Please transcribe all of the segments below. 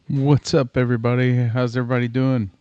What's up, everybody? How's everybody doing?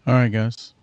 All right, guys.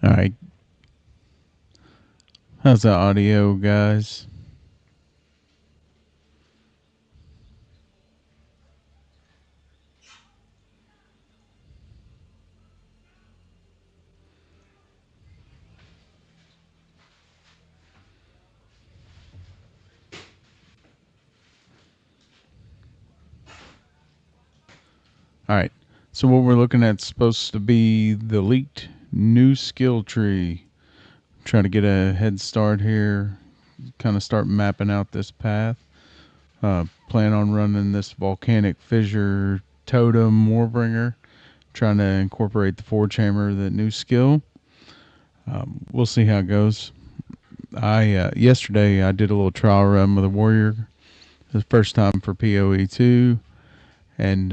All right. How's the audio, guys? All right. So what we're looking at is supposed to be the leaked new skill tree. Try to get a head start here. Kind of start mapping out this path. Plan on running this volcanic fissure totem warbringer. Trying to incorporate the four chamber, that new skill. We'll see how it goes. I yesterday I did a little trial run with a warrior. The first time for POE2. And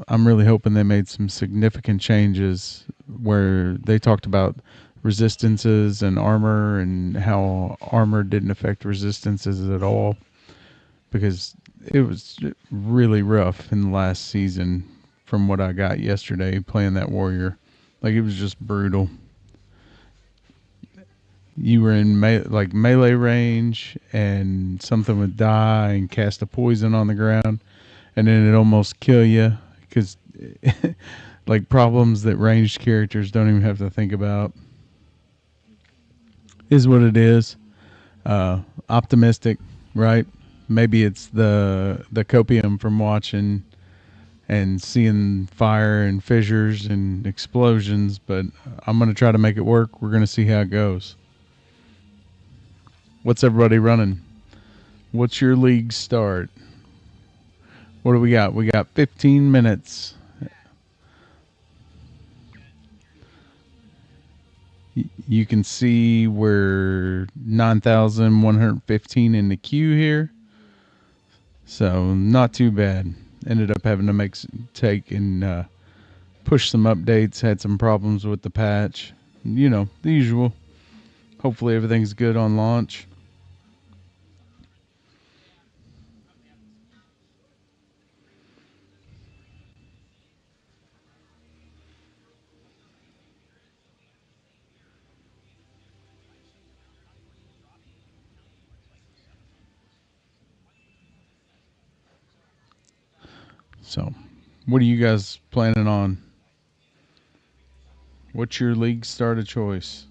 I'm really hoping they made some significant changes where they talked about resistances and armor and how armor didn't affect resistances at all, because it was really rough in the last season from what I got yesterday playing that warrior. Like, it was just brutal. You were in melee range and something would die and cast a poison on the ground, and then it almost kill you because like problems that ranged characters don't even have to think about is what it is. Optimistic, right? Maybe it's the copium from watching and seeing fire and fissures and explosions, but I'm going to try to make it work. We're going to see how it goes. What's everybody running? What's your league start? What do we got? We got 15 minutes. You can see we're 9,115 in the queue here. So not too bad. Ended up having to take and push some updates. Had some problems with the patch. You know, the usual. Hopefully everything's good on launch. So, what are you guys planning on? What's your league start of choice?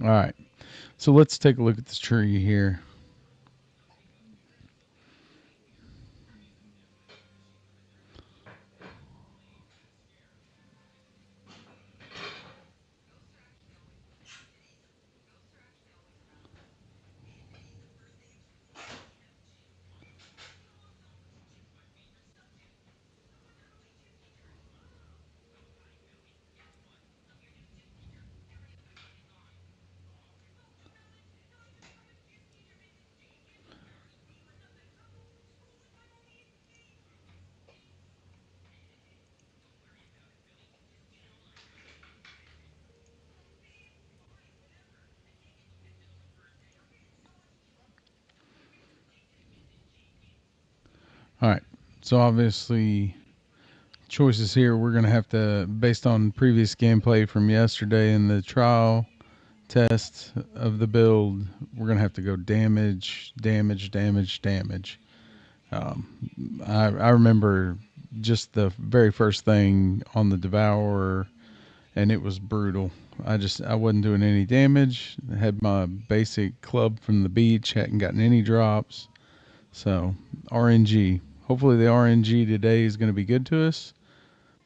All right. So let's take a look at this tree here. All right. So obviously, choices here, we're going to have to, based on previous gameplay from yesterday in the trial test of the build, we're going to have to go damage, damage, damage, damage. I remember just the very first thing on the Devourer, and it was brutal. I wasn't doing any damage. I had my basic club from the beach, hadn't gotten any drops. So RNG. Hopefully the RNG today is going to be good to us.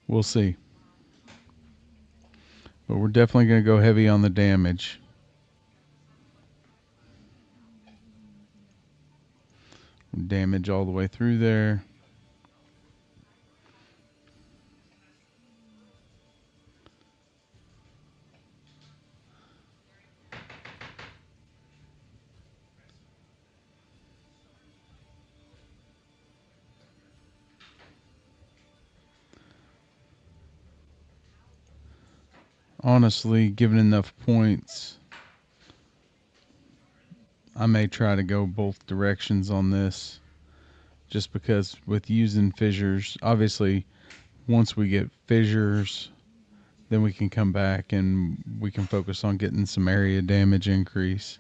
We'll see. But we're definitely going to go heavy on the damage. Damage all the way through there. Honestly, given enough points, I may try to go both directions on this, just because with using fissures, obviously once we get fissures, then we can come back and we can focus on getting some area damage increase.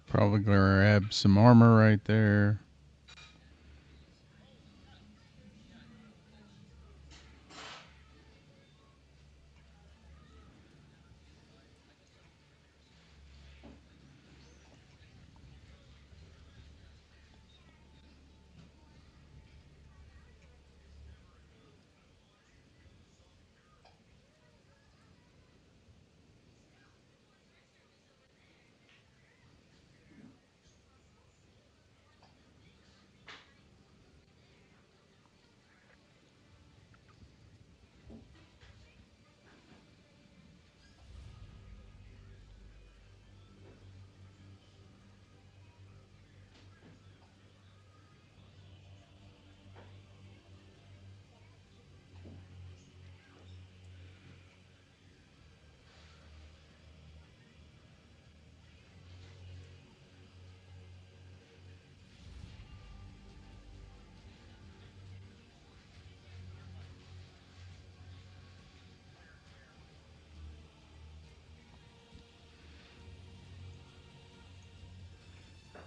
Probably grab some armor right there.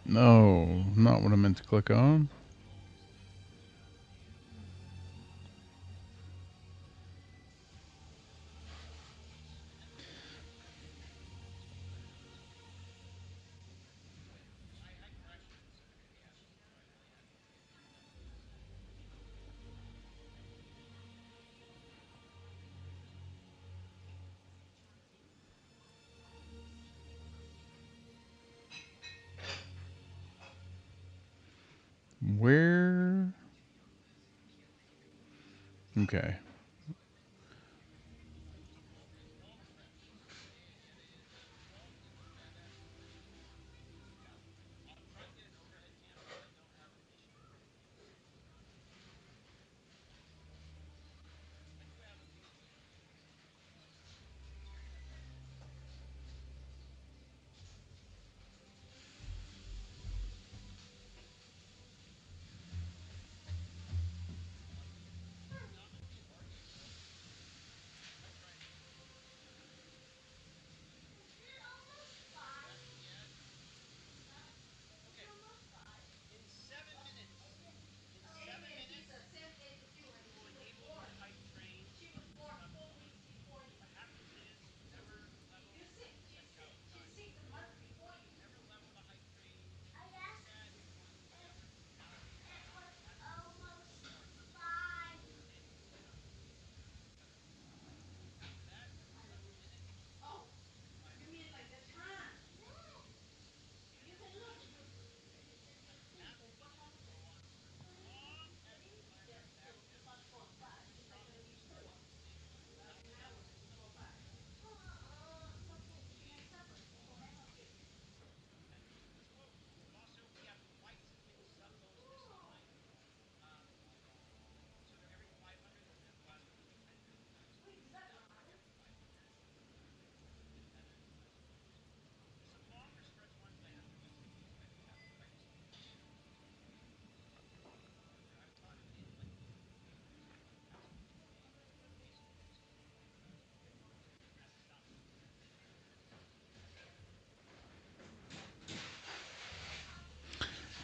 No, not what I meant to click on. Where? Okay.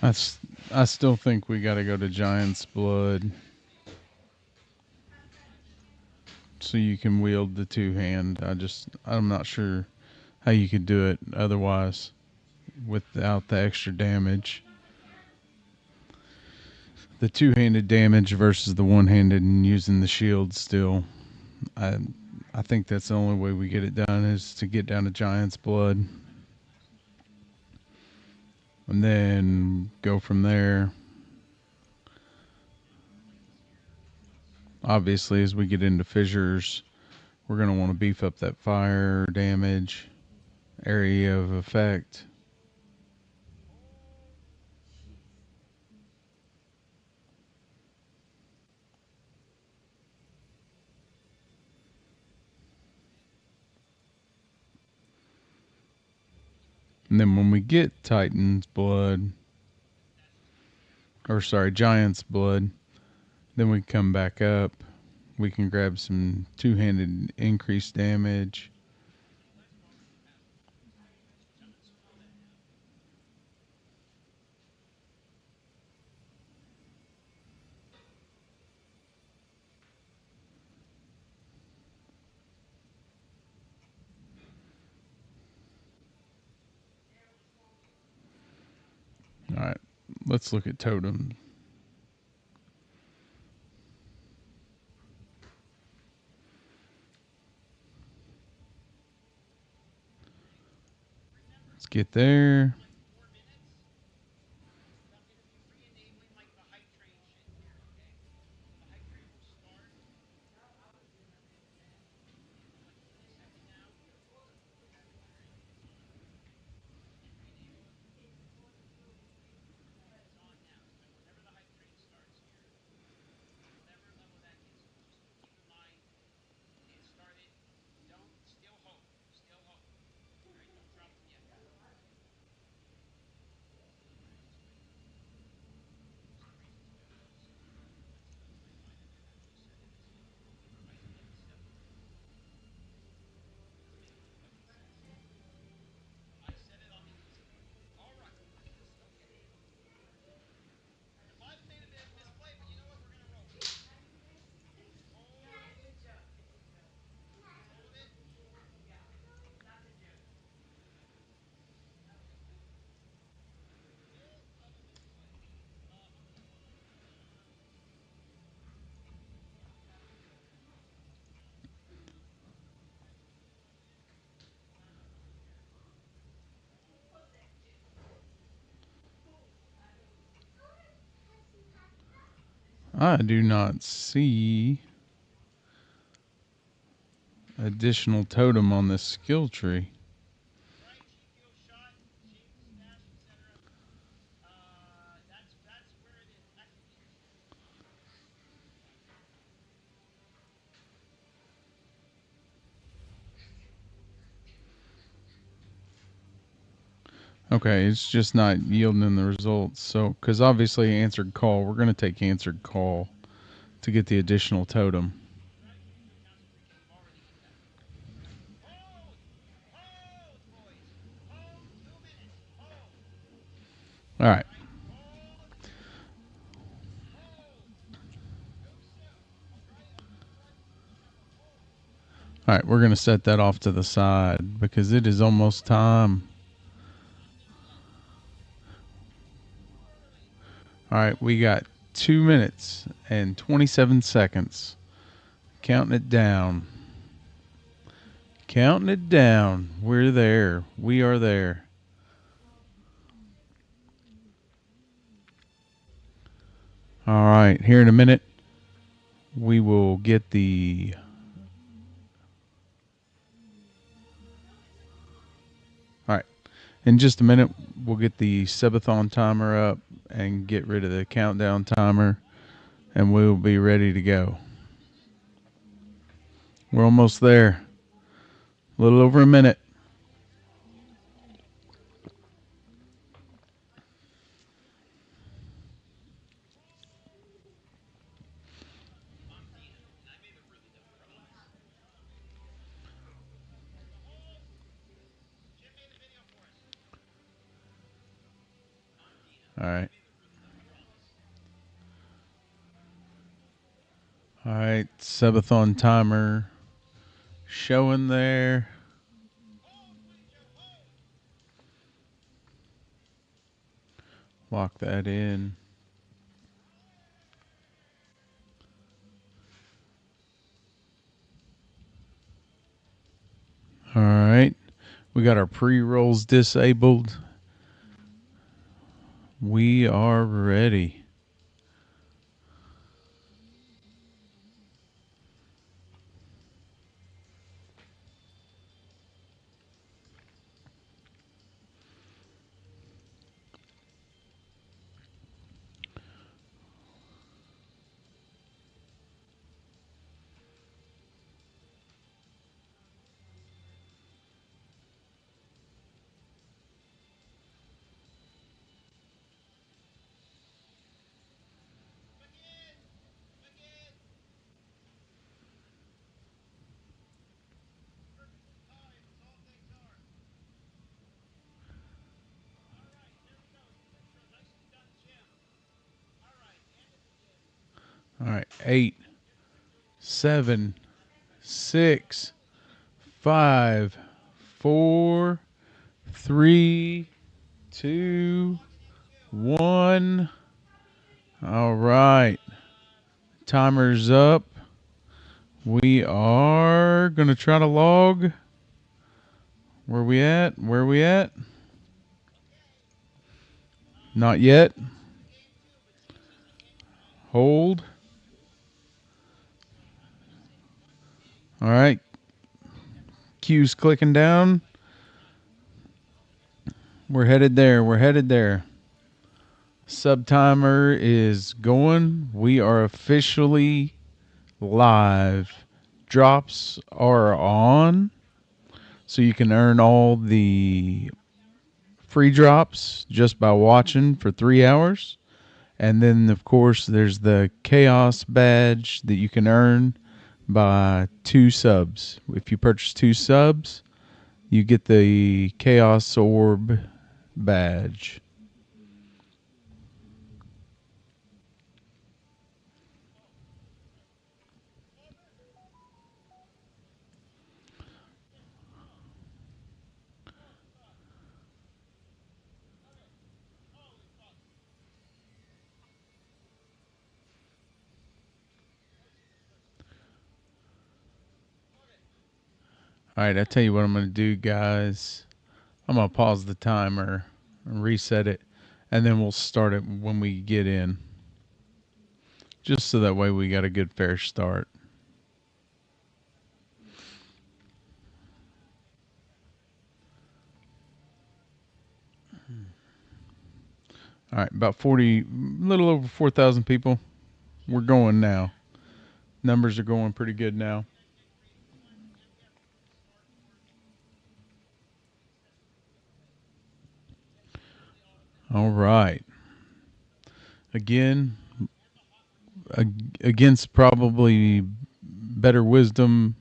I still think we got to go to Giant's Blood so you can wield the two hand. I'm not sure how you could do it otherwise without the extra damage. The two-handed damage versus the one-handed and using the shield still. I I think that's the only way we get it done is to get down to Giant's Blood. And then go from there. Obviously, as we get into fissures, we're going to want to beef up that fire damage, area of effect. And then when we get Titan's Blood, Giant's Blood, then we come back up. We can grab some two-handed increased damage. All right, let's look at Totem. Let's get there. I do not see additional totem on this skill tree. Okay, it's just not yielding the results. So, because obviously answered call, we're going to take answered call to get the additional totem. All right. All right, we're going to set that off to the side because it is almost time. All right, we got 2 minutes and 27 seconds. Counting it down. Counting it down. We're there. We are there. All right, here in a minute, we will get the... All right, in just a minute, we'll get the Subathon timer up and get rid of the countdown timer, and we'll be ready to go. We're almost there. A little over a minute. All right. All right. Subathon timer showing there. Lock that in. All right. We got our pre-rolls disabled. We are ready. All right. 8, 7, 6, 5, 4, 3, 2, 1. All right. Timer's up. We are going to try to log. Where we at? Where we at? Not yet. Hold. All right. Q's clicking down. We're headed there. We're headed there. Sub timer is going. We are officially live. Drops are on. So you can earn all the free drops just by watching for 3 hours. And then, of course, there's the Chaos badge that you can earn by 2 subs. If you purchase 2 subs, you get the Chaos Orb badge. All right, I tell you what I'm going to do, guys. I'm going to pause the timer and reset it, and then we'll start it when we get in. Just so that way we got a good fair start. All right, about 40, a little over 4,000 people. We're going now. Numbers are going pretty good now. All right. Again, against probably better wisdom,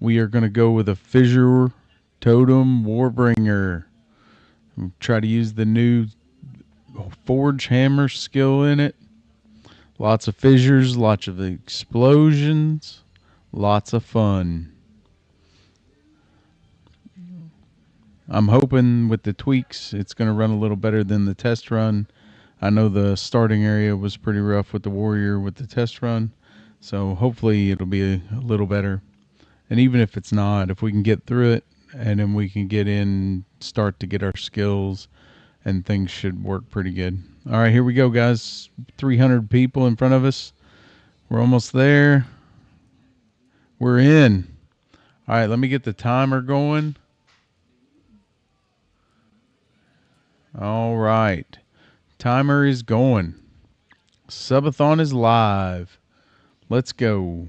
we are going to go with a Fissure Totem Warbringer. We'll try to use the new Forge Hammer skill in it. Lots of fissures, lots of explosions, lots of fun. I'm hoping with the tweaks it's going to run a little better than the test run. I know the starting area was pretty rough with the Warrior with the test run, so hopefully it'll be a little better. And even if it's not, if we can get through it and then we can get in, start to get our skills, and things should work pretty good. All right, here we go, guys. 300 people in front of us. We're almost there. We're in. All right, let me get the timer going. All right. Timer is going. Subathon is live. Let's go.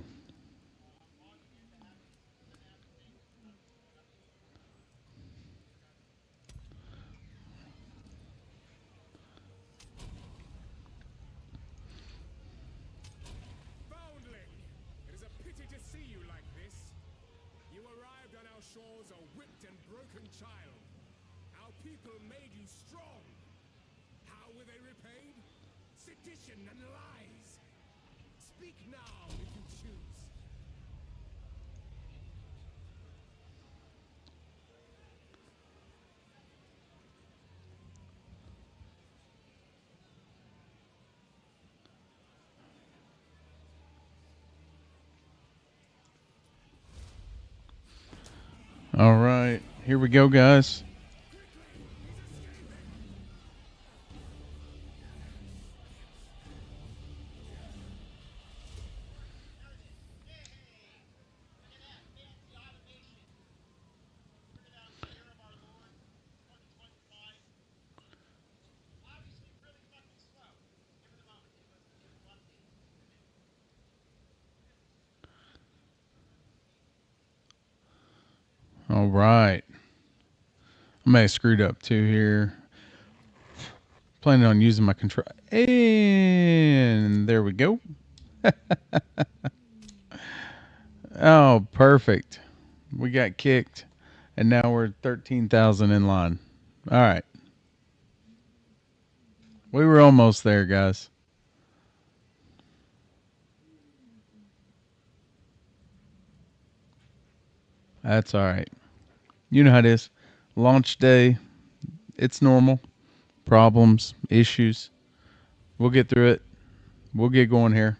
How were they repaid? Sedition and lies. Speak now if you choose. All right, here we go, guys. All right. I may have screwed up too here. Planning on using my control. And there we go. Oh, perfect. We got kicked. And now we're 13,000 in line. All right. We were almost there, guys. That's all right. You know how it is. Launch day, it's normal. Problems, issues. We'll get through it. We'll get going here.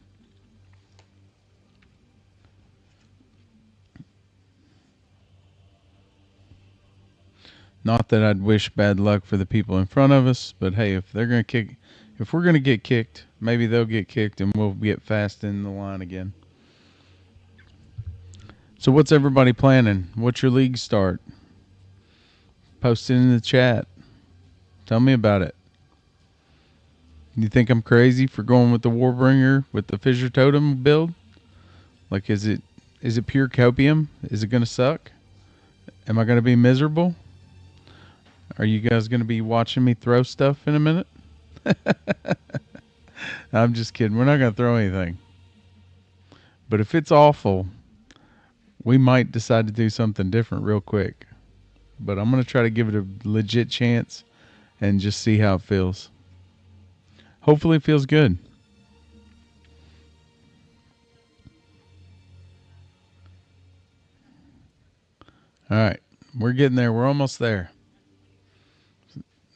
Not that I'd wish bad luck for the people in front of us, but hey, if we're gonna get kicked, maybe they'll get kicked and we'll get fast in the line again. So what's everybody planning? What's your league start? Post it in the chat. Tell me about it. You think I'm crazy for going with the Warbringer with the Fissure Totem build? Like, is it pure copium? Is it gonna suck? Am I gonna be miserable? Are you guys gonna be watching me throw stuff in a minute? I'm just kidding. We're not gonna throw anything. But if it's awful, we might decide to do something different real quick. But I'm gonna try to give it a legit chance and just see how it feels. Hopefully it feels good. All right, we're getting there. We're almost there.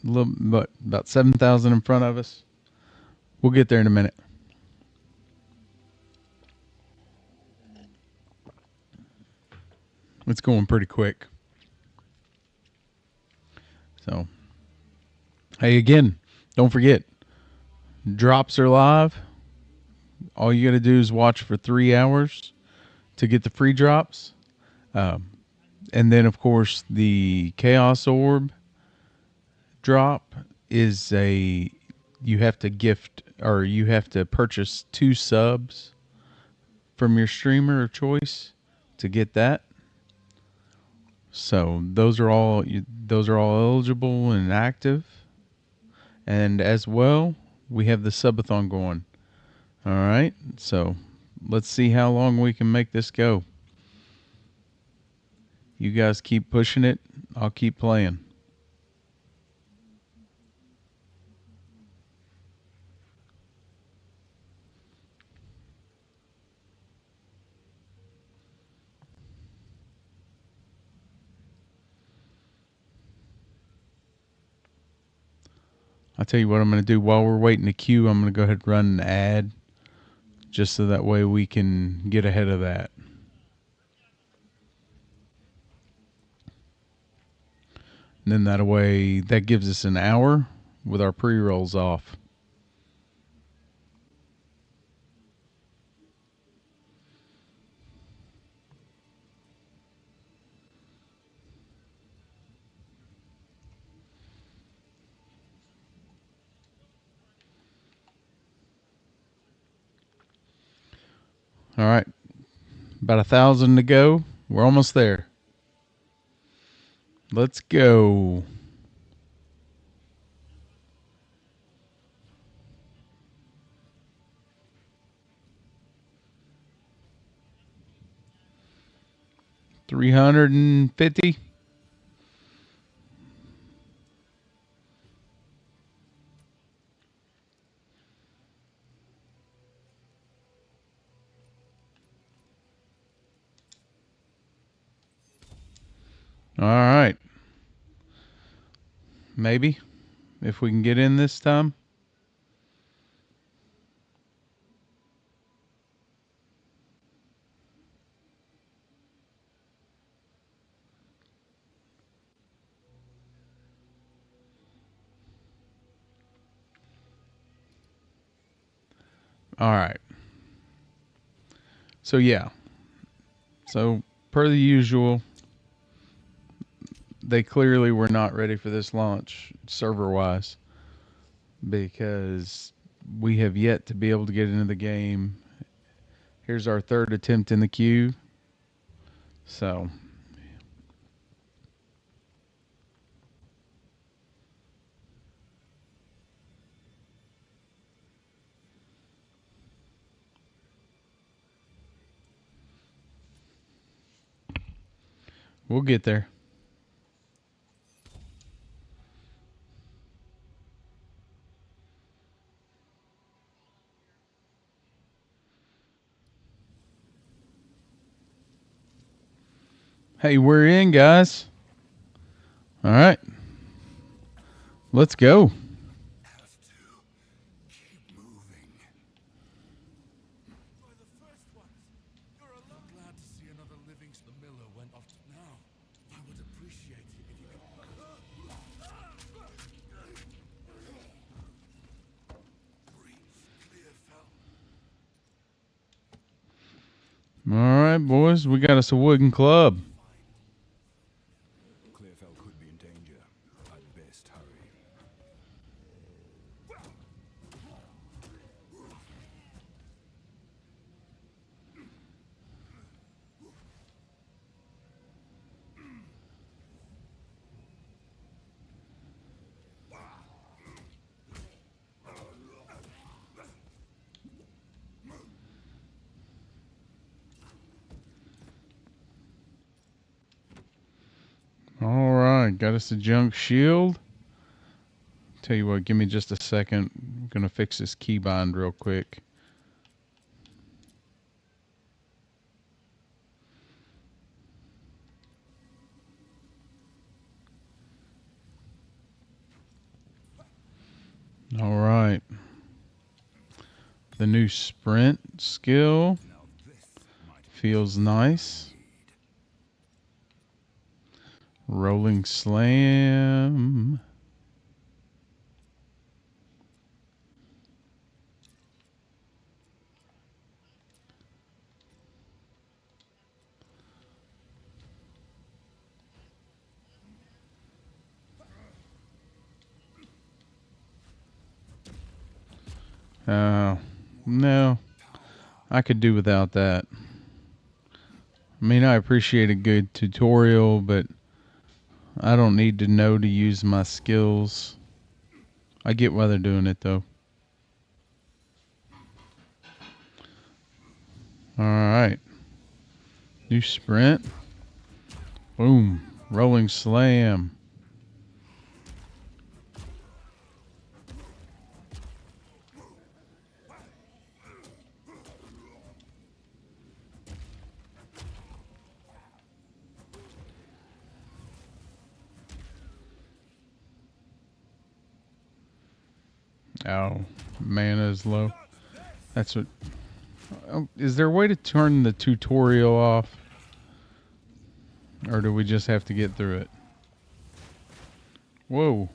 A little, but about 7,000 in front of us. We'll get there in a minute. It's going pretty quick. So, hey, again, don't forget, drops are live. All you got to do is watch for 3 hours to get the free drops. And then, of course, the Chaos Orb drop is you have to gift or you have to purchase 2 subs from your streamer of choice to get that. So those are all eligible and active. And as well, we have the subathon going. All right. So let's see how long we can make this go. You guys keep pushing it. I'll keep playing. I'll tell you what I'm going to do while we're waiting to queue. I'm going to go ahead and run an ad just so that way we can get ahead of that. And then that way, that gives us an hour with our pre-rolls off. All right. About 1,000 to go. We're almost there. Let's go. $350. All right. Maybe. If we can get in this time. All right. So, yeah. So, per the usual, they clearly were not ready for this launch server wise because we have yet to be able to get into the game. Here's our third attempt in the queue. So, we'll get there. Hey, we're in, guys. All right. Let's go. Have to keep moving. By the first ones, you're a lot glad to see another living. The miller went off now. I would appreciate it if you could. Breach clear fell. All right, boys. We got us a wooden club. Clearfell could be in danger. I'd best hurry. All right. Got us a junk shield. Tell you what, give me just a second. I'm going to fix this keybind real quick. All right. The new sprint skill feels nice. Rolling slam. No. I could do without that. I mean, I appreciate a good tutorial, but I don't need to know to use my skills. I get why they're doing it, though. All right. New sprint. Boom. Rolling slam. Oh, mana is low. That's what. Oh, is there a way to turn the tutorial off? Or do we just have to get through it? Whoa.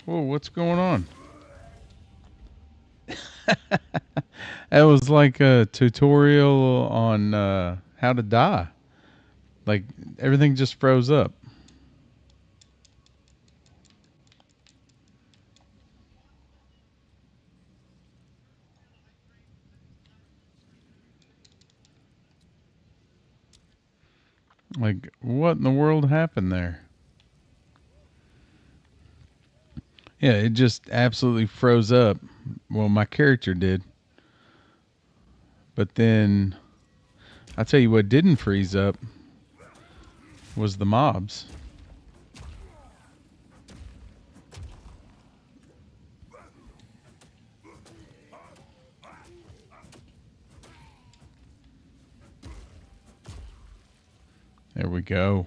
Whoa, what's going on? That was like a tutorial on how to die. Like, everything just froze up. Like, what in the world happened there? Yeah, it just absolutely froze up. Well, my character did. But then, I'll tell you what didn't freeze up was the mobs. There we go.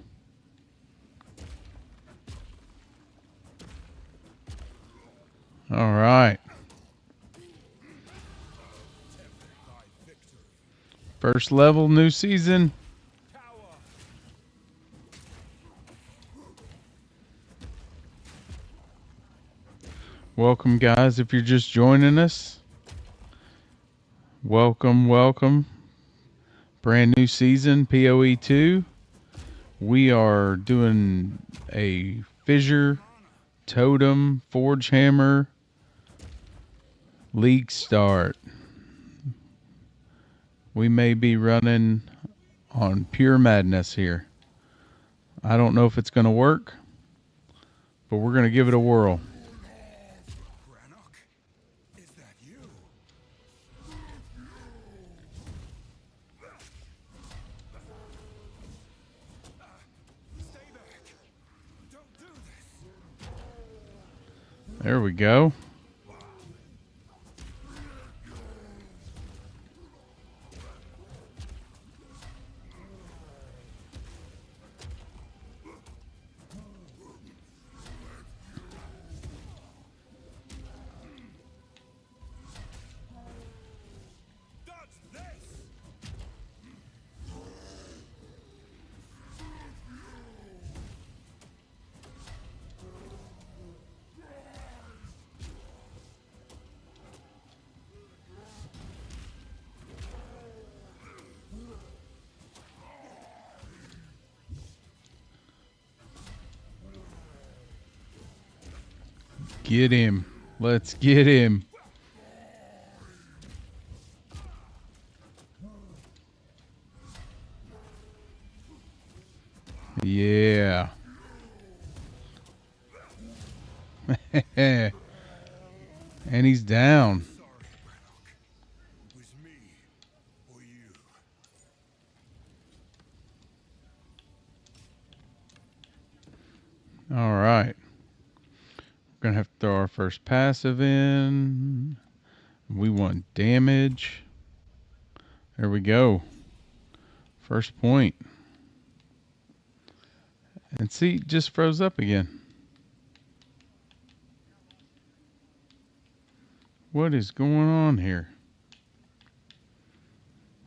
All right. First level, new season. Welcome, guys, if you're just joining us. Welcome, welcome. Brand new season, POE2. We are doing a Fissure, Totem, Forge Hammer, League start. We may be running on pure madness here. I don't know if it's going to work, but we're going to give it a whirl. Is that you? Stay back. Don't do this. There we go. Get him. Let's get him. Yeah. And he's down. It was me or you. All right. We're going to have to throw our first passive in. We want damage. There we go. First point. And see, it just froze up again. What is going on here?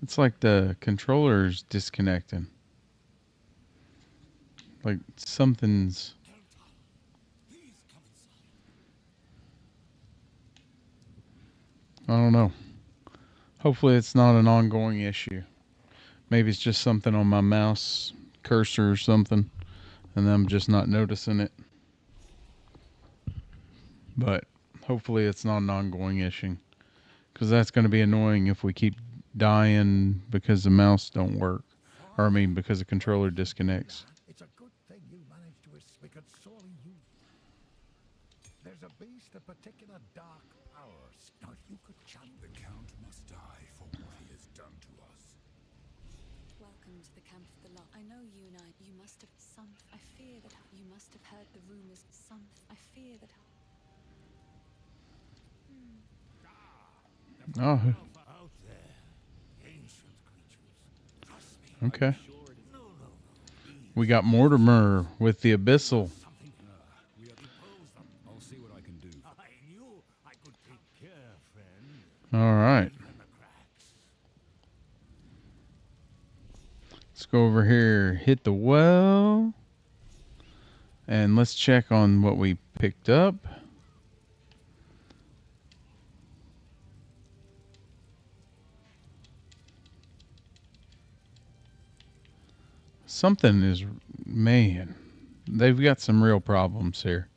It's like the controller's disconnecting. Like something's... I don't know. Hopefully it's not an ongoing issue. Maybe it's just something on my mouse cursor or something, and I'm just not noticing it. But hopefully it's not an ongoing issue, because that's going to be annoying if we keep dying because the mouse don't work. Or I mean, because the controller disconnects. It's a good thing you managed to escape. We could sorely use. There's a beast of particular dark powers. Now, if you could chant, The Count must die for what he has done to us. Welcome to the camp of the Lot. I know you and you must have some. I fear that you must have heard the rumors. I fear that. Oh, out there, ancient creatures. Trust me. okay. No. We got Mortimer with the Abyssal. We have deposed them. I'll see what I can do. I knew I could take care, friend. All right. In the cracks. Let's go over here, hit the well, and let's check on what we picked up. Something is, man, they've got some real problems here.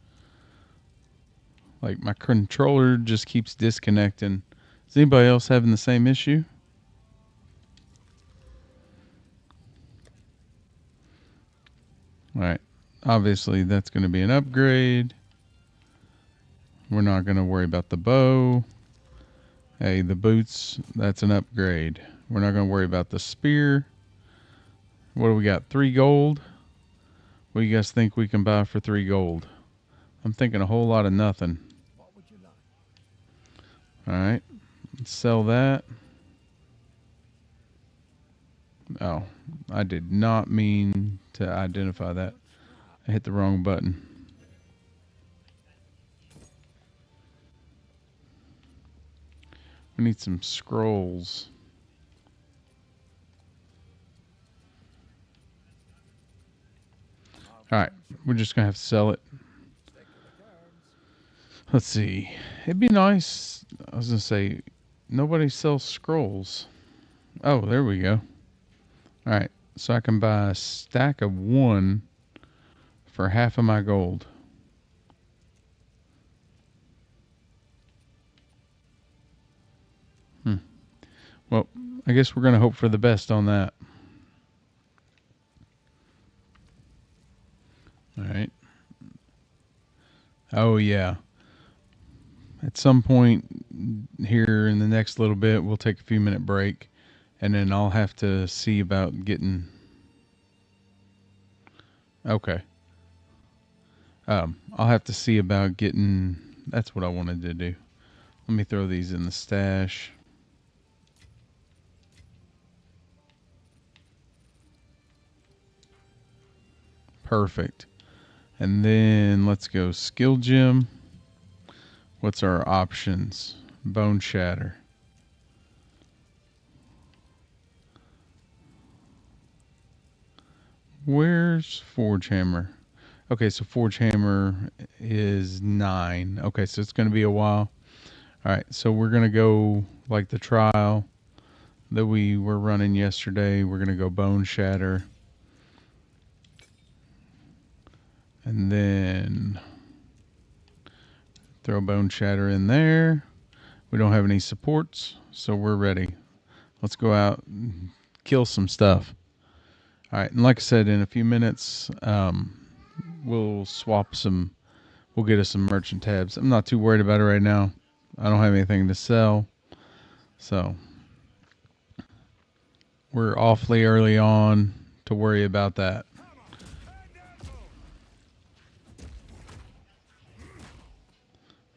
Like my controller just keeps disconnecting. Is anybody else having the same issue? All right. Obviously, that's going to be an upgrade. We're not going to worry about the bow. Hey, the boots, that's an upgrade. We're not going to worry about the spear. What do we got? 3 gold? What do you guys think we can buy for 3 gold? I'm thinking a whole lot of nothing. What would you like? All right. Let's sell that. Oh, I did not mean to identify that. I hit the wrong button. We need some scrolls. Alright, we're just gonna have to sell it. Let's see. It'd be nice. I was gonna say, nobody sells scrolls. Oh, there we go. Alright, so I can buy a stack of 1 for half of my gold. Well, I guess we're gonna hope for the best on that. Alright. Oh, yeah. At some point here in the next little bit, we'll take a few minute break, and then I'll have to see about getting... Okay. I'll have to see about getting... That's what I wanted to do. Let me throw these in the stash. Perfect. And then let's go skill gem. What's our options? Bone shatter. Where's forge hammer? Okay, so forge hammer is 9. Okay, so it's going to be a while. All right, so we're going to go like the trial that we were running yesterday. We're going to go bone shatter. And then throw bone shatter in there. We don't have any supports, so we're ready. Let's go out and kill some stuff. All right, and like I said, in a few minutes, we'll swap some. We'll get us some merchant tabs. I'm not too worried about it right now. I don't have anything to sell, so we're awfully early on to worry about that.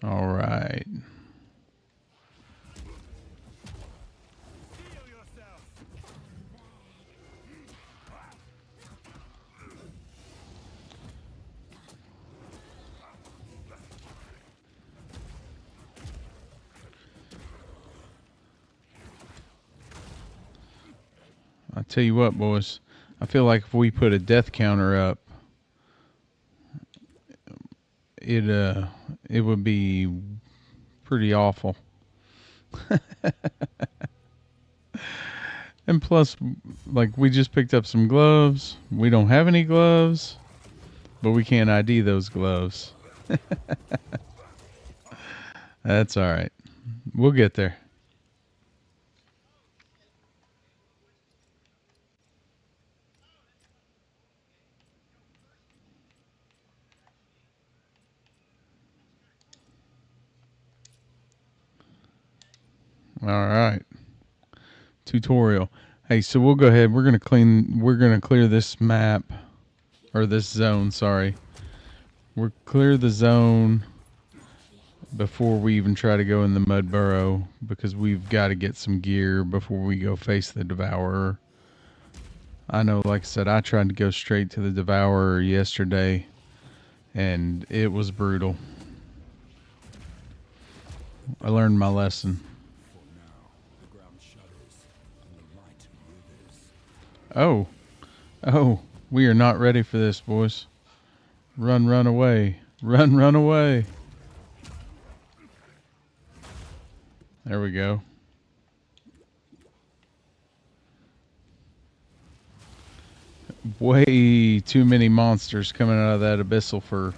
All right. I tell you what, boys. I feel like if we put a death counter up, it would be pretty awful. And plus, like, we just picked up some gloves. We don't have any gloves, but we can't ID those gloves. That's all right. We'll get there. All right. Tutorial. Hey, so we'll go ahead. We're gonna clear this map, or this zone. Sorry. We'll clear the zone before we even try to go in the mud burrow, because we've got to get some gear before we go face the devourer. I know, like I said, I tried to go straight to the devourer yesterday, and it was brutal. I learned my lesson. Oh, we are not ready for this, boys. Run away. Run away. There we go. Way too many monsters coming out of that abyssal for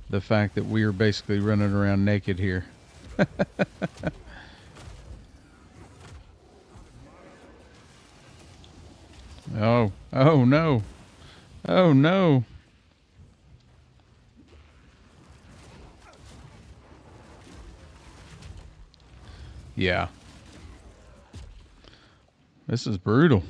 the fact that we are basically running around naked here. Oh no. Oh no. Yeah. This is brutal.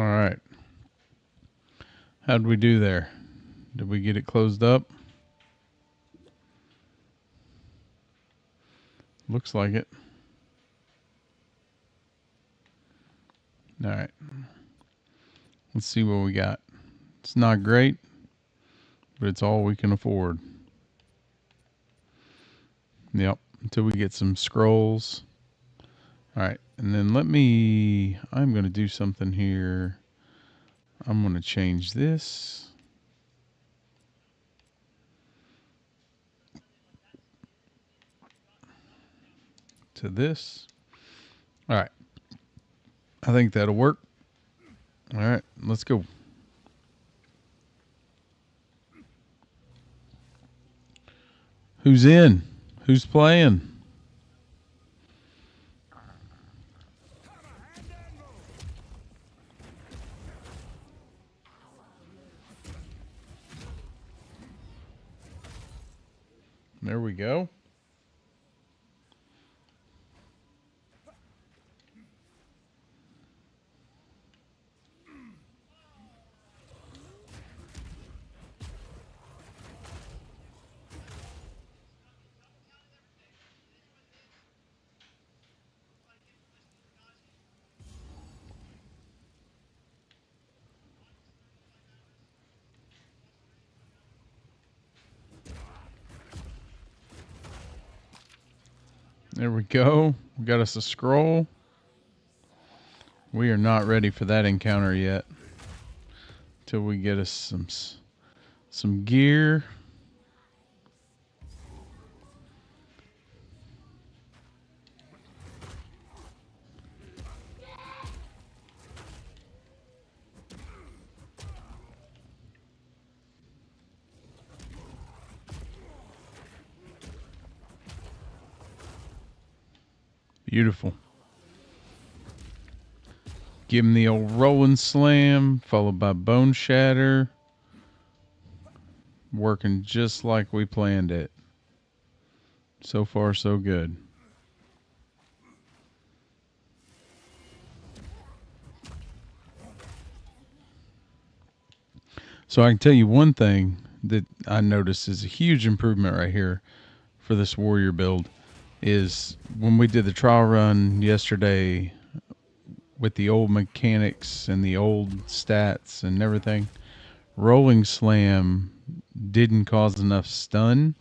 right. How'd we do there? Did we get it closed up? Looks like it. All right. Let's see what we got. It's not great, but it's all we can afford. Yep. Until we get some scrolls. All right. And then I'm going to do something here. I'm going to change this to this. All right. I think that'll work. All right. Let's go. Who's in? Who's playing? There we go. There we go. We got us a scroll. We are not ready for that encounter yet. Till we get us some gear. Beautiful. Give him the old rolling slam, followed by bone shatter. Working just like we planned it. So far, so good. So I can tell you one thing that I noticed is a huge improvement right here for this warrior build is when we did the trial run yesterday with the old mechanics and the old stats and everything, rolling slam didn't cause enough stun,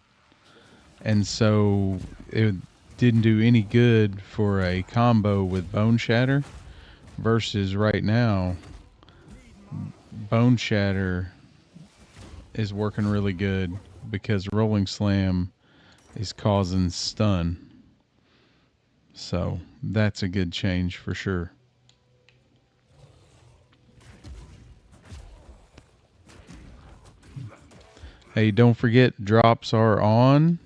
and so it didn't do any good for a combo with bone shatter. Versus right now, bone shatter is working really good because rolling slam is causing stun. So that's a good change for sure. Hey, don't forget, drops are on.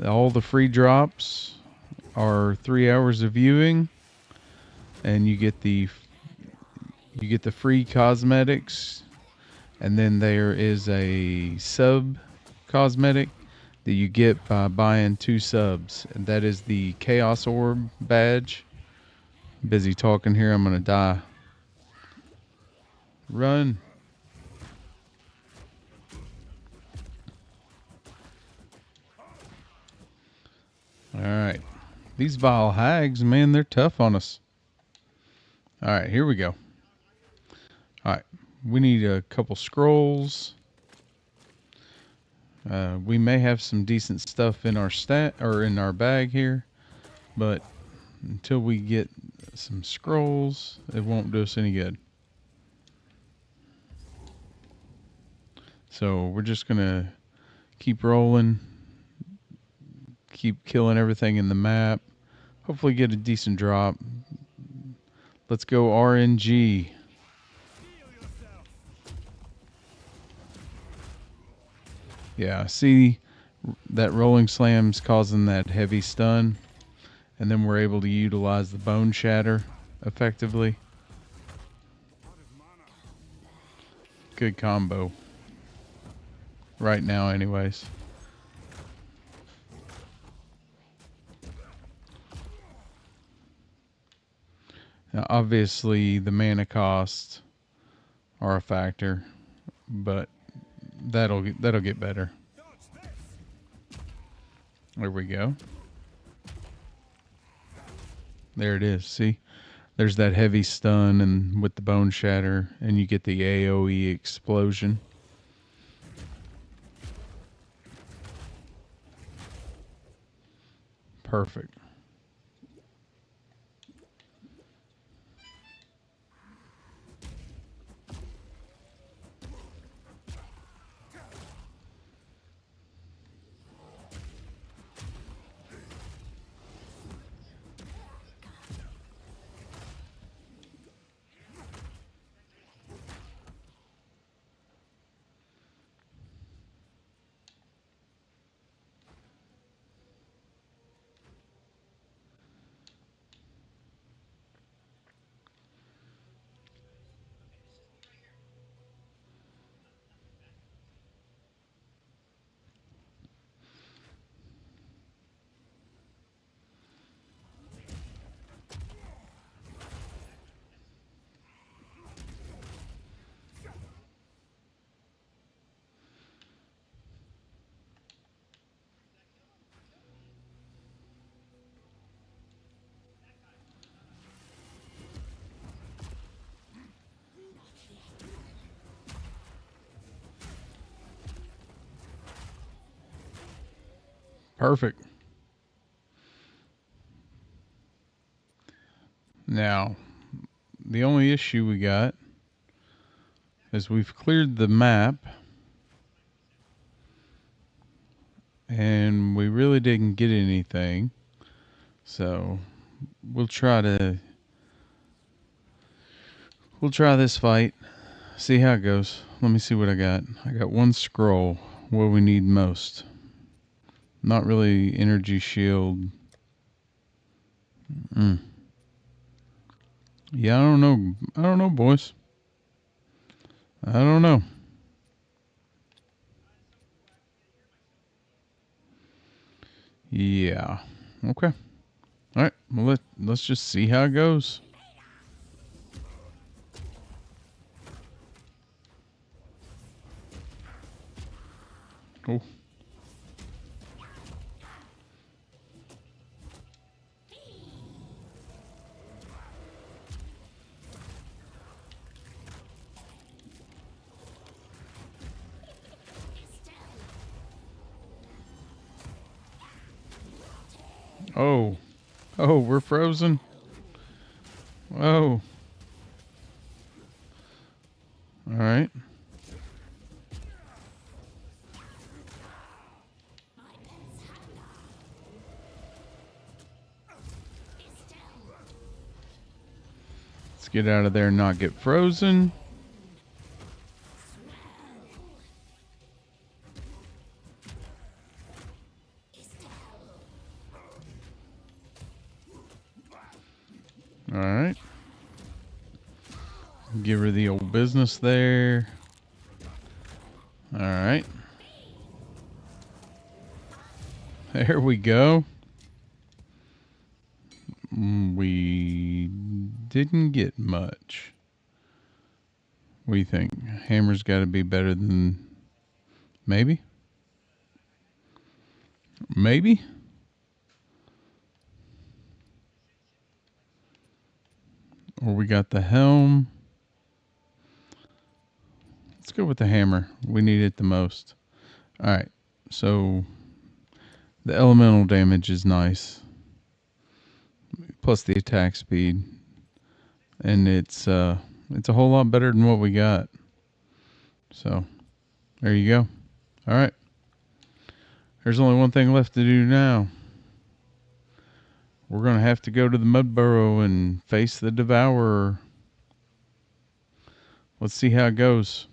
All the free drops are 3 hours of viewing, and you get the free cosmetics, and then there is a sub cosmetic that you get by buying 2 subs, and that is the Chaos Orb badge. Busy talking here, I'm gonna die. Run. Alright. These vile hags, man, they're tough on us. Alright, here we go. Alright. We need a couple scrolls. We may have some decent stuff in our in our bag here, but until we get some scrolls, it won't do us any good. So we're just gonna keep rolling, keep killing everything in the map. Hopefully get a decent drop. Let's go RNG. Yeah, see that rolling slam's causing that heavy stun, and then we're able to utilize the bone shatter effectively. Good combo. Right now anyways. Now Obviously, the mana costs are a factor, but that'll get better. There we go. There it is. See, there's that heavy stun, and with the bone shatter, and you get the AOE explosion. Perfect. Perfect. Now, the only issue we got is we've cleared the map, and we really didn't get anything. So we'll try this fight, see how it goes. Let me see what I got. I got one scroll. What we need most. Not really energy shield. Yeah, I don't know. I don't know, boys. I don't know. Yeah. Okay. All right. Well, let's just see how it goes. Oh. Oh. Oh, we're frozen. Oh. All right. Let's get out of there and not get frozen. All right. Give her the old business there. All right. There we go. We didn't get much. What do you think? Hammer's got to be better than... Maybe? Maybe? Or we got the helm. Let's go with the hammer. We need it the most. Alright. So the elemental damage is nice. Plus the attack speed. And it's a whole lot better than what we got. So there you go. Alright. There's only one thing left to do now. We're going to have to go to the Mud Burrow and face the Devourer. Let's see how it goes.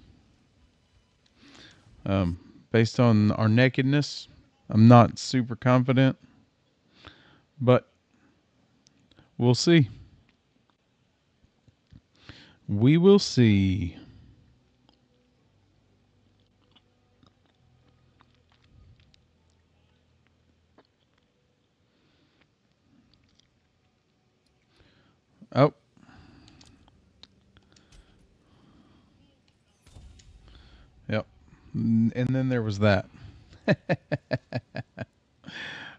Based on our nakedness, I'm not super confident, but we'll see. We will see. Oh, And then there was that. All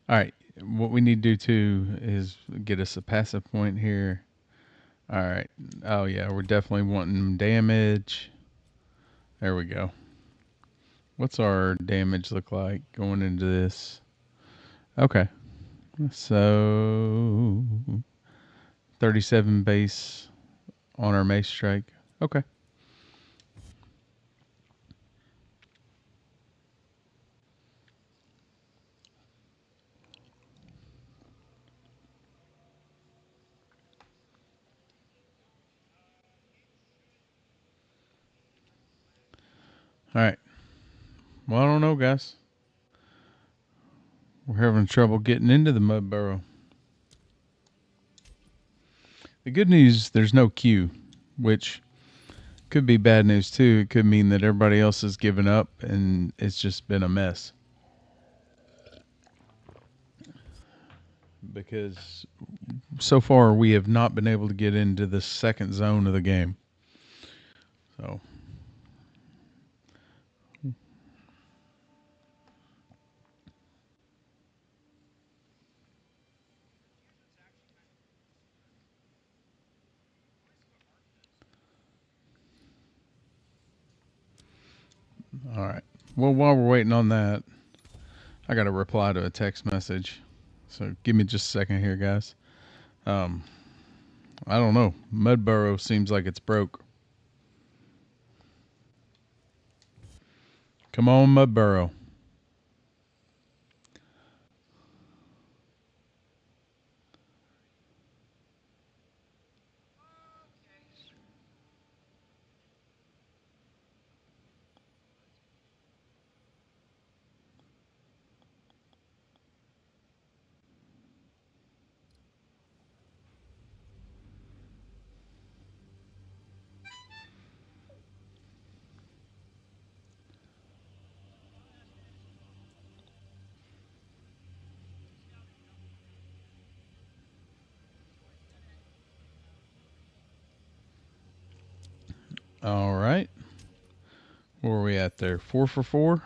right. What we need to do too is get us a passive point here. All right. Oh yeah, we're definitely wanting damage. There we go. What's our damage look like going into this? Okay. So 37 base on our mace strike. Okay. All right. Well, I don't know, guys. We're having trouble getting into the mud burrow. The good news, there's no queue, which could be bad news too. It could mean that everybody else has given up and it's just been a mess. Because so far we have not been able to get into the second zone of the game. So, all right. Well, while we're waiting on that, I got to reply to a text message. So give me just a second here, guys. I don't know. Mudburrow seems like it's broke. Come on, Mudburrow. All right. Where are we at there? 4 for 4?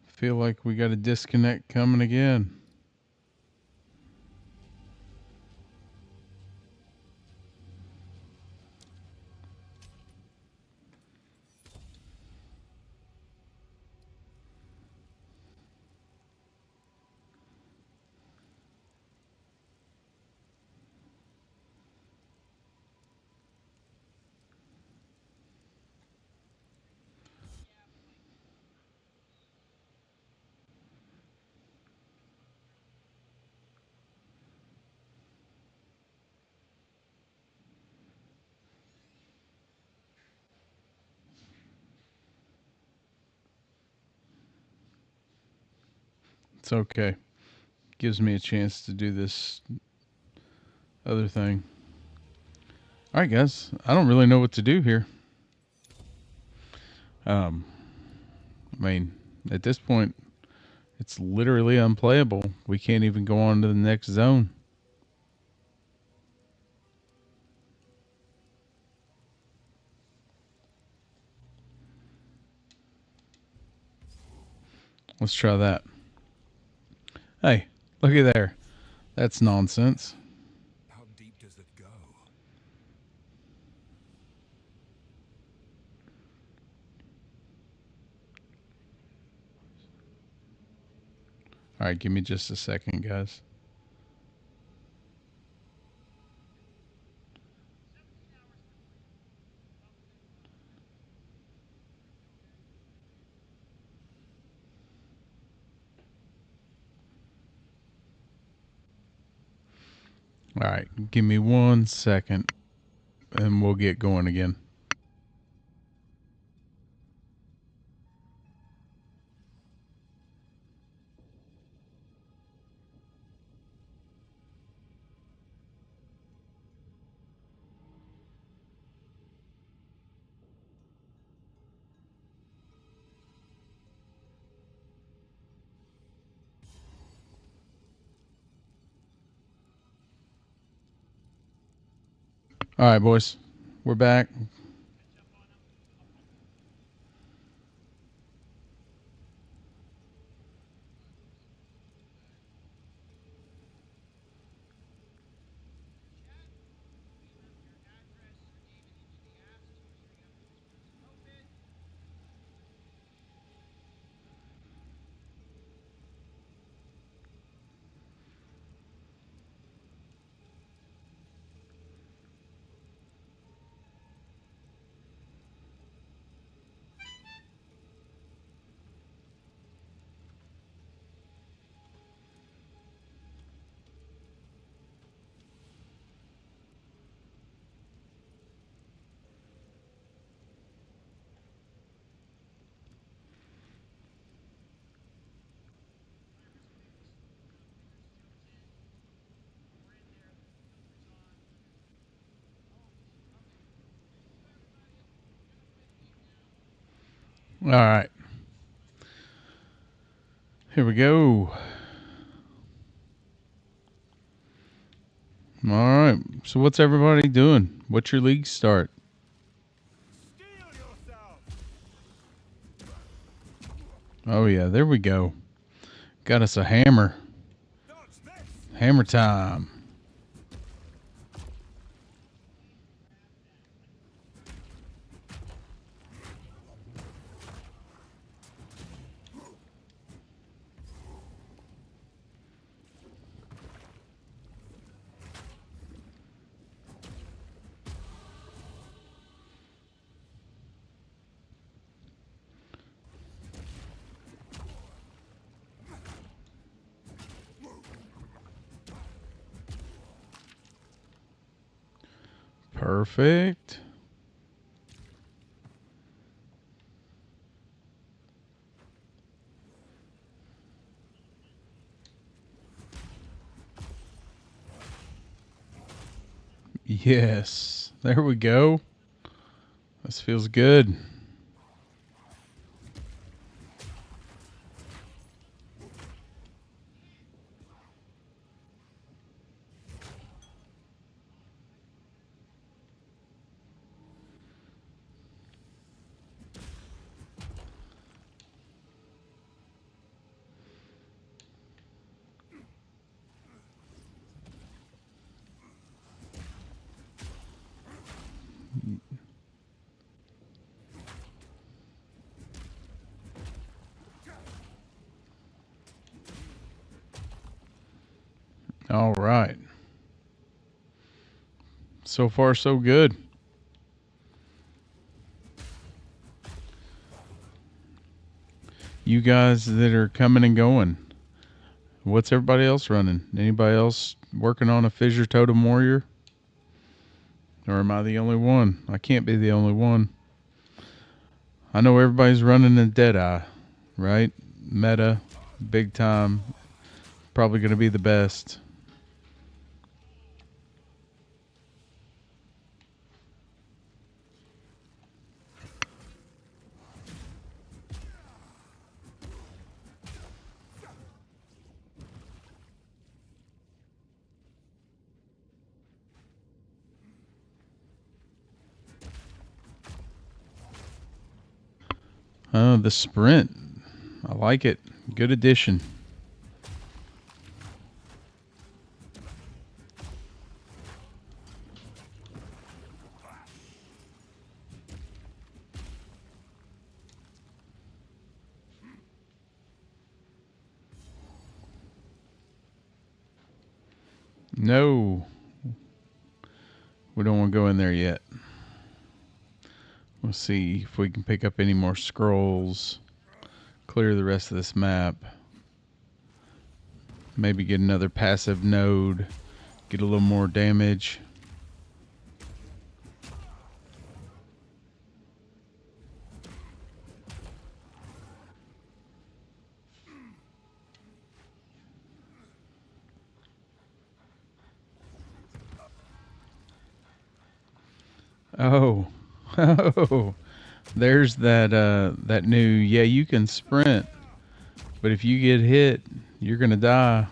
Feel like we got a disconnect coming again. It's okay. Gives me a chance to do this other thing. All right, guys. I don't really know what to do here. Um, I mean, at this point, it's literally unplayable. We can't even go on to the next zone. Let's try that. Hey, look at there. That's nonsense. How deep does it go? All right, give me just a second, guys. All right, give me 1 second. and we'll get going again. All right, boys, we're back. All right. Here we go. All right. So what's everybody doing? What's your league start? Steel yourself! Oh yeah, there we go. Got us a hammer. Dodge this! Hammer time. Perfect. Yes. There we go. This feels good. All right. So far, so good. You guys that are coming and going, what's everybody else running? Anybody else working on a Fissure Totem Warrior? Or am I the only one? I can't be the only one. I know everybody's running a Deadeye, right? Meta, big time. Probably going to be the best. Oh, the sprint. I like it. Good addition. No. We don't want to go in there yet. We'll see if we can pick up any more scrolls. Clear the rest of this map. Maybe get another passive node. Get a little more damage. Oh, oh, there's that new. Yeah, you can sprint, but if you get hit, you're gonna die.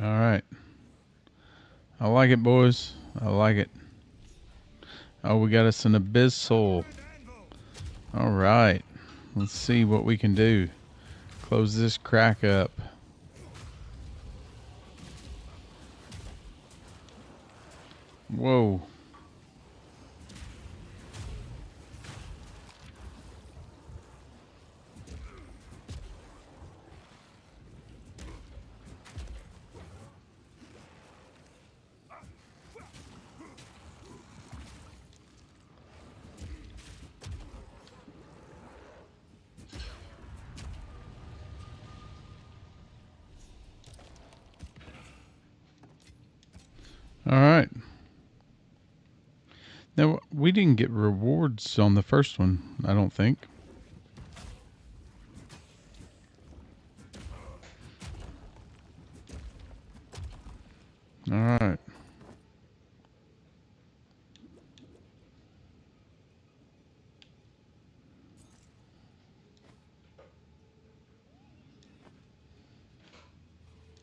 All right, I like it, boys. I like it. Oh, we got us an abyssal. All right, let's see what we can do. Close this crack up. Whoa. All right. Now, we didn't get rewards on the first one, I don't think. All right.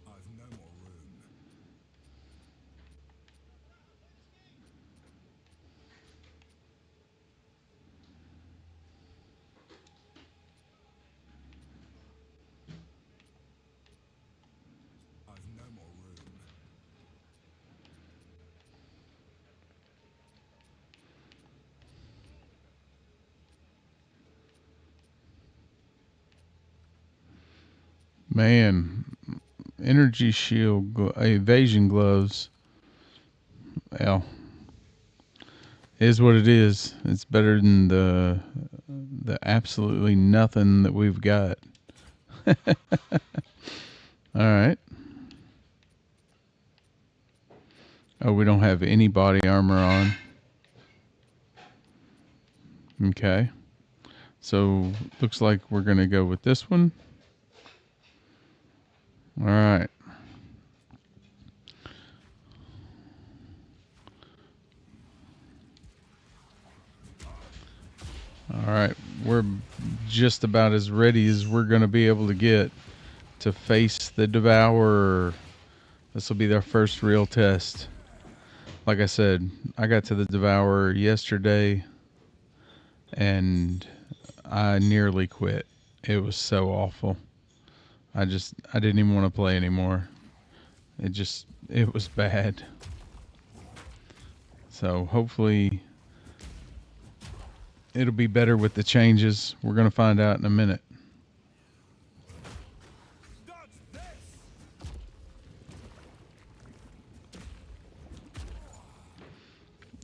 I've no more room. I've no more room. Man, energy shield, evasion gloves. Well, is what it is. It's better than the absolutely nothing that we've got. All right. Oh, we don't have any body armor on. Okay. So looks like we're gonna go with this one. All right. All right. We're just about as ready as we're gonna be able to get to face the Devourer. This will be their first real test. Like I said, I got to the Devourer yesterday and I nearly quit. It was so awful. I didn't even want to play anymore. It was bad. So hopefully it'll be better with the changes. We're going to find out in a minute.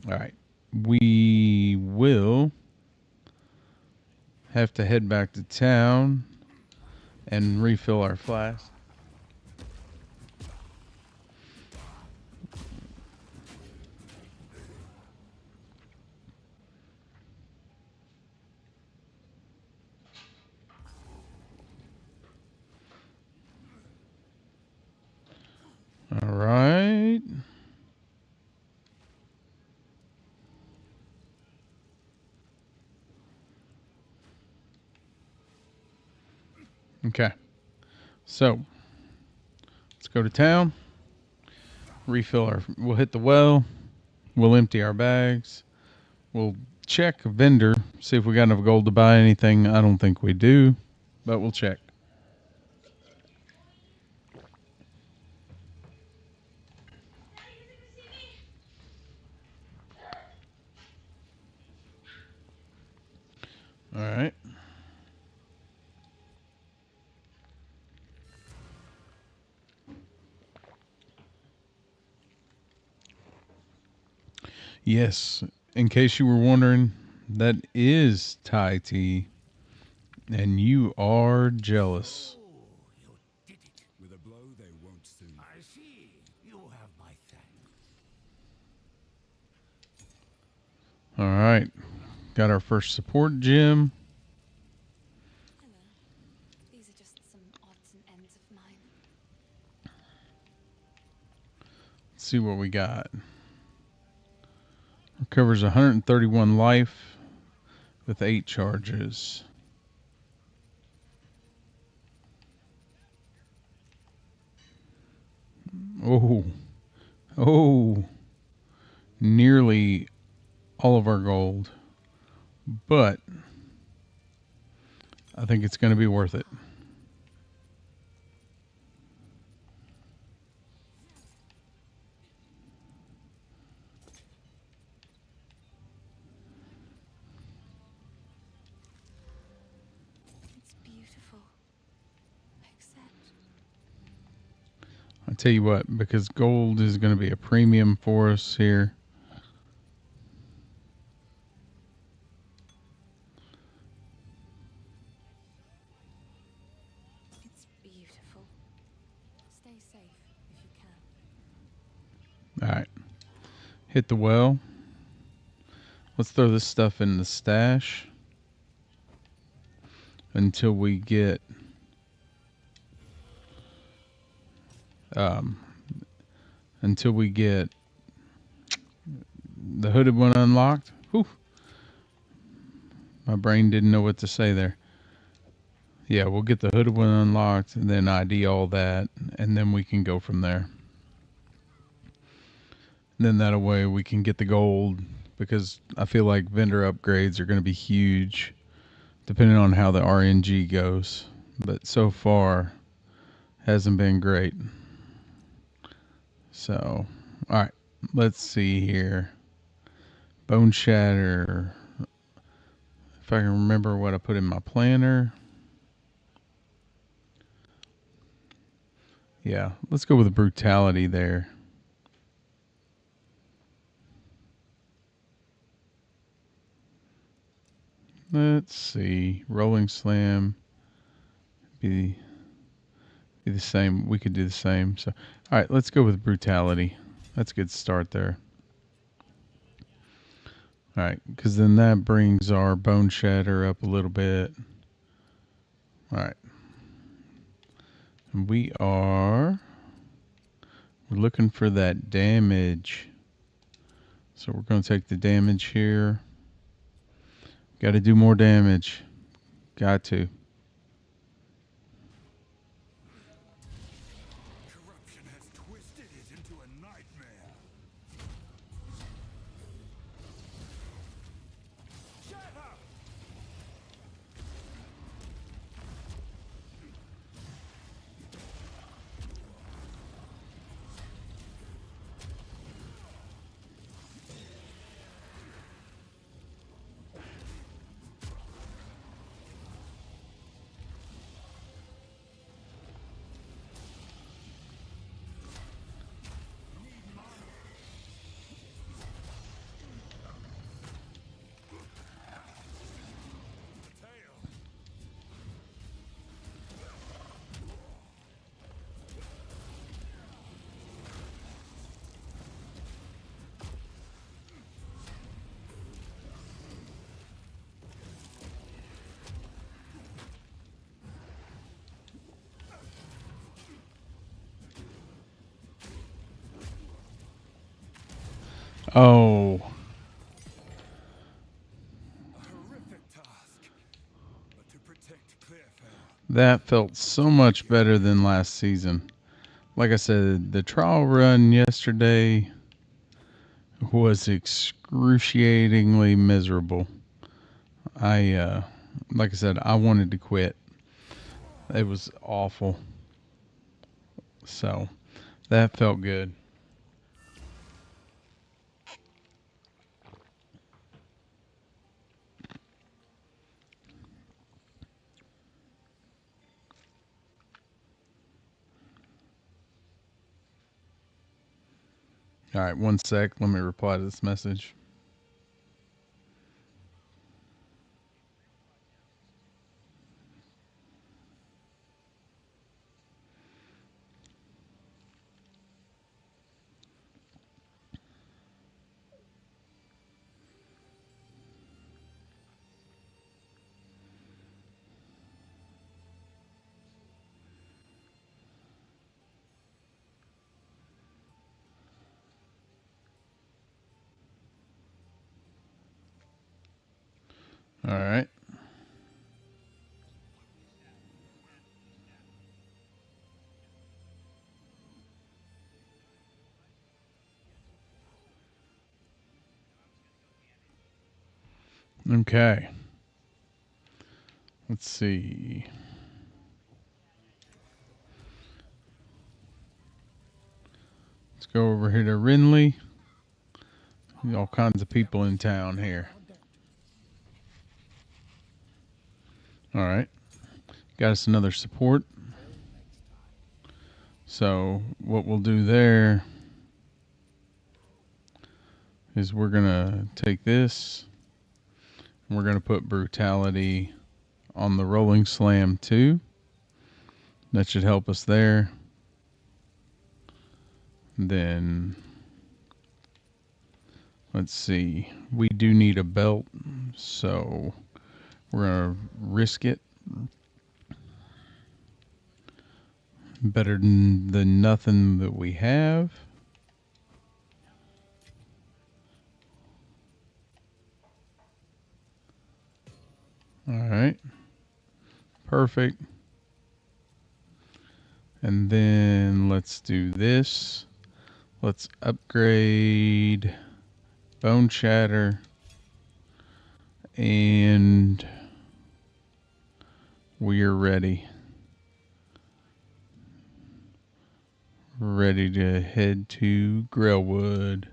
All right. We will have to head back to town and refill our flask. All right. Okay. So let's go to town. We'll hit the well. We'll empty our bags. We'll check a vendor, see if we got enough gold to buy anything. I don't think we do, but we'll check. All right. Yes, in case you were wondering, that is Thai tea, and you are jealous. Oh, you did it. With a blow they won't soon. I see. You have my thanks. All right. Got our first support gem. Let's see what we got. Recovers 131 life with 8 charges. Oh, nearly all of our gold. But I think it's going to be worth it. It's beautiful. Except I tell you what, because gold is going to be a premium for us here. it's beautiful. Stay safe if you can. All right. Hit the well. Let's throw this stuff in the stash until we get until we get the hooded one unlocked. Whew. My brain didn't know what to say there. Yeah, we'll get the hooded one unlocked and then ID all that, and then we can go from there. And then that way we can get the gold, because I feel like vendor upgrades are going to be huge depending on how the RNG goes. But so far hasn't been great. So, all right, let's see here. Bone Shatter. If I can remember what I put in my planner. Yeah, let's go with the brutality there. Let's see. Rolling Slam. Be the same. We could do the same. So, all right, let's go with brutality. That's a good start there. All right, because then that brings our Bone Shatter up a little bit. All right. And we're looking for that damage. So we're going to take the damage here. Got to do more damage. Got to. Corruption has twisted it into a nightmare. Shut up! Oh, A horrific task, but to protect Clearfair. that felt so much better than last season. Like I said, the trial run yesterday was excruciatingly miserable. Like I said, I wanted to quit. It was awful. So that felt good. All right, one sec. Let me reply to this message. All right. Okay. Let's see. Let's go over here to Rinley. All kinds of people in town here. All right. Got us another support. So what we'll do there is we're going to take this and we're going to put brutality on the rolling slam too. That should help us there. Then let's see. We do need a belt, so we're going to risk it. Better than nothing that we have. All right. Perfect. And then let's do this. Let's upgrade Bone Shatter. And we're ready. Ready to head to Grailwood.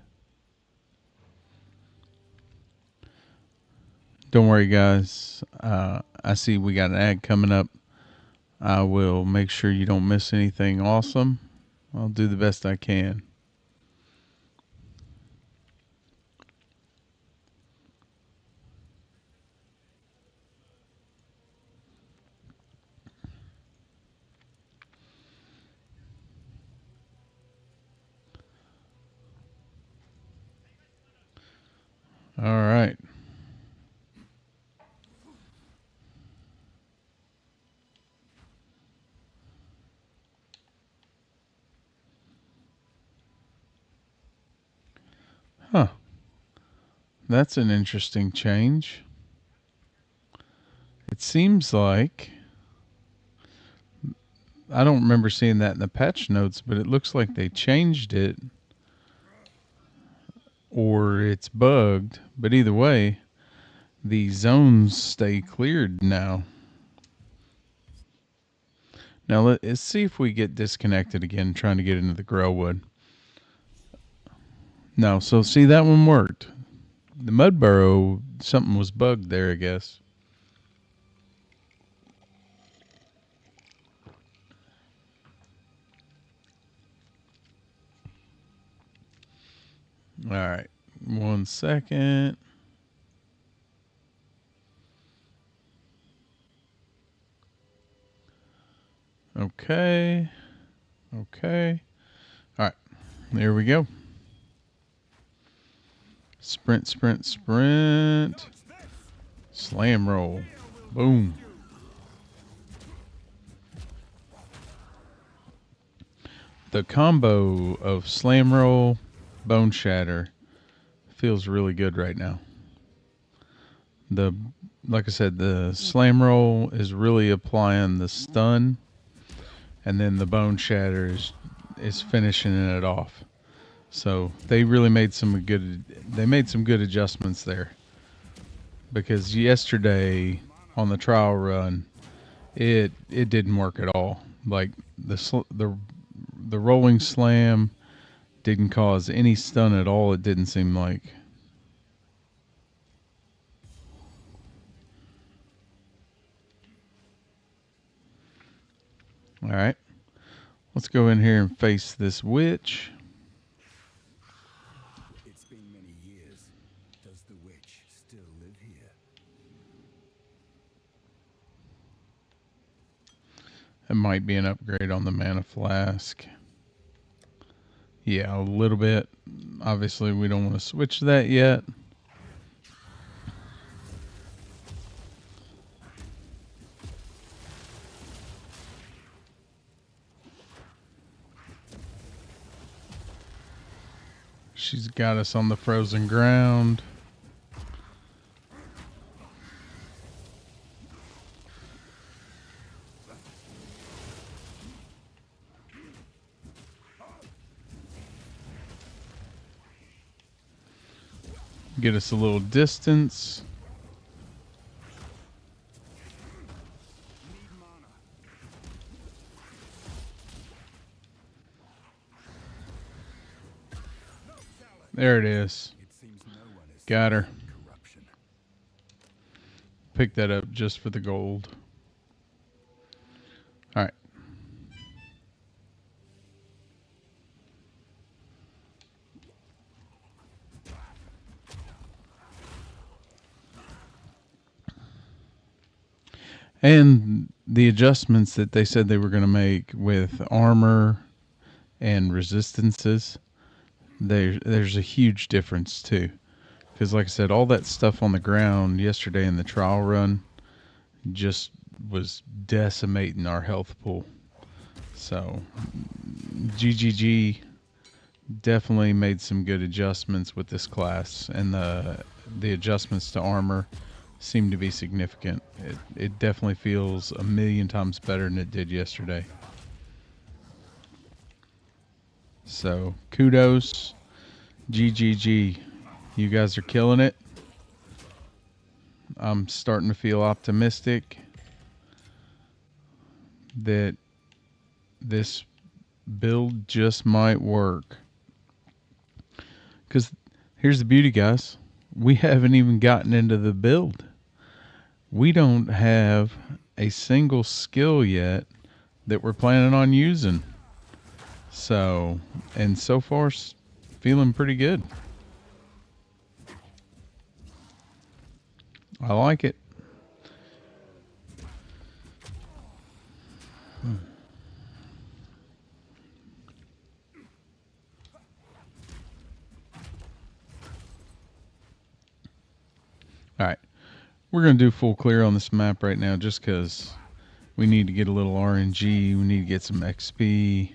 Don't worry, guys. I see we got an ad coming up. I will make sure you don't miss anything awesome. I'll do the best I can. All right. Huh. That's an interesting change. It seems like, I don't remember seeing that in the patch notes, but it looks like they changed it or it's bugged. But either way, the zones stay cleared now. Now let's see if we get disconnected again trying to get into the Grailwood. No, so see, that one worked. The Mud Burrow, something was bugged there, I guess. All right. 1 second. Okay. Okay. All right. There we go. Sprint, sprint, sprint. Slam roll. Boom. The combo of slam roll, bone shatter feels really good right now. Like I said, the slam roll is really applying the stun, and then the bone shatter is finishing it off. So they really made some good adjustments there. Because yesterday on the trial run, it didn't work at all. Like the rolling slam didn't cause any stun at all. It didn't seem like. All right, let's go in here and face this witch. It's been many years. Does the witch still live here? It might be an upgrade on the mana flask. Yeah, a little bit. Obviously, we don't want to switch that yet. She's got us on the frozen ground. Get us a little distance. Need mana. There it is. It seems no one is Got her. corruption. Pick that up just for the gold. All right. And the adjustments that they said they were going to make with armor and resistances, there's a huge difference too. Because like I said, all that stuff on the ground yesterday in the trial run just was decimating our health pool. So GGG definitely made some good adjustments with this class, and the adjustments to armor seem to be significant. It definitely feels a million times better than it did yesterday. So kudos, GGG. You guys are killing it. I'm starting to feel optimistic that this build just might work. Because here's the beauty, guys. We haven't even gotten into the build. We don't have a single skill yet that we're planning on using. So, and so far, feeling pretty good. I like it. All right. We're going to do full clear on this map right now just because we need to get a little RNG. We need to get some XP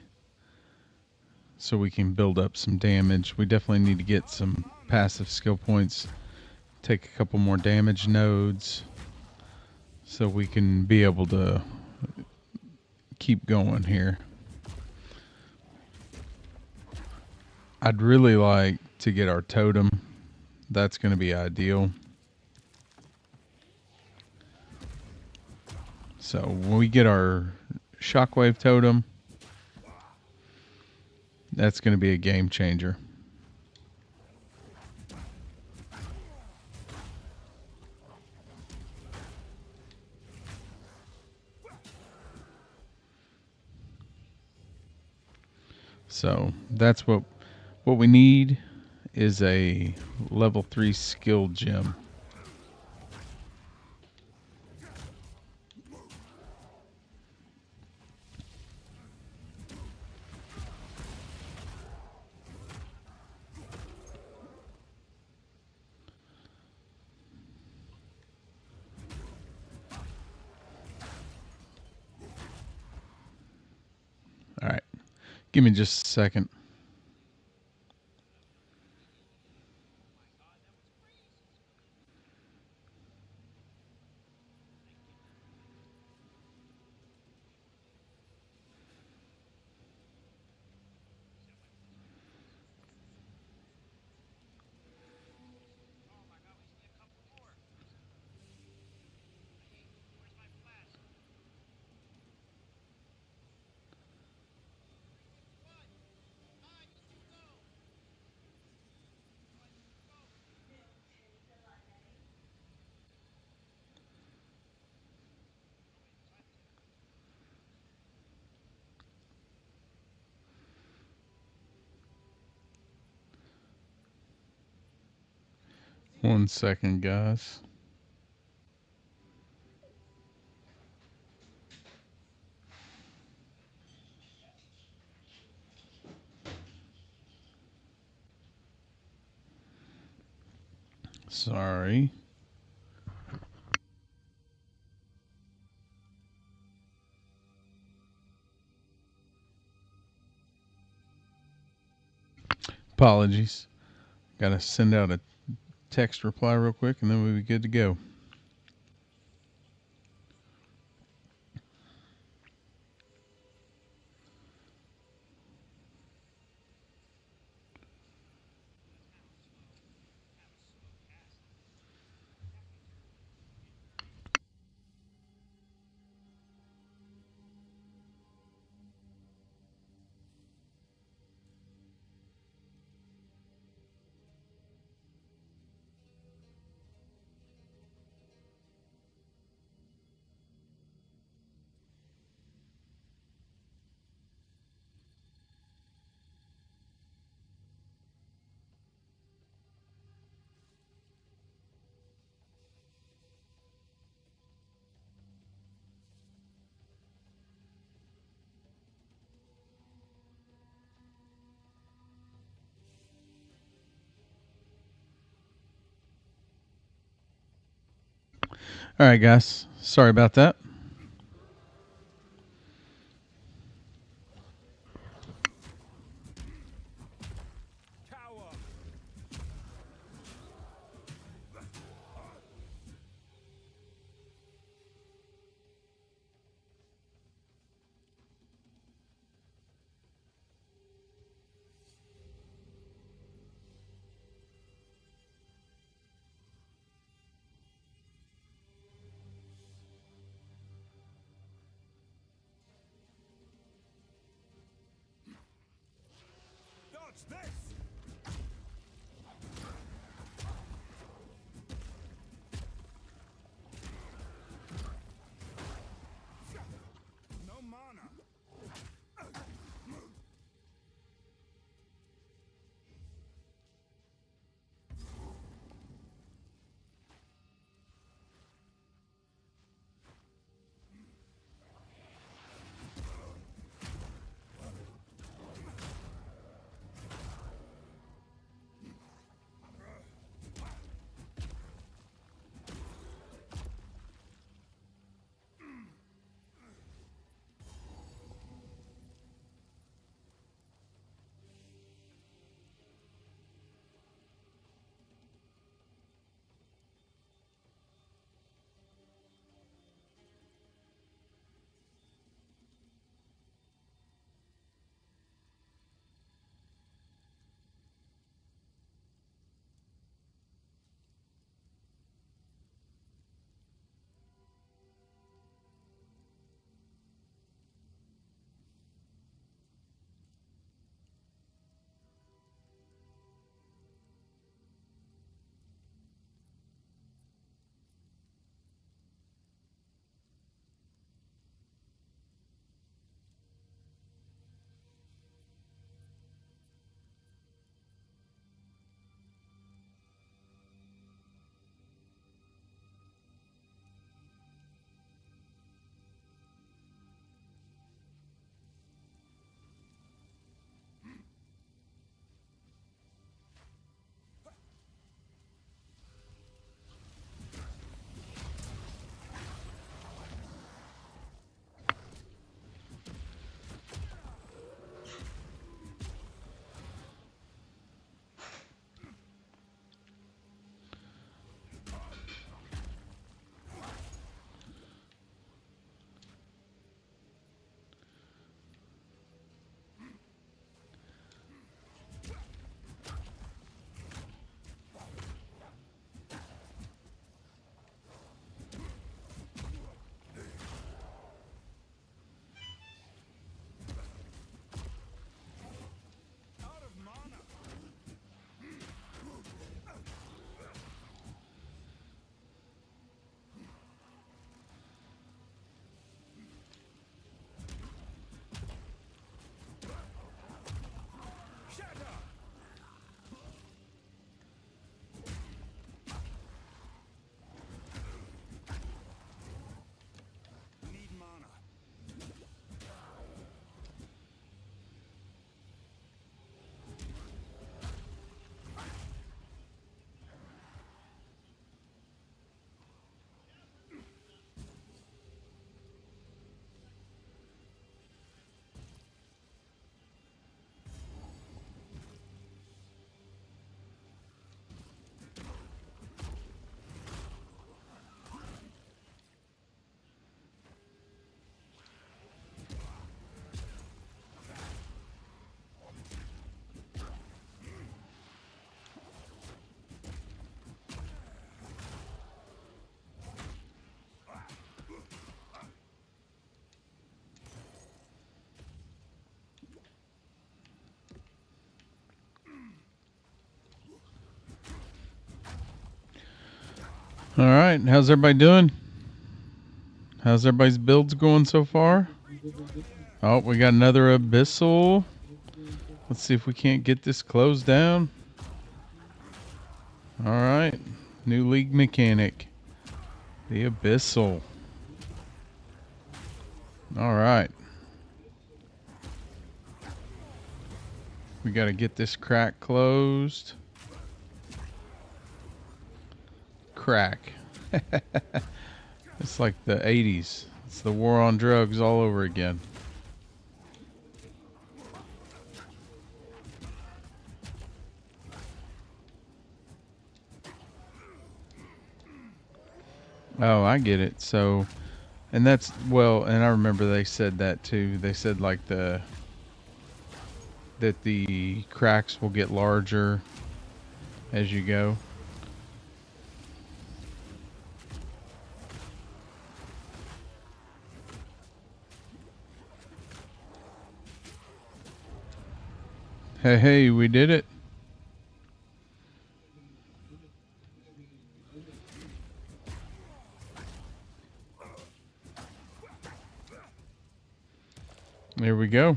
so we can build up some damage. We definitely need to get some passive skill points. Take a couple more damage nodes so we can be able to keep going here. I'd really like to get our totem. That's going to be ideal. So when we get our shockwave totem, that's going to be a game changer. So that's what we need is a level 3 skill gem. All right. Give me just a second. One second, guys. Sorry. Apologies. Got to send out a text reply real quick and then we'll be good to go. All right, guys. Sorry about that. Cower. Dodge this. No mana. Out of mana. Shatter. Need mana. All right. How's everybody doing? How's everybody's builds going so far? Oh, we got another abyssal. Let's see if we can't get this closed down. All right. New league mechanic. The abyssal. All right. We got to get this crack closed. Crack. It's like the 80s. It's the war on drugs all over again. Oh, I get it. So, and that's, well, and I remember they said that too. They said like that the cracks will get larger as you go. Hey, we did it. There we go.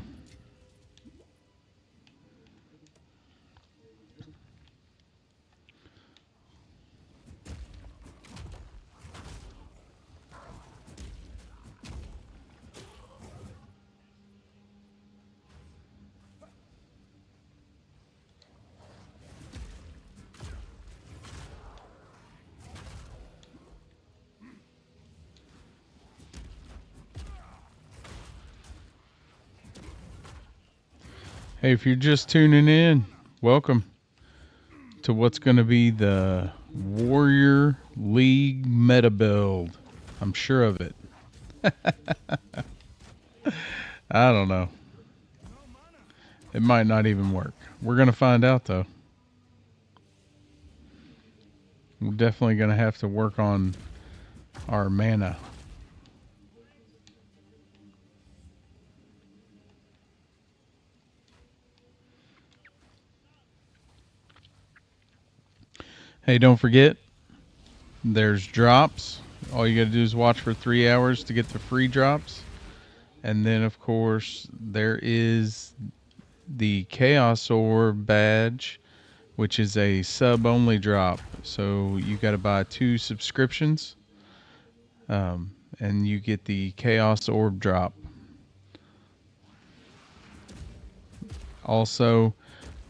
Hey, if you're just tuning in, welcome to what's going to be the Warrior League meta build. I'm sure of it. I don't know. It might not even work. We're going to find out though. We're definitely going to have to work on our mana. Hey, don't forget, there's drops. All you got to do is watch for 3 hours to get the free drops. And then, of course, there is the Chaos Orb badge, which is a sub-only drop. So you got to buy 2 subscriptions, and you get the Chaos Orb drop. Also,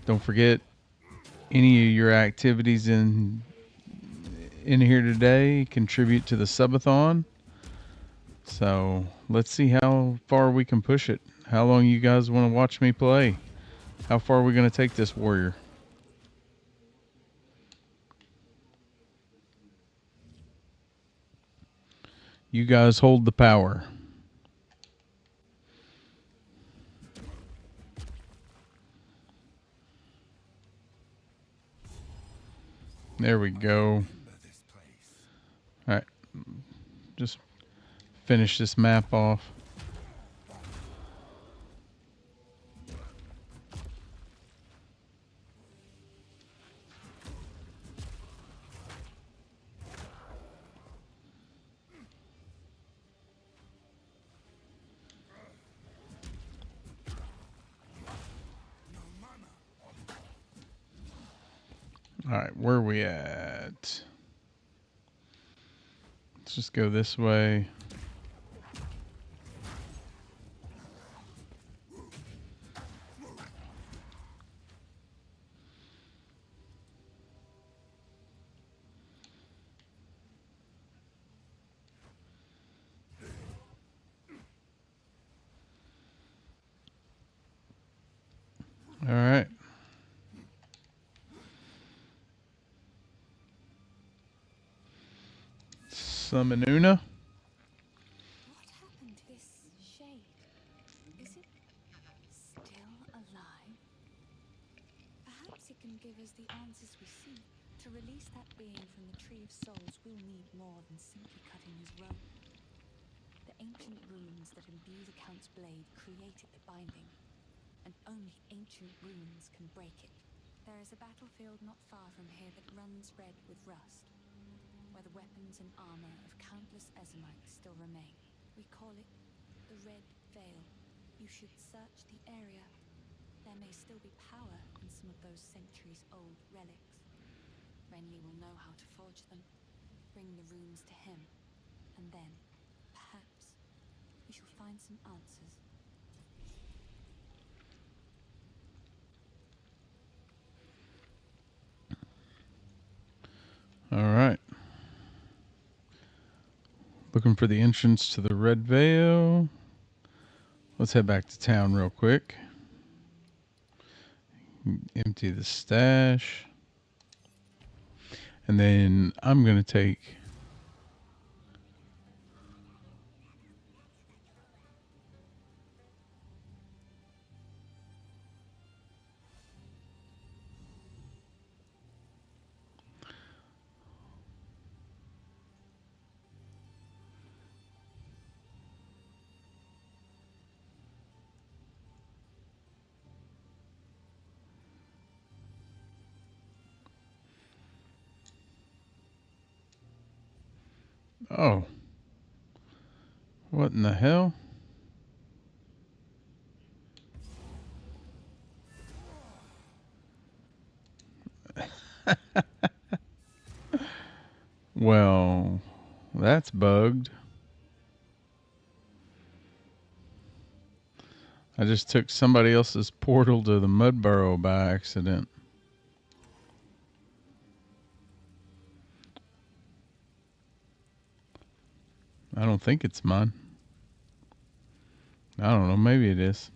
don't forget, any of your activities in here today contribute to the Subathon. So let's see how far we can push it. How long you guys want to watch me play? How far are we going to take this warrior? You guys hold the power. There we go. Alright. Just finish this map off. Alright, where are we at? Let's just go this way. Alright. Summon Una. What happened to this shade? Is it still alive? Perhaps it can give us the answers we seek. To release that being from the Tree of Souls, we'll need more than simply cutting his robe. The ancient runes that imbue the Count's blade created the binding, and only ancient runes can break it. There is a battlefield not far from here that runs red with rust, where the weapons and armor of countless Ezamites still remain. We call it the Red Veil. You should search the area. There may still be power in some of those centuries-old relics. Renly will know how to forge them, bring the runes to him, and then, perhaps, we shall find some answers. Alright. Looking for the entrance to the Red Veil. Let's head back to town real quick. Empty the stash. And then I'm going to take... Oh. What in the hell? Well, that's bugged. I just took somebody else's portal to the mud burrow by accident. I don't think it's mine. I don't know. Maybe it is.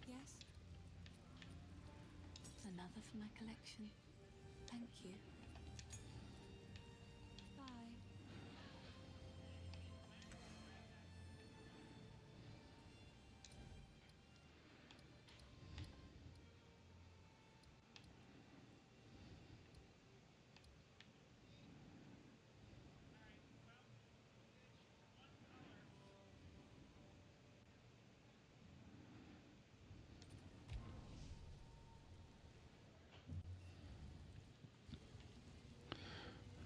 Yes? Another for my collection. Thank you. Bye.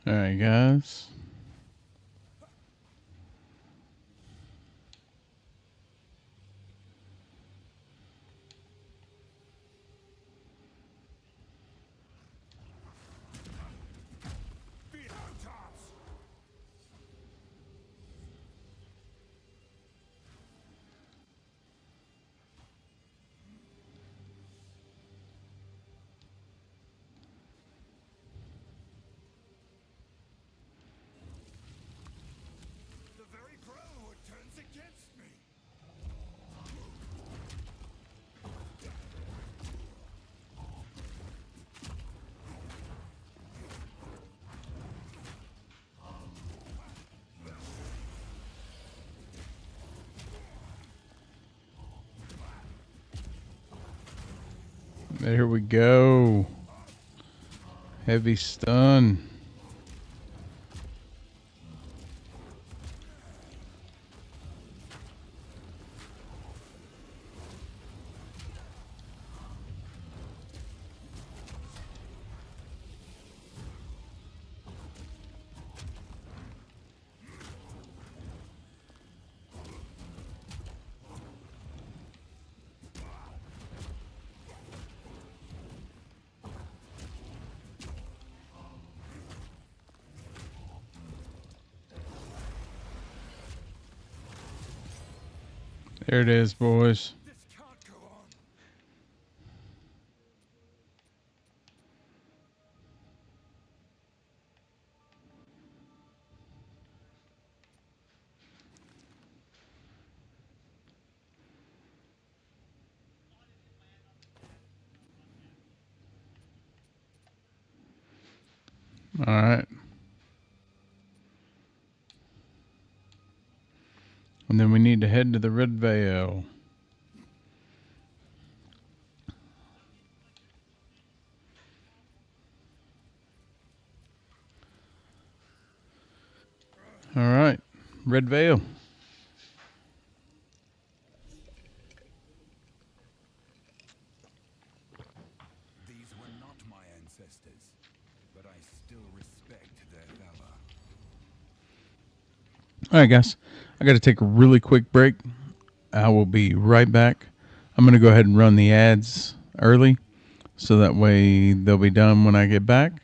Alright, guys. The very Brotherhood turns against me. There we go. Heavy stun. There it is, boys. This can't go on. Alright. And then we need to head to the Red Veil. All right. Red Veil. These were not my ancestors, but I still respect their valor. All right, guys. I got to take a really quick break. I will be right back. I'm going to go ahead and run the ads early so that way they'll be done when I get back.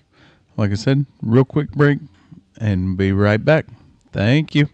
Like I said, real quick break and be right back. Thank you.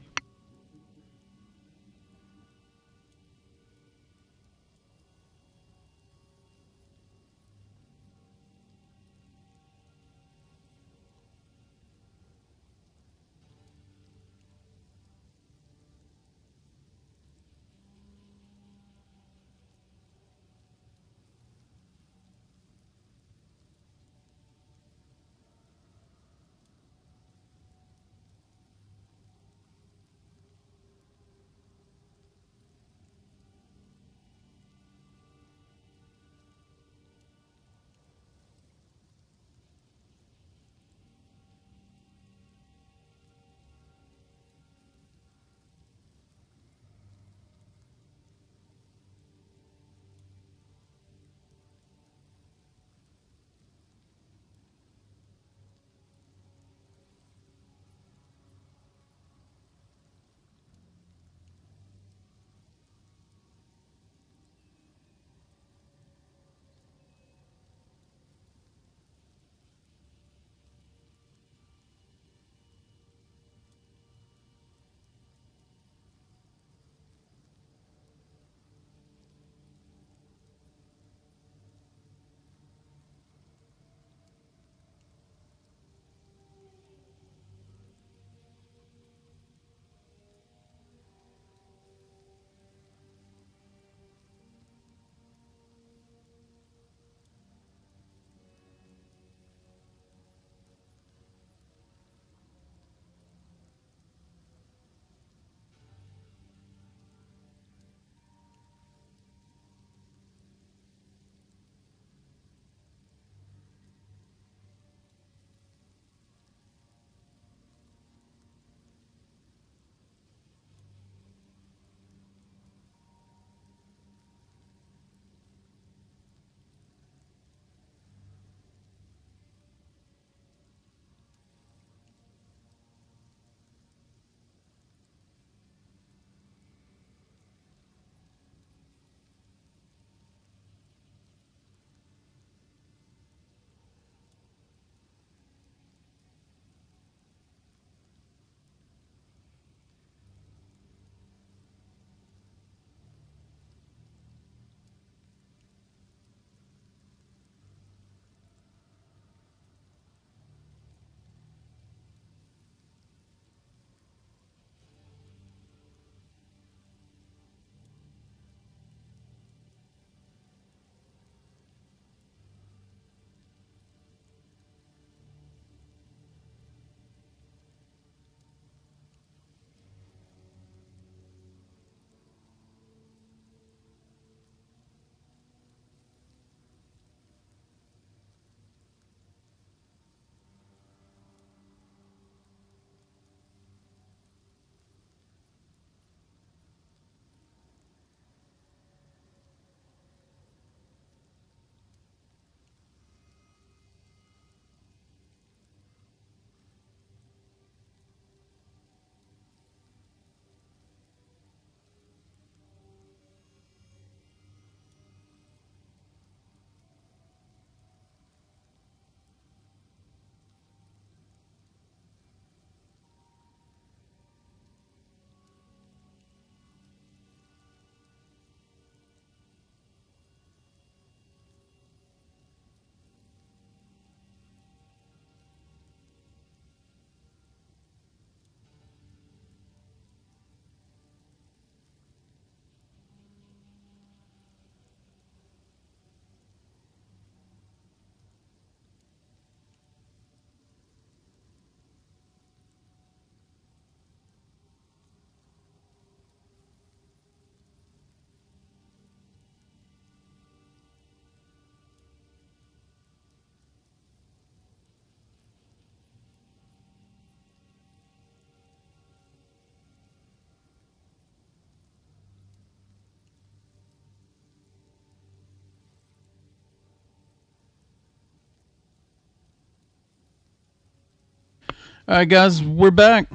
All right, guys, we're back.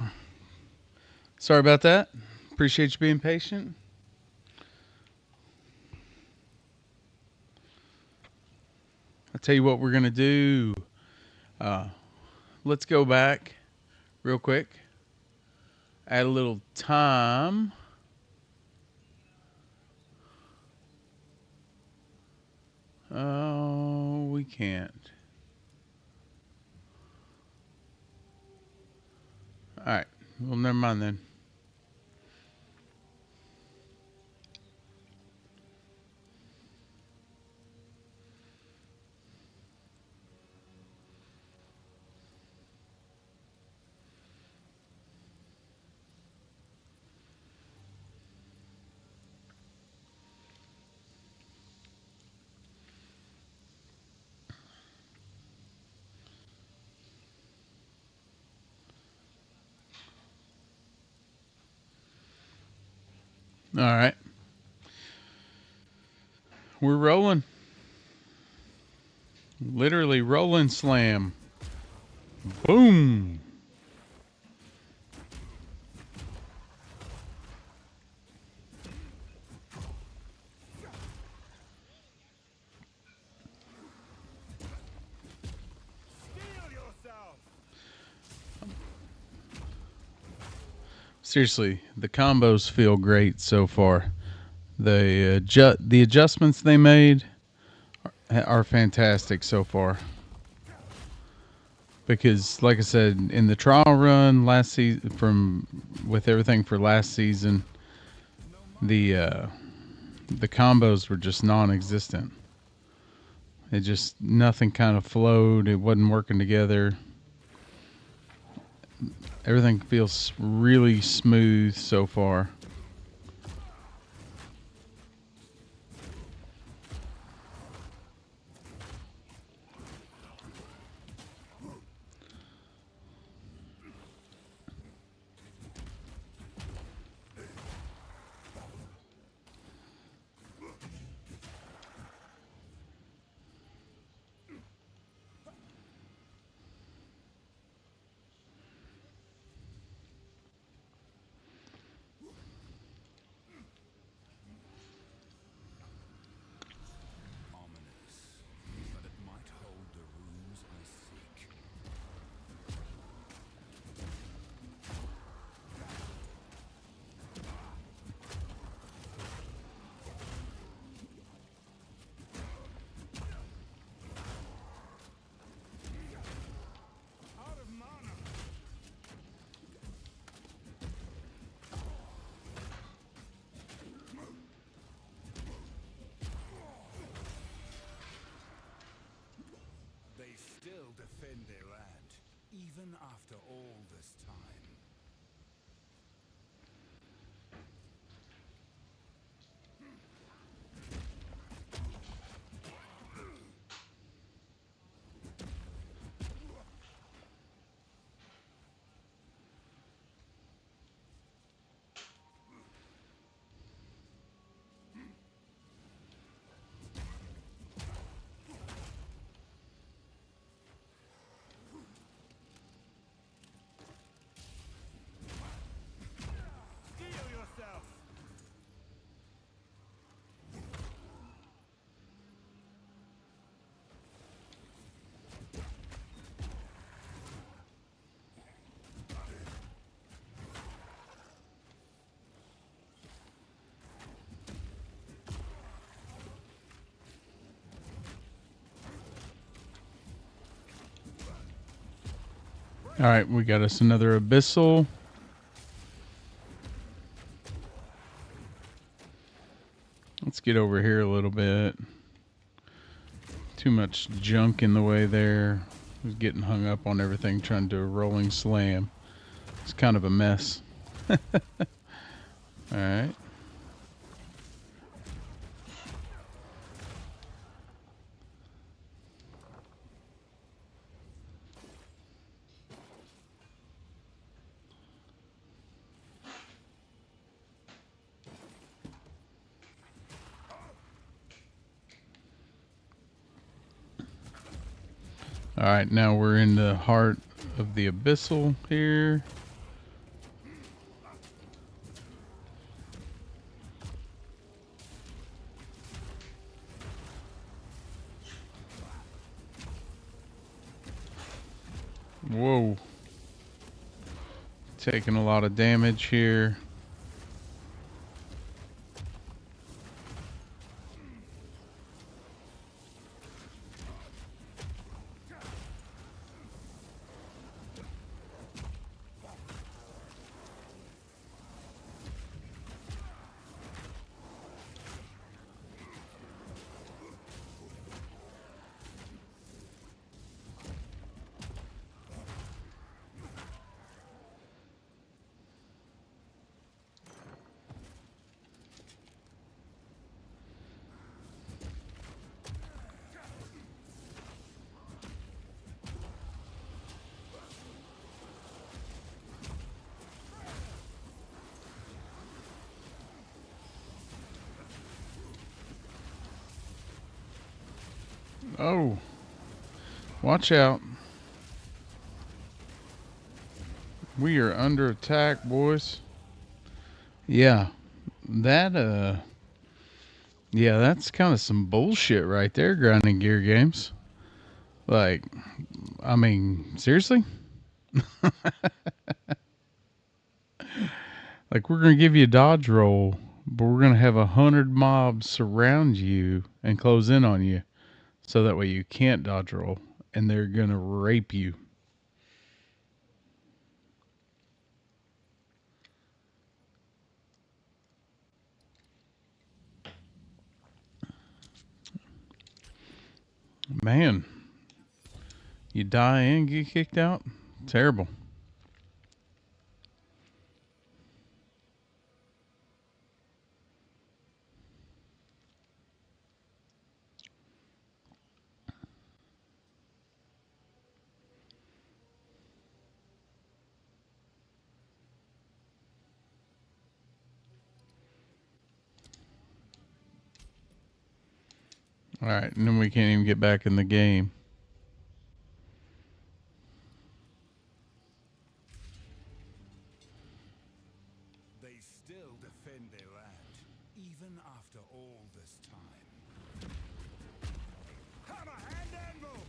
Sorry about that. Appreciate you being patient. I'll tell you what we're going to do. Let's go back real quick. Add a little time. Oh, we can't. All right. Well, never mind then. All right. We're rolling. Literally rolling slam. Boom. Seriously, the combos feel great so far. The adjustments they made are fantastic so far. Because, like I said, in the trial run last season, with everything for last season, the combos were just non-existent. It just nothing kind of flowed. It wasn't working together. Everything feels really smooth so far. Still defend their land, even after all this time. All right, we got us another abyssal. Let's get over here a little bit. Too much junk in the way there. I was getting hung up on everything trying to do a rolling slam. It's kind of a mess. All right. All right, now we're in the heart of the Abyssal here. Whoa. Taking a lot of damage here. Oh, watch out. We are under attack, boys. Yeah, that, yeah, that's kind of some bullshit right there, Grinding Gear Games. Like, I mean, seriously? Like, we're going to give you a dodge roll, but we're going to have 100 mobs surround you and close in on you. So that way you can't dodge roll, and they're going to rape you. Man, you die and get kicked out? Terrible. Alright, and then we can't even get back in the game. They still defend their land, even after all this time. Hammer and anvil!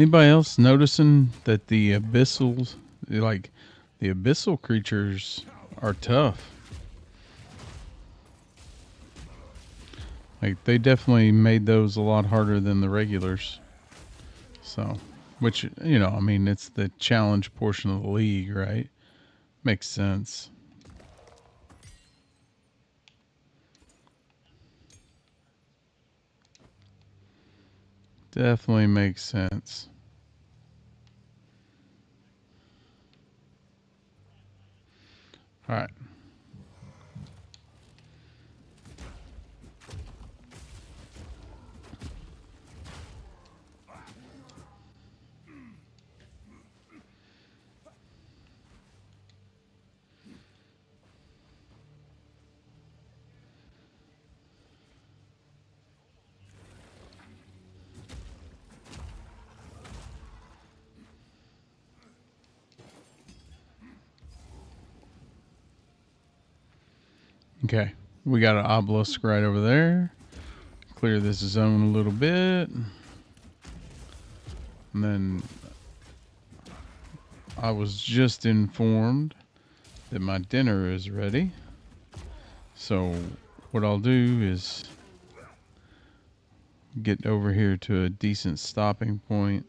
Anybody else noticing that the abyssal, like the abyssal creatures, are tough? Like they definitely made those a lot harder than the regulars. So, which I mean, it's the challenge portion of the league, right? Makes sense. Definitely makes sense. All right. Okay. We got an obelisk right over there. Clear this zone a little bit. And then I was just informed that my dinner is ready. So what I'll do is get over here to a decent stopping point.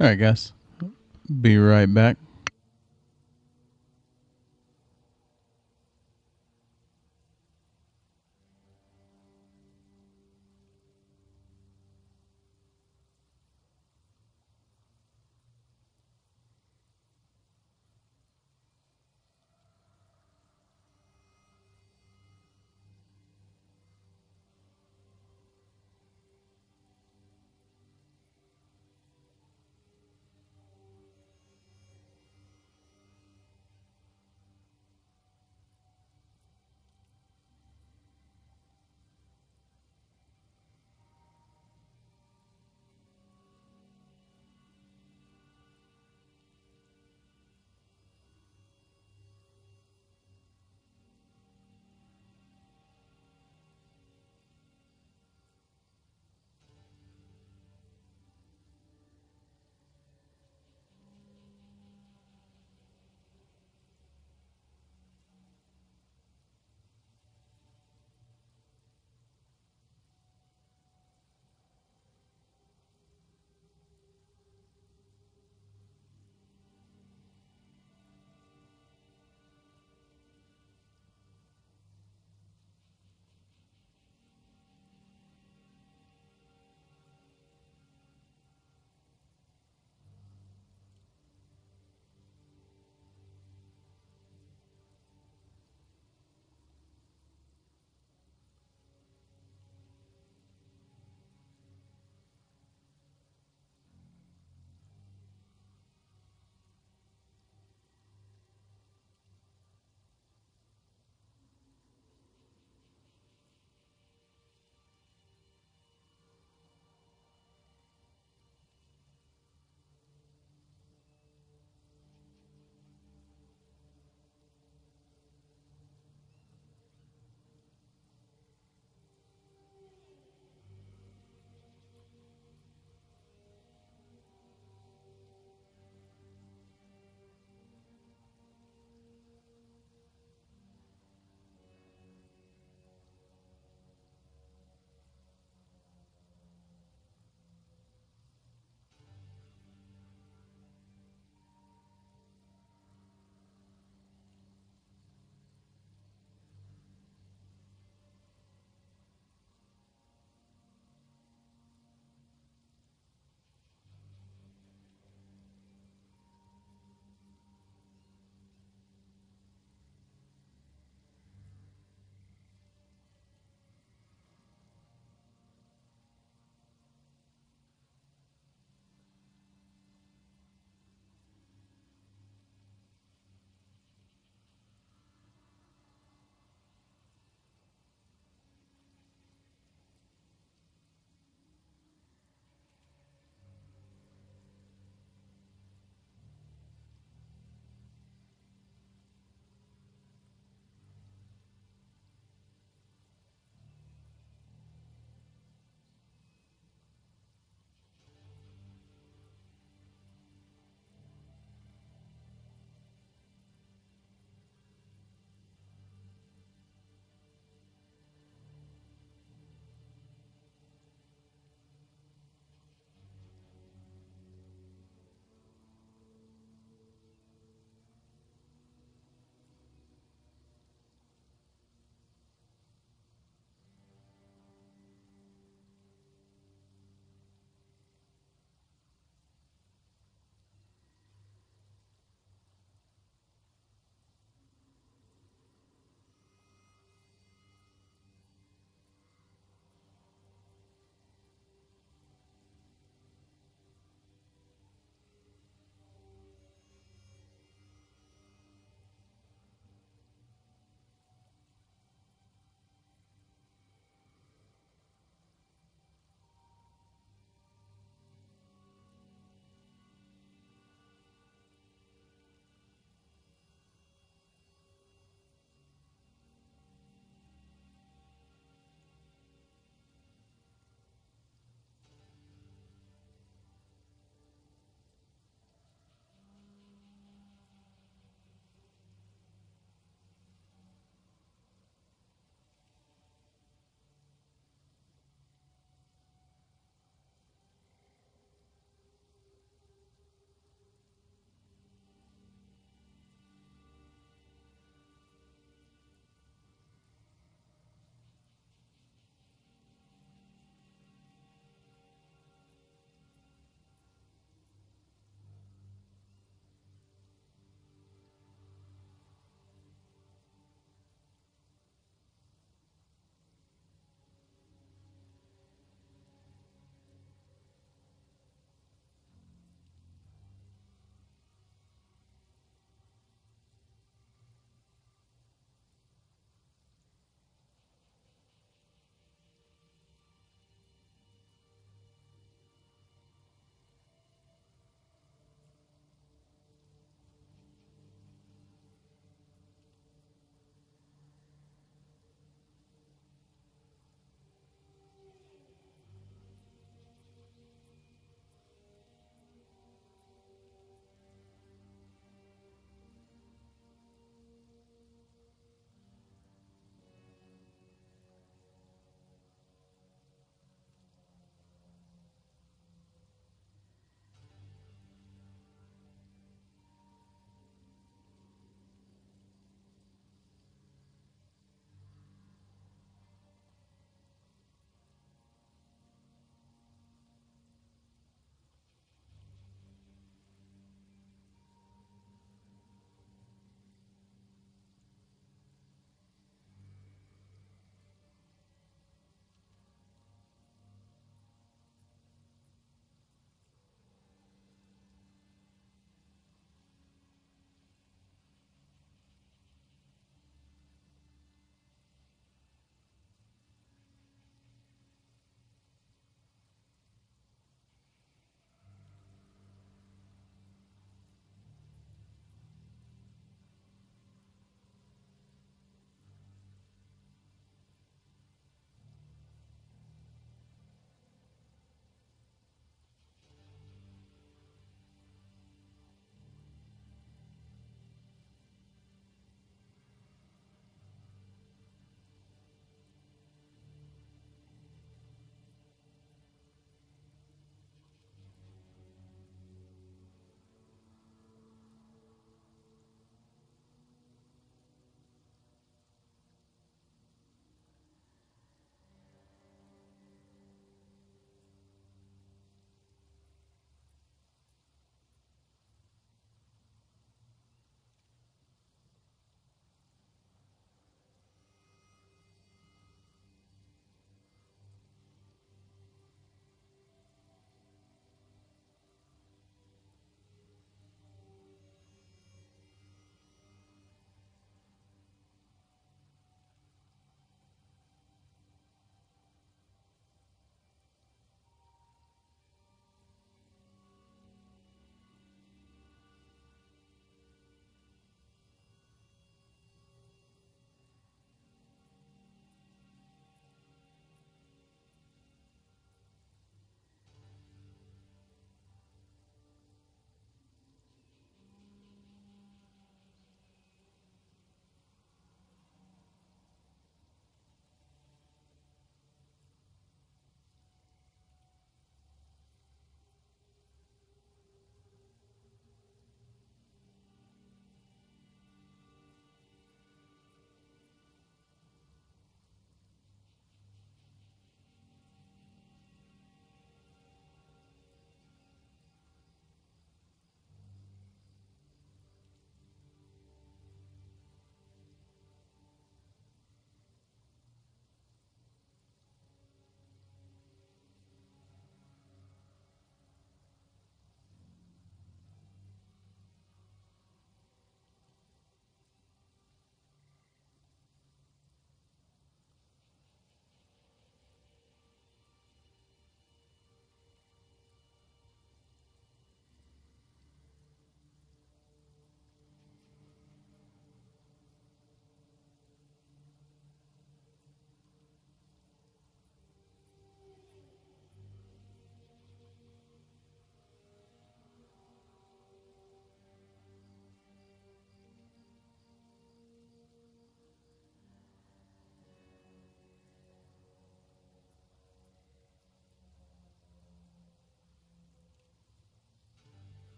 All right, guys. Be right back.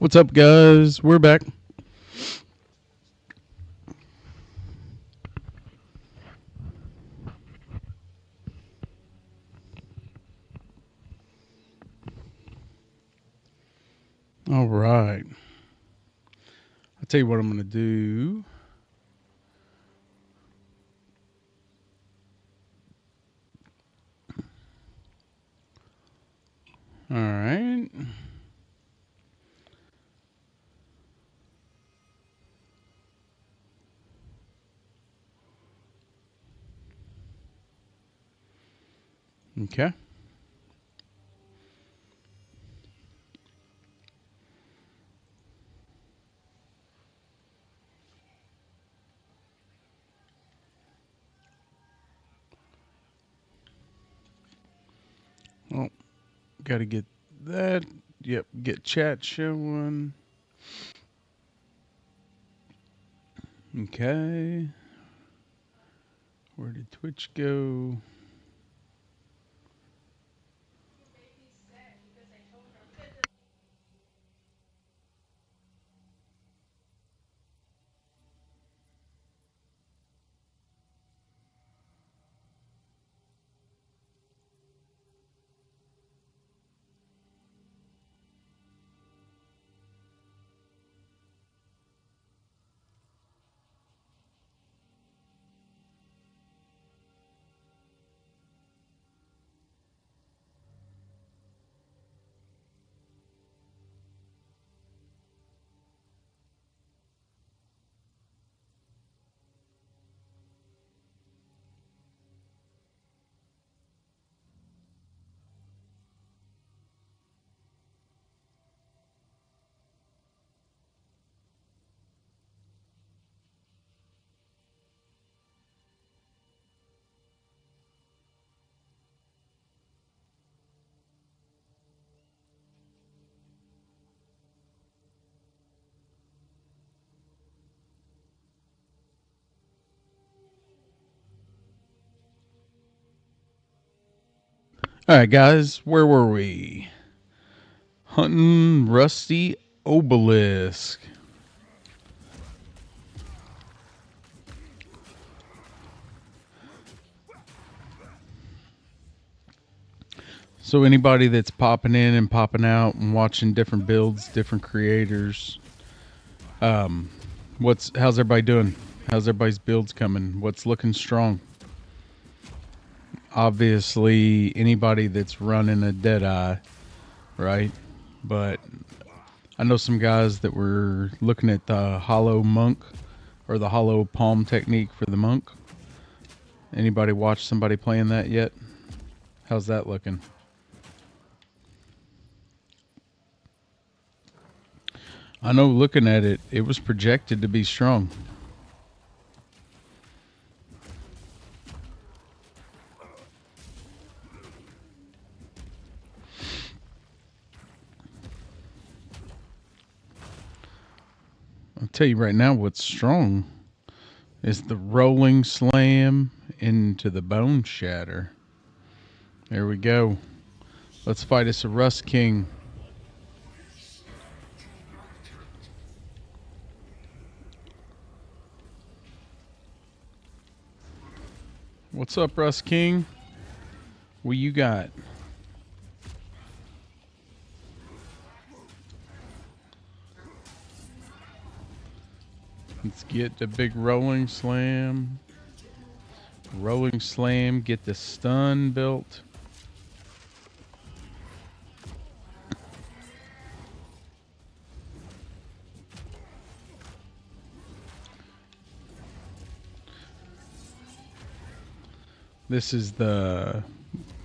What's up, guys? We're back. All right. I'll tell you what I'm going to do. All right. Okay. Oh, got to get that. Yep, get chat showing. Okay. Where did Twitch go? All right, guys. Where were we? Hunting Rusty Obelisk. So anybody that's popping in and popping out and watching different builds, different creators, how's everybody doing? How's everybody's builds coming? What's looking strong? Obviously, anybody that's running a Deadeye, right? But I know some guys that were looking at the hollow monk or the hollow palm technique for the monk. Anybody watch somebody playing that yet? How's that looking? I know looking at it, it was projected to be strong. I'll tell you right now what's strong is the rolling slam into the bone shatter. There we go. Let's fight us a Rust King. What's up, Rust King? What you got? Let's get the big rolling slam. Rolling slam, get the stun built. This is the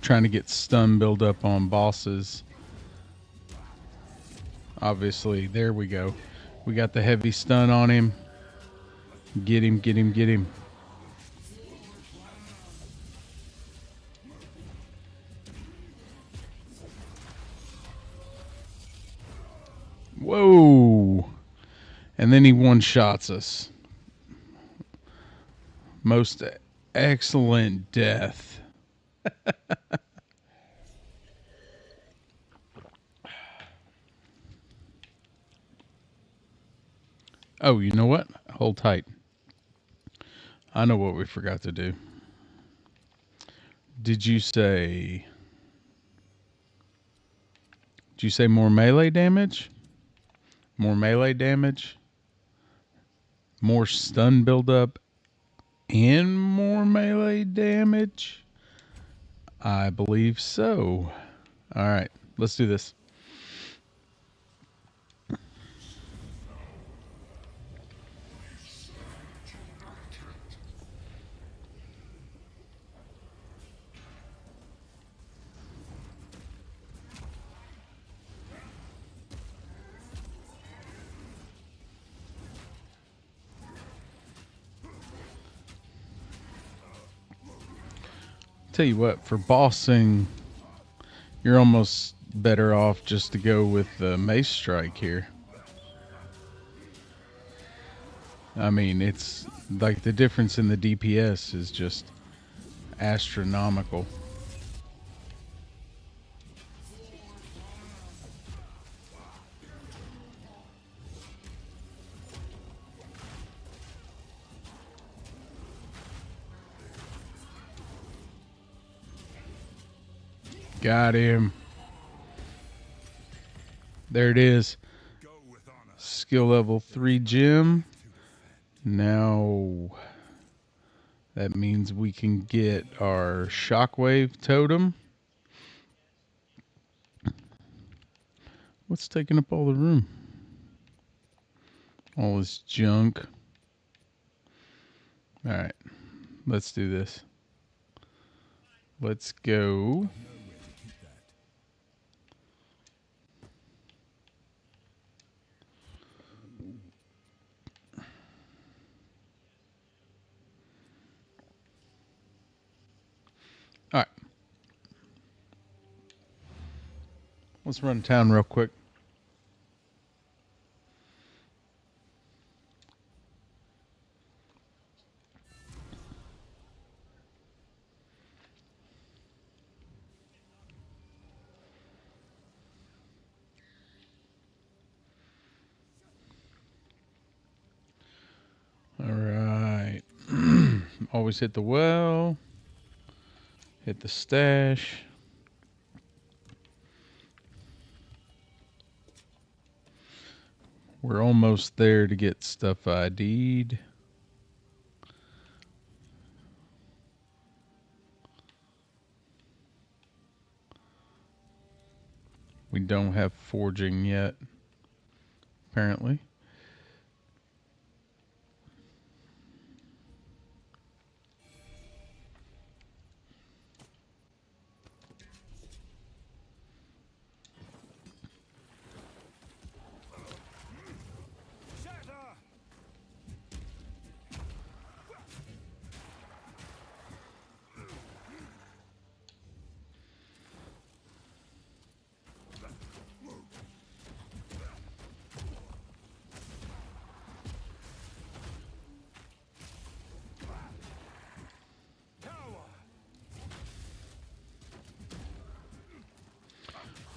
trying to get stun build up on bosses. Obviously, there we go. We got the heavy stun on him. Get him, get him, get him. Whoa. And then he one-shots us. Most excellent death. Oh, you know what? Hold tight. I know what we forgot to do. Did you say... Did you say more melee damage? More melee damage? More stun buildup? And more melee damage? I believe so. Alright, let's do this. Tell you what, for bossing, you're almost better off just to go with the mace strike here. I mean, it's like the difference in the DPS is just astronomical. Got him. There it is. Skill level 3 gem. Now that means we can get our shockwave totem. What's taking up all the room? All this junk. Alright, let's do this. Let's go. Alright. Let's run town real quick. Alright. Always hit the well. Hit the stash. We're almost there to get stuff ID'd. We don't have forging yet, apparently.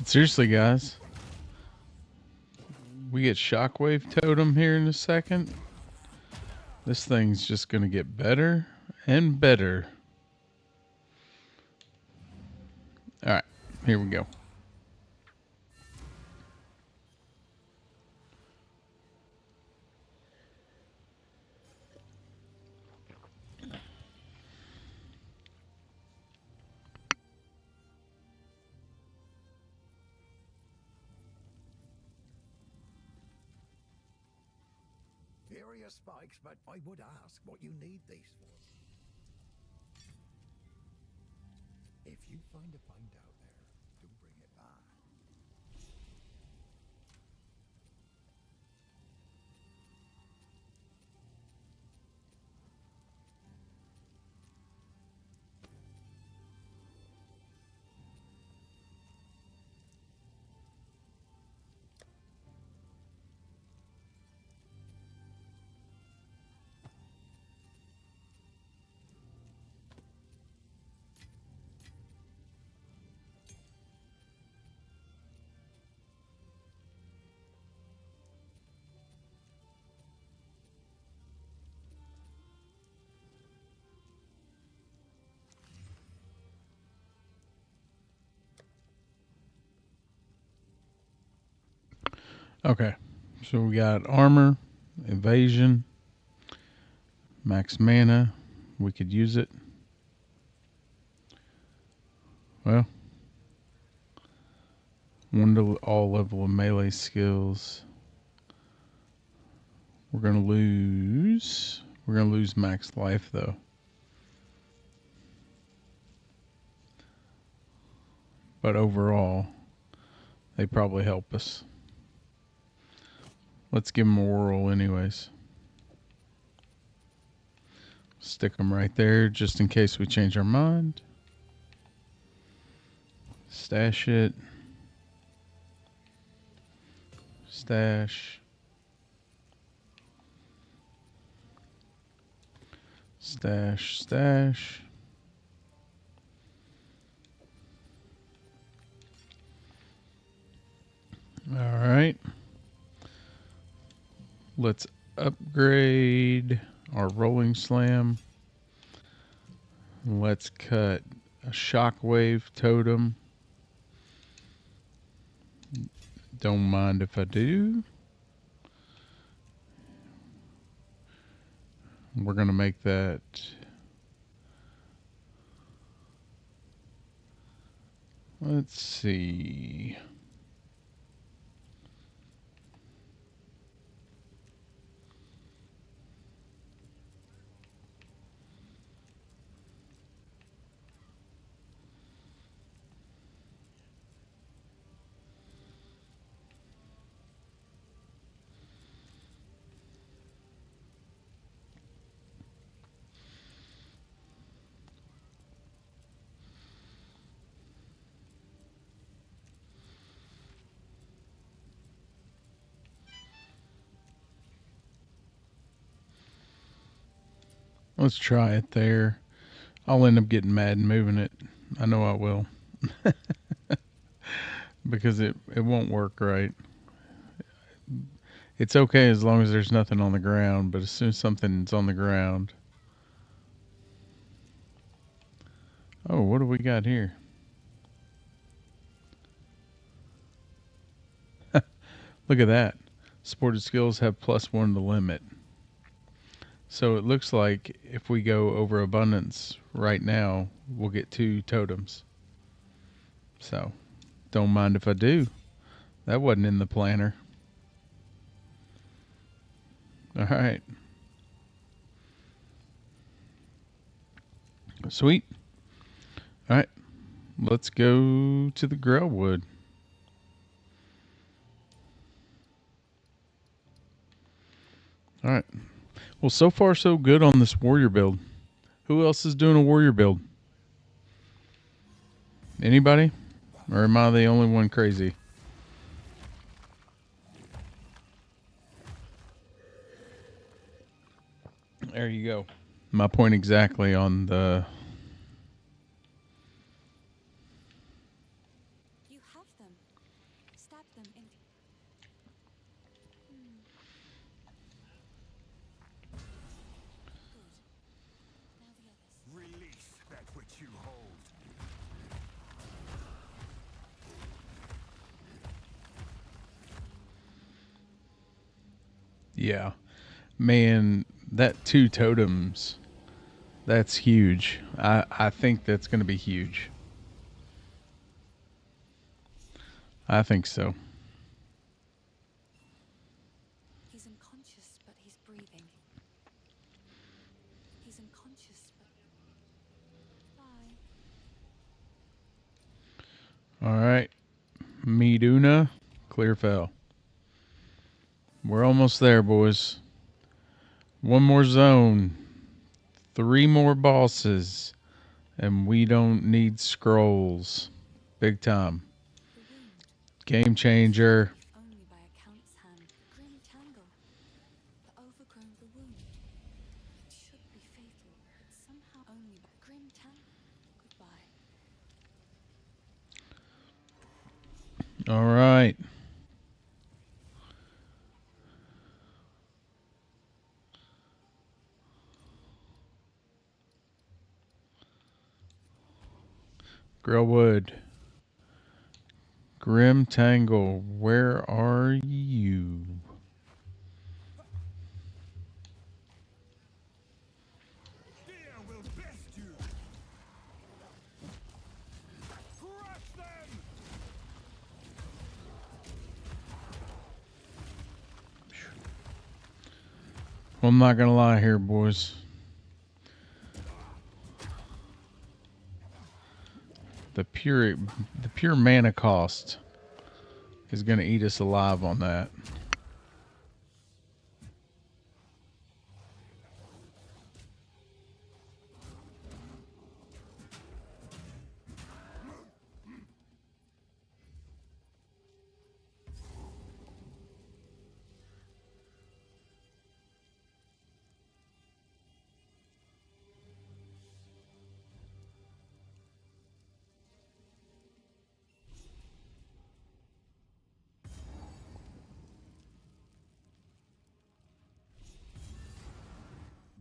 Seriously, guys. We get shockwave totem here in a second. This thing's just going to get better and better. Alright, here we go. Furious spikes, but I would ask what you need these for. If you find a pint out there, do bring it back. Okay. So we got armor, evasion, max mana. We could use it. Well, one to all level of melee skills. We're gonna lose max life though. But overall, they probably help us. Let's give them a whirl anyways. Stick them right there just in case we change our mind. Stash it. Stash. Stash, stash. All right. Let's upgrade our rolling slam. Let's cut a shockwave totem. Don't mind if I do. We're going to make that. Let's see. Let's try it there. I'll end up getting mad and moving it. I know I will. Because it won't work right. It's okay as long as there's nothing on the ground, but as soon as something's on the ground. Oh, what do we got here? Look at that. Supported skills have +1 to limit. So it looks like if we go over abundance right now, we'll get 2 totems. So, don't mind if I do. That wasn't in the planner. All right. Sweet. All right. Let's go to the Grellwood. All right. Well, so far so good on this warrior build. Who else is doing a warrior build? Anybody? Or am I the only one crazy? There you go. My point exactly on the... You have them. Stab them in. Good. Now the others. Release that which you hold. Yeah. Man, that 2 totems, that's huge. I think that's going to be huge. I think so. He's unconscious, but he's breathing. He's unconscious, but... Bye. All right. Miduna, Clearfell. We're almost there, boys. 1 more zone. 3 more bosses. And we don't need scrolls. Big time. The wound. Game changer. Only by a count's hand. Grim tangle. The overgrown the wound. It should be fatal, but somehow only by grim tangle. Goodbye. All right. Grellwood. Grim Tangle, where are you? Well, I'm not gonna lie here, boys. The pure mana cost is gonna eat us alive on that.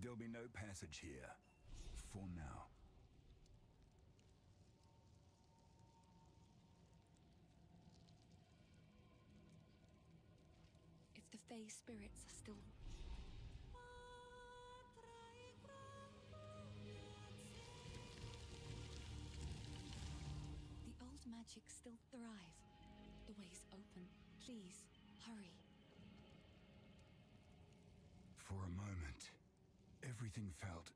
There'll be no passage here. For now. If the Fey spirits are still... The old magic still thrive. The way's open. Please, hurry. For a moment, everything felt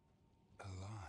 alive.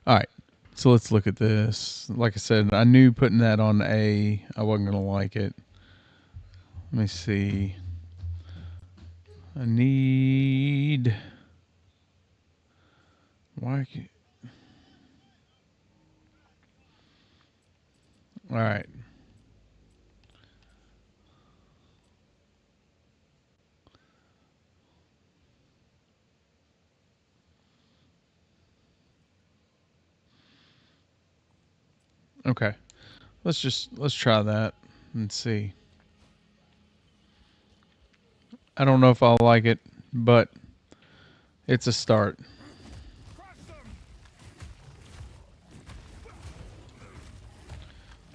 All right. So let's look at this. Like I said, I knew putting that on A, I wasn't going to like it. Let me see. I need. Why? All right. Okay. Let's try that and see. I don't know if I'll like it, but it's a start.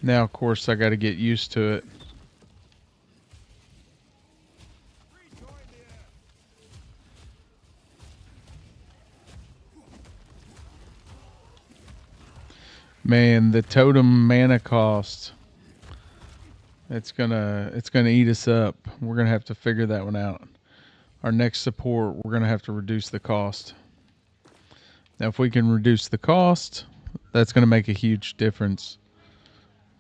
Now, of course, I got to get used to it. Man, the totem mana cost. It's gonna eat us up. We're gonna have to figure that one out. Our next support, we're gonna have to reduce the cost. Now, if we can reduce the cost, that's gonna make a huge difference.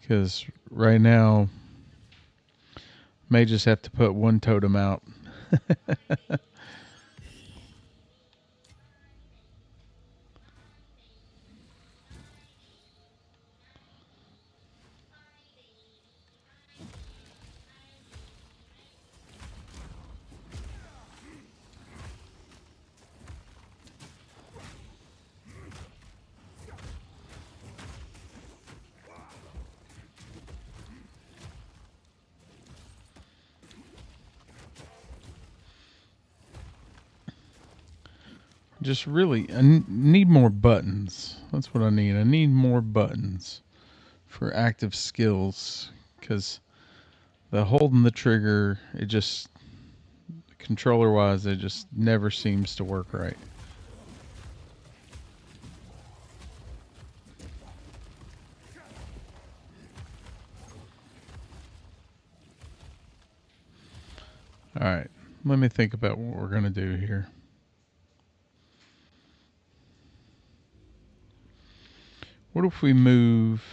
Because right now, may just have to put one totem out. Just really, I need more buttons. That's what I need. I need more buttons for active skills. Because the holding the trigger, it just, controller wise, it just never seems to work right. Alright, let me think about what we're going to do here. What if we move...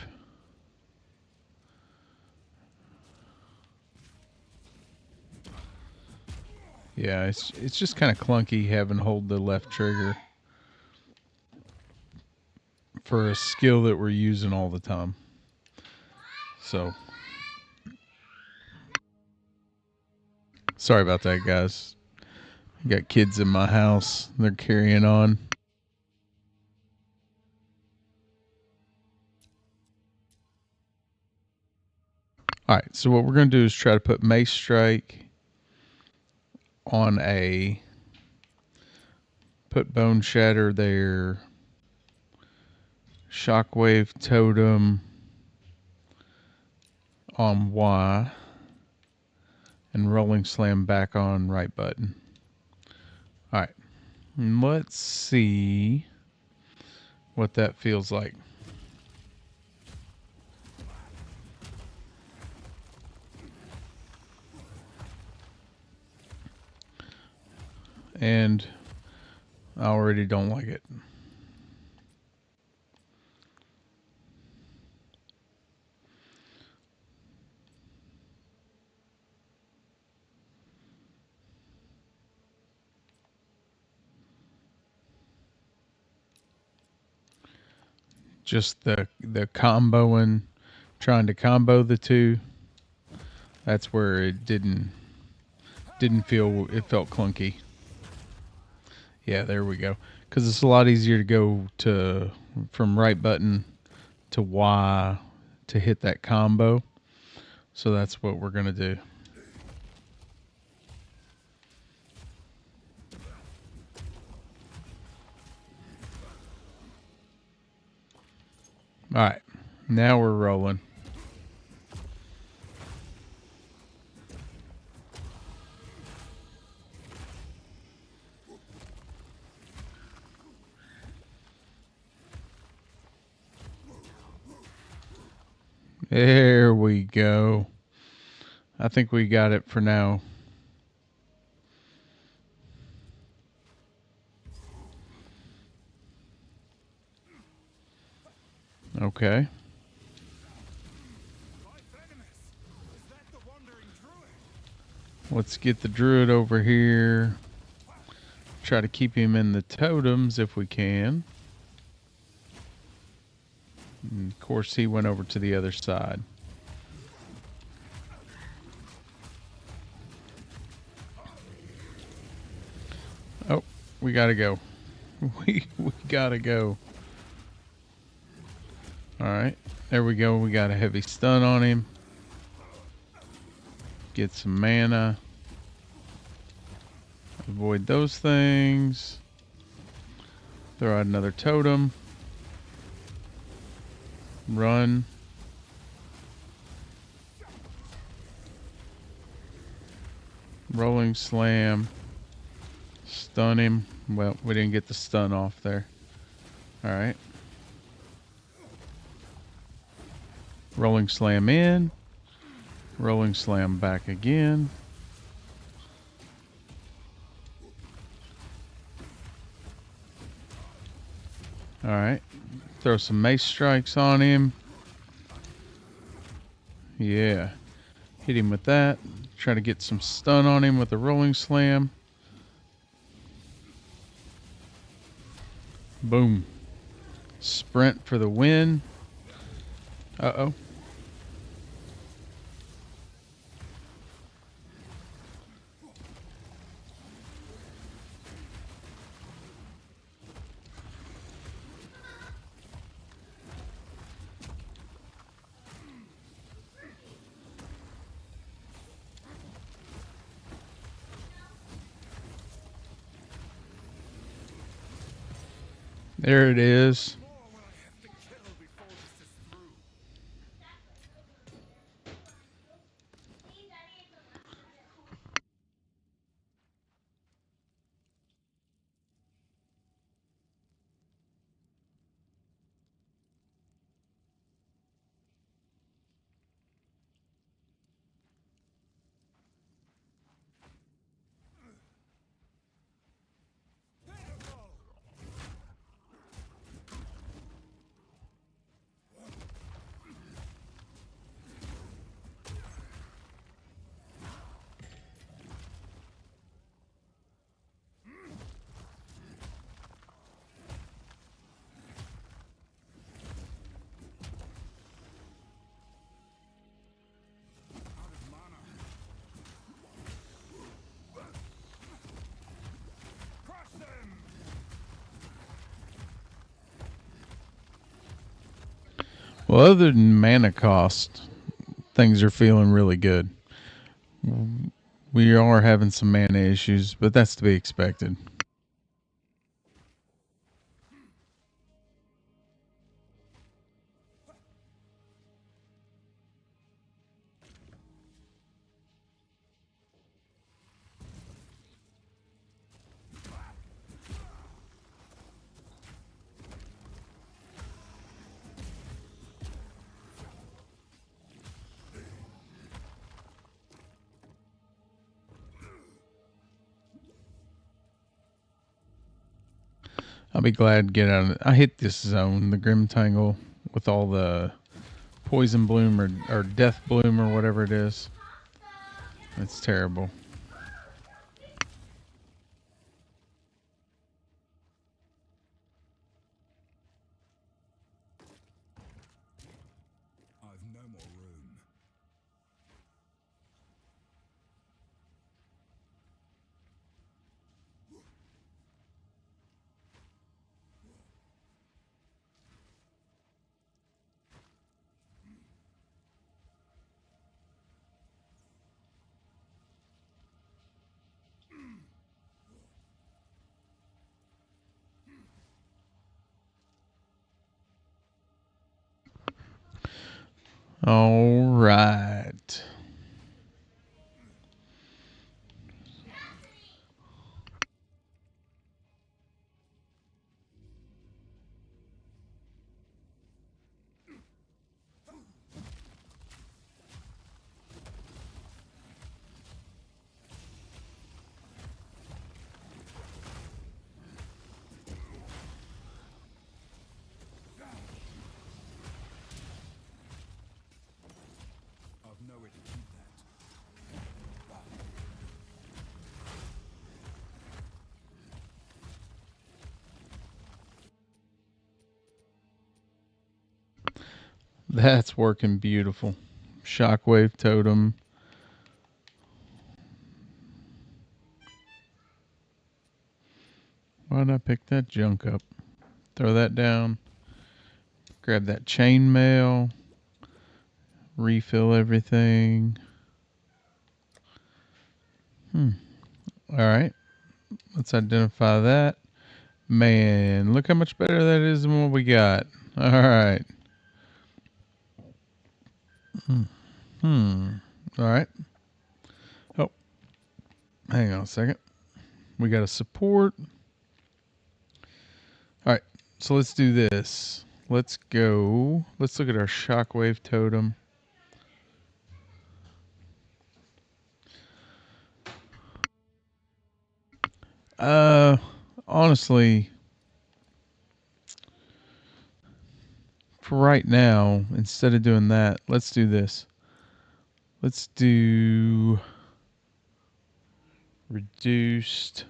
Yeah, it's just kind of clunky having to hold the left trigger for a skill that we're using all the time. So, sorry about that, guys. Got kids in my house. They're carrying on. Alright, so what we're going to do is try to put Mace Strike on A. Put Bone Shatter there. Shockwave Totem on Y. And Rolling Slam back on right button. Alright, let's see what that feels like. And I already don't like it. Just the comboing, trying to combo the two. That's where it didn't feel, it felt clunky. Yeah, there we go. Because it's a lot easier to go to from right button to Y to hit that combo. So that's what we're going to do. All right, now we're rolling. There we go. I think we got it for now. Okay. Let's get the druid over here. Try to keep him in the totems if we can. And of course, he went over to the other side. Oh, we gotta go. We gotta go. Alright, there we go. We got a heavy stun on him. Get some mana. Avoid those things. Throw out another totem. Run. Rolling slam. Stun him. Well, we didn't get the stun off there. Alright. Rolling slam in. Rolling slam back again. Alright. Throw some mace strikes on him. Yeah. Hit him with that. Try to get some stun on him with a rolling slam. Boom. Sprint for the win. Uh-oh. There it is. More will I have to kill before this is through. Well, other than mana cost, things are feeling really good. We are having some mana issues, but that's to be expected. I'll be glad to get out of it. I hit this zone, the Grim Tangle, with all the poison bloom or death bloom or whatever it is. It's terrible. I've no more room. All right. I've nowhere to keep that. That's working beautiful. Shockwave totem. Why did I pick that junk up? Throw that down. Grab that chainmail. Refill everything. Alright. Let's identify that. Man, look how much better that is than what we got. Alright. Alright. Oh, hang on a second. We got a support. Alright, so let's do this. Let's go. Let's look at our shockwave totem. Honestly, for right now, instead of doing that, let's do this. Let's do reduced,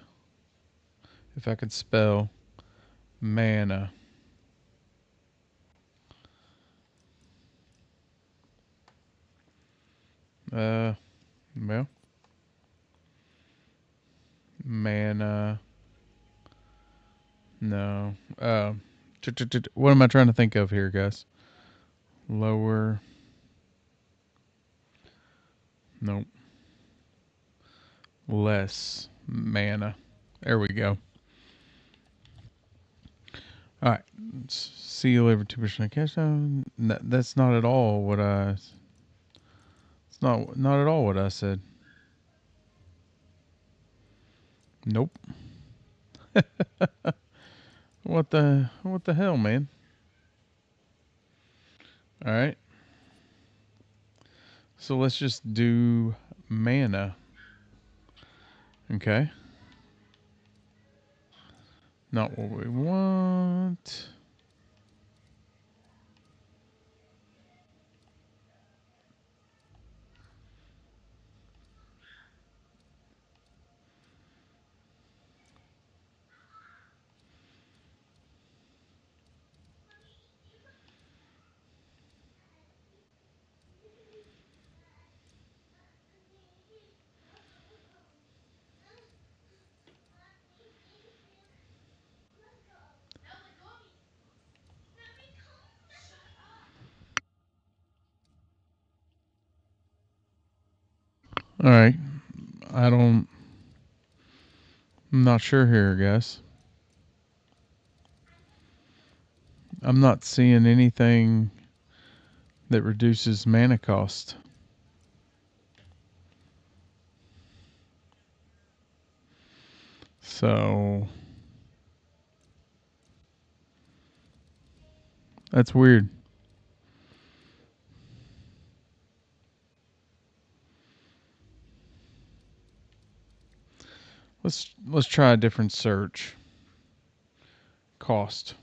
if I could spell, mana. Well, mana. No. What am I trying to think of here, guys? Lower. Nope. Less mana. There we go. All right. Seal every 2% cash down. That's not at all what I. It's not at all what I said. Nope. What the hell, man? All right. So let's just do mana. Okay. Not what we want. All right. I'm not sure here, guys. I'm not seeing anything that reduces mana cost. So that's weird. Let's try a different search. Cost.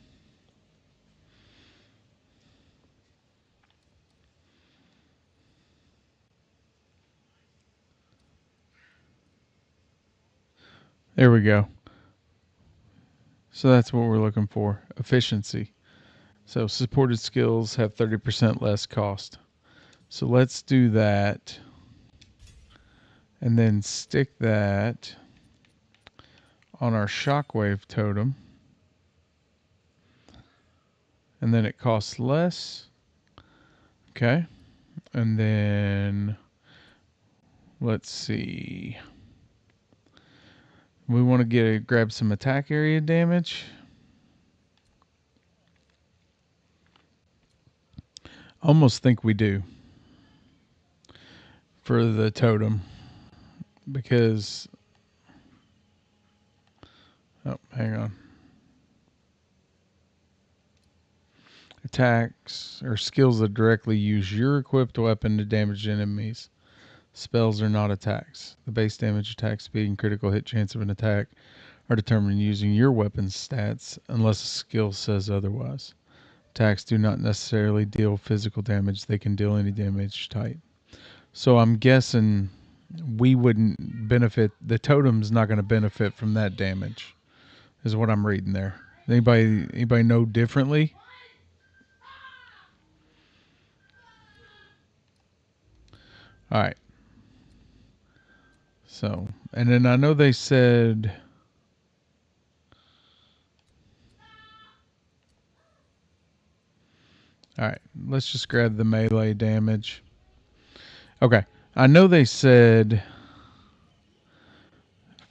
There we go. So that's what we're looking for. Efficiency. So supported skills have 30% less cost. So let's do that. And then stick that on our shockwave totem. And then it costs less. Okay. And then let's see. We want to grab some attack area damage. Almost think we do for the totem because hang on. Attacks or skills that directly use your equipped weapon to damage enemies. Spells are not attacks. The base damage, attack speed, and critical hit chance of an attack are determined using your weapon's stats unless a skill says otherwise. Attacks do not necessarily deal physical damage. They can deal any damage type. So I'm guessing we wouldn't benefit. The totem's not going to benefit from that damage, is what I'm reading there. Anybody know differently? All right. So, and then I know they said Alright, let's just grab the melee damage. Okay, I know they said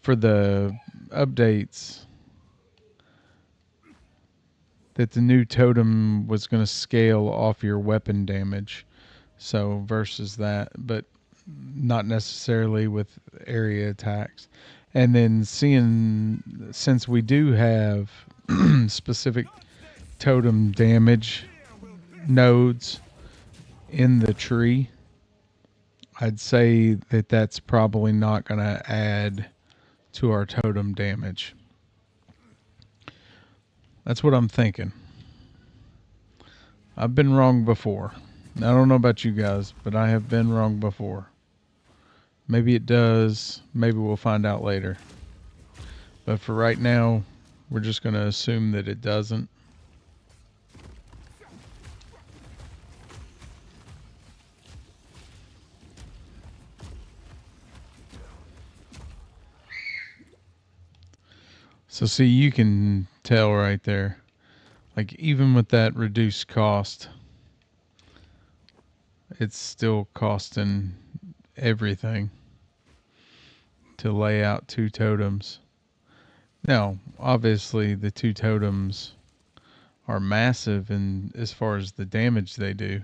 for the updates that the new totem was going to scale off your weapon damage. So versus that, but not necessarily with area attacks. And then seeing, since we do have specific totem damage nodes in the tree, I'd say that that's probably not going to add to our totem damage. That's what I'm thinking. I've been wrong before. I don't know about you guys, but I have been wrong before. Maybe it does. Maybe we'll find out later. But for right now, we're just going to assume that it doesn't. So see, you can tell right there. Like even with that reduced cost, it's still costing everything to lay out 2 totems. Now, obviously the 2 totems are massive in as far as the damage they do.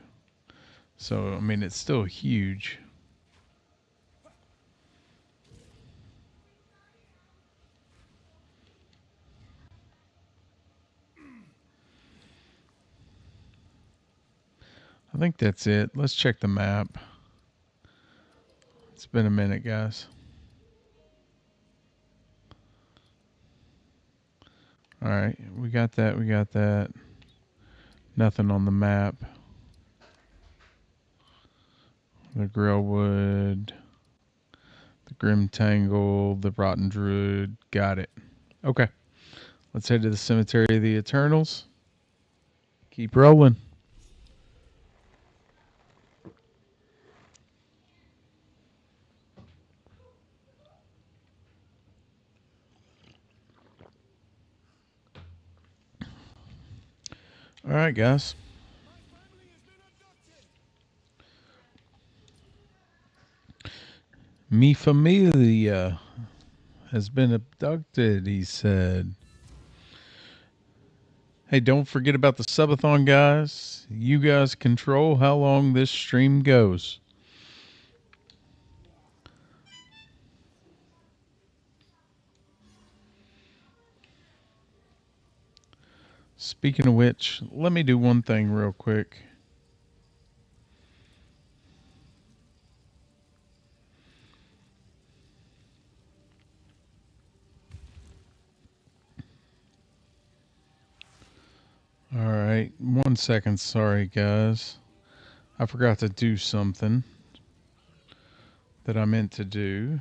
So, I mean, it's still huge. I think that's it. Let's check the map. It's been a minute, guys. Alright, we got that, we got that. Nothing on the map. The Grillwood, the Grim Tangle, the Rotten Druid. Got it. Okay. Let's head to the Cemetery of the Eternals. Keep rolling. All right, guys. Mi familia has been abducted, he said. Hey, don't forget about the Subathon, guys. You guys control how long this stream goes. Speaking of which, let me do one thing real quick. All right, 1 second. Sorry, guys. I forgot to do something that I meant to do.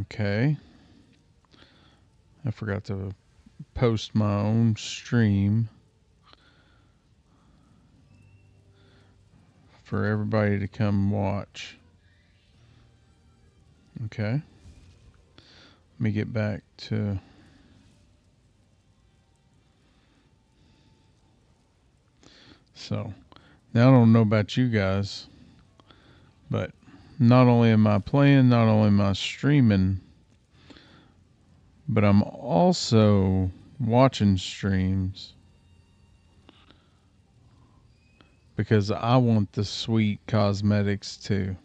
Okay. I forgot to post my own stream for everybody to come watch. Okay. Let me get back to... So, now I don't know about you guys, but not only am I playing, not only am I streaming, but I'm also watching streams because I want the sweet cosmetics too.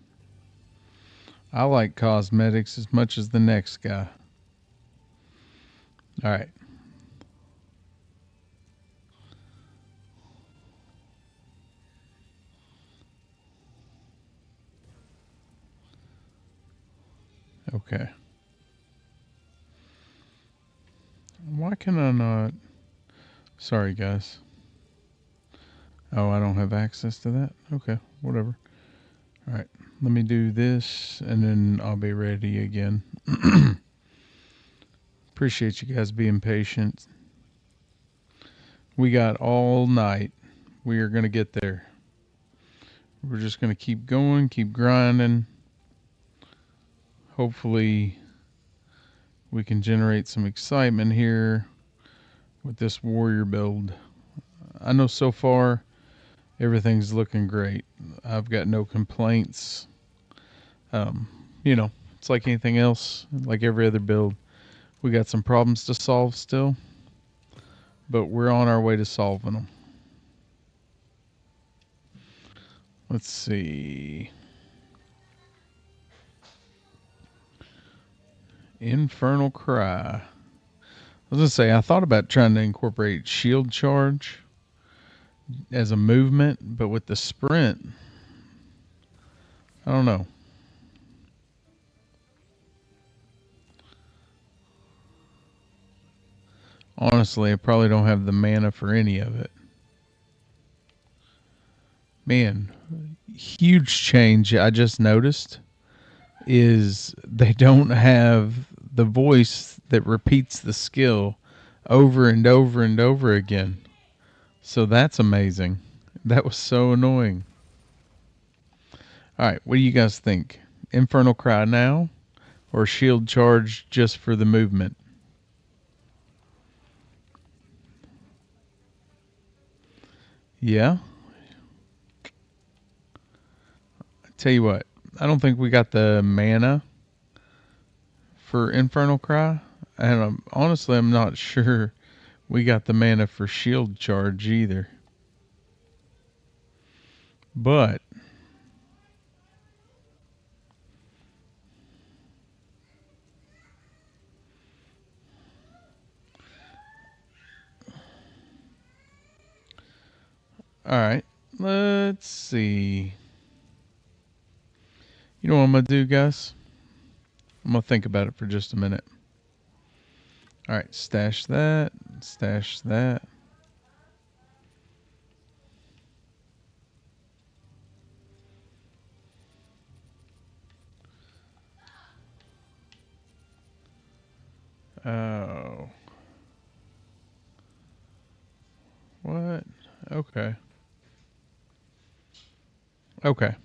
I like cosmetics as much as the next guy. All right. Okay. Why can I not? Sorry, guys. Oh, I don't have access to that? Okay, whatever. All right, let me do this, and then I'll be ready again. Appreciate you guys being patient. We got all night. We are going to get there. We're just going to keep going, keep grinding. Hopefully, we can generate some excitement here with this warrior build. I know so far everything's looking great. I've got no complaints. Um, you know, it's like anything else, like every other build. We got some problems to solve still, but we're on our way to solving them. Let's see. Infernal Cry. I was going to say, I thought about trying to incorporate shield charge as a movement, but with the sprint, I don't know. Honestly, I probably don't have the mana for any of it. Man, huge change I just noticed is they don't have the voice that repeats the skill over and over and over again. So that's amazing. That was so annoying. All right, what do you guys think? Infernal Cry now or shield charge just for the movement? Yeah. Tell you what, I don't think we got the mana for Infernal Cry, and honestly, I'm not sure we got the mana for shield charge either. But all right, let's see. You know what I'm gonna do, guys? I'm gonna think about it for just a minute. All right, stash that, stash that. Oh, what? Okay. Okay.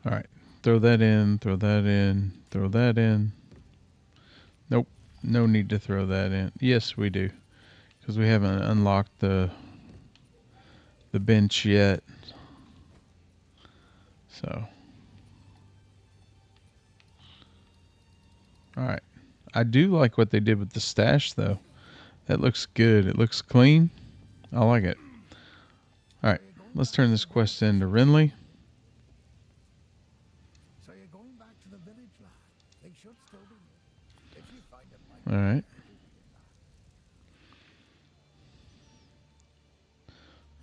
All right. Throw that in, throw that in, throw that in. Nope. No need to throw that in. Yes, we do. Because we haven't unlocked the bench yet. So. Alright. I do like what they did with the stash, though. That looks good. It looks clean. I like it. Alright. Let's turn this quest into Renly. So you're going back to the village, lad. They should still be here. If you find it like Alright.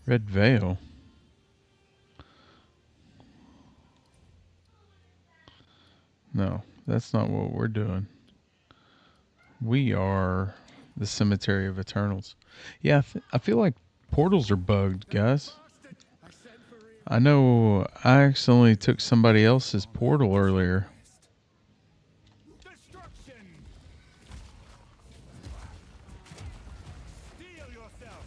Red Veil. No, that's not what we're doing. We are the Cemetery of Eternals. Yeah, I feel like portals are bugged, guys. I know I accidentally took somebody else's portal earlier. Destruction! Steel yourself!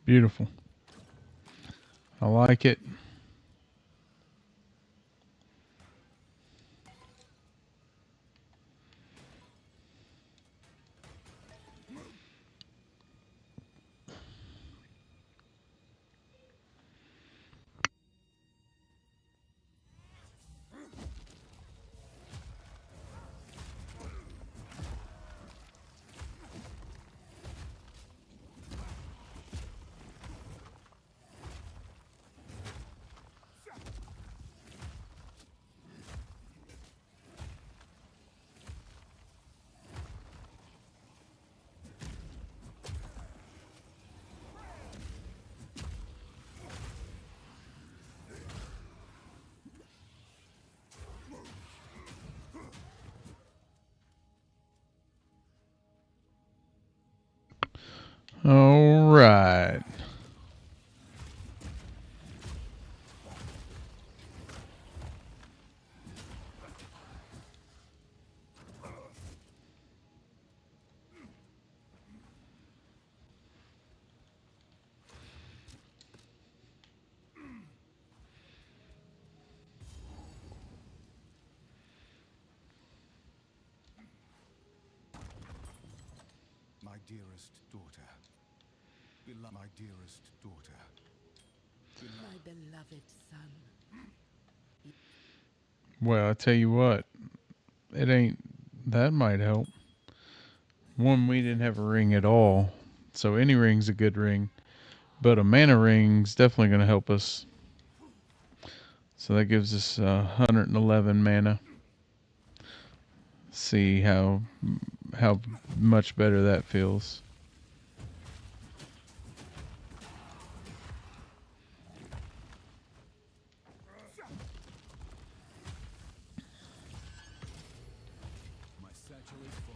Beautiful. I like it. dearest daughter. My dearest daughter. My beloved son. Well, I tell you what, it ain't. That might help. One, we didn't have a ring at all, so any ring's a good ring. But a mana ring's definitely going to help us. So that gives us 111 mana. See how much better that feels. My satchel is full.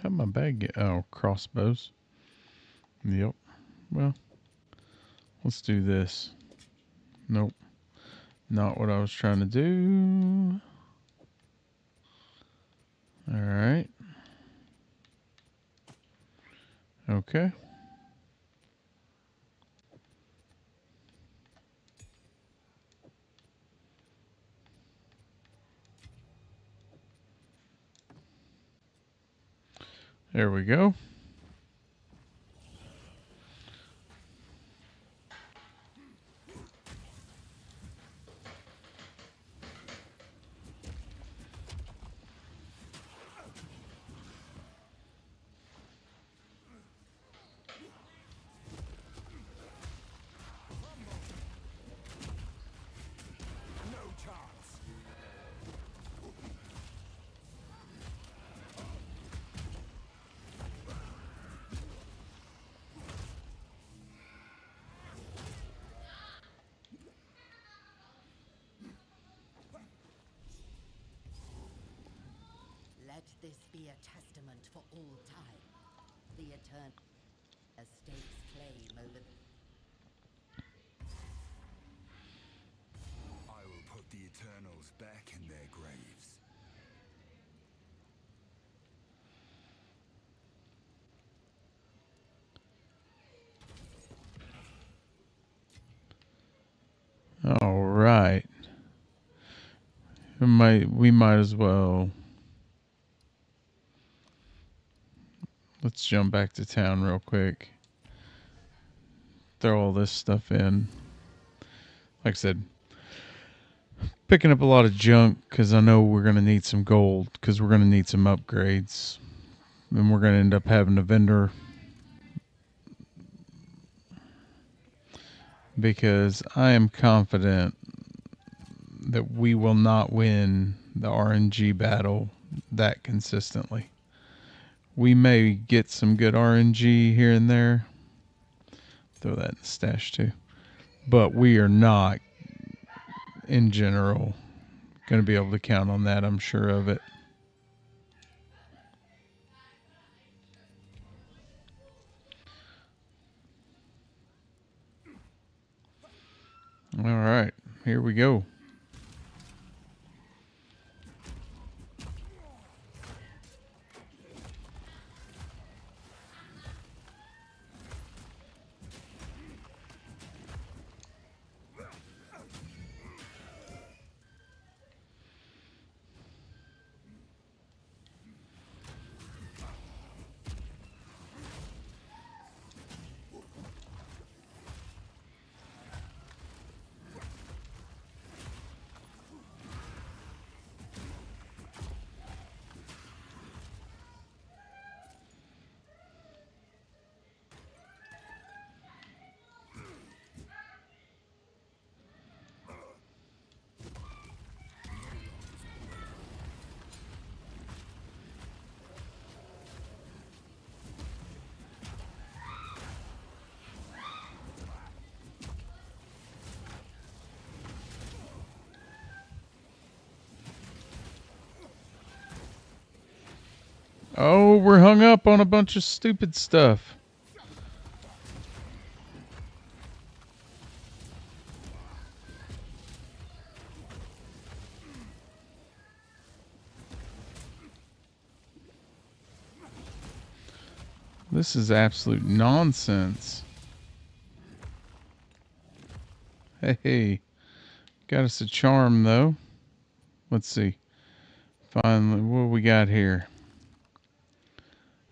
How'd my bag get? Oh, crossbows. Yep. Well, let's do this. Nope. Not what I was trying to do. Alright. Okay. There we go. No chance. Let this be a testament for all time. The eternal stakes claim over. I will put the Eternals back in their graves. All right. We might as well. Let's jump back to town real quick. Throw all this stuff in. Like I said, picking up a lot of junk because I know we're going to need some gold because we're going to need some upgrades. And we're going to end up having a vendor because I am confident that we will not win the RNG battle that consistently. We may get some good RNG here and there. Throw that in the stash too. But we are not, in general, going to be able to count on that. I'm sure of it. All right, here we go. Oh, we're hung up on a bunch of stupid stuff. This is absolute nonsense. Hey, got us a charm though. Let's see. Finally, what we got here?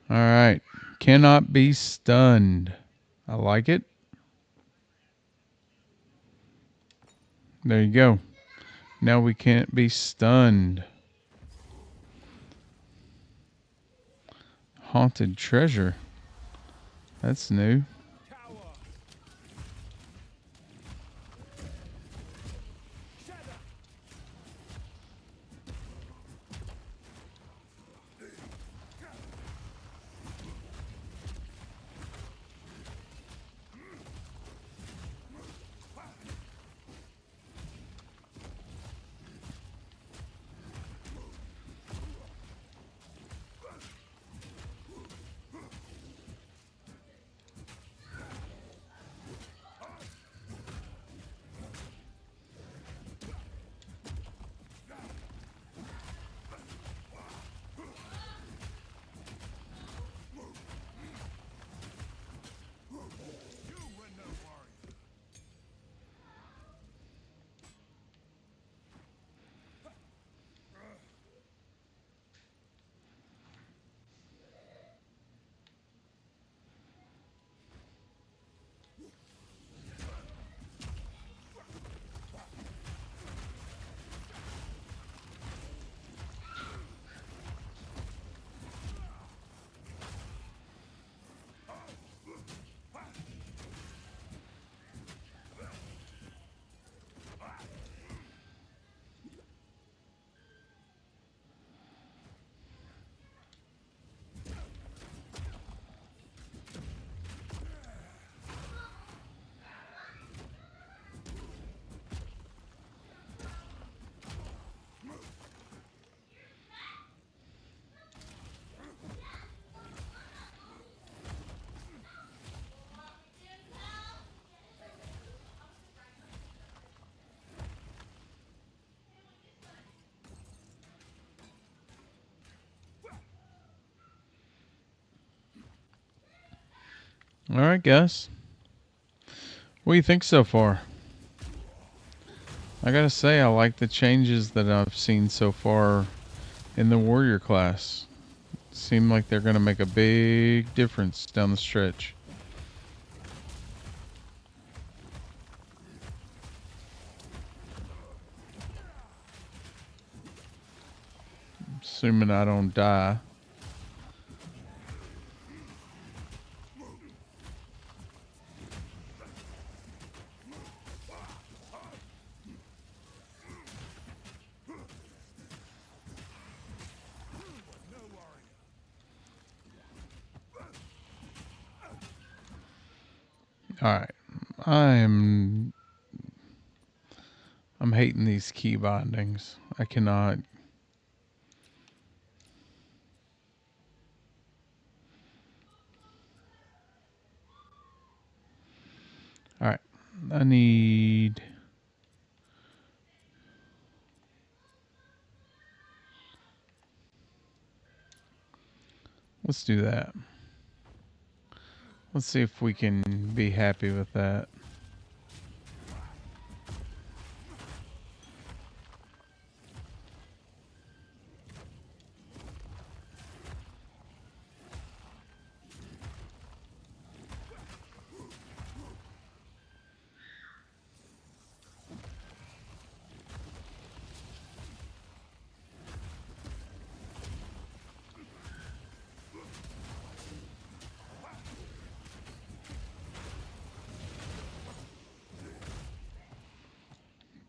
All right. Cannot be stunned. I like it. There you go. Now we can't be stunned. Haunted treasure. That's new. Cower. Shadow. You were no warrior. All right, guys. What do you think so far? I gotta say, I like the changes that I've seen so far in the warrior class. Seem like they're gonna make a big difference down the stretch. Assuming I don't die. No warrior. Alright. I'm hating these key bindings. I cannot. Alright. I need. Let's do that. Let's see if we can be happy with that.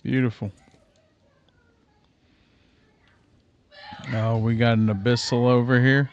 Beautiful. Oh, we got an abyssal over here.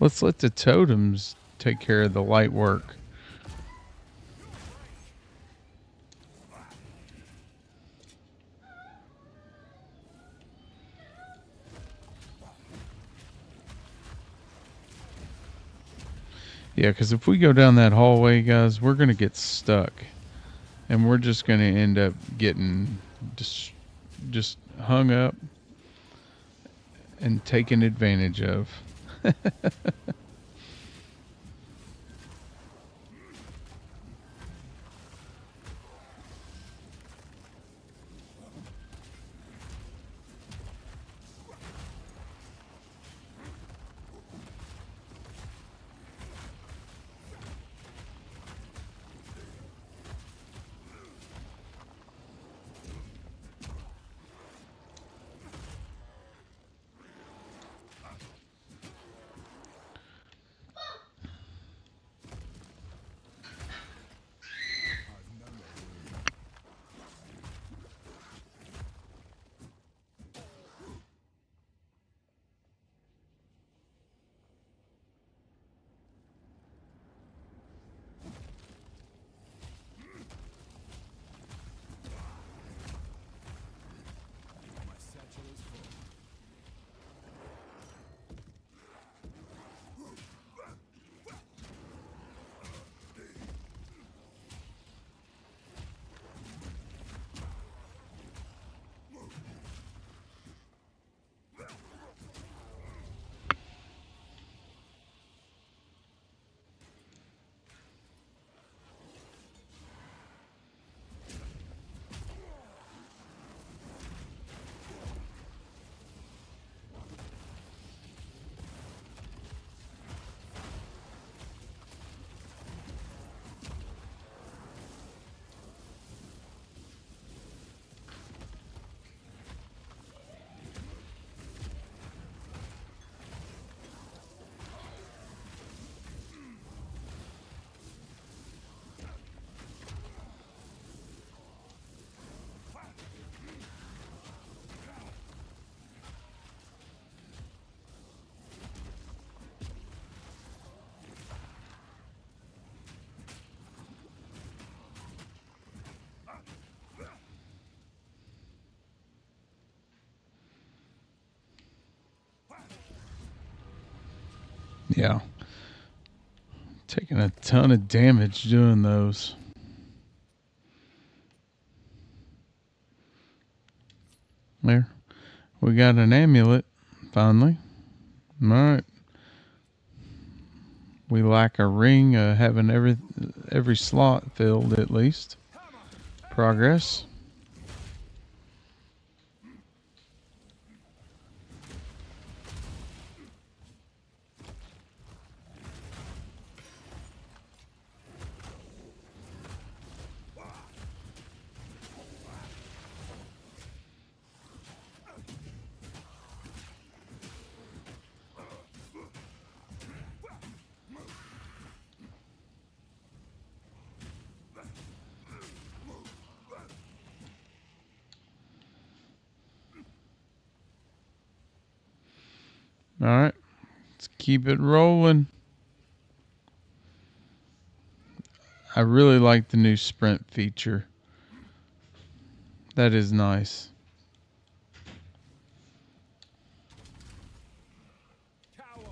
Let's let the totems take care of the light work. Yeah, because if we go down that hallway, guys, we're going to get stuck. And we're just going to end up getting just hung up and taken advantage of. My satchel is full. Yeah. Taking a ton of damage doing those. There. We got an amulet, finally. Alright. We lack a ring, having every slot filled at least. Progress. Alright. Let's keep it rolling. I really like the new sprint feature. That is nice. Cower!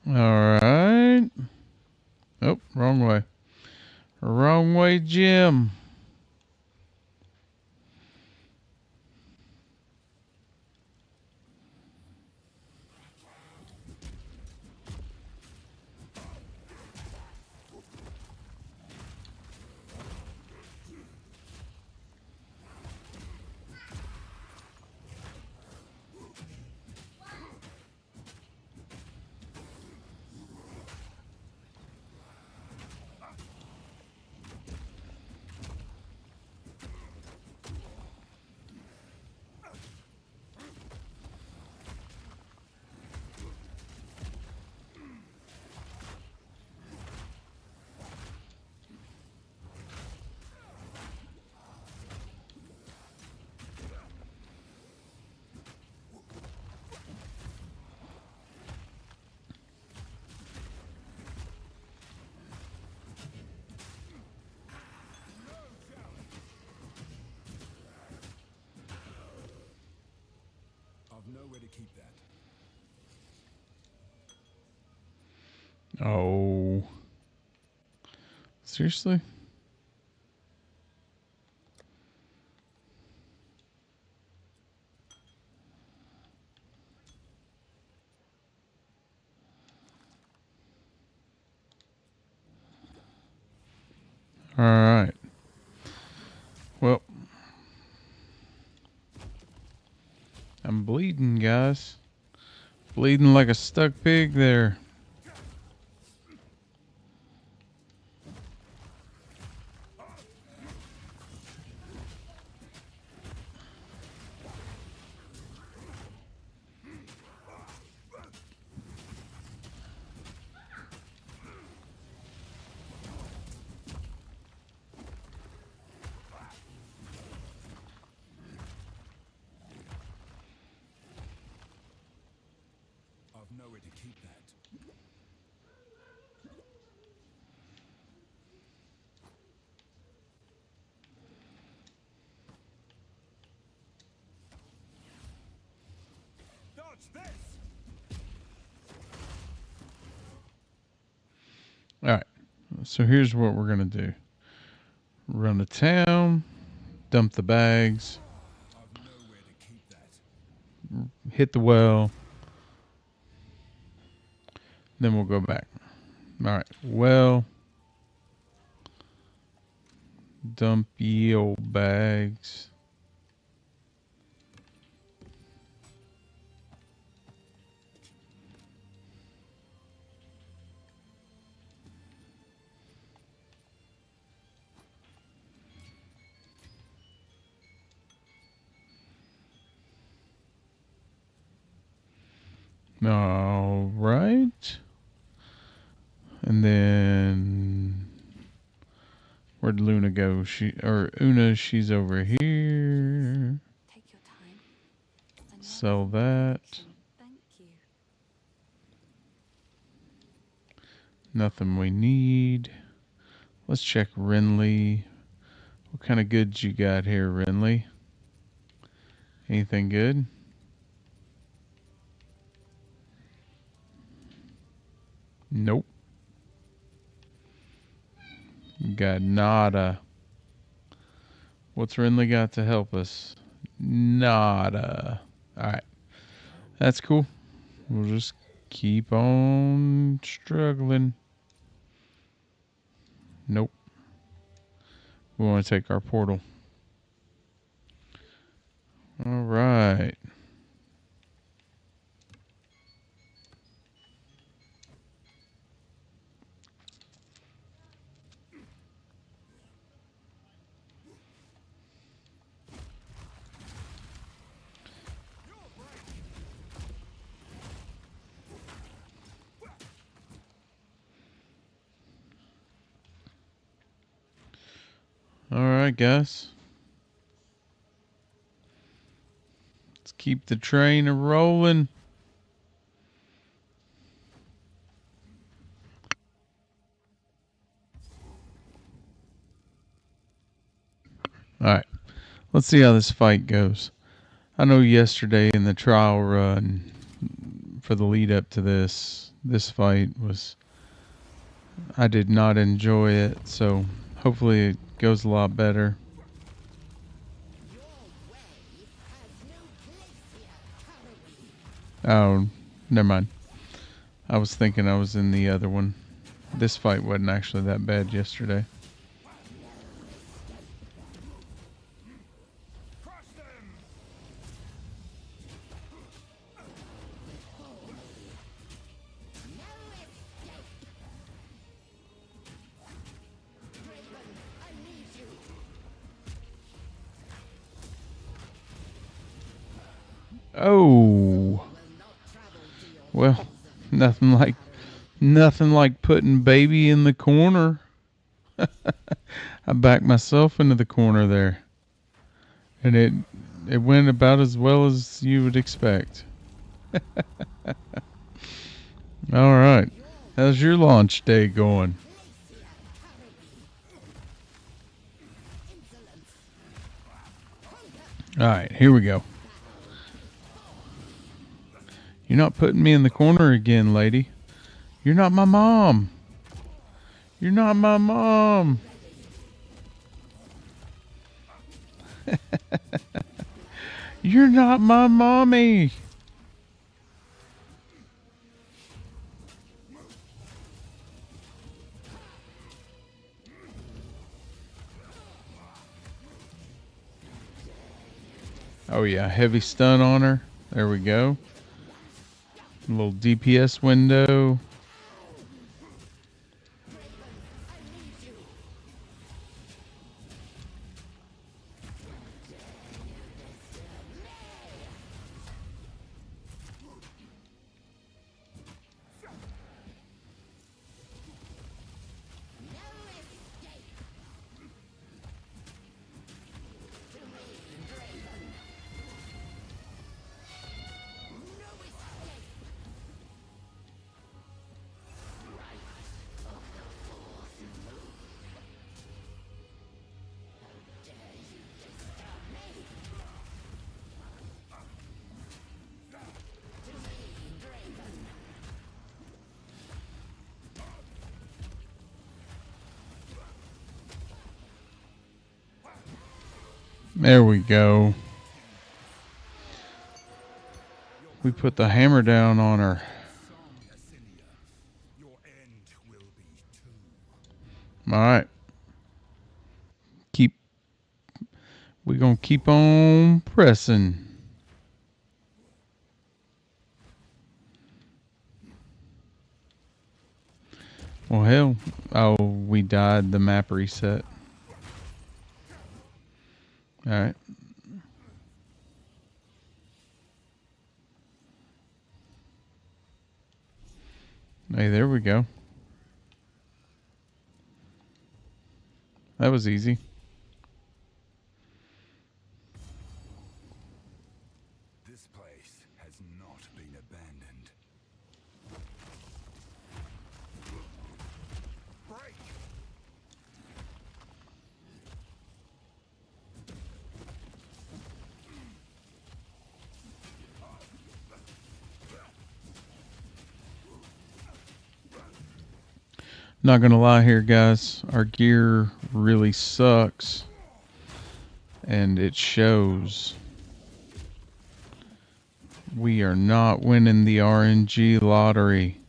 Alright. Oh, wrong way. Wrong way, Jim. I've nowhere to keep that. Oh. Seriously? Alright. Well, I'm bleeding, guys. Bleeding like a stuck pig there. I've nowhere to keep that. Dodge this! Alright. So here's what we're going to do. Run to town. Dump the bags. I've nowhere to keep that. Hit the well. Then we'll go back. Alright. Well. Dump ye old bags. All right. And then where'd Luna go? Una, she's over here. Take your time. Another Sell that. connection. Thank you. Nothing we need. Let's check Renly. What kind of goods you got here, Renly? Anything good? Nope. Got nada. What's Renly got to help us? Nada. Alright. That's cool. We'll just keep on struggling. Nope. We want to take our portal. Alright. Alright, guys. Let's keep the train a-rolling. Alright. Let's see how this fight goes. I know yesterday in the trial run for the lead up to this fight was... I did not enjoy it, so hopefully it goes a lot better. Oh, never mind. I was thinking I was in the other one. This fight wasn't actually that bad yesterday. Crush them! Oh. Well, nothing like putting baby in the corner. I backed myself into the corner there. And it went about as well as you would expect. All right. How's your launch day going? All right, here we go. You're not putting me in the corner again, lady. You're not my mom. You're not my mom. You're not my mommy. Oh yeah, heavy stun on her. There we go. A little DPS window. There we go. We put the hammer down on her. Your end will be too. All right. We're going to keep on pressing. Well, hell. Oh, we died. The map reset. All right. Hey, there we go. That was easy. This place has not been abandoned. Break! Not gonna lie here, guys. Our gear really sucks. And it shows. We are not winning the RNG lottery.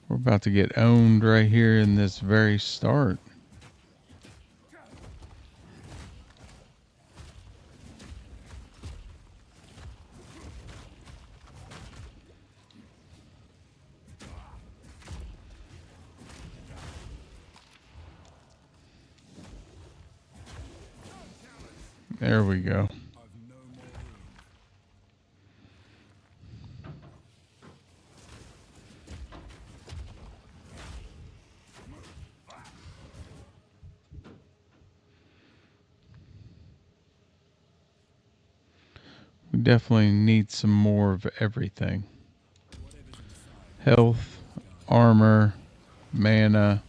We're about to get owned right here in this very start. There we go. We definitely need some more of everything. Health, armor, mana.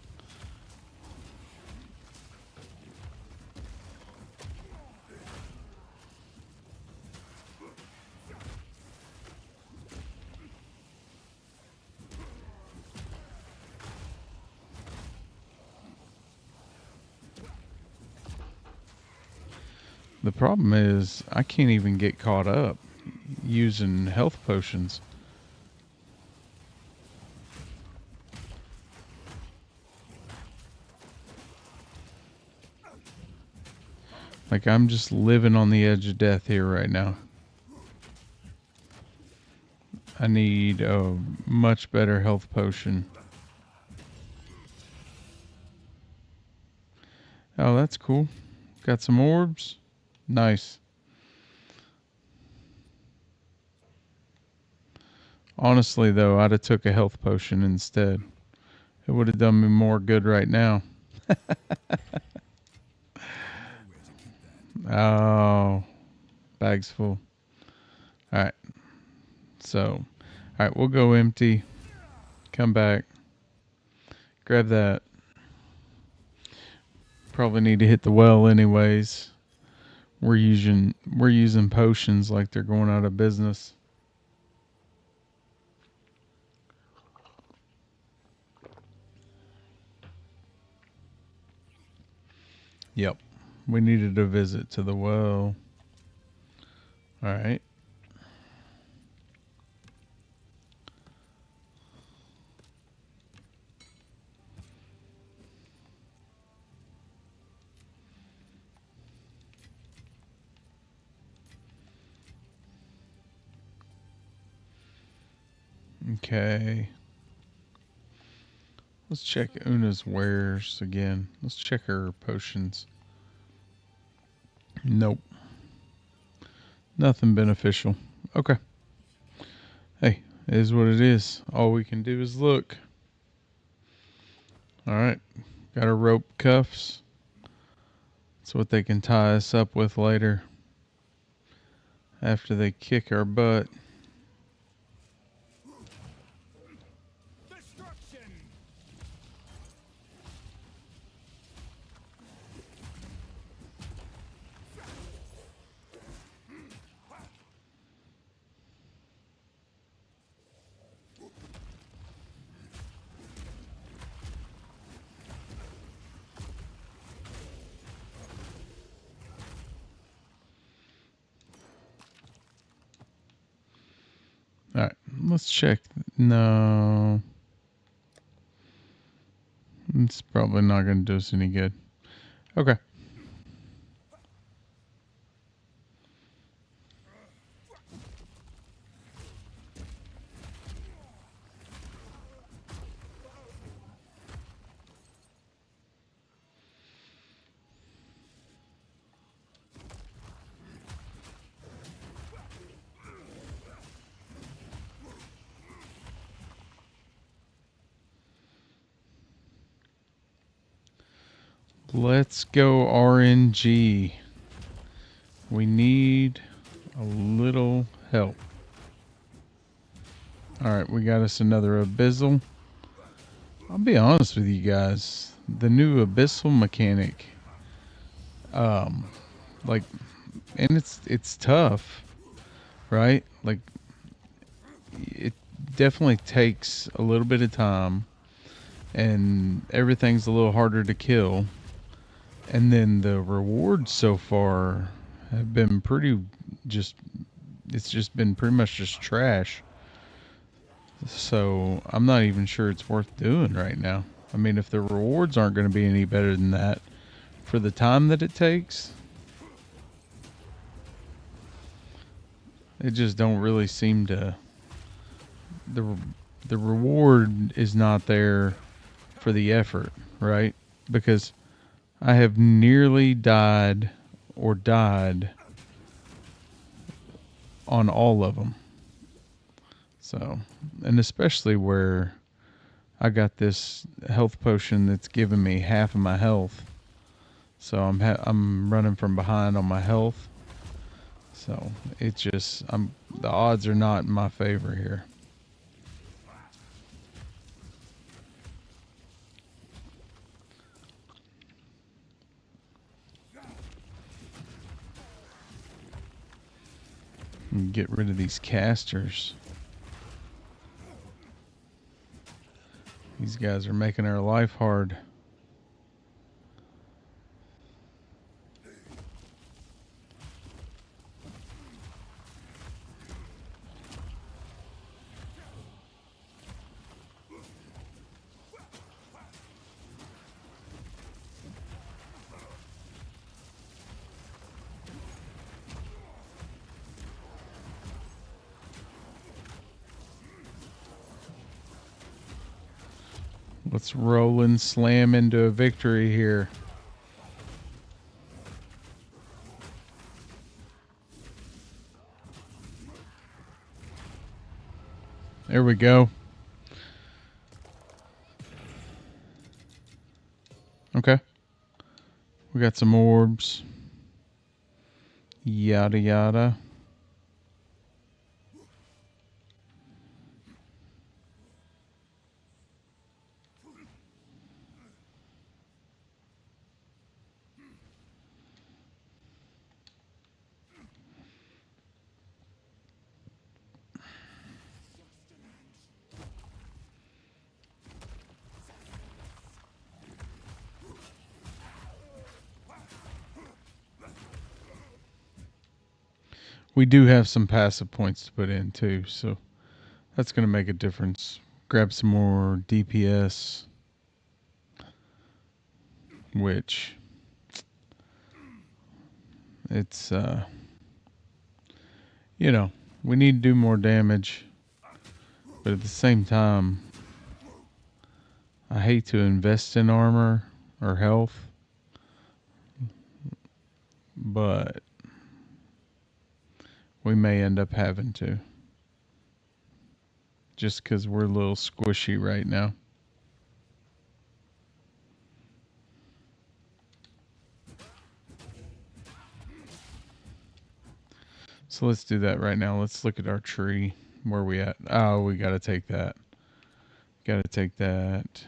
The problem is I can't even get caught up using health potions. Like I'm just living on the edge of death here right now. I need a much better health potion. Oh, that's cool. Got some orbs. Nice. Honestly, though, I'd have took a health potion instead. It would have done me more good right now. Oh, bag's full. All right. So, all right, we'll go empty. Come back. Grab that. Probably need to hit the well anyways. We're using potions like they're going out of business. Yep. We needed a visit to the well. Alright. Okay. Let's check Una's wares again. Let's check her potions. Nope. Nothing beneficial. Okay. Hey, it is what it is. All we can do is look. Alright. Got our rope cuffs. That's what they can tie us up with later. After they kick our butt. Destruction! Alright, let's check. No. It's probably not going to do us any good. Okay. Let's go RNG. We need a little help. Alright, we got us another Abyssal. I'll be honest with you guys. The new Abyssal mechanic, like, and it's tough, right? Like, it definitely takes a little bit of time, and everything's a little harder to kill. And then the rewards so far have been pretty it's just been pretty much just trash. So I'm not even sure it's worth doing right now. I mean, if the rewards aren't going to be any better than that for the time that it takes, it just don't really seem to. The reward is not there for the effort, right? Because I have nearly died or died on all of them. So, and especially where I got this health potion that's giving me half of my health. So I'm running from behind on my health. So it's just the odds are not in my favor here. Get rid of these casters. These guys are making our life hard. Let's roll and slam into a victory here. There we go. Okay. We got some orbs. Yada yada. We do have some passive points to put in too, so that's going to make a difference. Grab some more DPS, which it's you know, we need to do more damage, but at the same time, I hate to invest in armor or health, but we may end up having to, just because we're a little squishy right now. So let's do that right now. Let's look at our tree. Where are we at? Oh, we got to take that. Got to take that.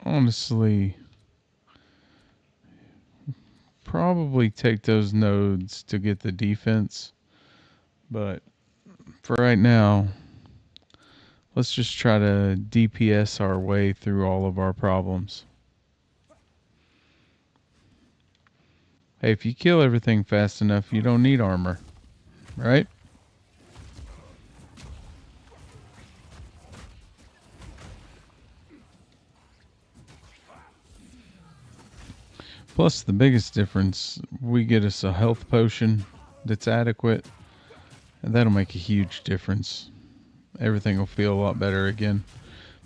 Honestly, probably take those nodes to get the defense. But for right now, let's just try to DPS our way through all of our problems. Hey, if you kill everything fast enough, you don't need armor, right? Plus, the biggest difference, we get us a health potion that's adequate, and that'll make a huge difference. Everything will feel a lot better again.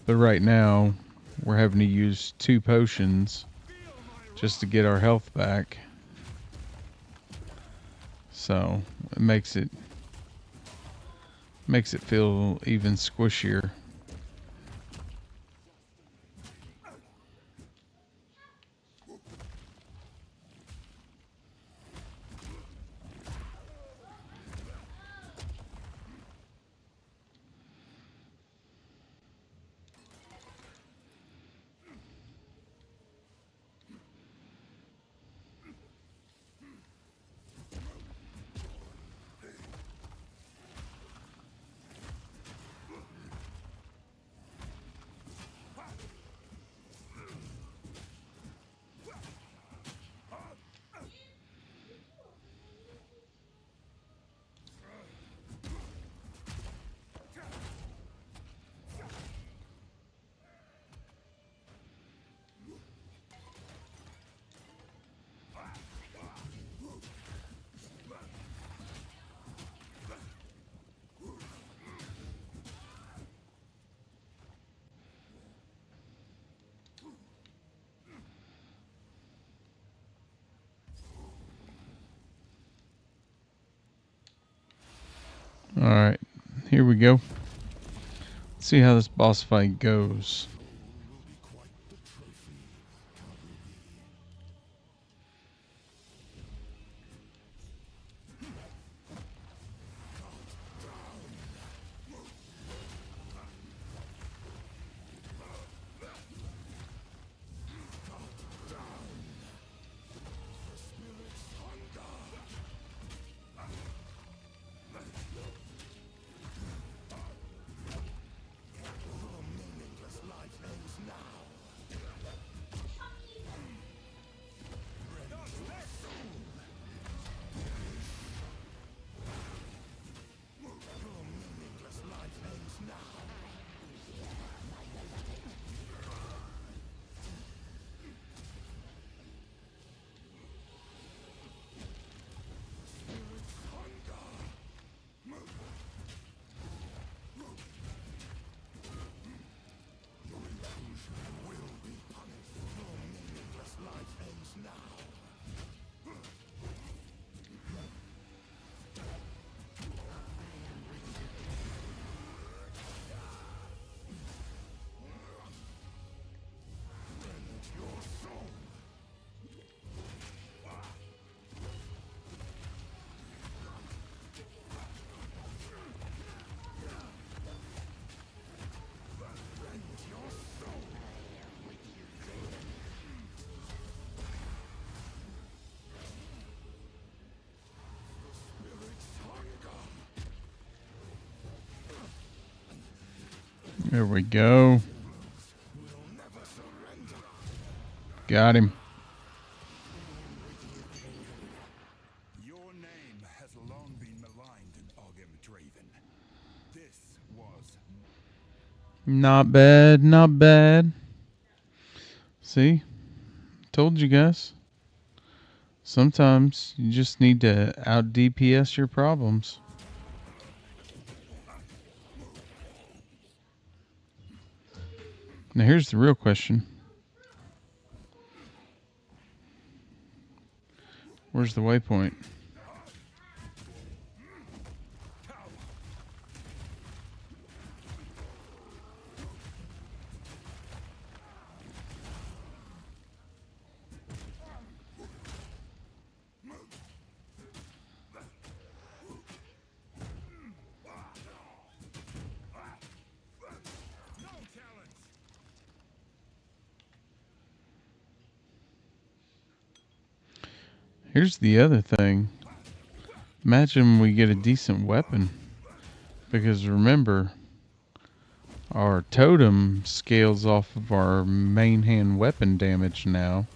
But right now, we're having to use 2 potions just to get our health back. So it makes it feel even squishier. Alright, here we go. Let's see how this boss fight goes. There we go. Got him. Your name has long been maligned in Ogem Draven. This was Not bad, not bad. See? Told you guys. Sometimes you just need to out DPS your problems. Now here's the real question. Where's the waypoint? no challenge. Here's the other thing. Imagine we get a decent weapon. Because remember, our totem scales off of our main hand weapon damage now,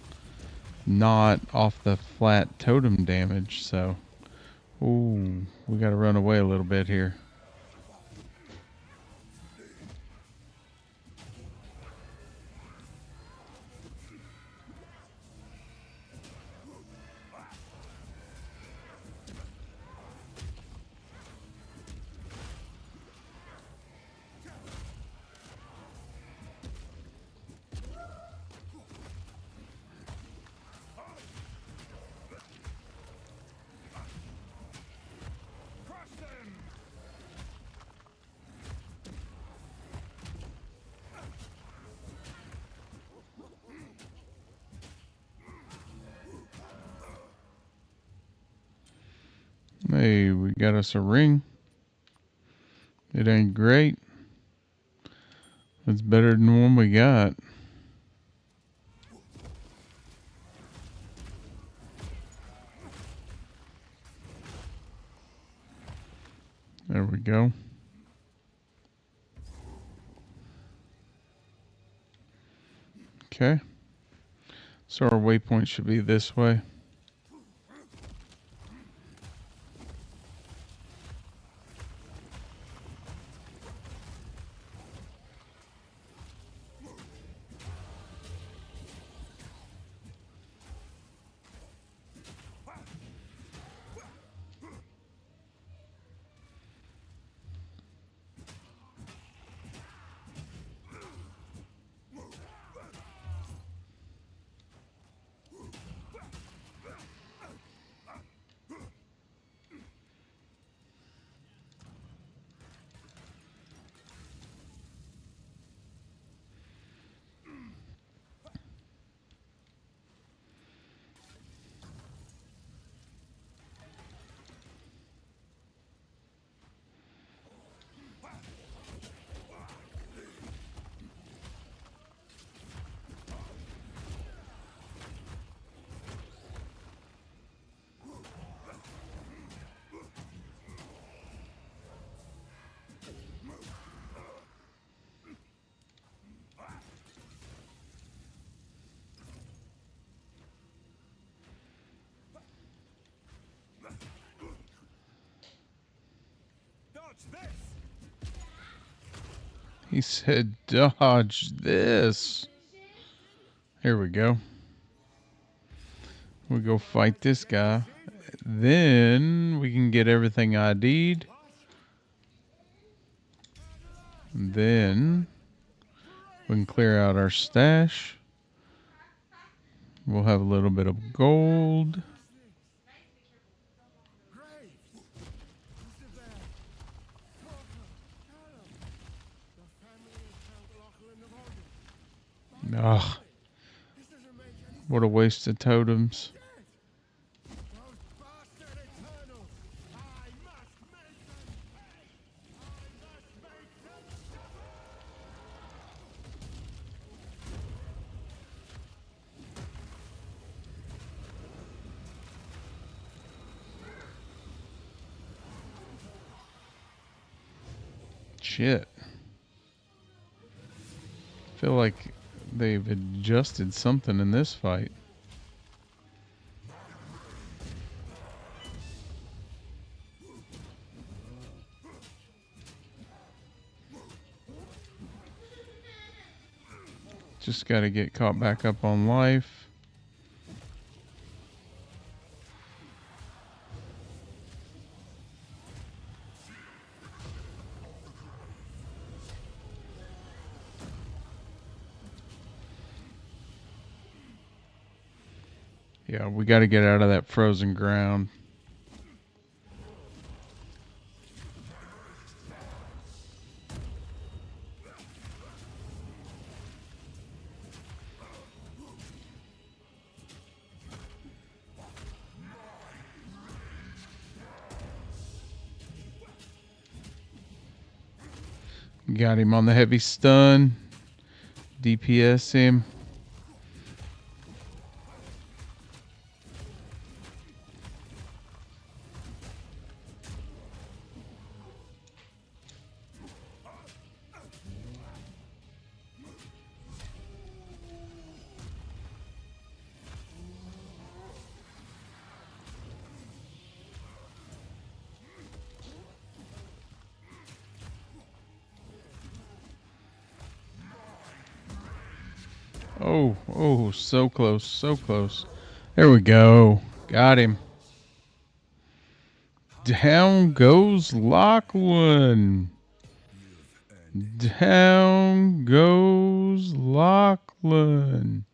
not off the flat totem damage. So, ooh, we got to run away a little bit here. Crush them. Hey, we got us a ring. It ain't great. It's better than the one we got. There we go. Okay. So our waypoint should be this way. Dodge this. He said, dodge this. Here we go. We go fight this guy. Then we can get everything ID'd. Then we can clear out our stash. We'll have a little bit of gold. Ugh. What a waste of totems. Shit. feel like they've adjusted something in this fight. Just got to get caught back up on life. Yeah, we got to get out of that frozen ground. Got him on the heavy stun. DPS him. Oh, so close, so close. There we go. Got him. Down goes Lachlan. Down goes Lachlan.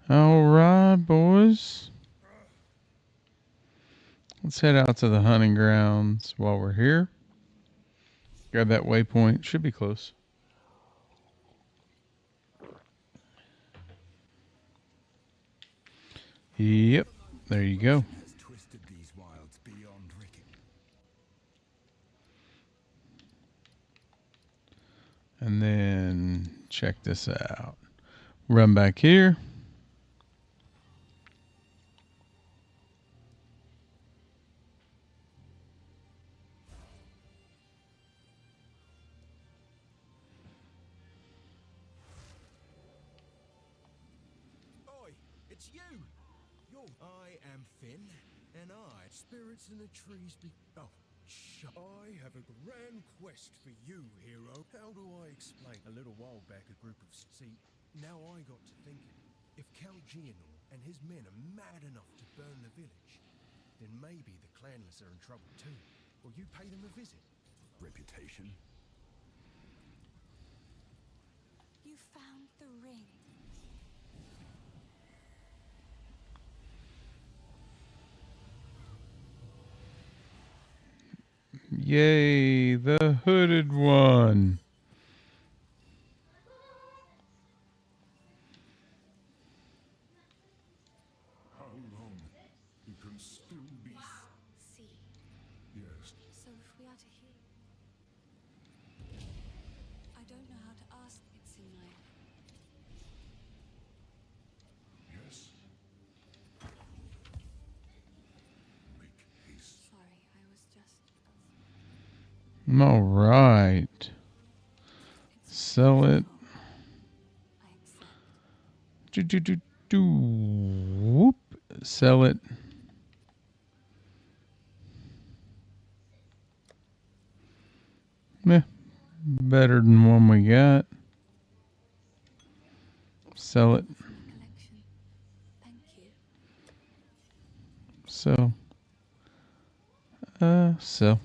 All right, boys. Let's head out to the hunting grounds while we're here. Grab that waypoint. Should be close. Yep. There you go. Has twisted these wilds beyond reckoning. And then check this out. Run back here. Oi, it's you! I am Finn, and spirits in the trees be... Oh, shut. I have a grand quest for you, hero. How do I explain? A little while back, a group of... See, now I got to thinking. If Count Gianor and his men are mad enough to burn the village, then maybe the clanless are in trouble too. Will you pay them a visit? Reputation? You found the ring. Yay, the hooded one. How long? You can still be... See. Yes. So if we are to heal... I don't know how to ask it's in my... Yes. Make haste. Sorry, I was just... All right. Sell it. I accept. Whoop. Sell it. Meh. Better than one we got. Sell it. For the collection. Thank you. Sell. Sell.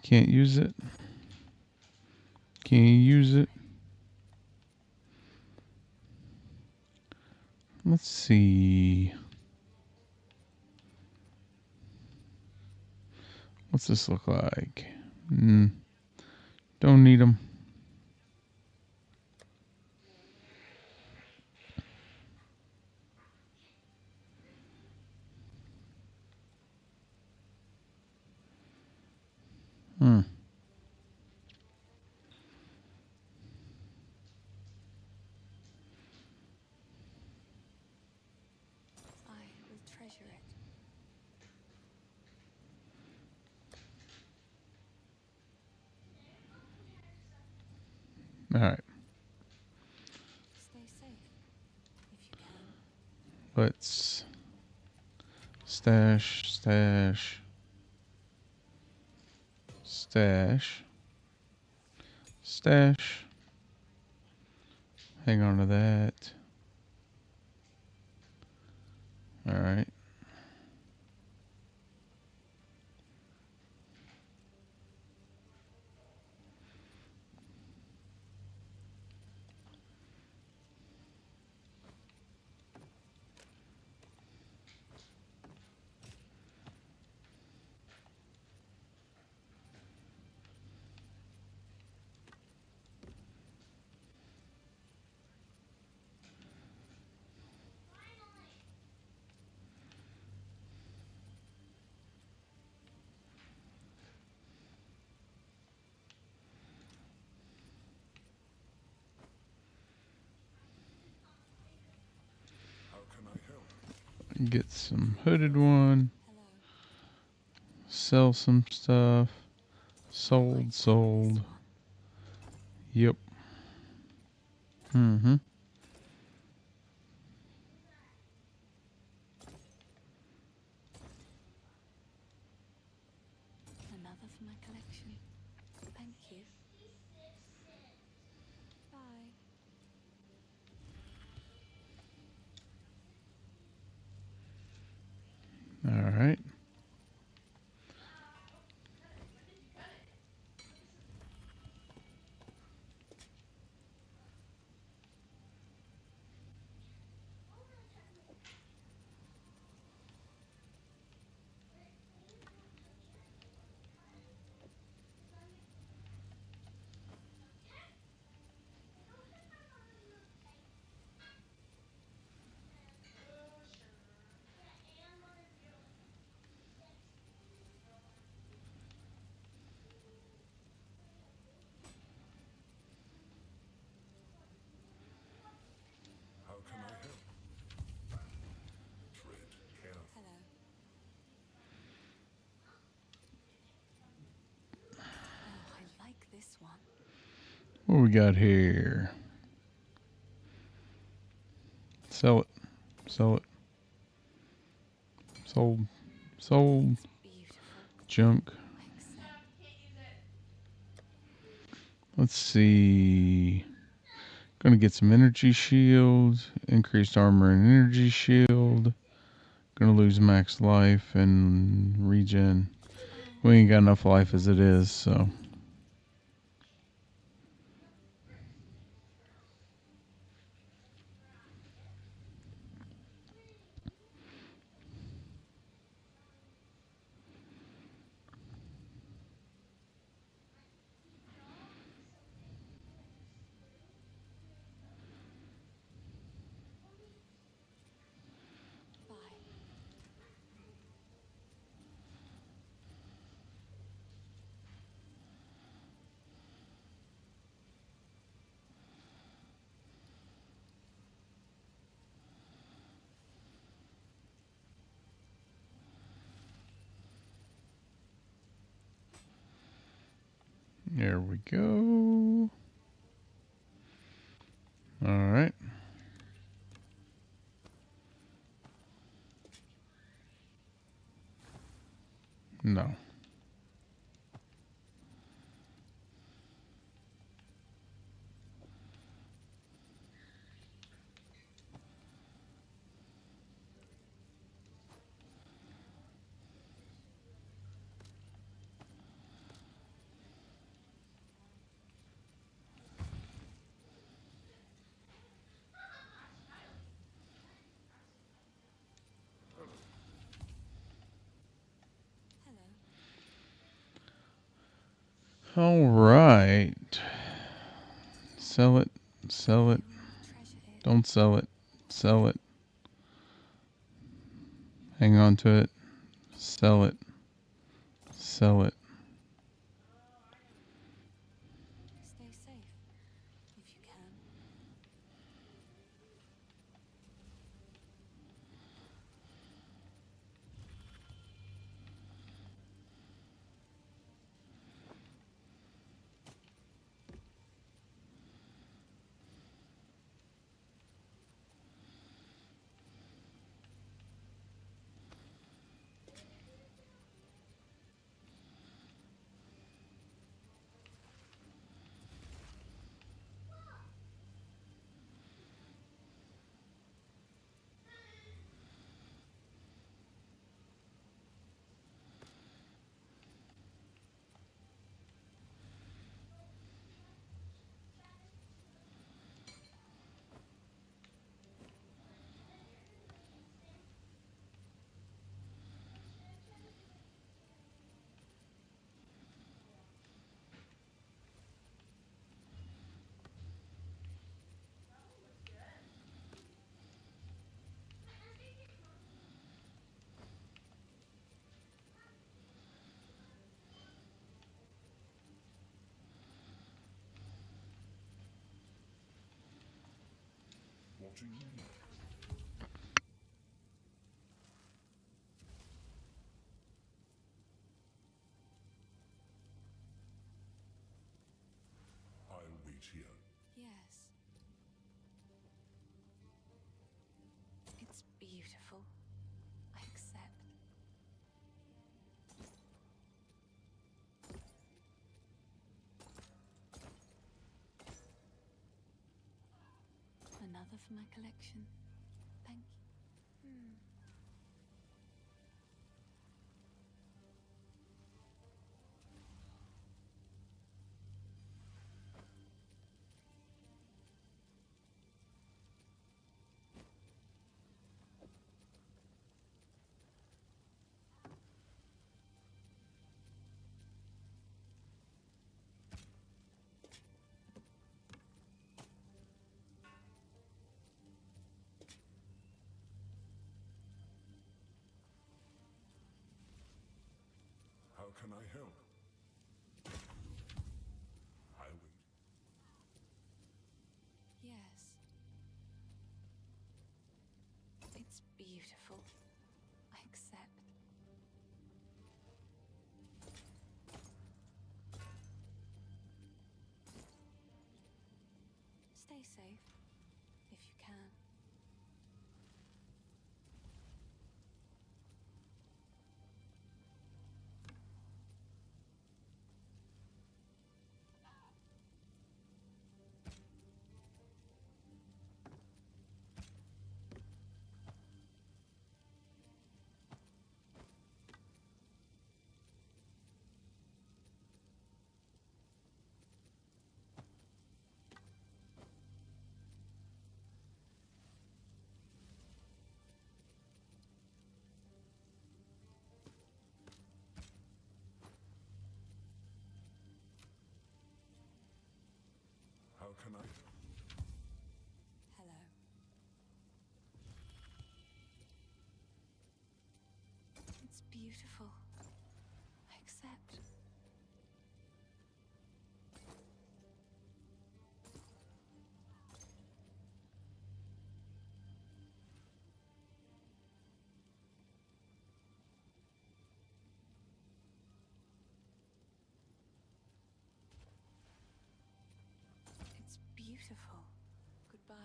Can't use it. Can you use it? Let's see. What's this look like? Don't need them. treasure it. All right. Stay safe, if you can. Let's stash, stash, stash, stash. Hang on to that. All right. How can I help? Get some hooded one. Hello. Sell some stuff. Sold, sold. Yep. Mm-hmm. Another for my collection. Thank you. Bye. All right. How can I help? Tread carefully. Hello. Oh, I like this one. What we got here? Sell it. Sell it. Sold. Sold. Beautiful. Junk. Excellent. Let's see. Gonna get some energy shields. Increased armor and energy shield. Gonna lose max life and regen. We ain't got enough life as it is, so. Bye. There we go. All right. No. Hello. All right. Sell it. Sell it. Treasure it. Don't sell it. Sell it. Hang on to it. Sell it. Sell it. Stay safe, if you can. to you. I'll wait here. Yes. It's beautiful. I accept. Another for my collection. Thank you. How can I help? I'll wait. Yes. It's beautiful. I accept. Stay safe, if you can. How can I? Hello. It's beautiful. I accept. It's beautiful. Goodbye.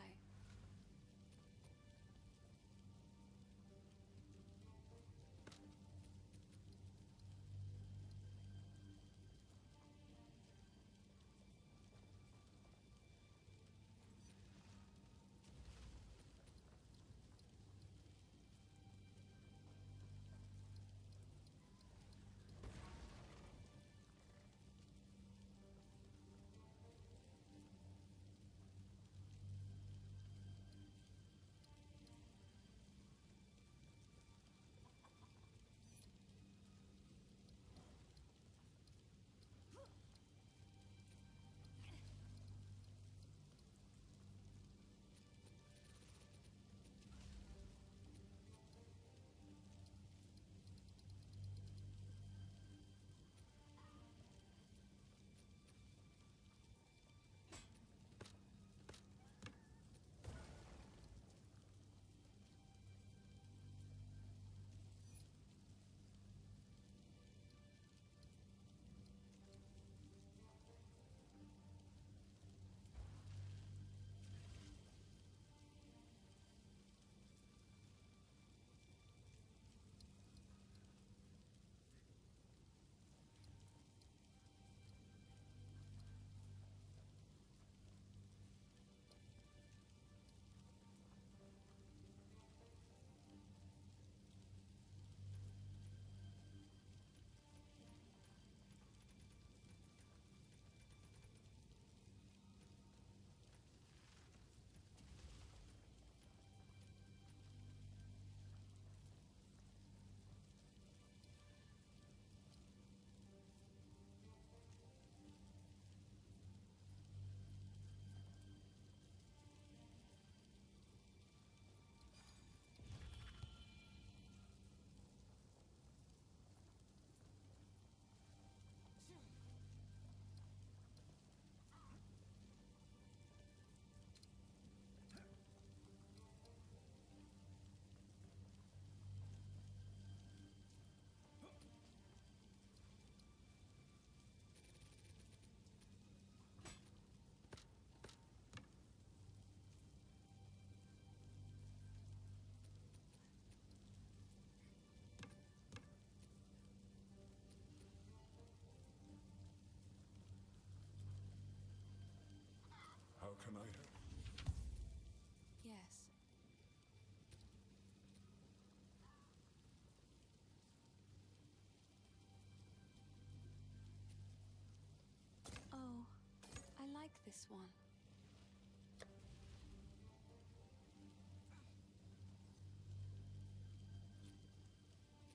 like this one.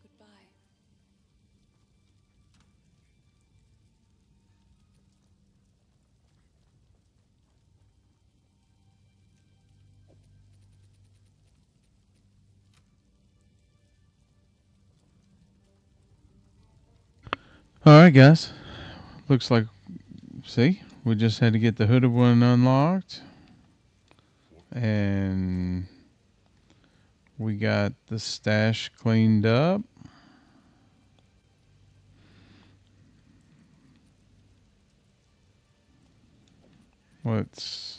Goodbye. Alright, guys. Looks like, see, we just had to get the hooded one unlocked. And we got the stash cleaned up. Let's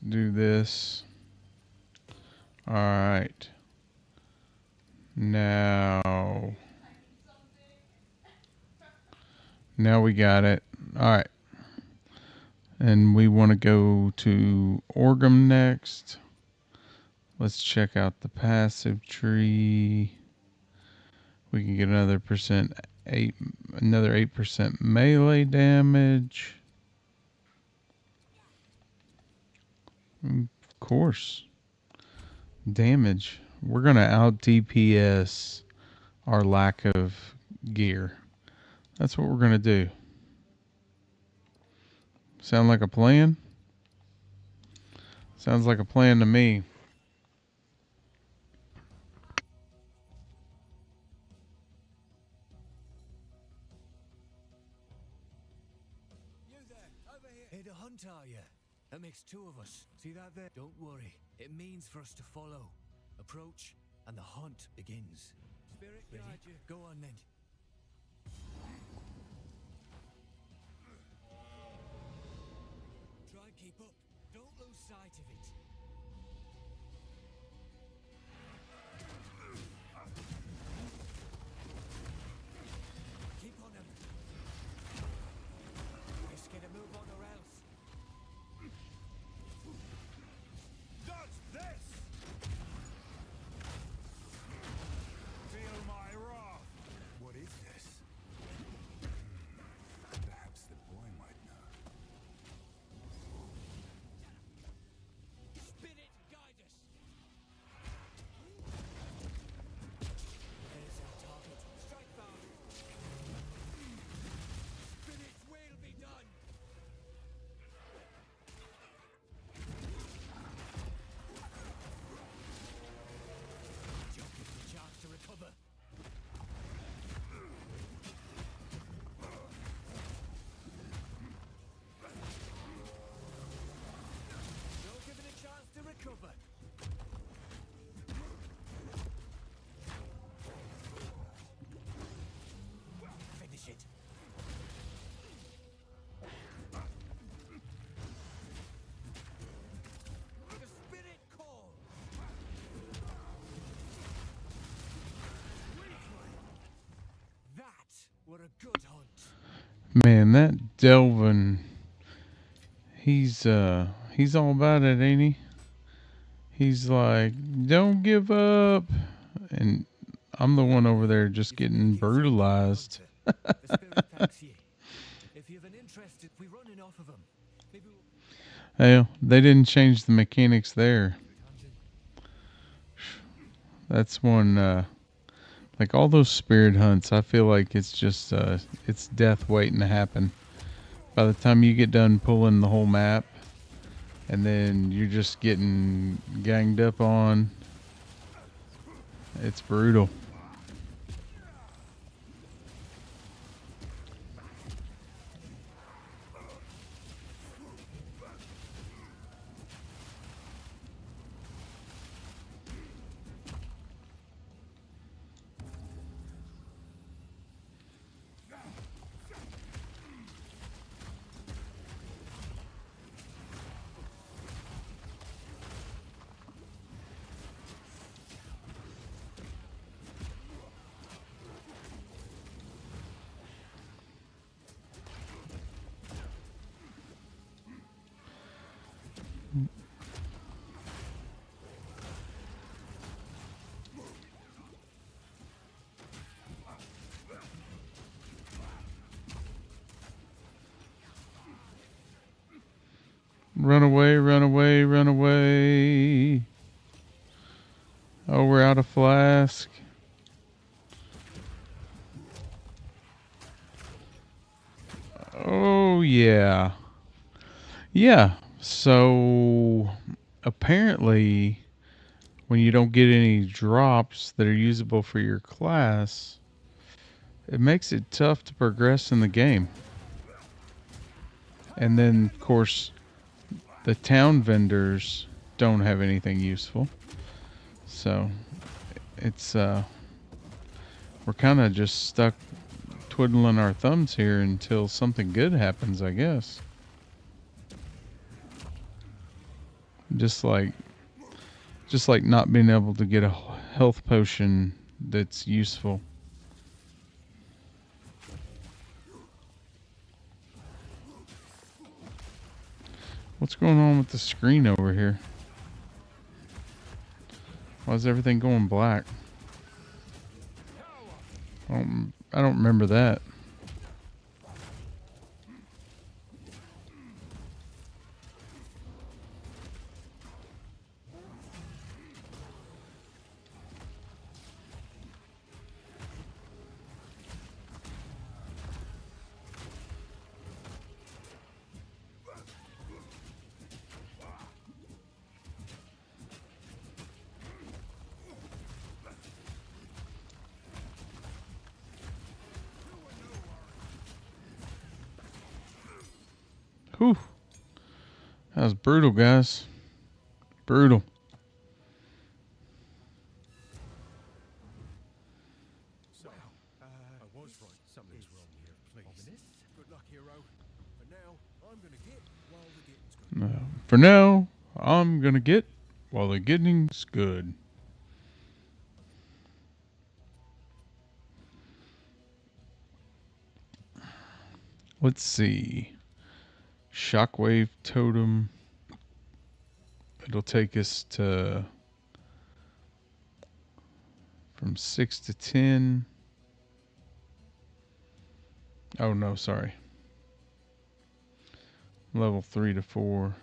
do this. All right. Now we got it. All right. And we want to go to Orgum next. Let's check out the passive tree. We can get another another 8% melee damage. Of course. Damage. We're going to out DPS our lack of gear. That's what we're going to do. Sound like a plan? Sounds like a plan to me. You there, over here. Hey, the hunt, are you? That makes two of us. See that there? Don't worry. It means for us to follow. Approach, and the hunt begins. Spirit guide you. Go on then. Try and keep up. Don't lose sight of it. Keep on him. Just get a move on or else. Dodge this! Feel my wrath. What is this? Perhaps the boy might know. Spirit, guide us. There's our target. Strike down. Spirit's will be done. Don't give the chance to recover. Don't give it a chance to recover. Finish it. The spirit call. That were a good hunt. Man, that Delvin, he's all about it, ain't he? He's like, don't give up. And I'm the one over there just getting brutalized. The spirit thanks you. If you have an interest, if we run enough of them, maybe we'll Hey, they didn't change the mechanics there. That's one, like all those spirit hunts, I feel like it's just, it's death waiting to happen. By the time you get done pulling the whole map, and then you're just getting ganged up on, it's brutal. Run away, run away, run away. Oh, we're out of flask. Oh, yeah. Yeah. So, apparently, when you don't get any drops that are usable for your class, it makes it tough to progress in the game. And then, of course, the town vendors don't have anything useful. So, it's, we're kind of just stuck twiddling our thumbs here until something good happens, I guess. Just like not being able to get a health potion that's useful. What's going on with the screen over here? Why is everything going black? I don't remember that. Whew. That was brutal, guys. Brutal. So, I was right. Something's wrong here, please. Good luck, hero. For now, I'm gonna get while the getting's good. For now, I'm gonna get while the getting's good. Let's see. Shockwave Totem. It'll take us to from 6 to 10. Oh no, sorry. Level 3 to 4.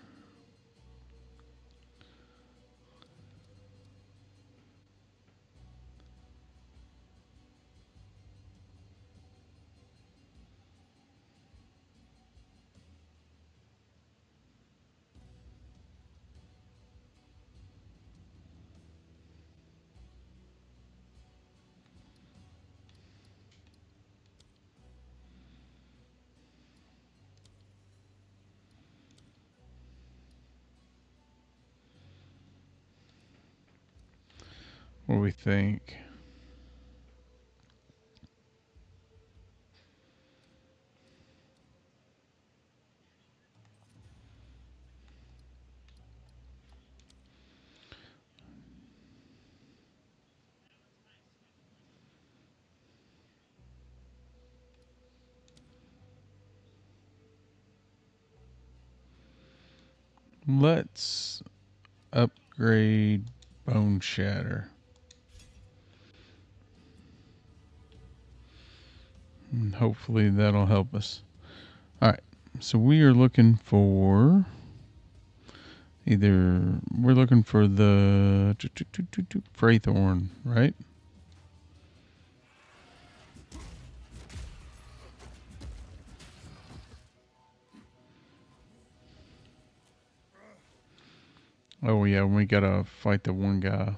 What do we think? Let's upgrade Bone Shatter. And hopefully that'll help us. Alright, so we are looking for we're looking for the Fraythorn, right? Oh yeah, we gotta fight the one guy.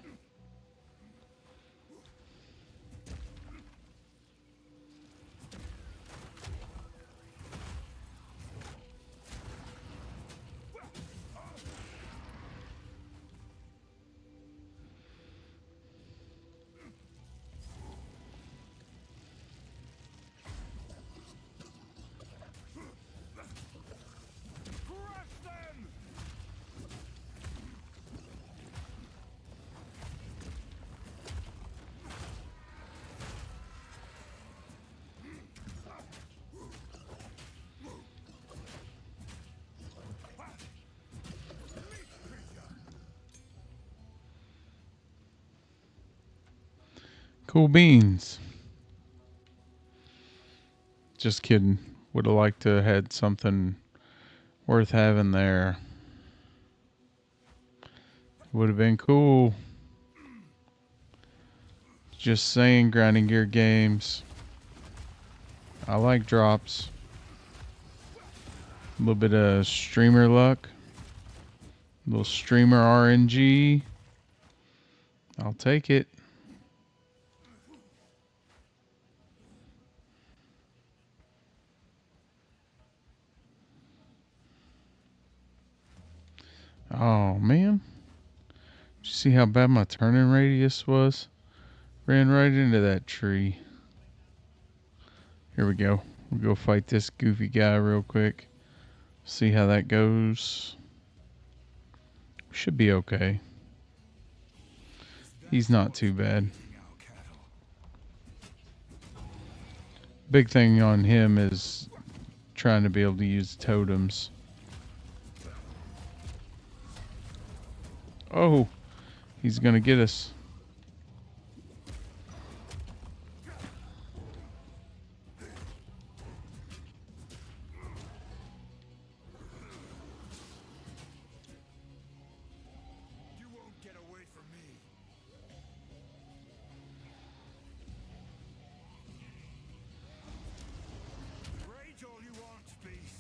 Cool beans. Just kidding. Would have liked to have had something worth having there. Would have been cool. Just saying, grinding gear games. I like drops. A little bit of streamer luck. A little streamer RNG. I'll take it. Oh, man. Did you see how bad my turning radius was? Ran right into that tree. Here we go. We'll go fight this goofy guy real quick. See how that goes. Should be okay. He's not too bad. Big thing on him is trying to be able to use totems. Oh, he's gonna get us. You won't get away from me. Rage all you want, beast.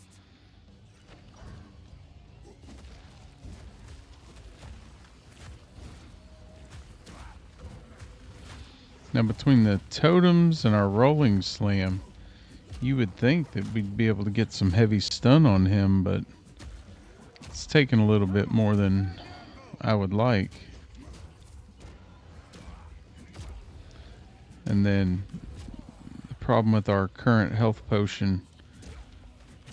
Now between the totems and our rolling slam, you would think that we'd be able to get some heavy stun on him, but it's taking a little bit more than I would like. And then the problem with our current health potion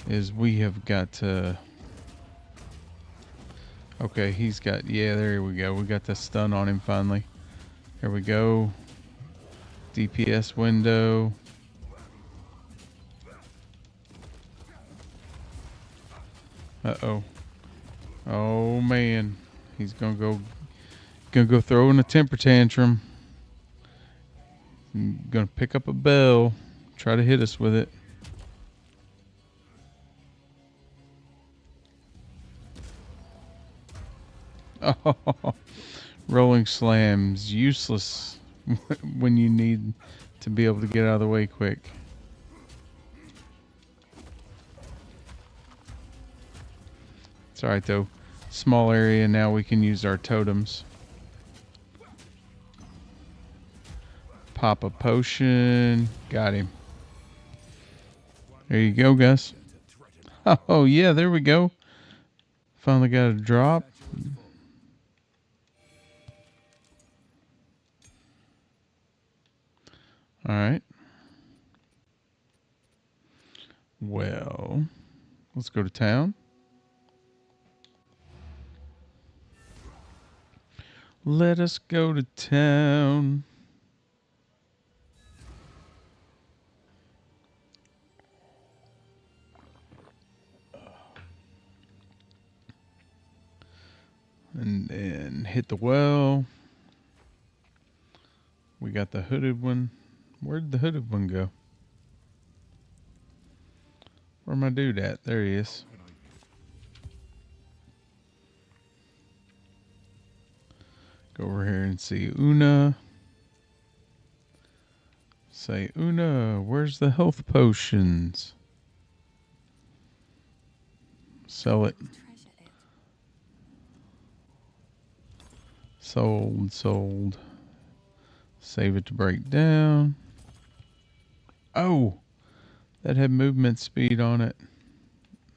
is we have got to... Okay, he's got... Yeah, there we go. We got the stun on him finally. There we go. DPS window. Uh-oh. Oh, man. He's gonna go throw in a temper tantrum. Gonna pick up a bell. Try to hit us with it. Oh, rolling slams. Useless when you need to be able to get out of the way quick. It's alright though. Small area, now we can use our totems. Pop a potion. Got him. There you go, guys. Oh yeah, there we go. Finally got a drop. Alright. Well, let's go to town. Let us go to town. And then hit the well. We got the hooded one. Where'd the hooded one go? Where my dude at? There he is. Go over here and see Una. Say, Una, where's the health potions? Sell it. Sold. Save it to break down. Oh, that had movement speed on it.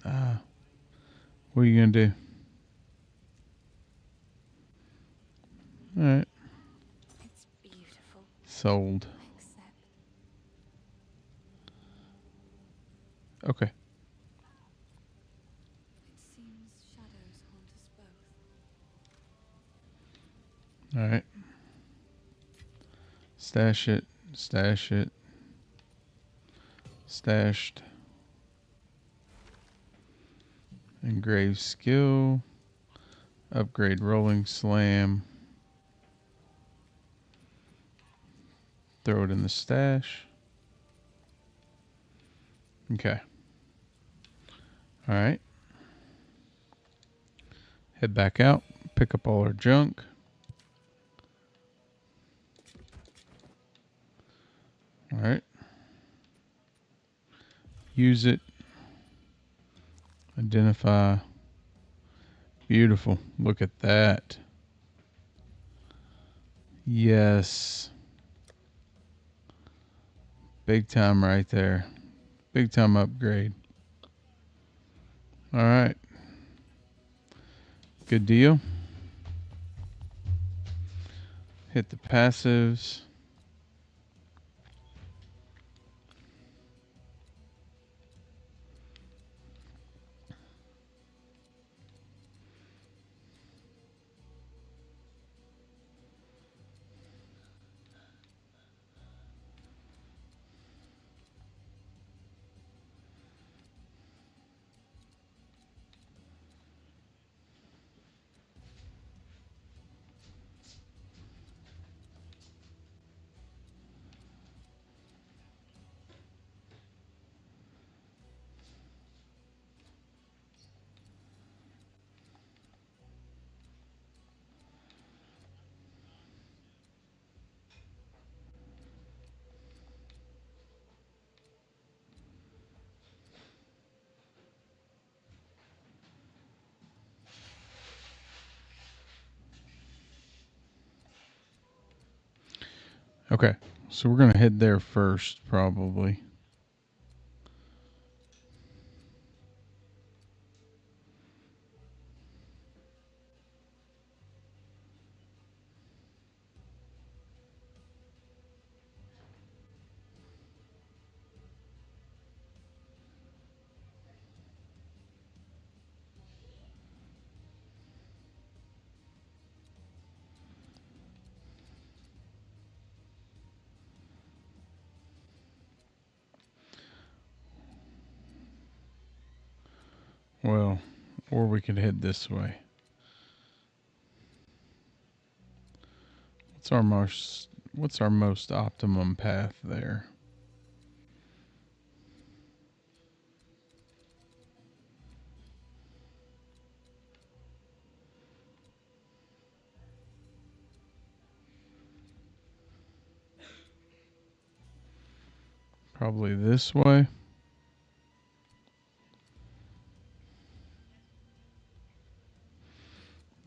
What are you gonna do? Alright. It's beautiful. Sold. Except Okay. it seems shadows haunt us both. Alright. Stash it. Stash it. Stashed. Engrave skill. Upgrade rolling slam. Throw it in the stash. Okay. Alright. Head back out. Pick up all our junk. All right. Use it. Identify. Beautiful. Look at that. Yes. Big time right there. Big time upgrade. All right. Good deal. Hit the passives. Okay. So we're going to head there first, probably. Well, or we could head this way. What's our most optimum path there? Probably this way.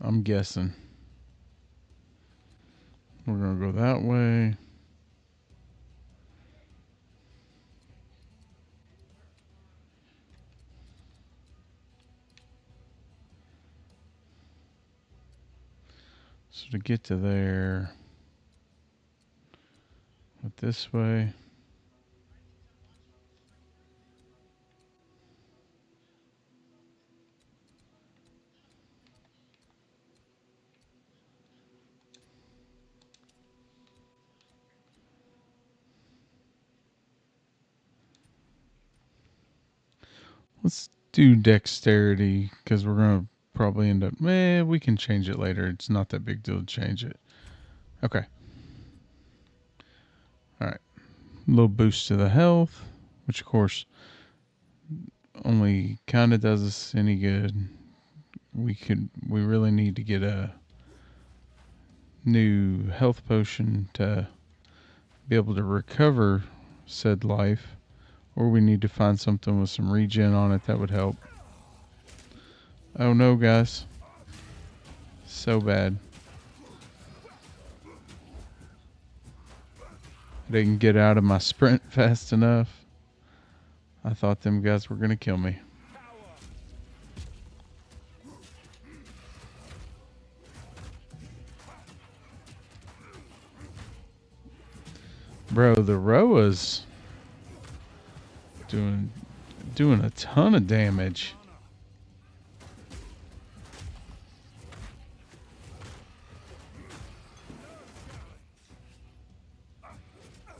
I'm guessing. We're going to go that way. So to get to there, went this way. Let's do dexterity because we're going to probably end up... we can change it later. It's not that big deal to change it. Okay. All right. A little boost to the health, which of course only kind of does us any good. We really need to get a new health potion to be able to recover said life, or we need to find something with some regen on it that would help. Oh no, guys. So bad. I didn't get out of my sprint fast enough. I thought them guys were going to kill me. Bro, the Roa's doing a ton of damage.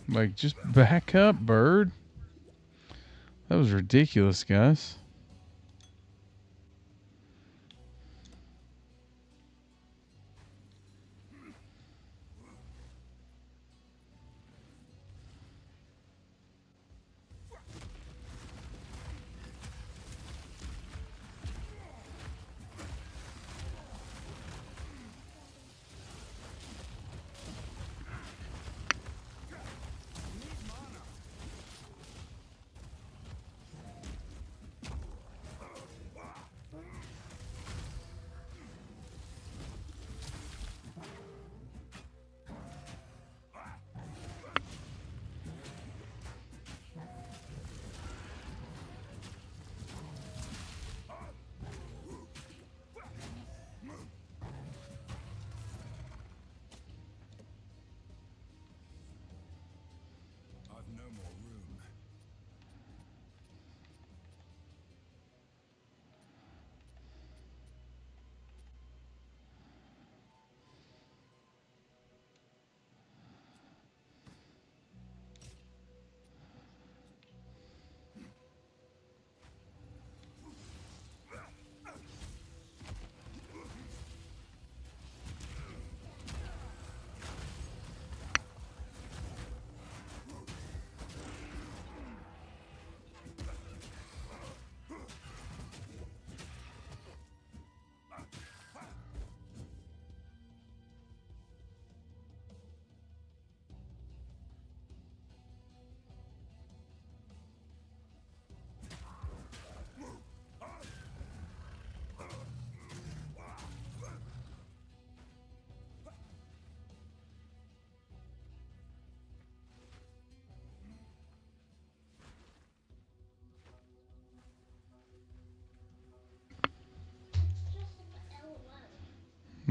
Like, just back up, bird. That was ridiculous, guys.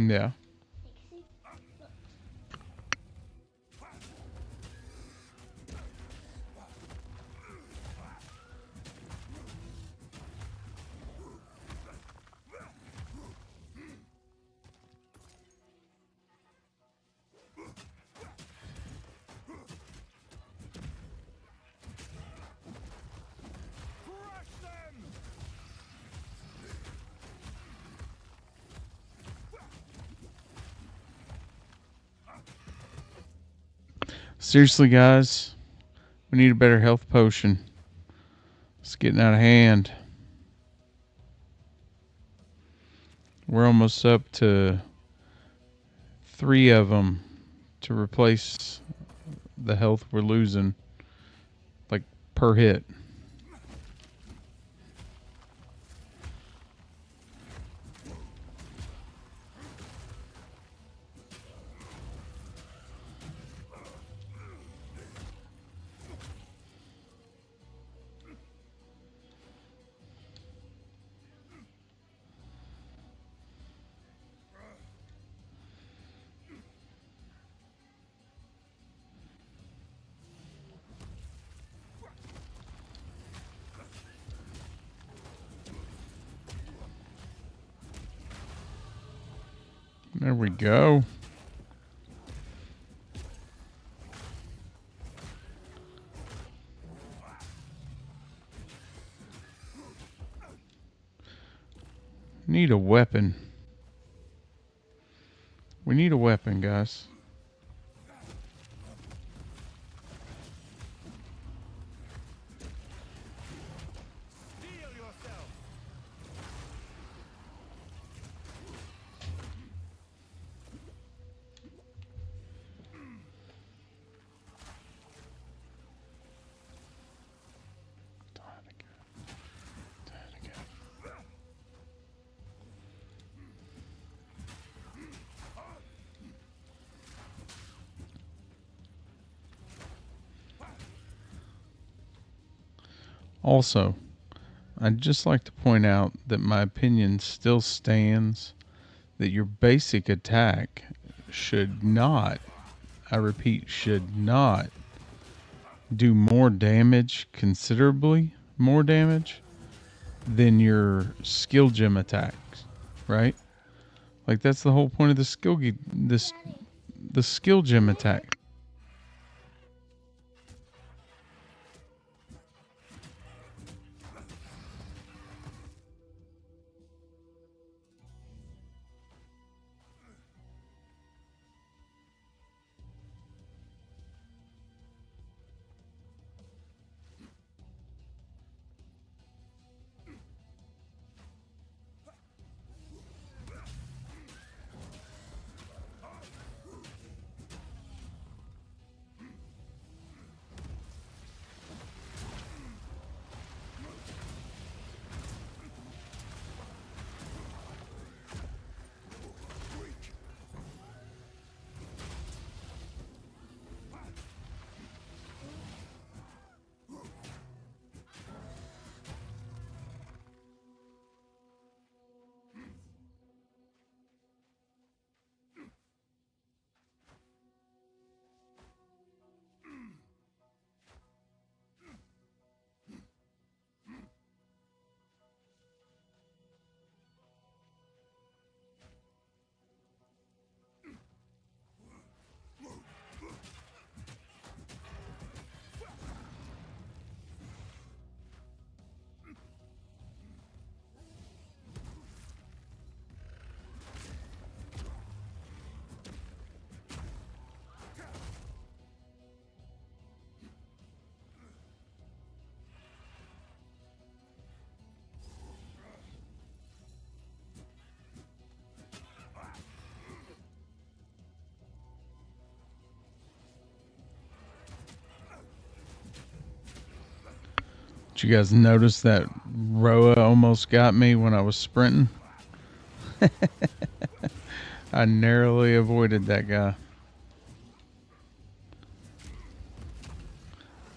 Yeah. Crush them! Seriously, guys, we need a better health potion. It's getting out of hand. We're almost up to 3 of them to replace the health we're losing, like per hit. There we go. Need a weapon. We need a weapon, guys. Heal yourself! Also, I'd just like to point out that my opinion still stands that your basic attack should not, I repeat, should not do more damage, considerably more damage, than your skill gem attacks, right? Like that's the whole point of the the skill gem attack. Did you guys notice that Roa almost got me when I was sprinting? I narrowly avoided that guy.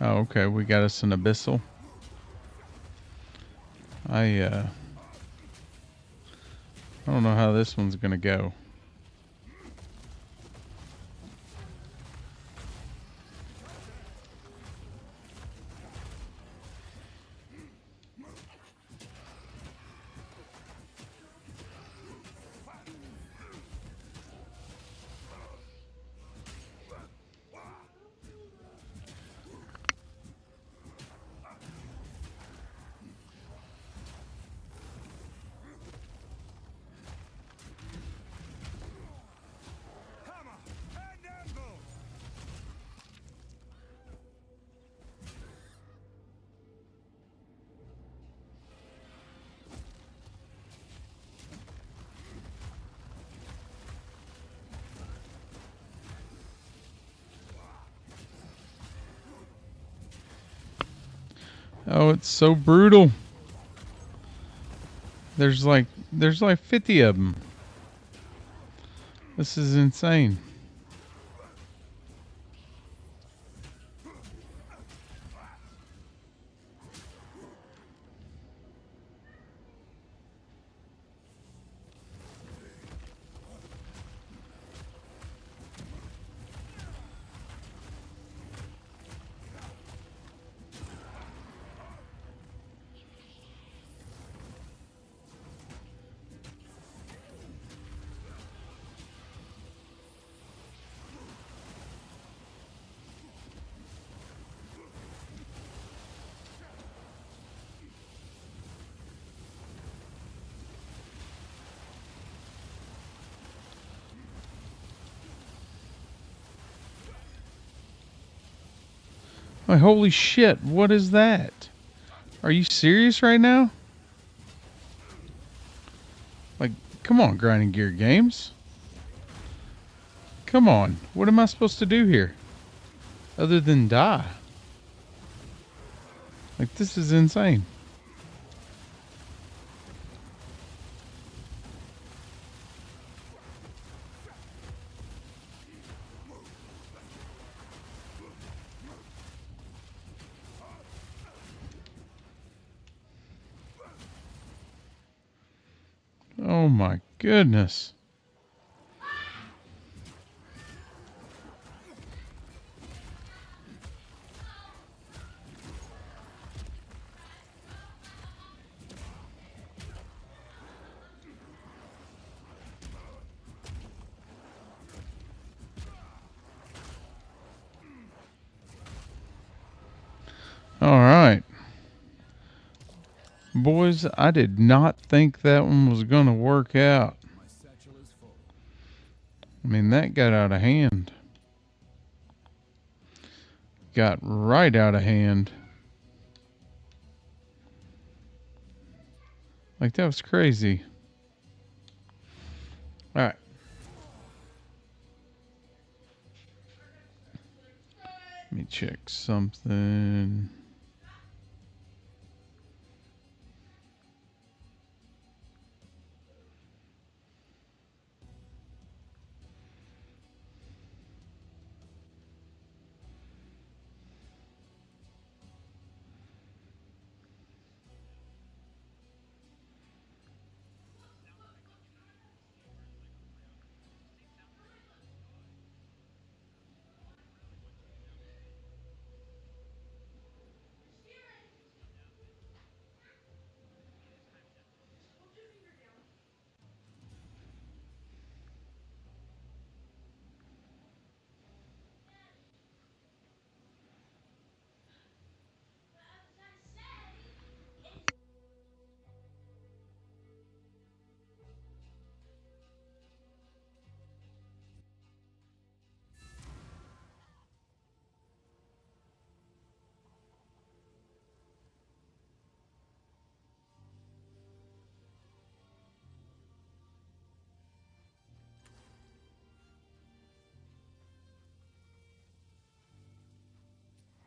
Oh, okay, we got us an abyssal. I don't know how this one's gonna go. Oh, it's so brutal. There's like 50 of them. This is insane. Oh, holy shit, what is that? Are you serious right now? Like, come on, Grinding Gear Games. Come on, what am I supposed to do here? Other than die? Like, this is insane. Oh my goodness. All right. Boys, I did not think that one was going to work out. My satchel is full. I mean, that got out of hand. Got right out of hand. Like, that was crazy. All right. Let me check something.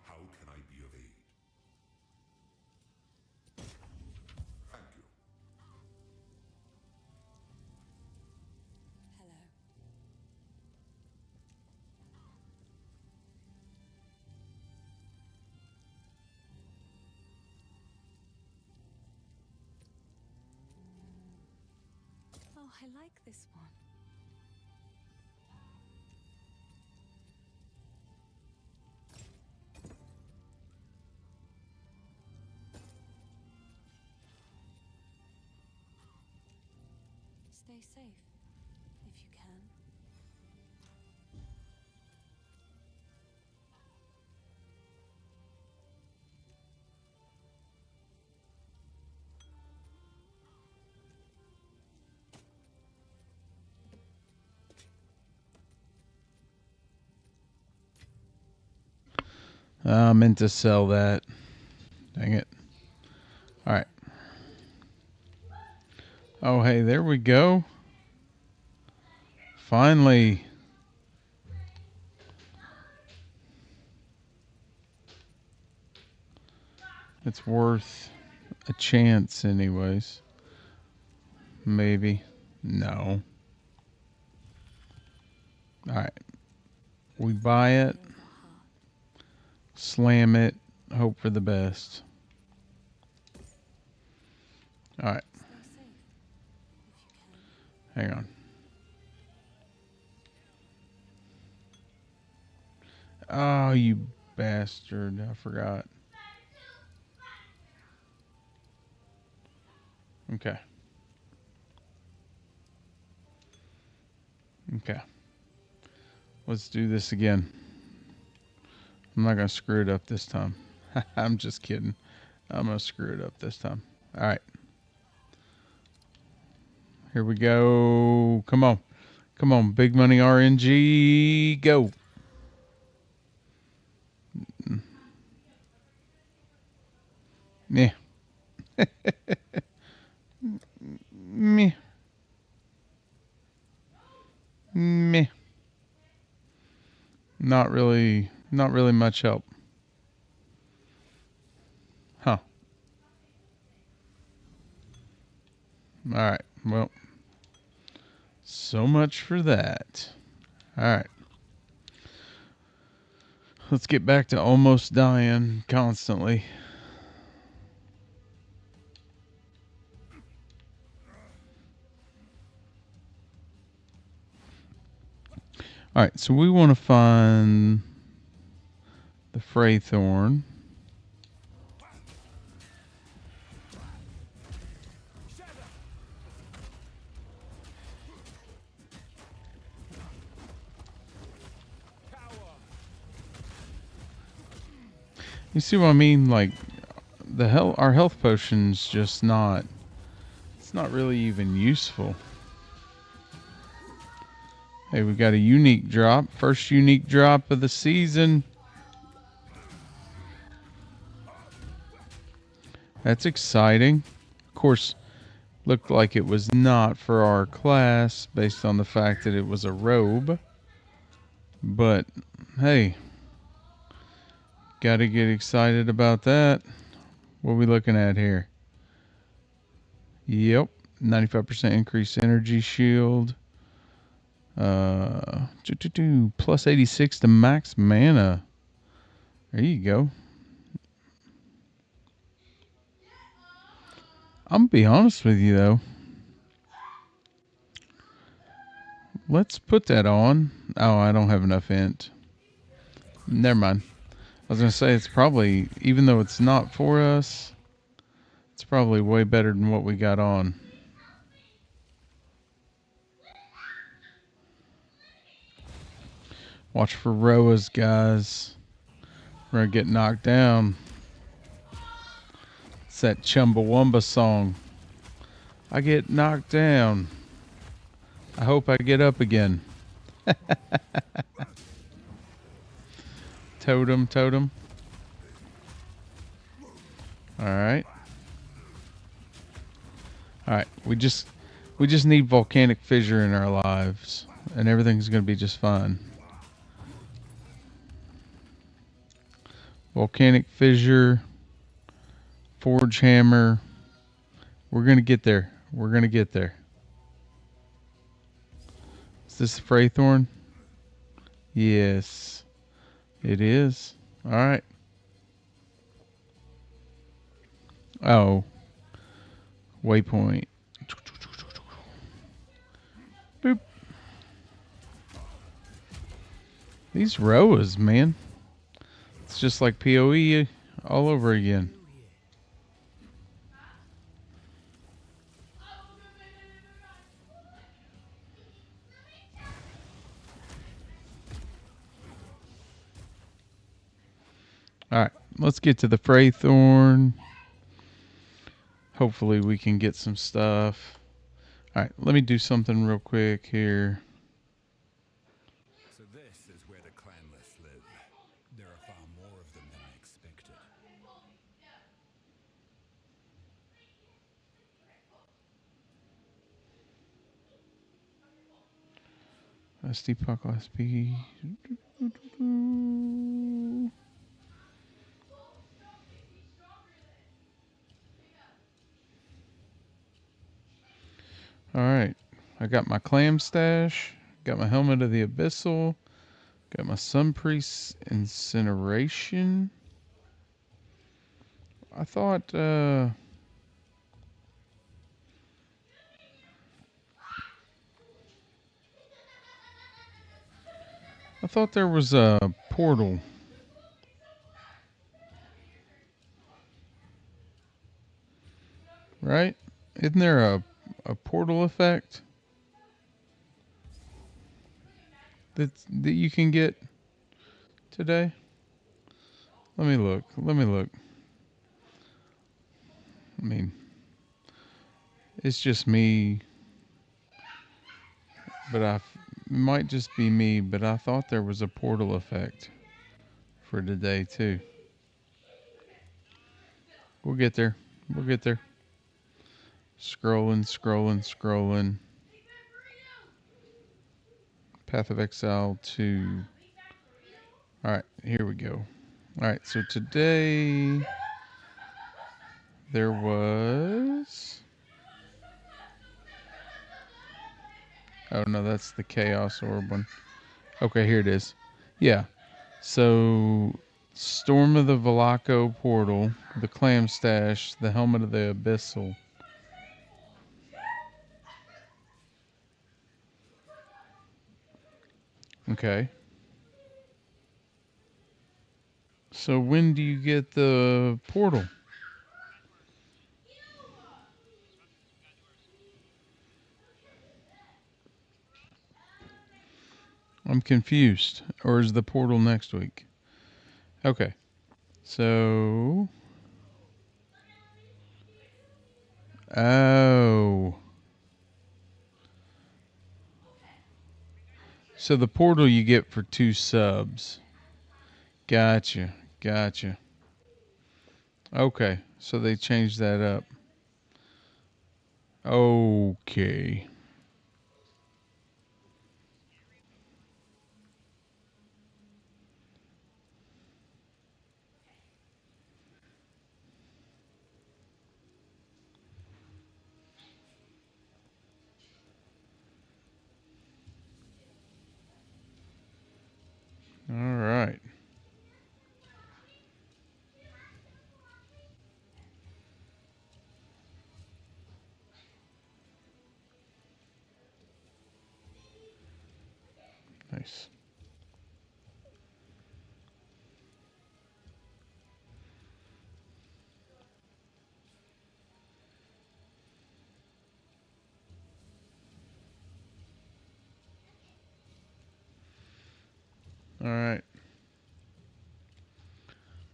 How can I be of aid? Thank you. Hello. Oh, I like this one. Stay safe, if you can. I meant to sell that. Dang it. All right. Oh, hey, there we go. Finally. That's worth a chance anyways. Maybe. No. Alright. We buy it. Feel your heart. Slam it. Hope for the best. Alright. Stay safe if you can. Hang on. Oh, you bastard. I forgot. Okay. Okay. Let's do this again. I'm not going to screw it up this time. I'm just kidding. I'm going to screw it up this time. All right. Here we go. Come on. Come on. Big money RNG. Go. Meh. Meh. Meh. Not really much help. Huh. All right. Well, so much for that. All right. Let's get back to almost dying constantly. All right, so we want to find the Fraythorn. You see what I mean? Like our health potion's just not. It's not really even useful. Hey, we got a unique drop. First unique drop of the season. That's exciting. Of course, looked like it was not for our class based on the fact that it was a robe. But, hey. Gotta get excited about that. What are we looking at here? Yep. 95% increased energy shield. Plus 86 to max mana. There you go. I'm gonna be honest with you though. Let's put that on. Oh, I don't have enough int. Never mind. I was gonna say it's probably, even though it's not for us, it's probably way better than what we got on. Watch for Roas, guys. We're gonna get knocked down. It's that Chumbawamba song. I get knocked down. I hope I get up again. Totem, totem. Alright. Alright, we just need volcanic fissure in our lives, and everything's gonna be just fine. Volcanic fissure, forge hammer. We're gonna get there. We're gonna get there. Is this Fraythorn? Yes, it is. All right. Oh, waypoint. Boop. These Roas, man. It's just like POE all over again. Alright, let's get to the Fraythorn. Hopefully we can get some stuff. Alright, let me do something real quick here. So this is where the clanless live. There are far more of them than I expected. SD Puck SP. Alright. I got my clam stash. Got my helmet of the abyssal. Got my sun priest incineration. I thought there was a portal. Right? Isn't there a portal effect that you can get today? Let me look. I mean, it's just me, but it might just be me, but I thought there was a portal effect for today too. We'll get there. Scrolling. Path of Exile 2. Alright, here we go. Alright, so today there was... Oh no, that's the Chaos Orb one. Okay, here it is. Yeah. So, Storm of the Valaco Portal, the Clam Stash, the Helmet of the Abyssal. Okay. So when do you get the portal? I'm confused. Or is the portal next week? Okay. So... Oh. So the portal you get for 2 subs. Gotcha. Okay. So they changed that up. Okay. All right. Nice. All right.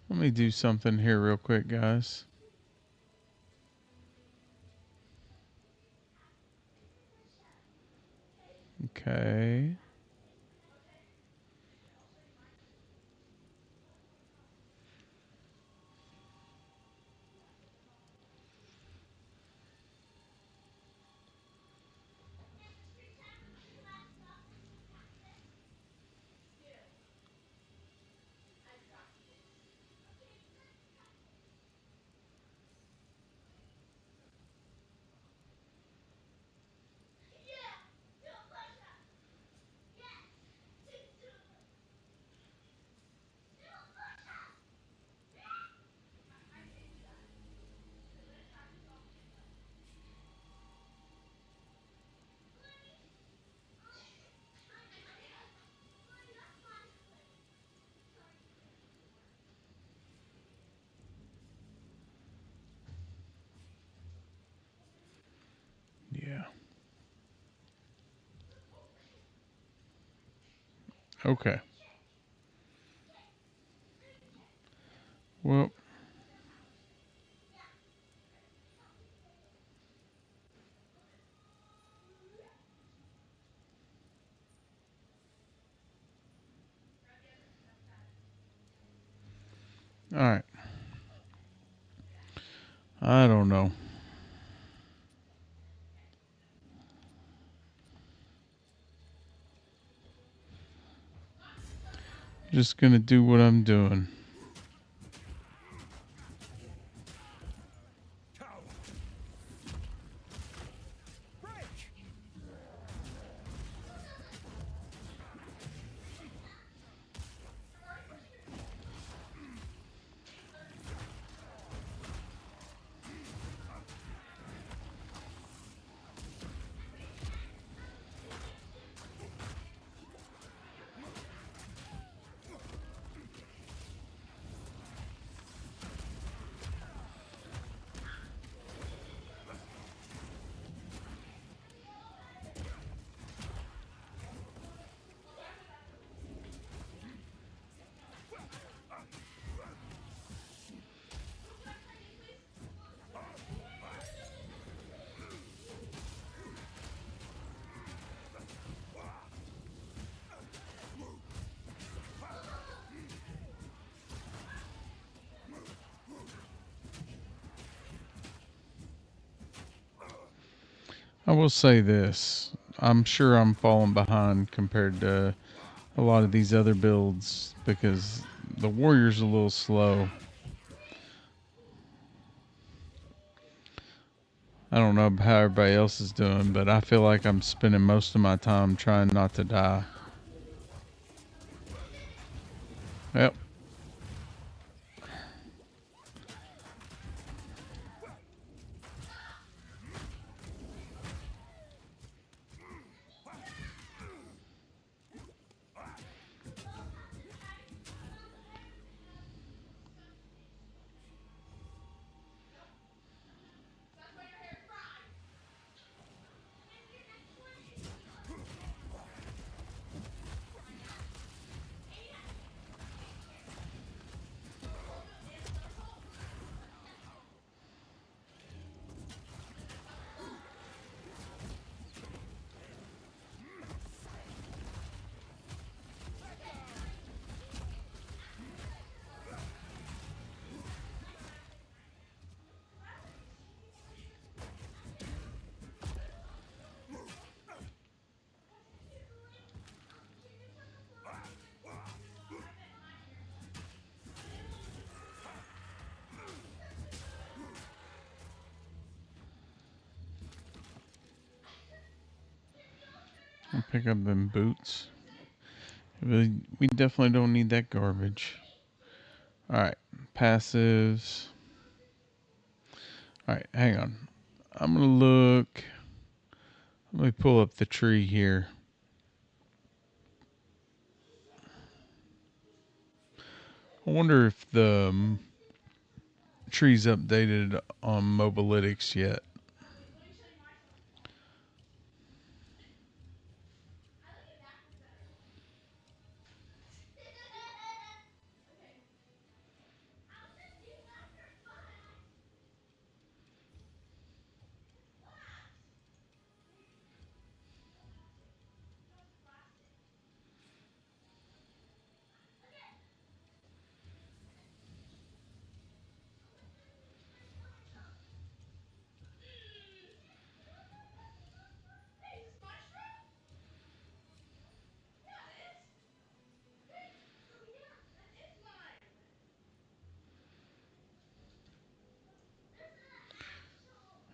Let me do something here real quick, guys. Okay. Yeah. Okay. Well, all right. I don't know. Just gonna do what I'm doing. Tower. Break! I will say this. I'm sure I'm falling behind compared to a lot of these other builds because the warrior's a little slow. I don't know how everybody else is doing, but I feel like I'm spending most of my time trying not to die. Yep. I'll pick up them boots. We definitely don't need that garbage. Alright. Passives. Alright, hang on. I'm going to look. Let me pull up the tree here. I wonder if the tree's updated on Mobalytics yet.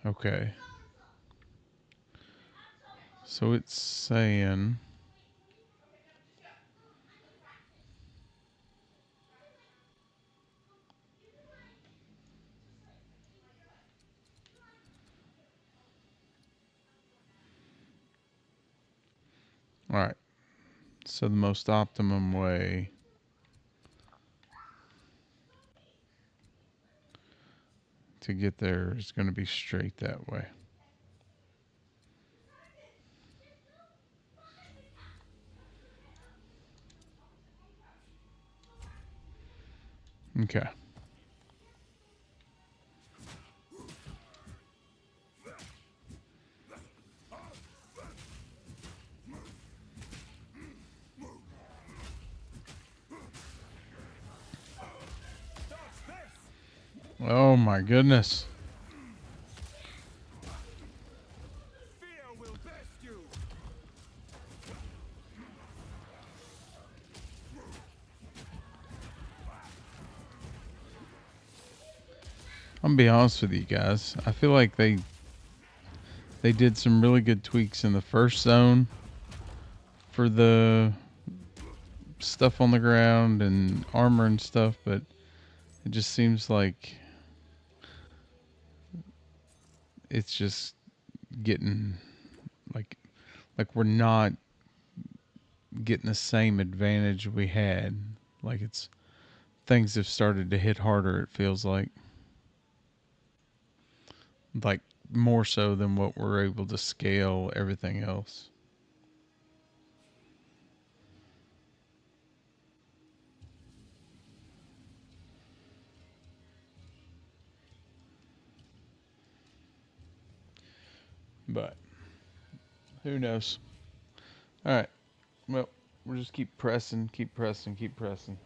Okay. So it's saying alright. So the most optimum way to get there is going to be straight that way. Okay. Oh my goodness. Fear will best you. I'm gonna be honest with you guys. I feel like they did some really good tweaks in the first zone for the stuff on the ground and armor and stuff, but it just seems like it's just getting like we're not getting the same advantage we had. Like it's things have started to hit harder, it feels like more so than what we're able to scale everything else. But who knows? All right. Well, we'll just keep pressing, keep pressing, keep pressing.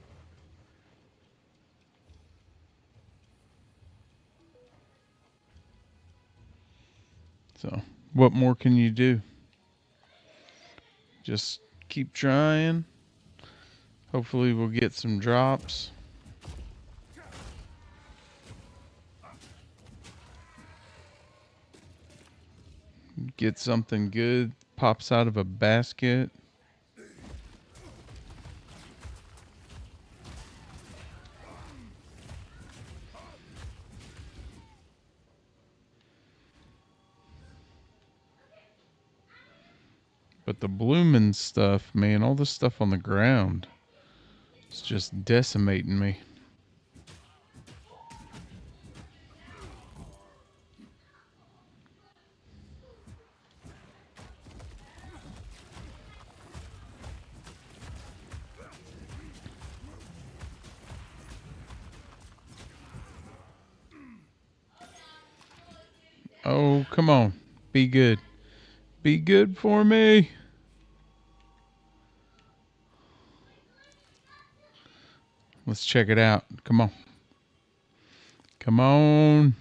So What more can you do? Just keep trying. Hopefully we'll get some drops. Get something good. Pops out of a basket. But the blooming stuff, man, all the stuff on the ground, it's just decimating me. Oh, come on. Be good. Be good for me. Let's check it out. Come on. Come on.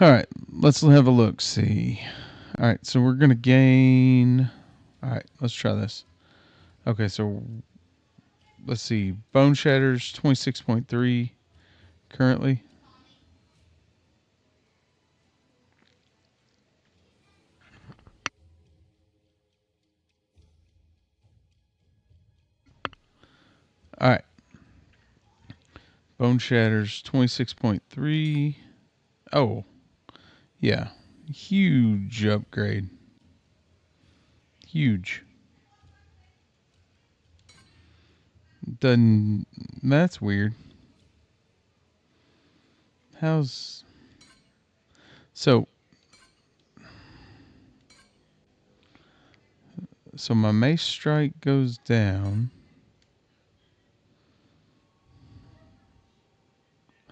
All right, let's have a look. See. All right, so we're going to gain. All right, let's try this. Okay, so let's see. Bone Shatters 26.3 currently. All right. Bone Shatters 26.3. Oh, yeah. Huge upgrade. Huge. Doesn't. That's weird. How's. So. So my Mace Strike goes down.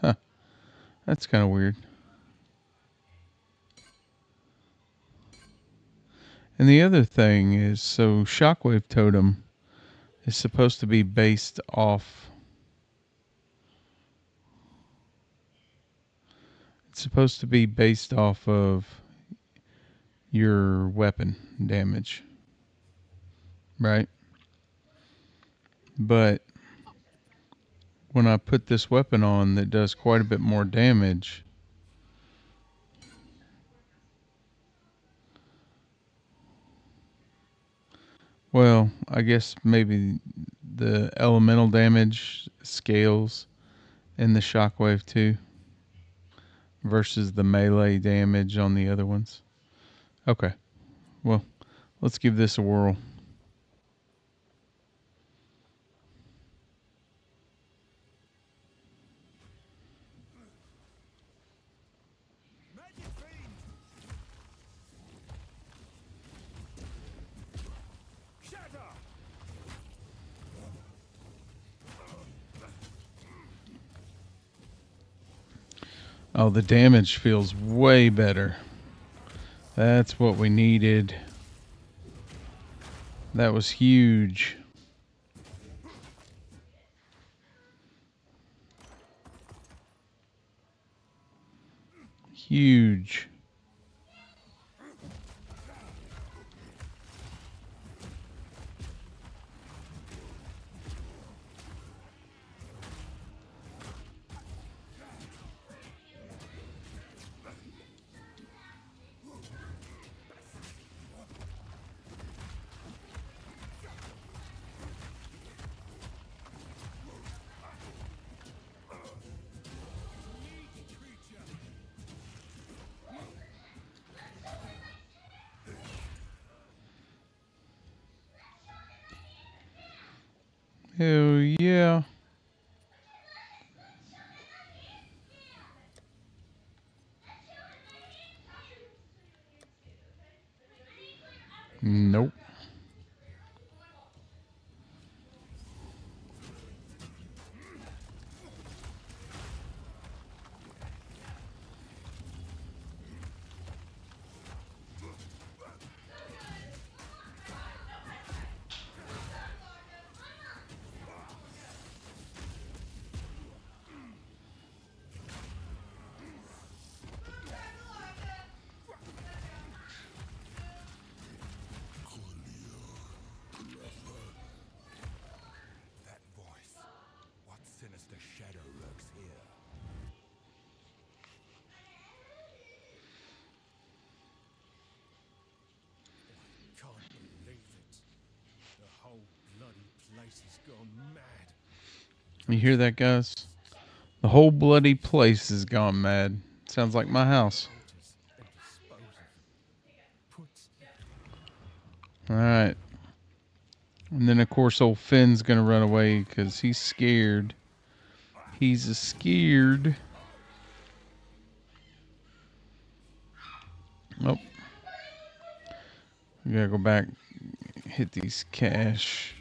Huh. That's kind of weird. And the other thing is, so Shockwave Totem is supposed to be based off. It's supposed to be based off of your weapon damage, right? But when I put this weapon on that does quite a bit more damage, well, I guess maybe the elemental damage scales in the Shockwave too versus the melee damage on the other ones. Okay, well, let's give this a whirl. Magic fiend! Shatter! Oh, the damage feels way better. That's what we needed. That was huge. Huge. Hell yeah. Nope. That voice. What sinister shadow lurks here? I can't believe it. The whole bloody place has gone mad. You hear that, guys? The whole bloody place has gone mad. Sounds like my house. Altars and dispose of them. Put Alright. And then, of course, old Finn's going to run away because he's scared. He's a scared. Oh. We gotta go back, hit these cash.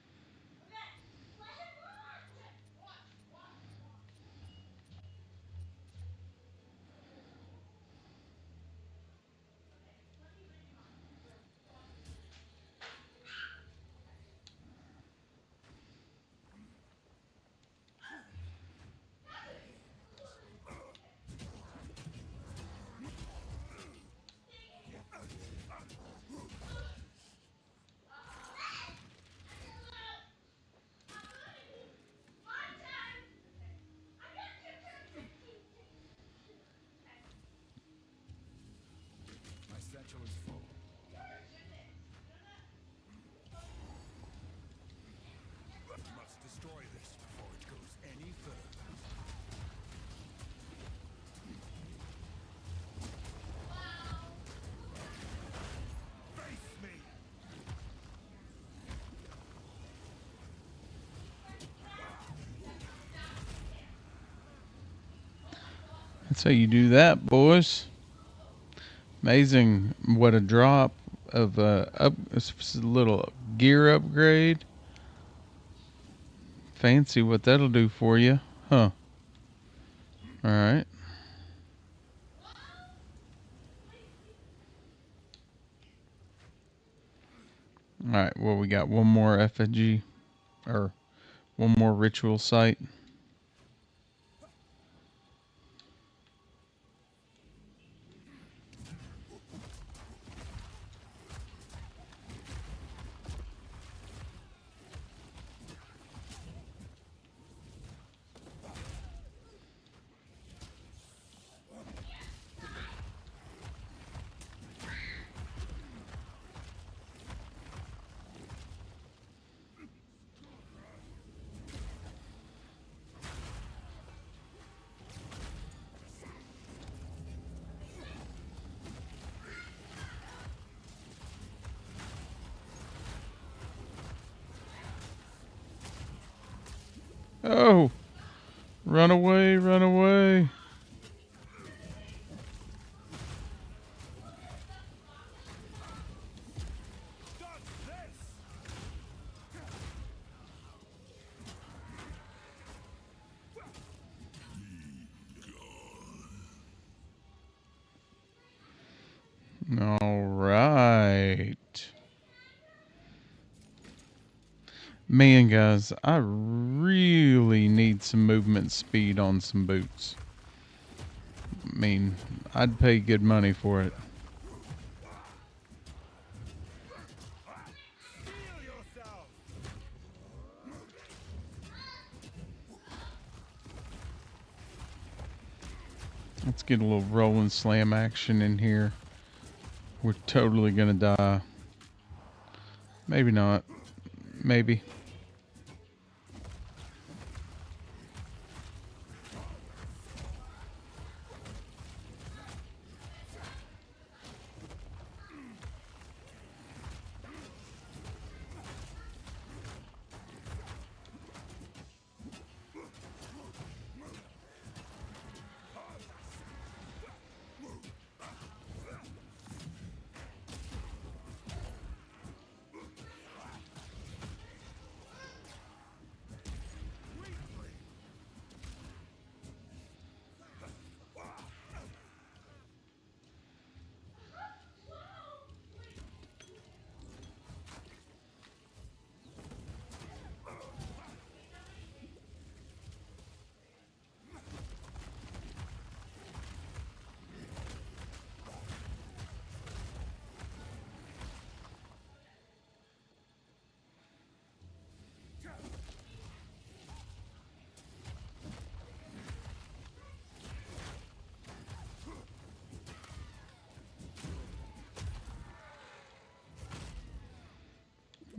satchel is full. My satchel is full. Must destroy this before it goes any further. Face me! That's how you do that, boys. Amazing what a drop of a little gear upgrade. Fancy what that'll do for you, huh? All right. All right. Well, we got one more effigy, or one more ritual site. Oh, run away, run away. All right. Man, guys, I really need some movement speed on some boots. I mean, I'd pay good money for it. Heal yourself! Let's get a little roll and slam action in here. We're totally gonna die. Maybe not. Maybe.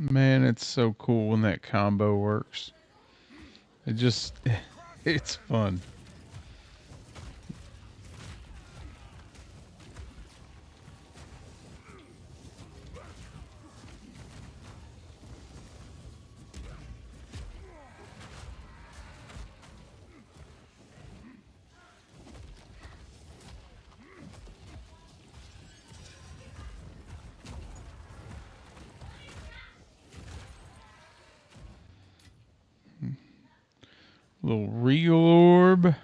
Man, it's so cool when that combo works. It just, it's fun. Little real orb.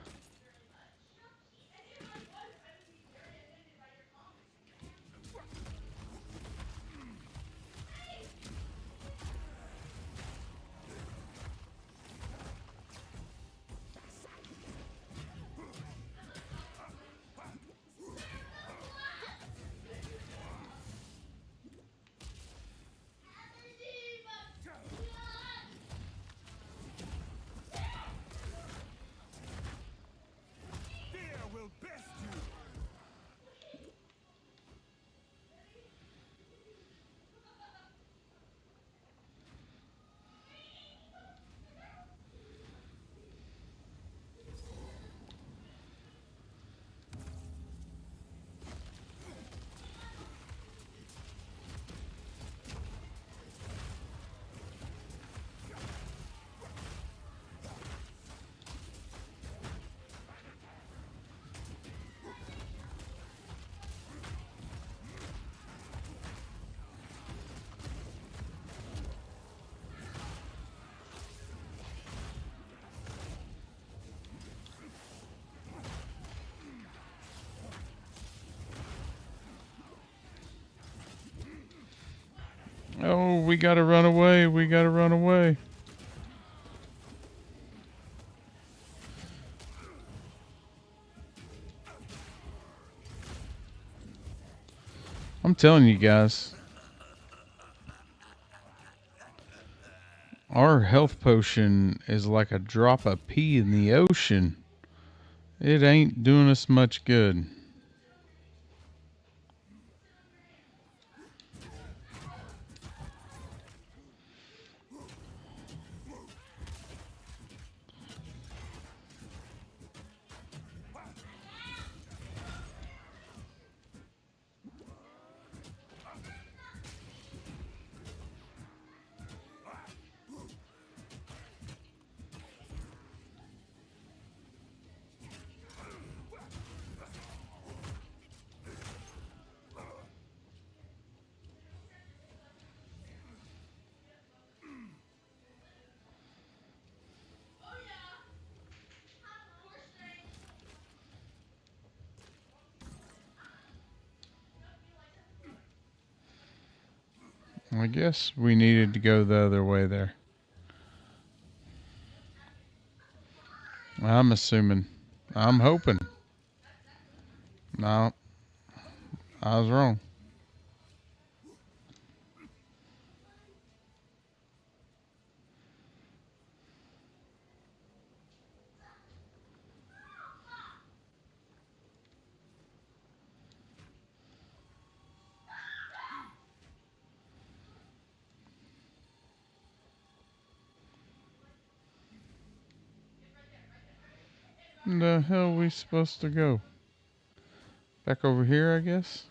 Fear will best you. Oh, we gotta run away. We gotta run away. I'm telling you guys, our health potion is like a drop of pee in the ocean. It ain't doing us much good. I guess we needed to go the other way there. I'm assuming. I'm hoping. No, I was wrong. The hell are we supposed to go? Back over here, I guess?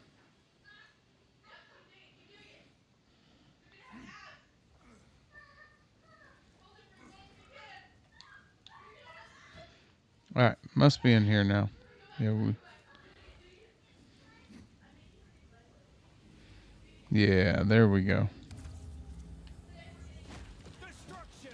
Alright, must be in here now. Yeah, there we go. Destruction!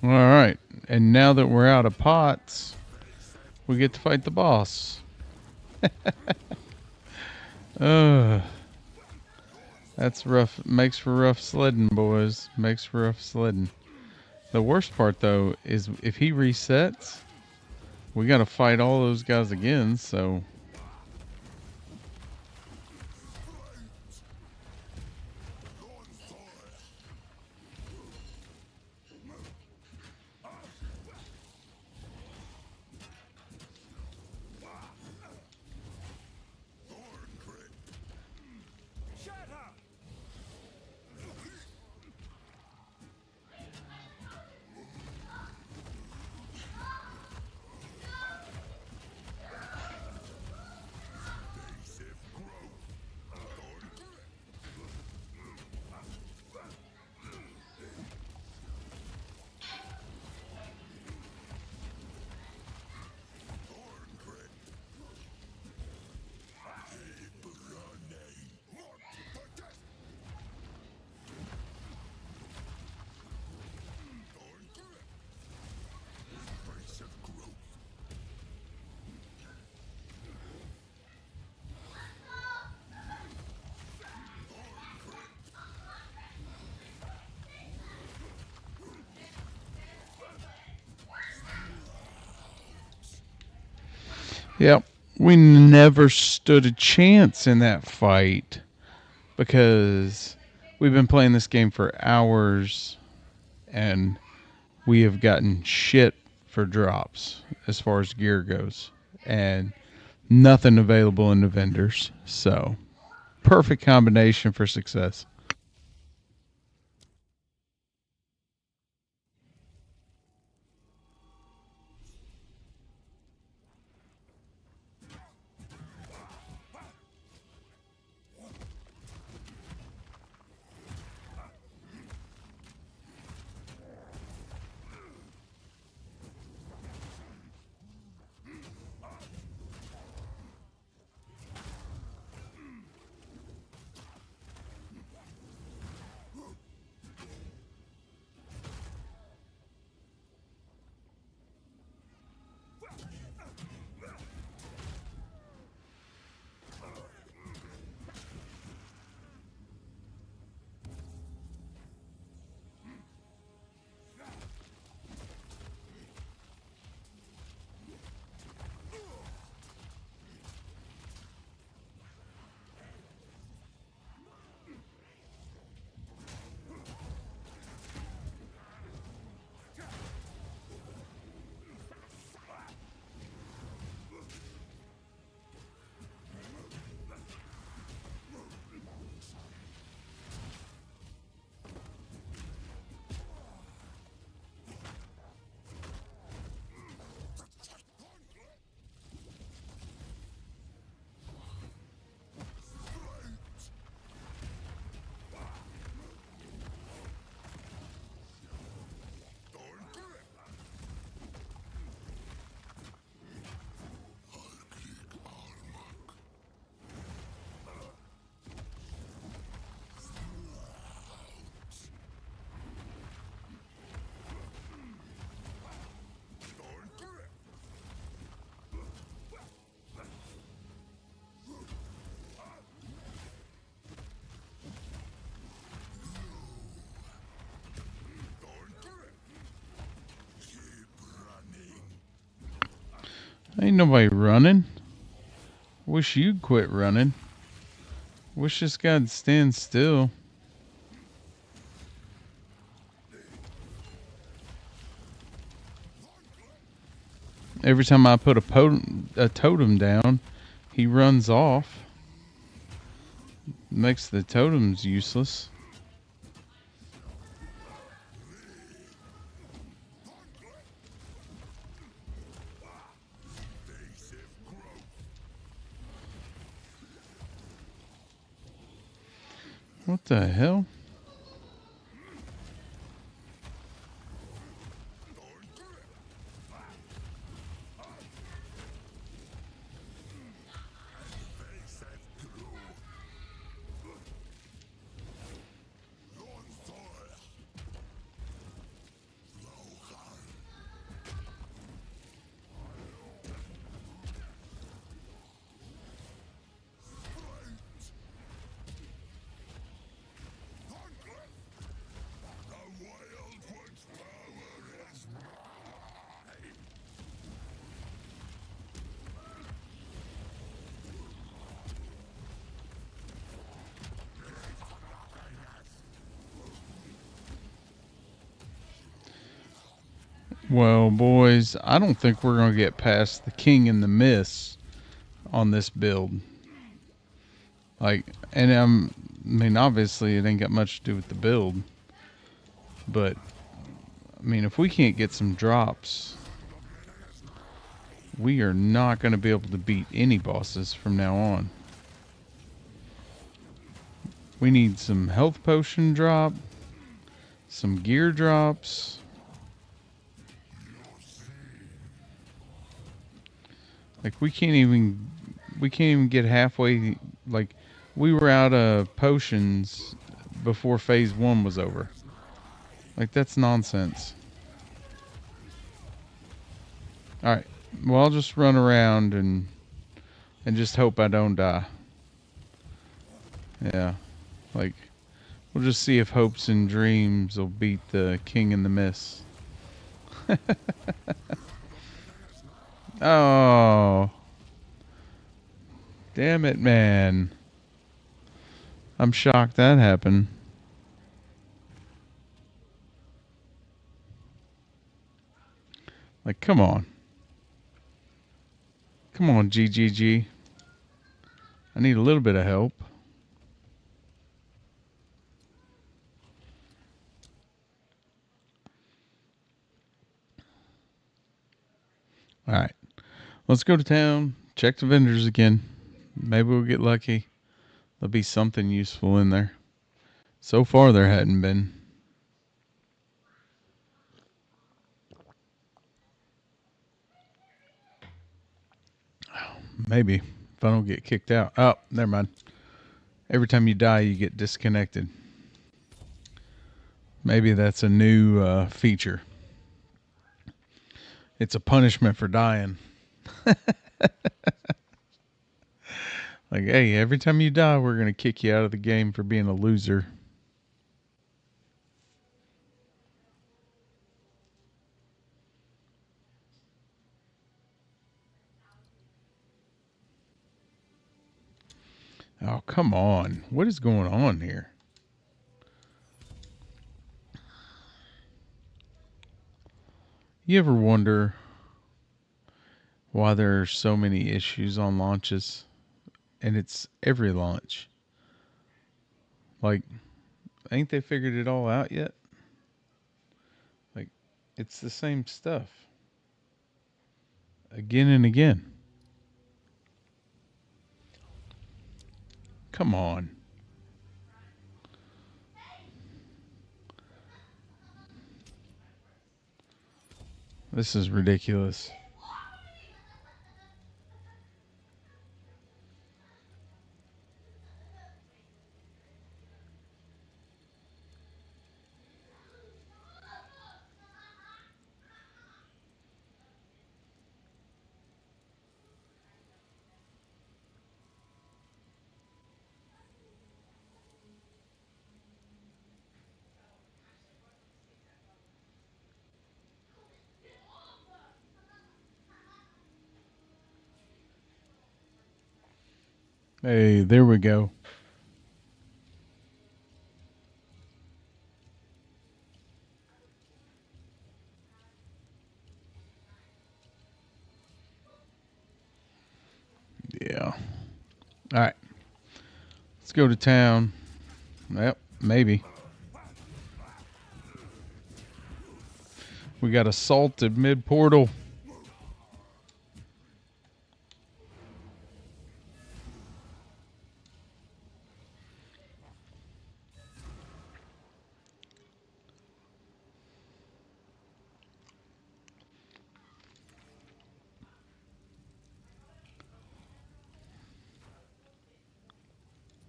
Alright, and now that we're out of pots, we get to fight the boss. That's rough. Makes for rough sledding, boys. Makes for rough sledding. The worst part, though, is if he resets, we gotta fight all those guys again, so... Shatter! Yep, we never stood a chance in that fight because we've been playing this game for hours and we have gotten shit for drops as far as gear goes and nothing available in the vendors. So, perfect combination for success. Ain't nobody running. Wish you'd quit running. Wish this guy'd stand still. Every time I put a totem down, he runs off. Makes the totems useless. What the hell? Well, boys, I don't think we're going to get past the King in the Mist on this build. I mean, obviously it ain't got much to do with the build. But, I mean, if we can't get some drops, we are not going to be able to beat any bosses from now on. We need some health potion drop, some gear drops. Like we can't even get halfway. Like we were out of potions before phase 1 was over. Like that's nonsense. All right. Well, I'll just run around and just hope I don't die. Yeah. Like we'll just see if hopes and dreams will beat the King in the Mist. Oh. Damn it, man. I'm shocked that happened. Like, come on. Come on, GGG. I need a little bit of help. Alright. Let's go to town. Check the vendors again. Maybe we'll get lucky. There'll be something useful in there. So far, there hadn't been. Maybe. If I don't get kicked out. Oh, never mind. Every time you die, you get disconnected. Maybe that's a new feature. It's a punishment for dying. Like, hey, every time you die, we're going to kick you out of the game for being a loser. Oh, come on. What is going on here? You ever wonder why there are so many issues on launches? And it's every launch. Like, ain't they figured it all out yet? Like, it's the same stuff. Again and again. Come on. This is ridiculous. Hey, there we go. Yeah. All right. Let's go to town. Yep, maybe. We got assaulted mid portal.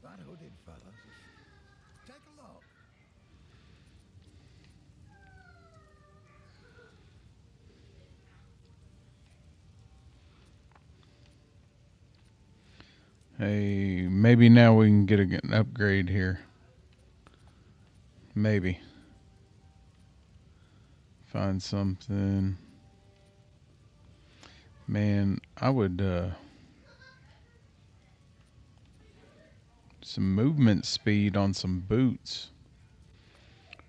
That hooded fella's take a look. Hey, maybe now we can get an upgrade here. Maybe. Find something. Man, I would some movement speed on some boots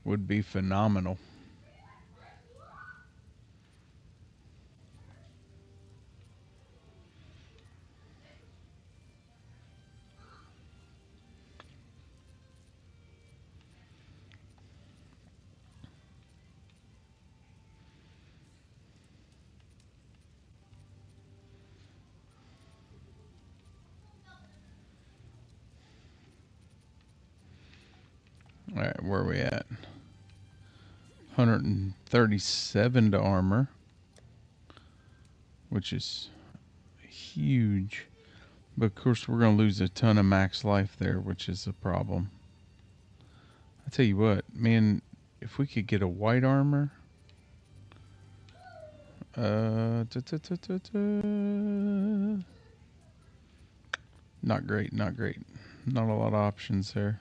would be phenomenal. All right, where are we at? 137 to armor, which is huge. But of course, we're going to lose a ton of max life there, which is a problem. I tell you what, man, if we could get a white armor. Not great, not great. Not a lot of options there.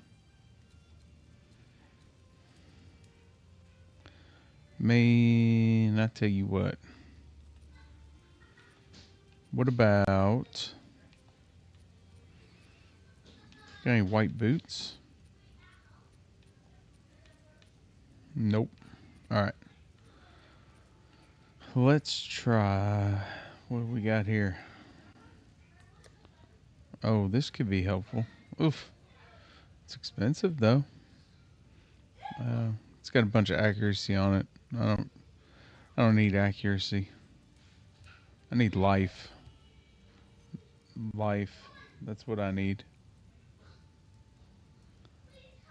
Man, I tell you what. What about... Got any white boots? Nope. Alright. Let's try... What do we got here? Oh, this could be helpful. Oof. It's expensive, though. It's got a bunch of accuracy on it. I don't need accuracy. I need life. Life. That's what I need.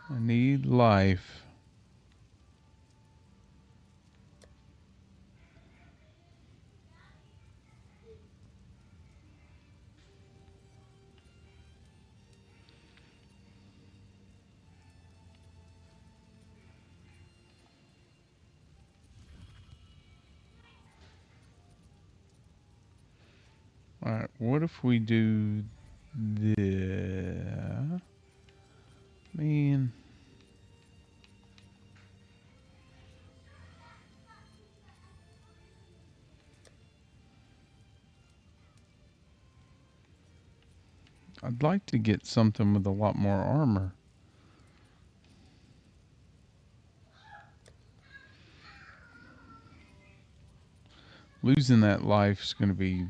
I need life. Alright, what if we do the... Man... I'd like to get something with a lot more armor. Losing that life's going to be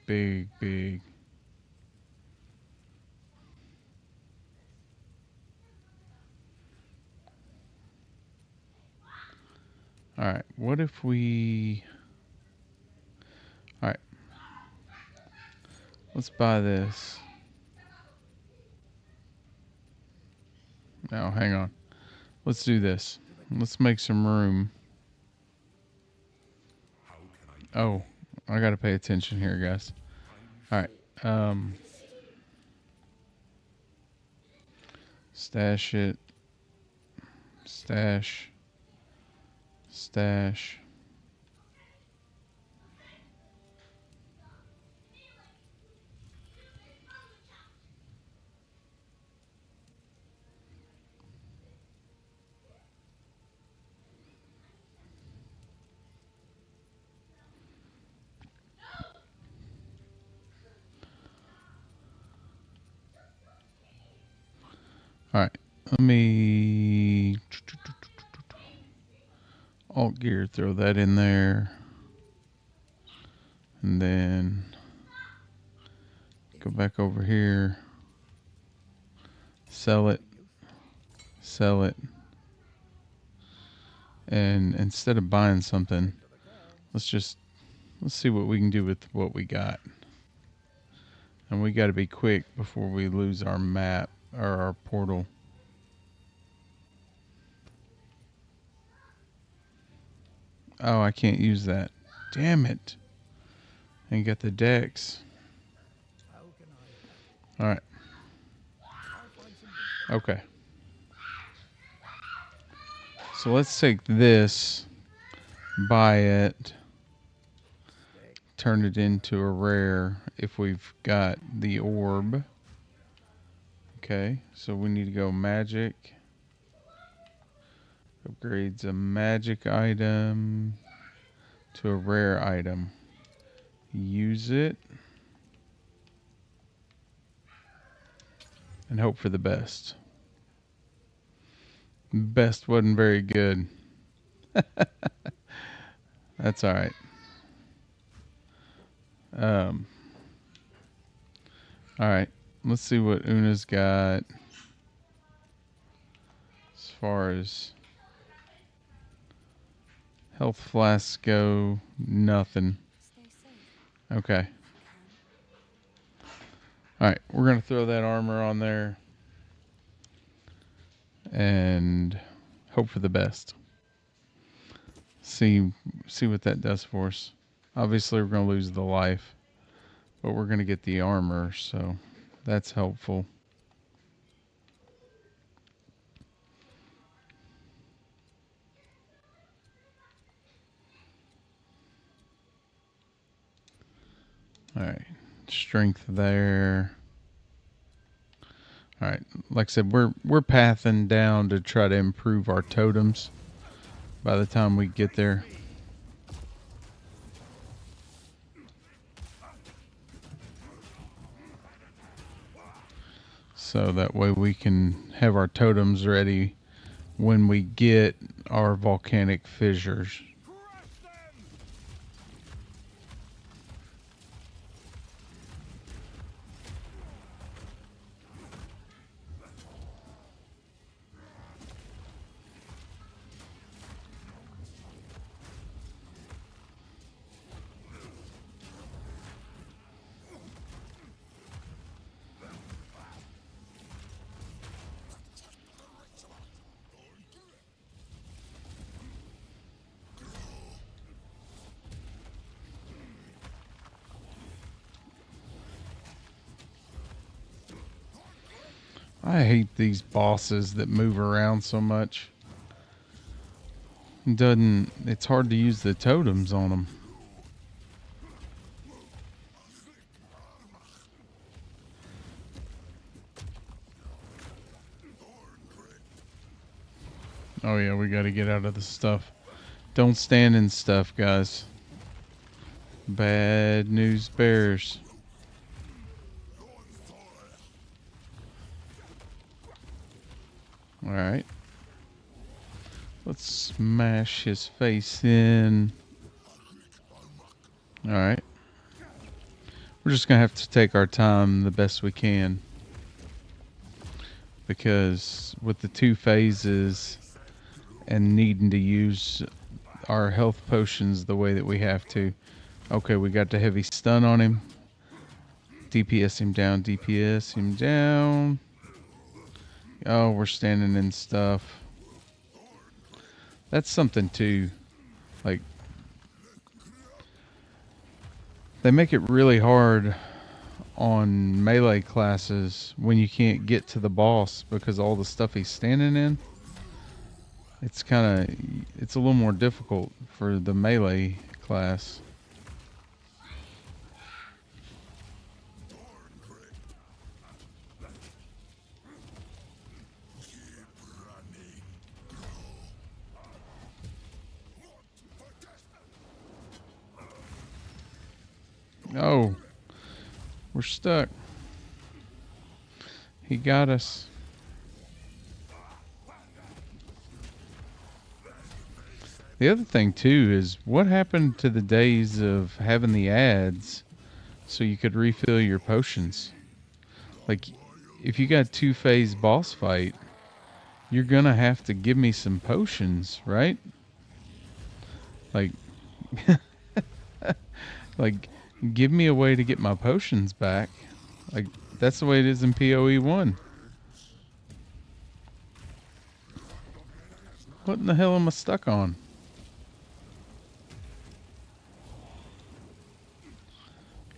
big, big. Alright, what if we... Alright. Let's buy this. No, hang on. Let's do this. Let's make some room. Oh, I gotta pay attention here, guys. Alright. Stash it. Stash. Stash. Alright, let me alt gear, throw that in there. And then go back over here. Sell it. Sell it. And instead of buying something, let's see what we can do with what we got. And we got to be quick before we lose our map or our portal. Oh, I can't use that. Damn it. Ain't got the decks. Alright. Okay. So let's take this, buy it, turn it into a rare if we've got the orb. Okay, so we need to go magic. Upgrades a magic item to a rare item. Use it. And hope for the best. Best wasn't very good. That's alright. Alright, let's see what Una's got as far as health flasks go. Nothing. Stay safe. Okay. Alright, we're going to throw that armor on there and hope for the best. See what that does for us. Obviously, we're going to lose the life, but we're going to get the armor, so that's helpful. Alright, strength there. Alright, like I said, we're pathing down to try to improve our totems by the time we get there. So that way we can have our totems ready when we get our volcanic fissures. I hate these bosses that move around so much. It's hard to use the totems on them. Oh yeah, we got to get out of the stuff. Don't stand in stuff, guys. Bad news bears. Alright. Let's smash his face in. Alright. We're just going to have to take our time the best we can. Because with the 2 phases and needing to use our health potions the way that we have to. Okay, we got the heavy stun on him. DPS him down, DPS him down. Oh, we're standing in stuff. That's something too. Like, they make it really hard on melee classes when you can't get to the boss because all the stuff he's standing in. It's a little more difficult for the melee class. Oh, we're stuck. He got us. The other thing too is what happened to the days of having the ads so you could refill your potions. Like, if you got 2-phase boss fight, you're gonna have to give me some potions, right? Like, like, give me a way to get my potions back. Like, that's the way it is in POE1. What in the hell am I stuck on?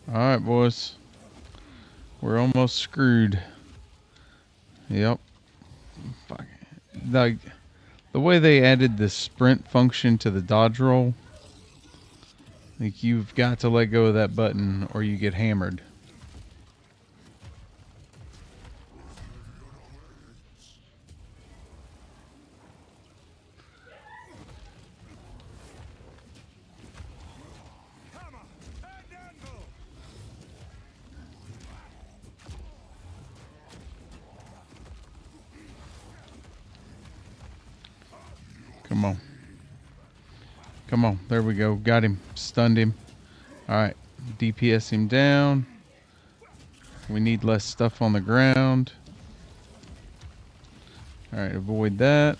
Alright, boys. We're almost screwed. Yep. Fuck. Like, the way they added the sprint function to the dodge roll, like, you've got to let go of that button or you get hammered. Come on. Come on. There we go. Got him. Stunned him. Alright. DPS him down. We need less stuff on the ground. Alright, avoid that.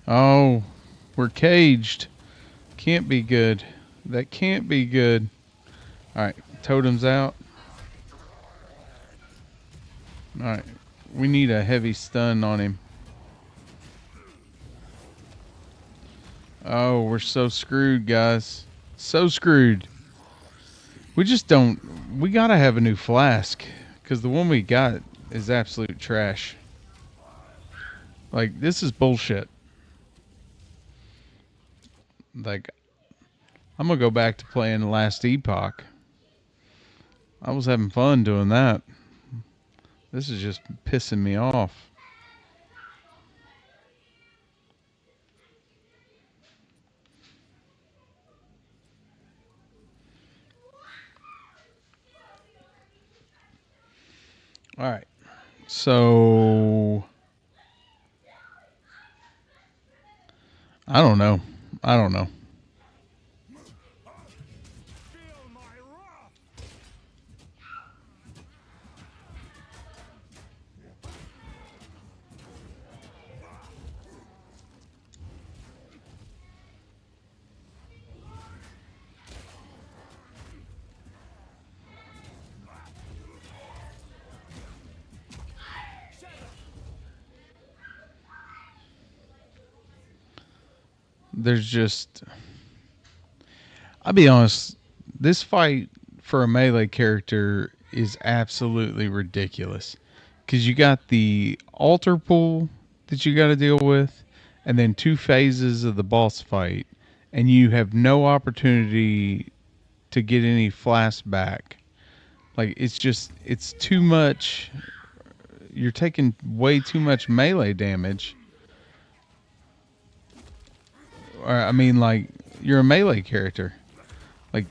Oh, we're caged. Can't be good. That can't be good. Alright, totem's out. Alright, we need a heavy stun on him. Oh, we're so screwed, guys. So screwed. We just don't... We gotta have a new flask. Because the one we got is absolute trash. Like, this is bullshit. Like, I'm gonna go back to playing the last epoch. I was having fun doing that. This is just pissing me off. Alright. So... I don't know. I don't know. There's just... I'll be honest, this fight for a melee character is absolutely ridiculous. Because you got the altar pool that you got to deal with, and then 2 phases of the boss fight, and you have no opportunity to get any flask back. Like, it's just, it's too much. You're taking way too much melee damage. Or, I mean, like, you're a melee character. Like,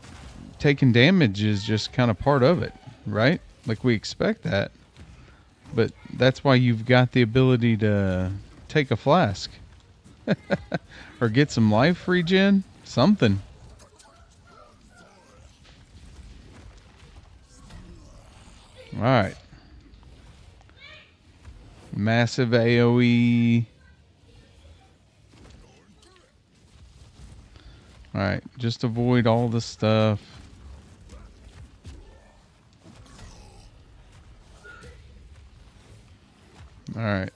taking damage is just kind of part of it, right? Like, we expect that. But that's why you've got the ability to take a flask. Or get some life regen. Something. Alright. Massive AoE. Alright, just avoid all the stuff. Alright.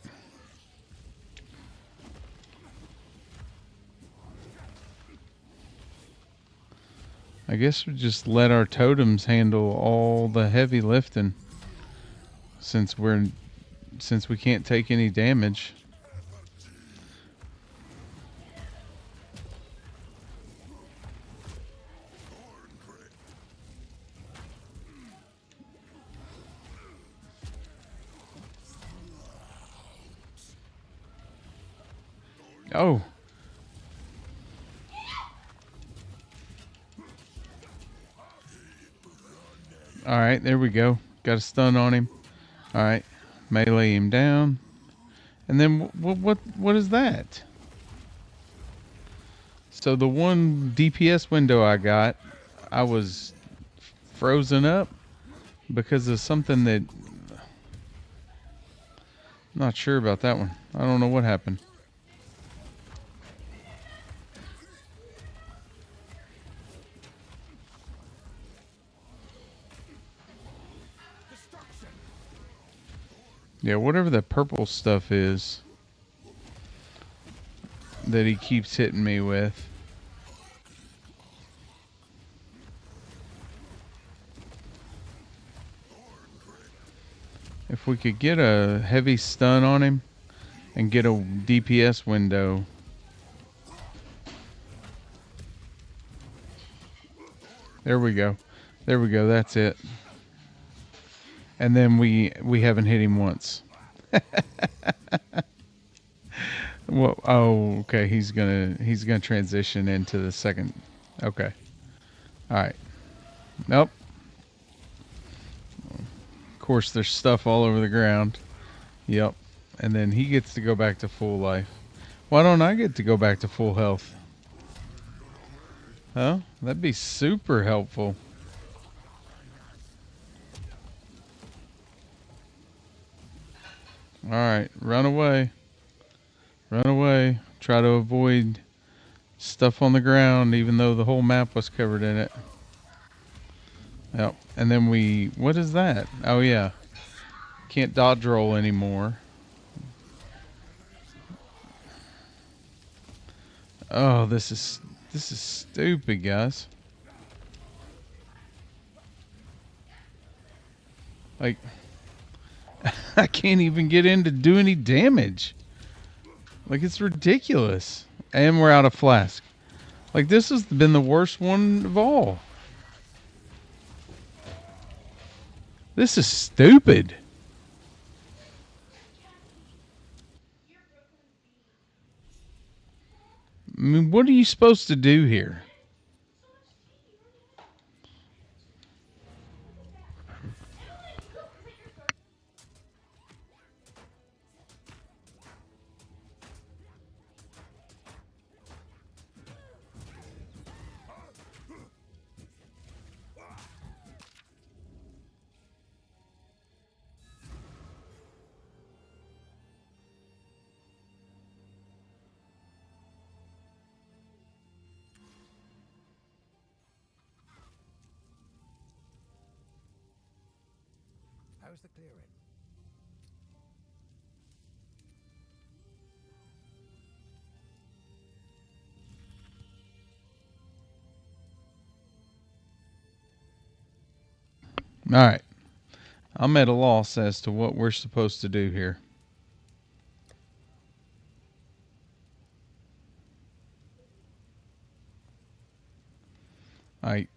I guess we just let our totems handle all the heavy lifting. Since we can't take any damage. Oh, All right, there we go. Got a stun on him. All right, melee him down. And then what is that? So the one DPS window I got, I was frozen up because of something that not sure about that one. I don't know what happened. Yeah, whatever that purple stuff is that he keeps hitting me with. If we could get a heavy stun on him and get a DPS window. There we go. There we go. That's it. And then we haven't hit him once. Well, oh, okay. He's gonna transition into the second. Okay. All right. Nope. Of course, there's stuff all over the ground. Yep. And then he gets to go back to full life. Why don't I get to go back to full health? Huh? That'd be super helpful. Alright, run away. Run away. Try to avoid stuff on the ground, even though the whole map was covered in it. Yep. And then what is that? Oh yeah. Can't dodge roll anymore. Oh, this is stupid, guys. Like, I can't even get in to do any damage. Like, it's ridiculous. And we're out of flask. Like, this has been the worst one of all. This is stupid. I mean, what are you supposed to do here? How's the clearing? All right. I'm at a loss as to what we're supposed to do here. All right.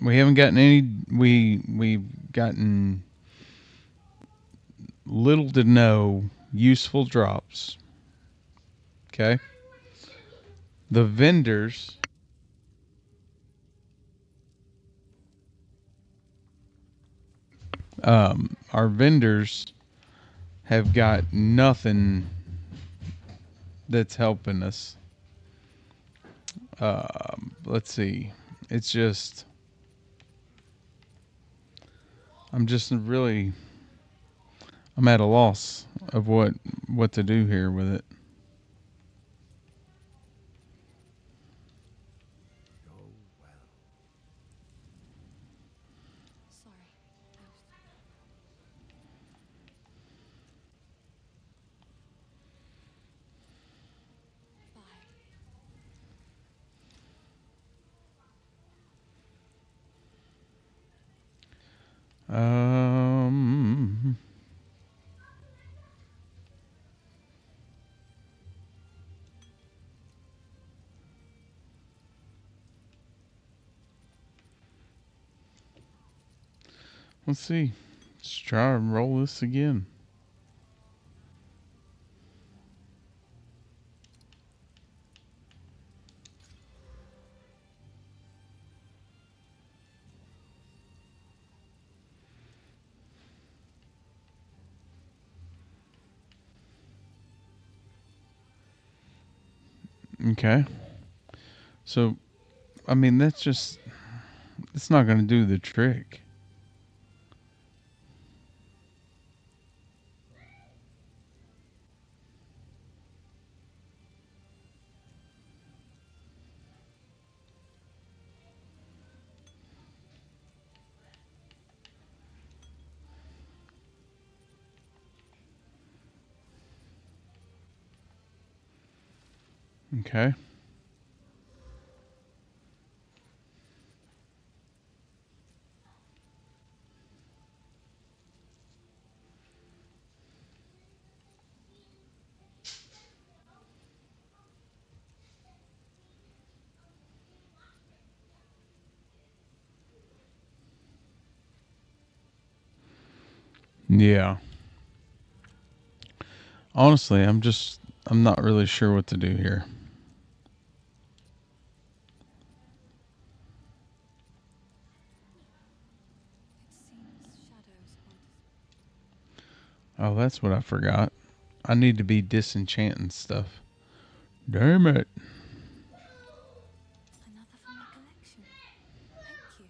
We haven't gotten any. We've gotten little to no useful drops. Okay. The vendors. Our vendors have got nothing that's helping us. Let's see. It's just. I'm at a loss of what to do here with it. Oh, well. Sorry. Bye. Um, let's see. Let's try and roll this again. Okay. So, I mean, it's not going to do the trick. Okay. Yeah. Honestly, I'm not really sure what to do here. It seems shadows want us. Oh, that's what I forgot. I need to be disenchanting stuff. Damn it. Another from my collection. Thank you.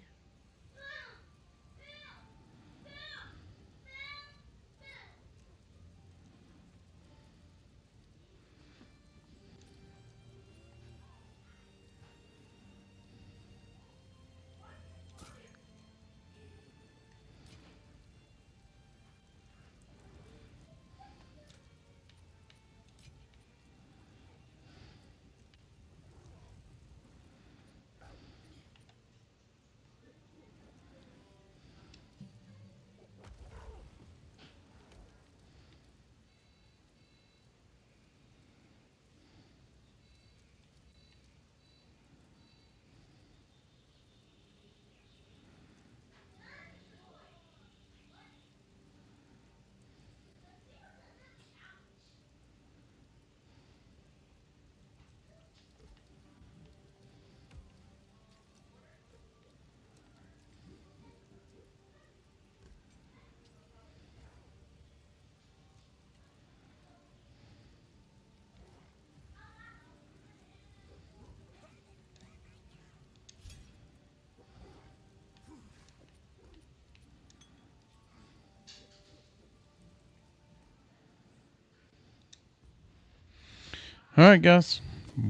All right, guys.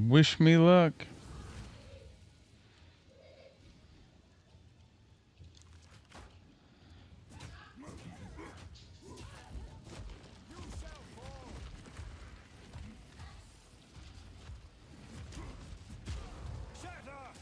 Wish me luck. You shall fall. Shatter!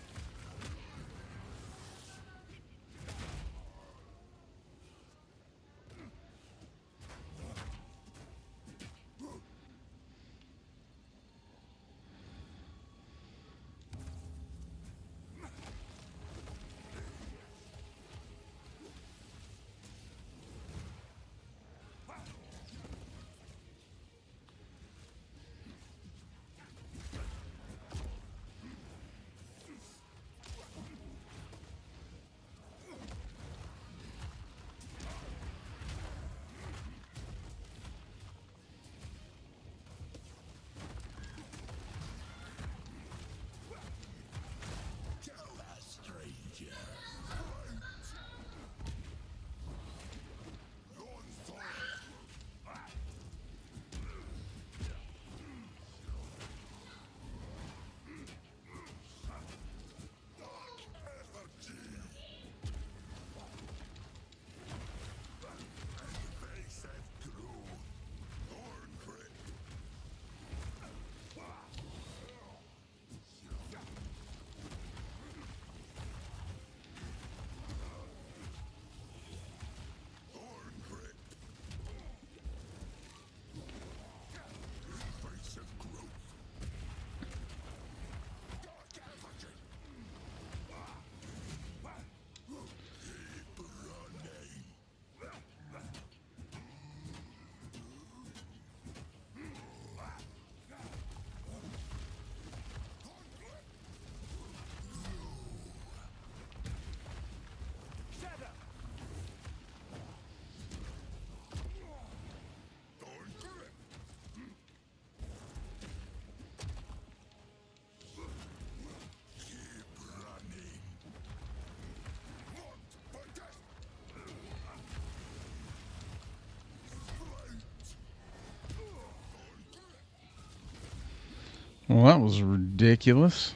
Well, that was ridiculous.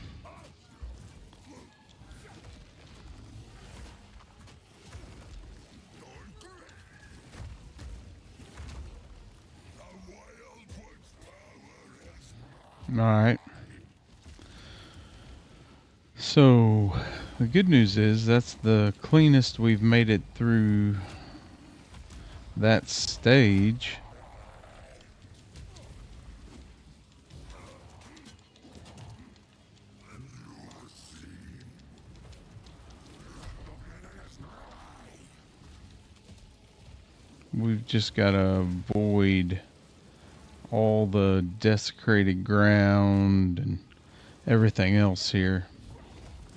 All right. So, the good news is that's the cleanest we've made it through that stage. We've just got to avoid all the desecrated ground and everything else here.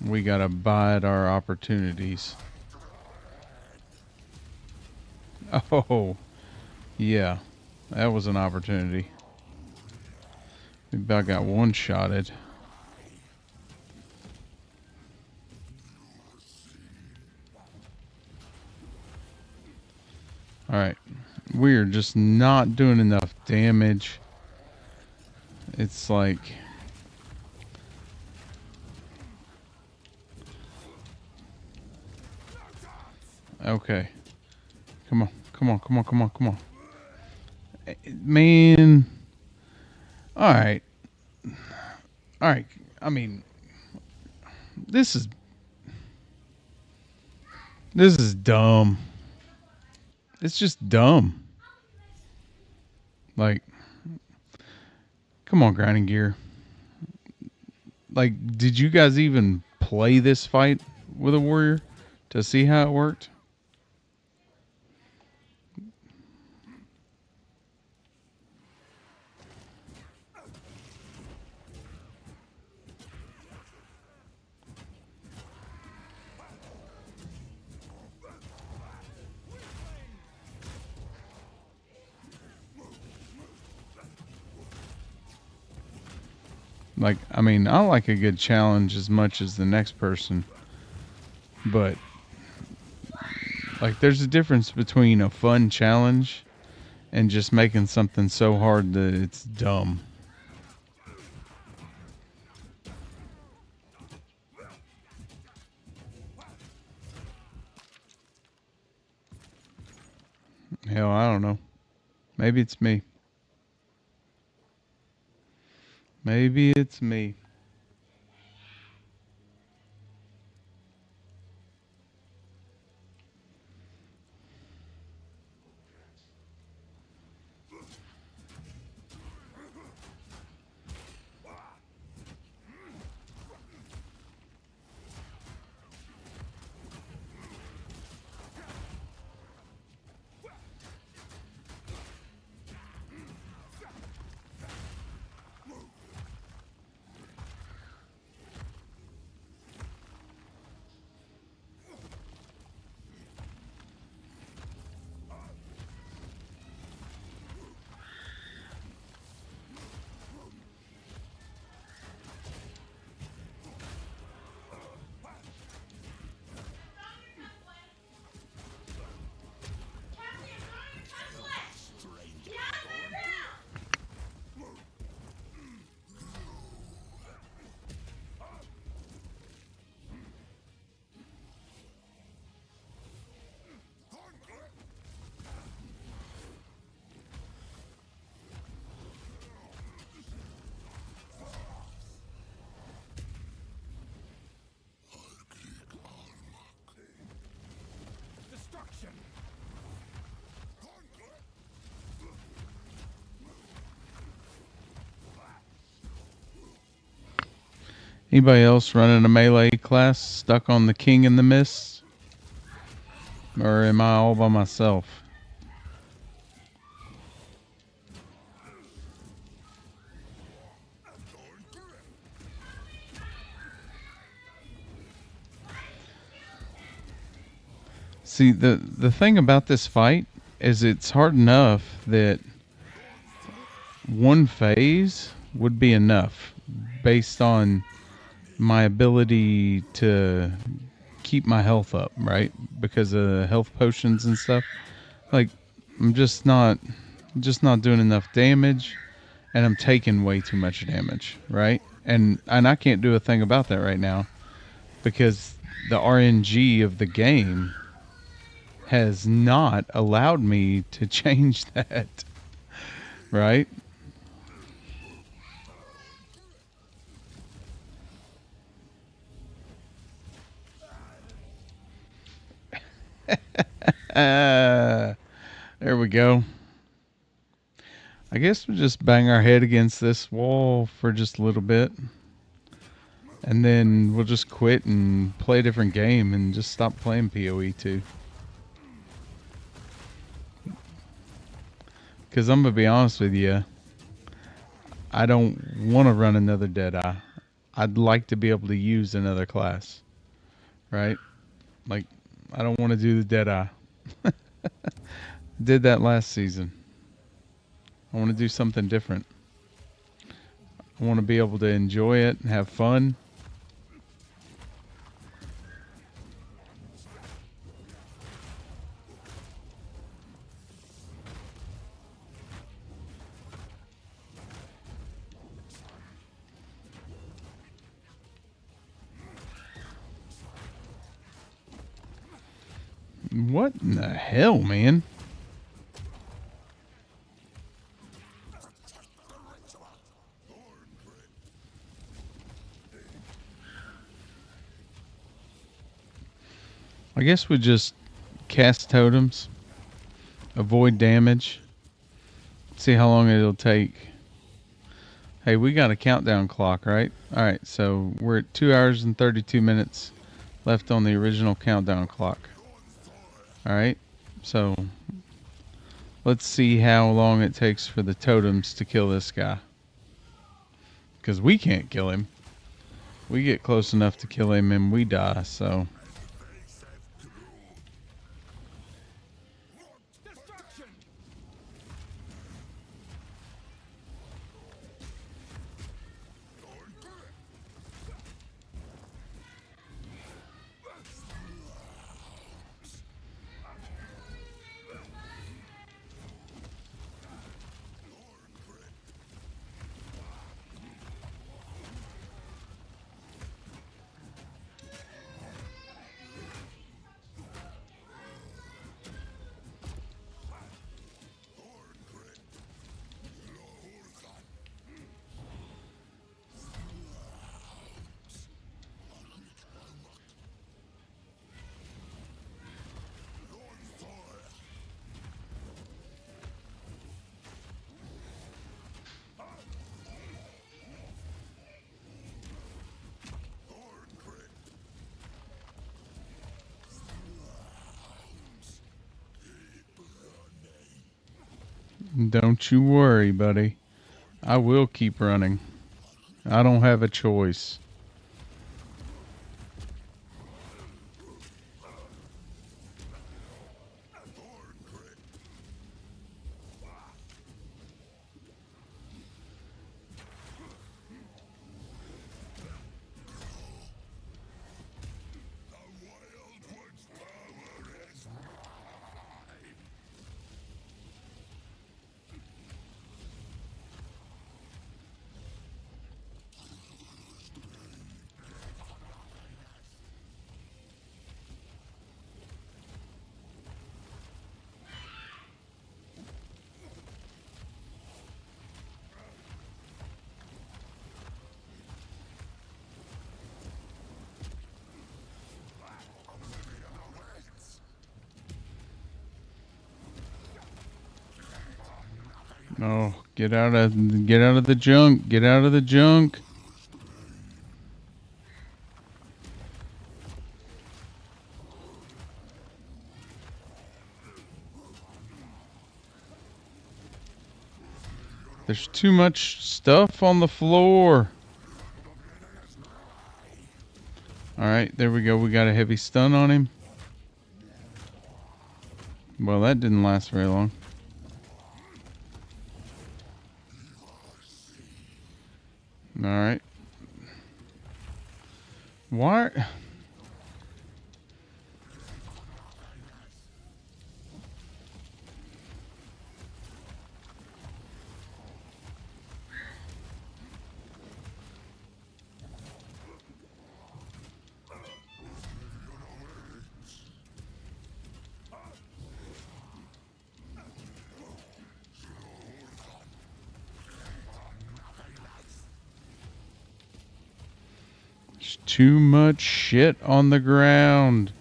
We got to bide our opportunities. Oh, yeah. That was an opportunity. We about got one-shotted. Alright. We're just not doing enough damage. It's like... Okay. Come on. Come on. Come on. Come on. Come on. Man. Alright. Alright. I mean... This is dumb. It's just dumb. Like... Come on, Grinding Gear. Like, did you guys even play this fight with a warrior to see how it worked? Like, I mean, I like a good challenge as much as the next person. But, like, there's a difference between a fun challenge and just making something so hard that it's dumb. Hell, I don't know. Maybe it's me. Maybe it's me. Anybody else running a melee class stuck on the King in the Mist? Or am I all by myself? See, the thing about this fight is it's hard enough that one phase would be enough based on my ability to keep my health up, right? Because of health potions and stuff. Like, I'm just not doing enough damage. and I'm taking way too much damage, right? And I can't do a thing about that right now because the RNG of the game has not allowed me to change that, right? There we go. I guess we'll just bang our head against this wall for just a little bit. And then we'll just quit and play a different game and just stop playing POE2. Because I'm going to be honest with you, I don't want to run another Deadeye. I'd like to be able to use another class. Right? Like, I don't want to do the Deadeye. Did that last season. I want to do something different. I want to be able to enjoy it and have fun. What in the hell, man? I guess we just cast totems, avoid damage, see how long it'll take. Hey, we got a countdown clock, right? All right, so we're at 2 hours and 32 minutes left on the original countdown clock. All right, so let's see how long it takes for the totems to kill this guy. Because we can't kill him. We get close enough to kill him and we die, so... Don't you worry, buddy. I will keep running. I don't have a choice. Oh, get out of the junk. Get out of the junk. There's too much stuff on the floor. Alright, there we go. We got a heavy stun on him. Well, that didn't last very long. Alright. Why? There's too much shit on the ground.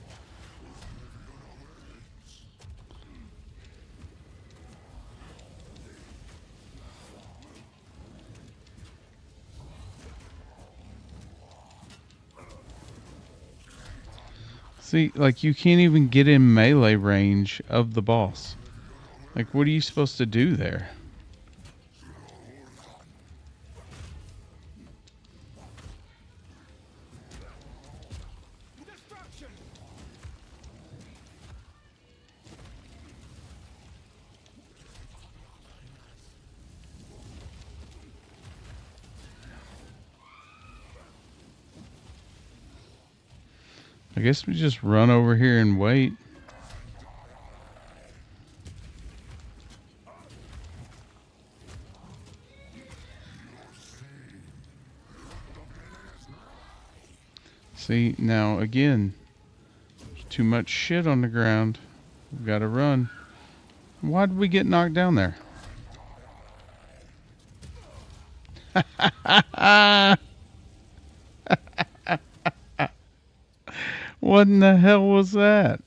See, like, you can't even get in melee range of the boss. Like, what are you supposed to do there? Destruction! I guess we just run over here and wait. See, now again, there's too much shit on the ground. We've got to run. Why did we get knocked down there? What in the hell was that?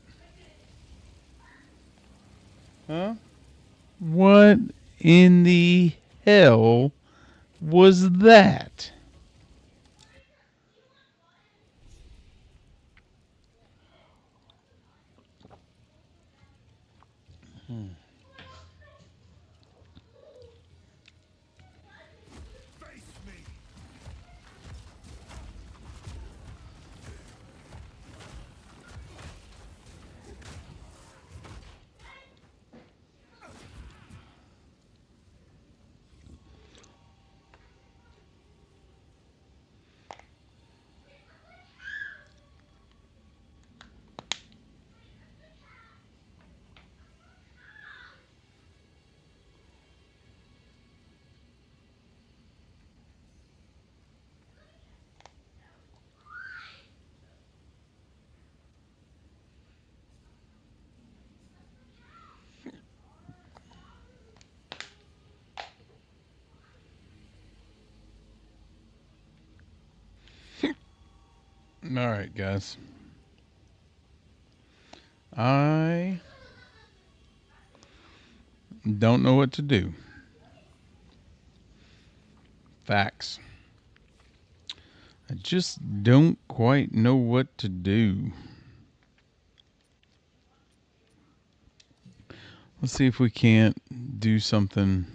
Huh? What in the hell was that? Face me! All right, guys. I don't know what to do. Facts. I just don't quite know what to do. Let's see if we can't do something.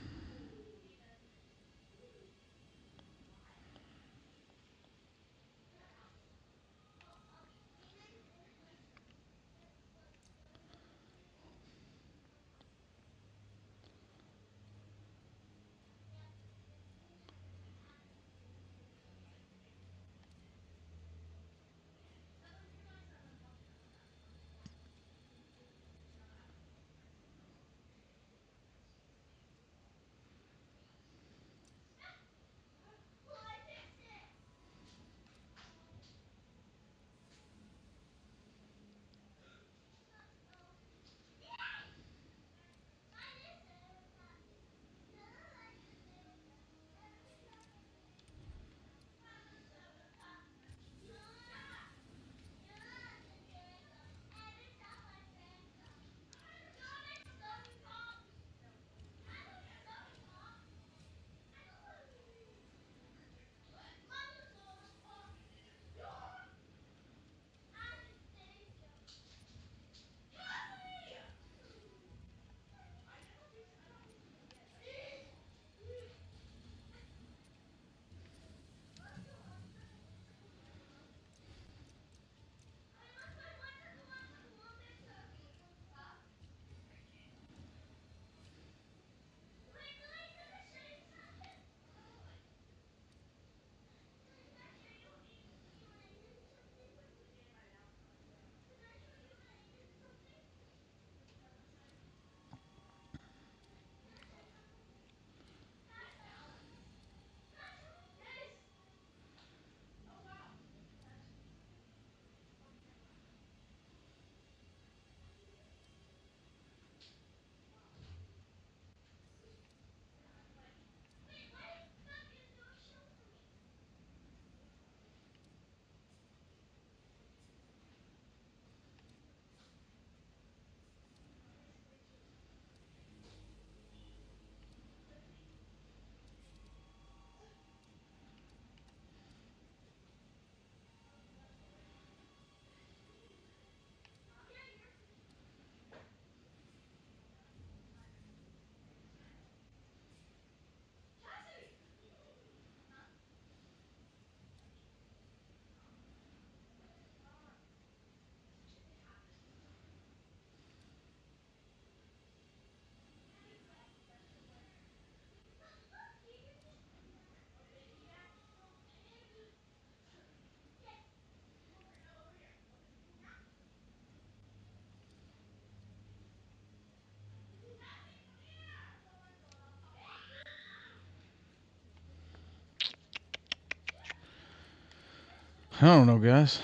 don't know, guys.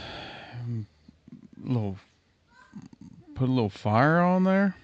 Little put a little fire on there.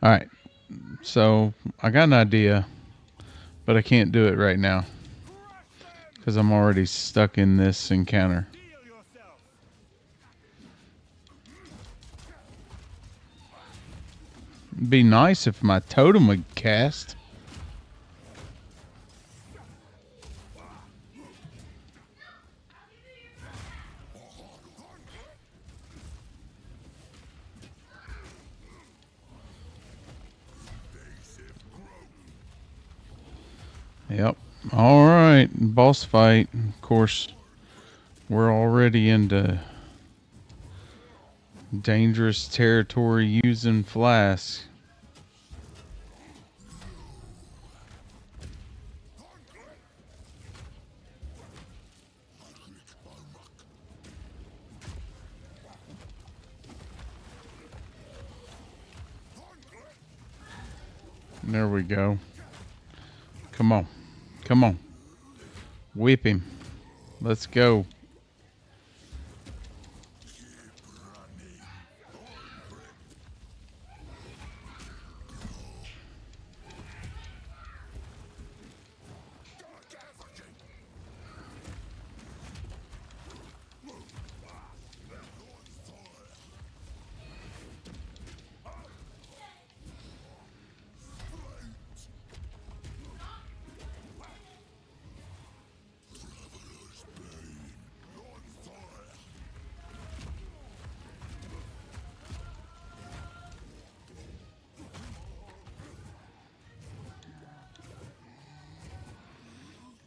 All right. So I got an idea, but I can't do it right now because I'm already stuck in this encounter. It'd be nice if my totem would cast. Yep. All right. Boss fight. Of course, we're already into dangerous territory using flasks. There we go. Come on. Come on. Whip him. Let's go.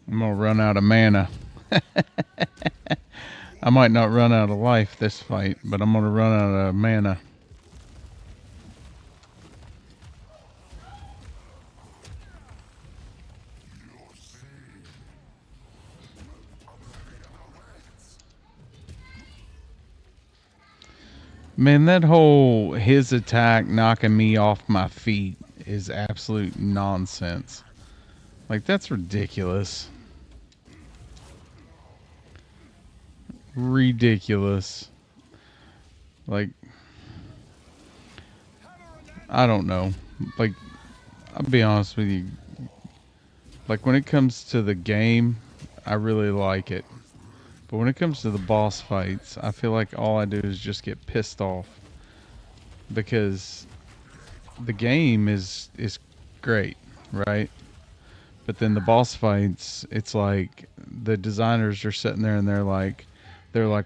I'm gonna run out of mana. I might not run out of life this fight, but I'm gonna run out of mana. Man, that whole his attack knocking me off my feet is absolute nonsense. Like, that's ridiculous. Ridiculous. Like, I don't know. Like, I'll be honest with you. Like, when it comes to the game, I really like it. But when it comes to the boss fights, I feel like all I do is just get pissed off. Because the game is great, right? But then the boss fights, it's like the designers are sitting there and they're like,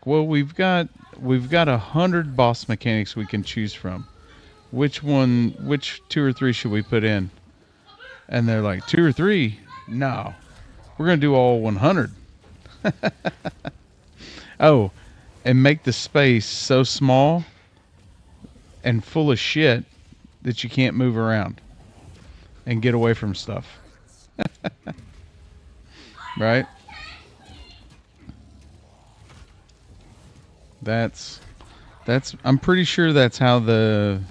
well, we've got 100 boss mechanics we can choose from. Which 2 or 3 should we put in? And they're like, 2 or 3? No, we're gonna do all 100. Oh, and make the space so small and full of shit that you can't move around and get away from stuff. Right? That's I'm pretty sure that's how the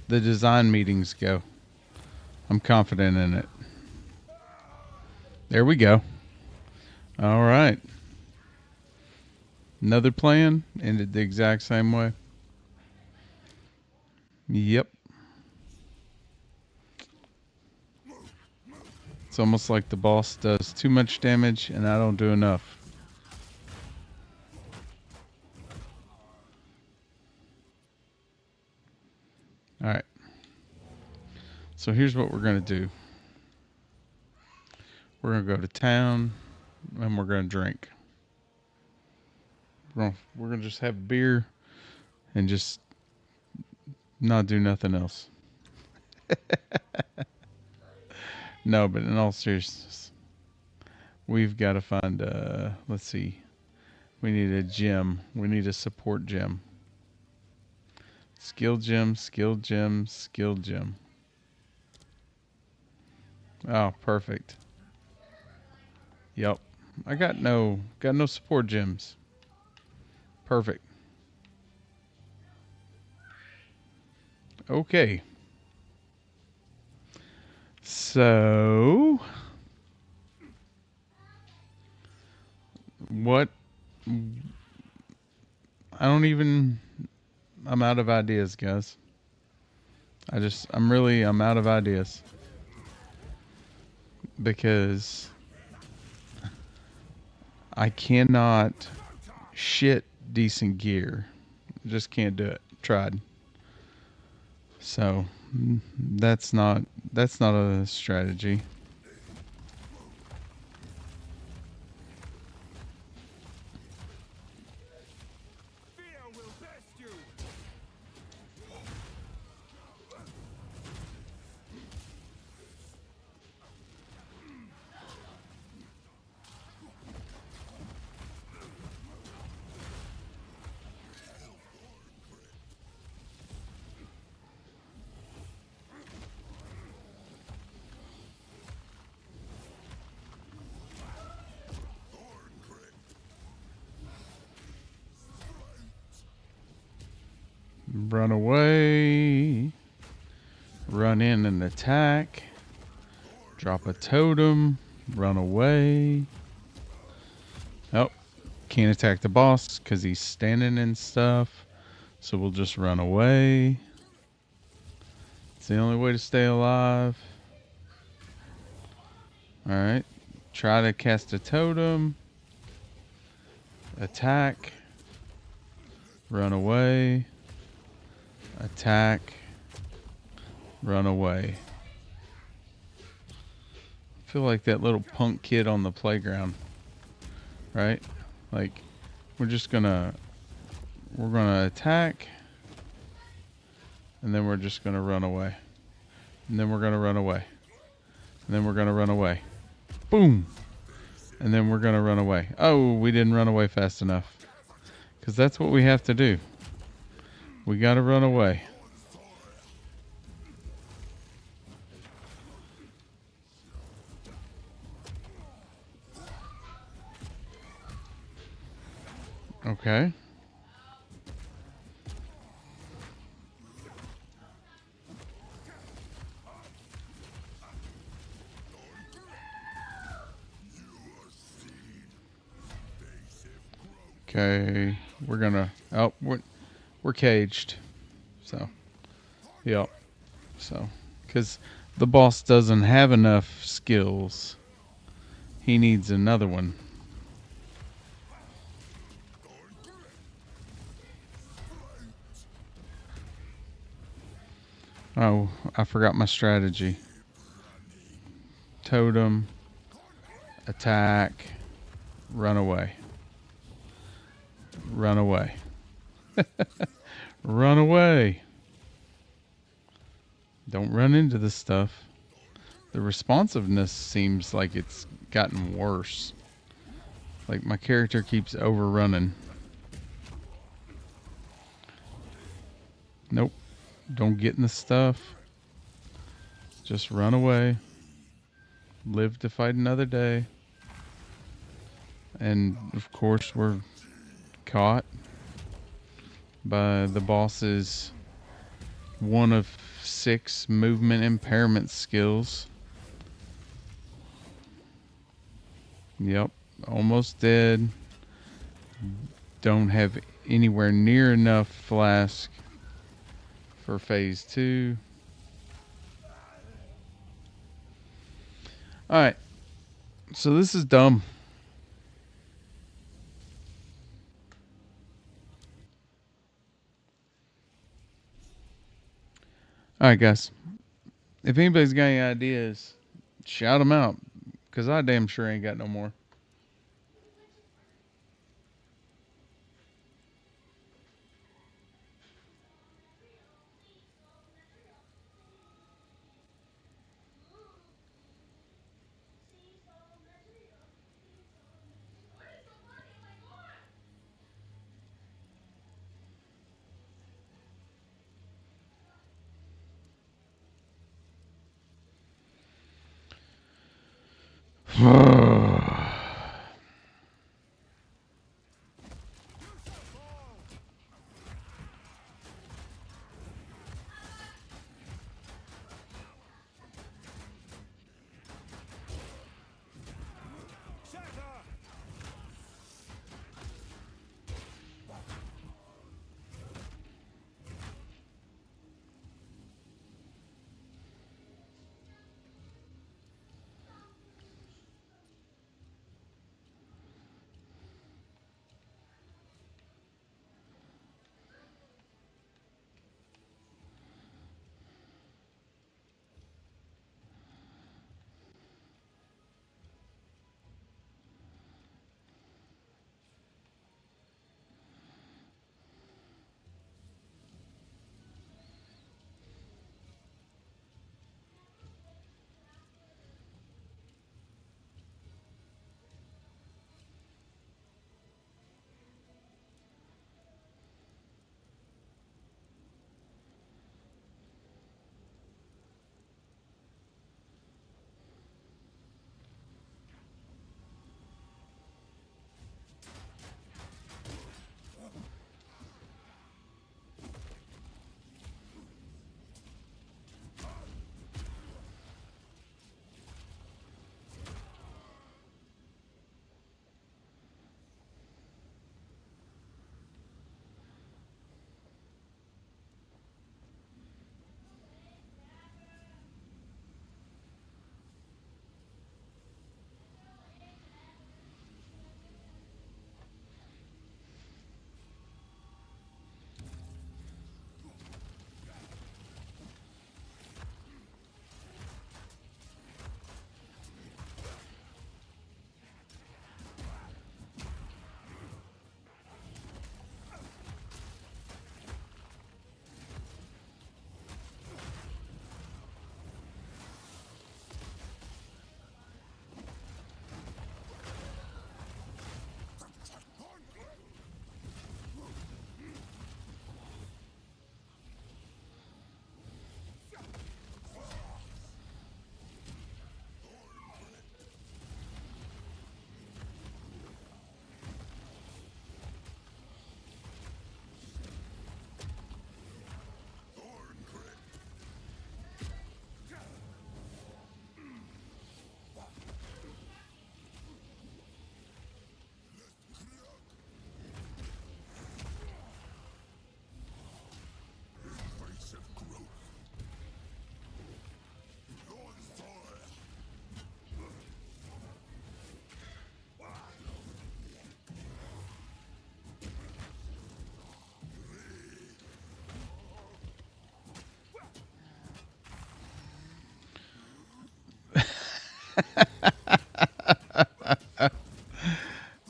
design meetings go. I'm confident in it. There we go. All right. Another plan ended the exact same way. Yep. It's almost like the boss does too much damage and I don't do enough. Alright. So here's what we're going to do. We're going to go to town and we're going to drink. We're going to just have beer and just not do nothing else. No, but in all seriousness, we've got to find, let's see, we need a gem. We need a support gem. Skill gem, skill gem, skill gem. Oh, perfect. Yep. I got no support gems. Perfect. Okay. So what I'm out of ideas, guys. I'm out of ideas. Because I cannot shit decent gear. Just can't do it. Tried. So that's not a strategy. Fear will best you. Run away. Run in and attack. Drop a totem. Run away. Oh, can't attack the boss because he's standing and stuff. So we'll just run away. It's the only way to stay alive. Alright. Try to cast a totem. Attack. Run away. Attack. Run away. I feel like that little punk kid on the playground. Right? Like, we're gonna attack. And then we're just gonna run away. And then we're gonna run away. And then we're gonna run away. Boom! And then we're gonna run away. Oh, we didn't run away fast enough. Because that's what we have to do. We gotta run away. Okay. Okay, we're gonna. Oh, we're caged. So, yep. So, because the boss doesn't have enough skills, he needs another one. Oh, I forgot my strategy. Totem, attack, run away. Run away. Run away. Don't run into this stuff. The responsiveness seems like it's gotten worse. Like my character keeps overrunning. Nope. Don't get in the stuff. Just run away. Live to fight another day. And of course we're caught by the boss's one of 6 movement impairment skills. Yep, almost dead. Don't have anywhere near enough flask for phase 2. Alright. So this is dumb. Alright, guys. If anybody's got any ideas, shout them out. Because I damn sure ain't got no more.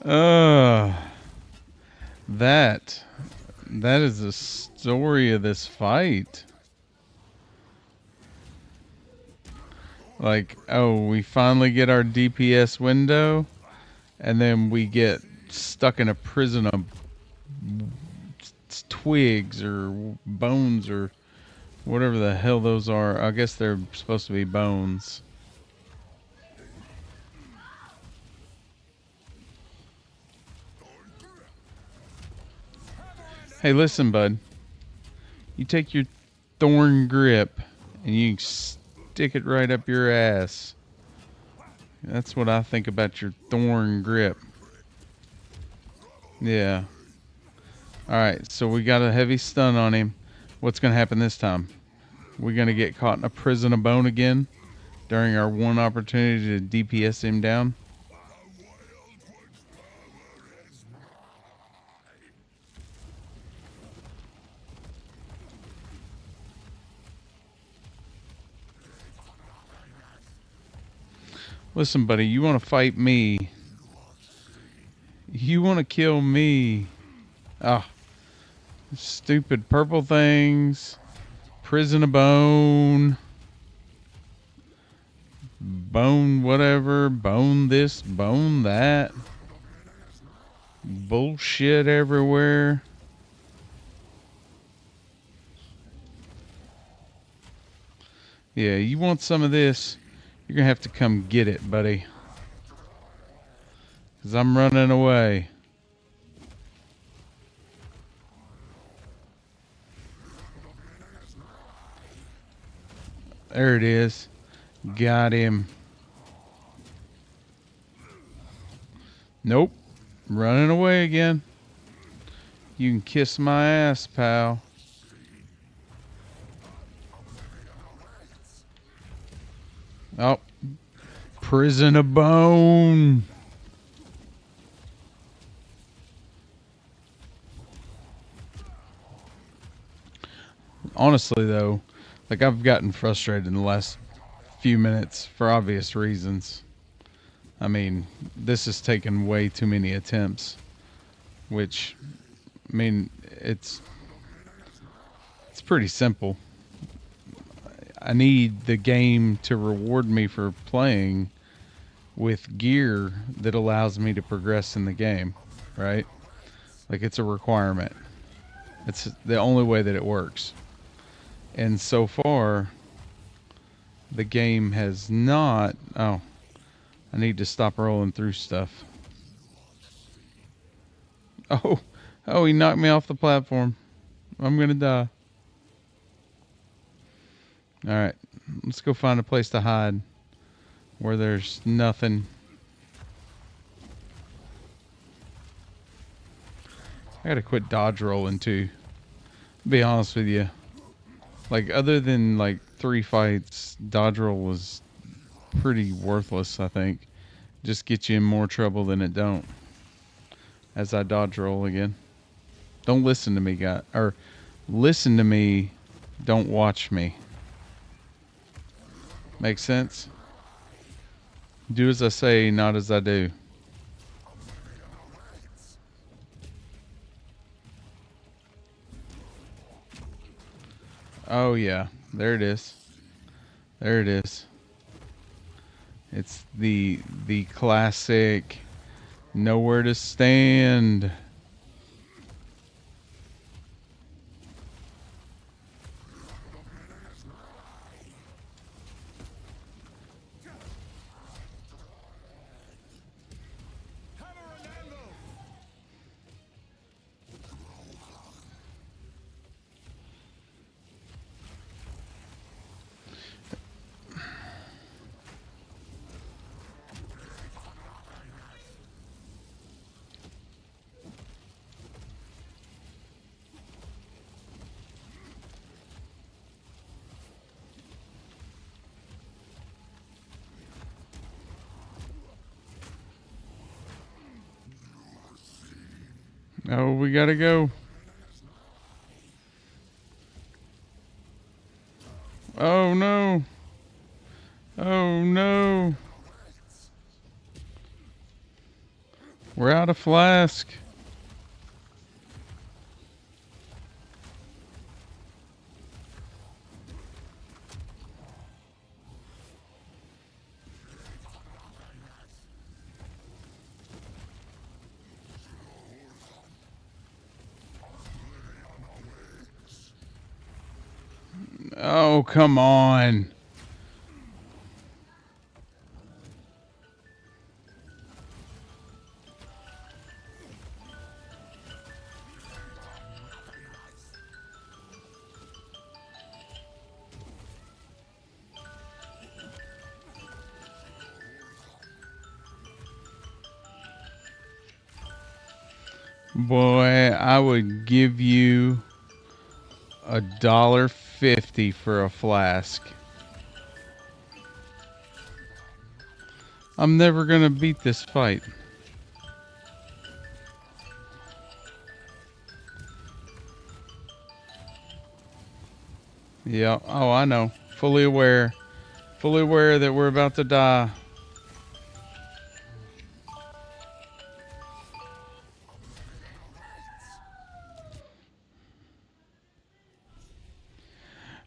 Uh, that is the story of this fight. Like, oh, we finally get our DPS window, and then we get stuck in a prison of twigs or bones or whatever the hell those are. I guess they're supposed to be bones. Hey, listen, bud. You take your thorn grip and you stick it right up your ass. That's what I think about your thorn grip. Yeah. Alright, so we got a heavy stun on him. What's going to happen this time? We're going to get caught in a prison of bone again? during our one opportunity to DPS him down. Listen, buddy, you want to fight me? You want to kill me? Ah, stupid purple things. Prison of bone. Bone whatever. Bone this, bone that. Bullshit everywhere. Yeah, you want some of this? You're going to have to come get it, buddy. Because I'm running away. There it is. Got him. Nope. Running away again. You can kiss my ass, pal. Oh. Prison of bone. Honestly, though, like I've gotten frustrated in the last few minutes for obvious reasons. I mean, this has taken way too many attempts, which, I mean, it's pretty simple. I need the game to reward me for playing with gear that allows me to progress in the game, right? Like it's a requirement. It's the only way that it works. And so far, the game has not... Oh, I need to stop rolling through stuff. Oh, he knocked me off the platform. I'm gonna die. Alright, let's go find a place to hide where there's nothing. I gotta quit dodge rolling too. To be honest with you. Like, other than like 3 fights, dodge roll was pretty worthless, I think. Just get you in more trouble than it don't. As I dodge roll again. Don't listen to me, guy. Or listen to me, don't watch me. Make sense? Do as I say, not as I do. Oh yeah, there it is. There it is. It's the classic nowhere to stand. Oh, we gotta go. Oh no. Oh no. We're out of flask. Oh, come on. Boy, I would give you $1.50 for a flask. I'm never gonna beat this fight. Yeah. Oh, I know. Fully aware. Fully aware that we're about to die.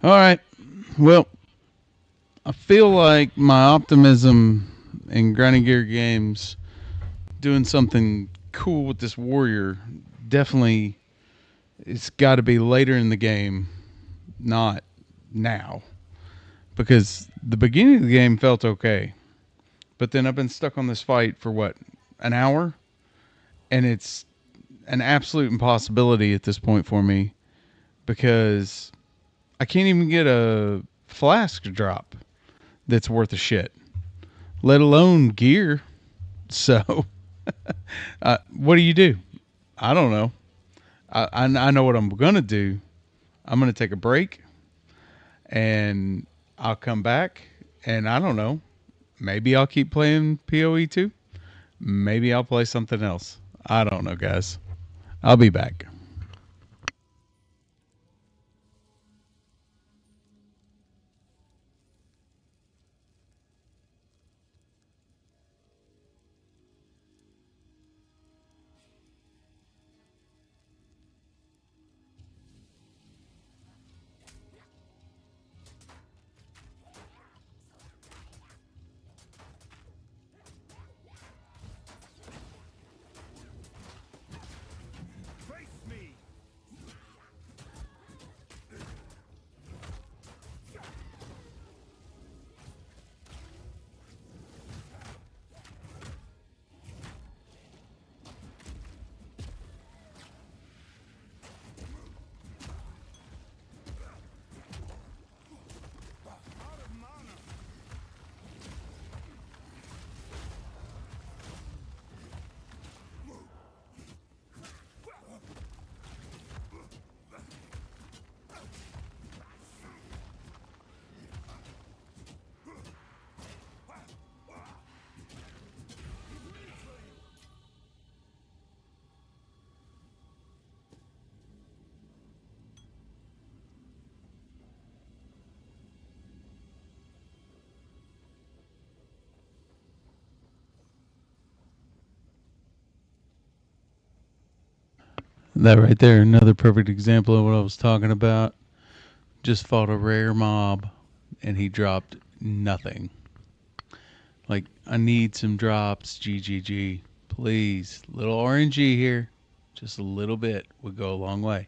All right. Well, I feel like my optimism in Grinding Gear games doing something cool with this warrior definitely it's got to be later in the game, not now. Because the beginning of the game felt okay. But then I've been stuck on this fight for what, an hour? And it's an absolute impossibility at this point for me because I can't even get a flask drop that's worth a shit, let alone gear. So, what do? I don't know. I know what I'm going to do. I'm going to take a break and I'll come back and I don't know. Maybe I'll keep playing POE2. Maybe I'll play something else. I don't know, guys. I'll be back. Face me! Out of mana! That right there, another perfect example of what I was talking about. Just fought a rare mob and he dropped nothing. Like, I need some drops, GGG. Please. Little RNG here. Just a little bit would go a long way.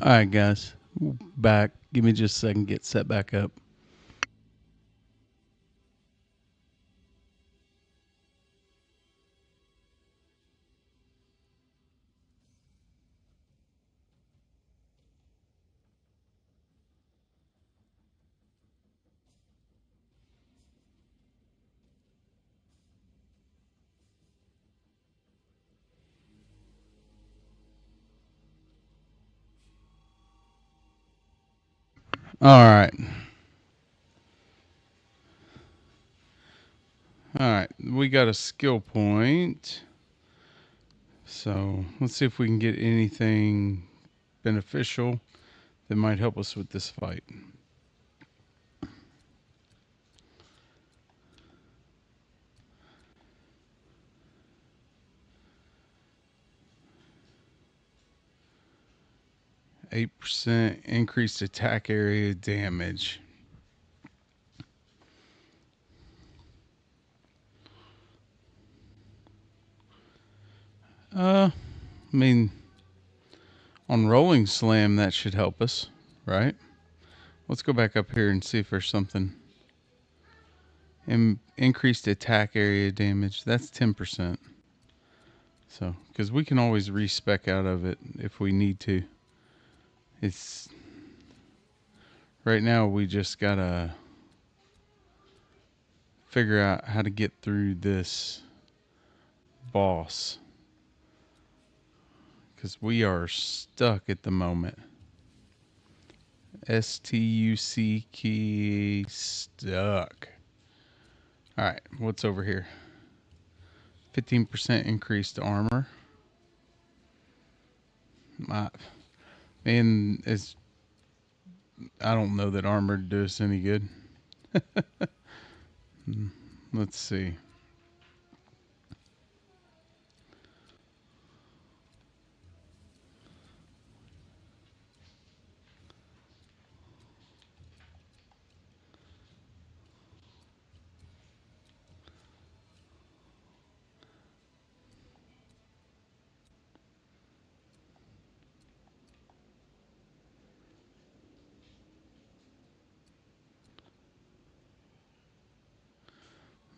Alright, guys. Back. Give me just a second. Get set back up. Alright. Alright. We got a skill point. So let's see if we can get anything beneficial that might help us with this fight. %, increased attack area damage. I mean, on Rolling Slam, that should help us, right? Let's go back up here and see if there's something. Increased attack area damage, that's 10%. So, because we can always respec out of it if we need to. It's right now we just gotta figure out how to get through this boss, because we are stuck at the moment. STUCK, stuck. Alright, what's over here? 15% increased armor. And it's, I don't know that armor would do us any good. Let's see.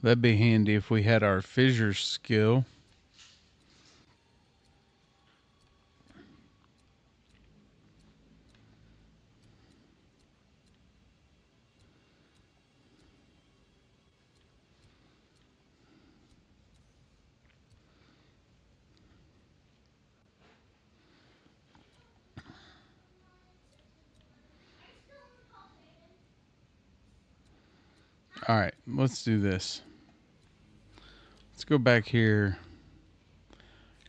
That'd be handy if we had our fissure skill. Alright, let's do this. Let's go back here.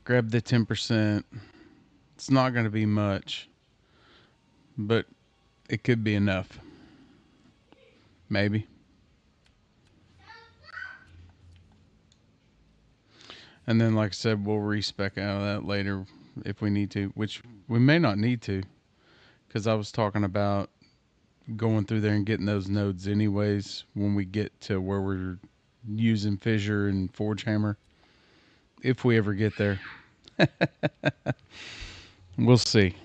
Grab the 10%. It's not going to be much, but it could be enough. Maybe. And then, like I said, we'll respec out of that later if we need to, which we may not need to, because I was talking about going through there and getting those nodes anyways when we get to where we're using Fissure and Forge Hammer. If we ever get there. We'll see.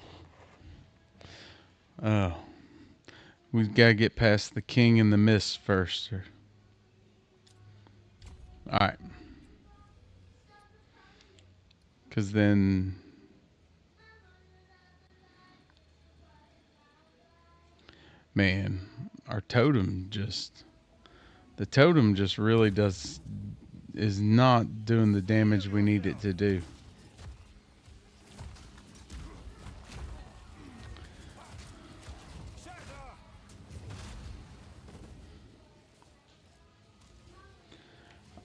We've got to get past the King and the Mist first. Alright. Because then... Man, our totem just... The totem just really is not doing the damage we need it to do.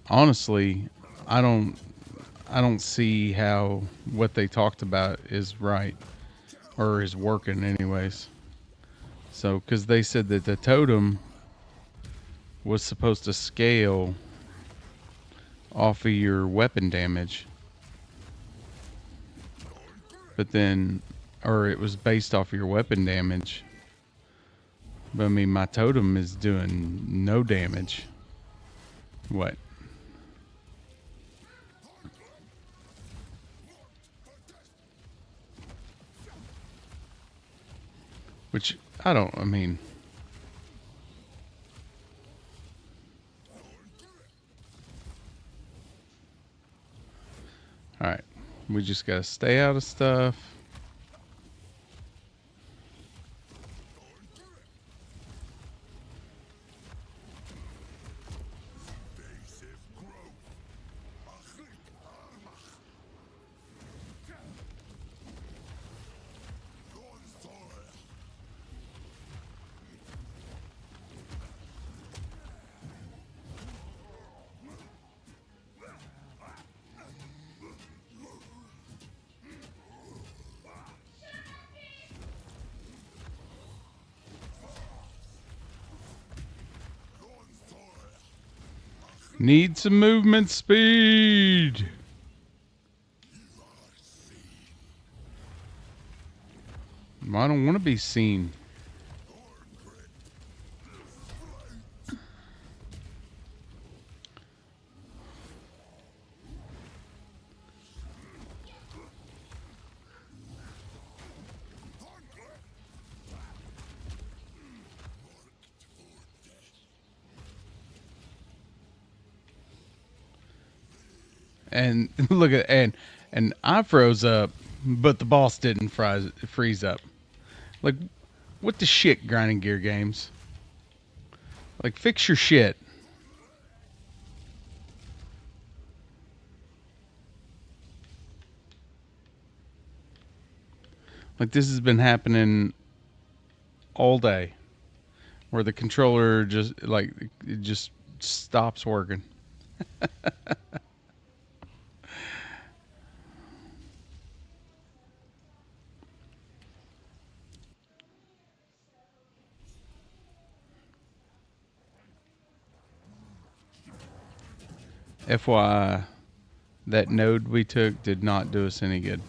Honestly, I don't see how what they talked about is right or is working anyways. So, because they said that the totem was supposed to scale off of your weapon damage, but then, or it was based off of your weapon damage. But I mean, my totem is doing no damage. What? Which, I mean... Alright. We just gotta stay out of stuff. Need some movement speed. I don't want to be seen. And look at and I froze up, but the boss didn't freeze up. Like, what the shit, Grinding Gear Games? Like, fix your shit. Like, this has been happening all day, where the controller just like it just stops working. FYI, that node we took did not do us any good.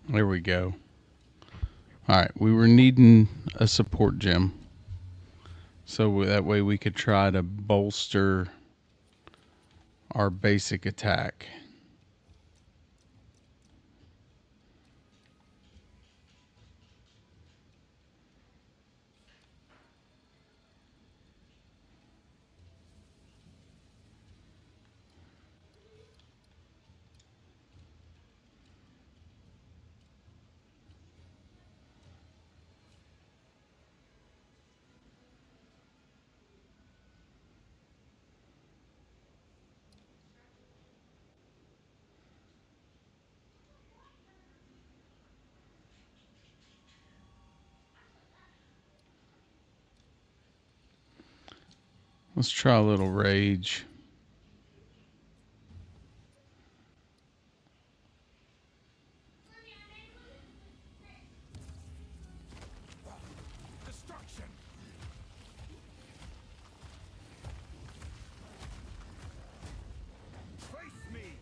There we go. Alright, we were needing a support gem. So that way we could try to bolster our basic attack. Let's try a little rage. Destruction! Face me!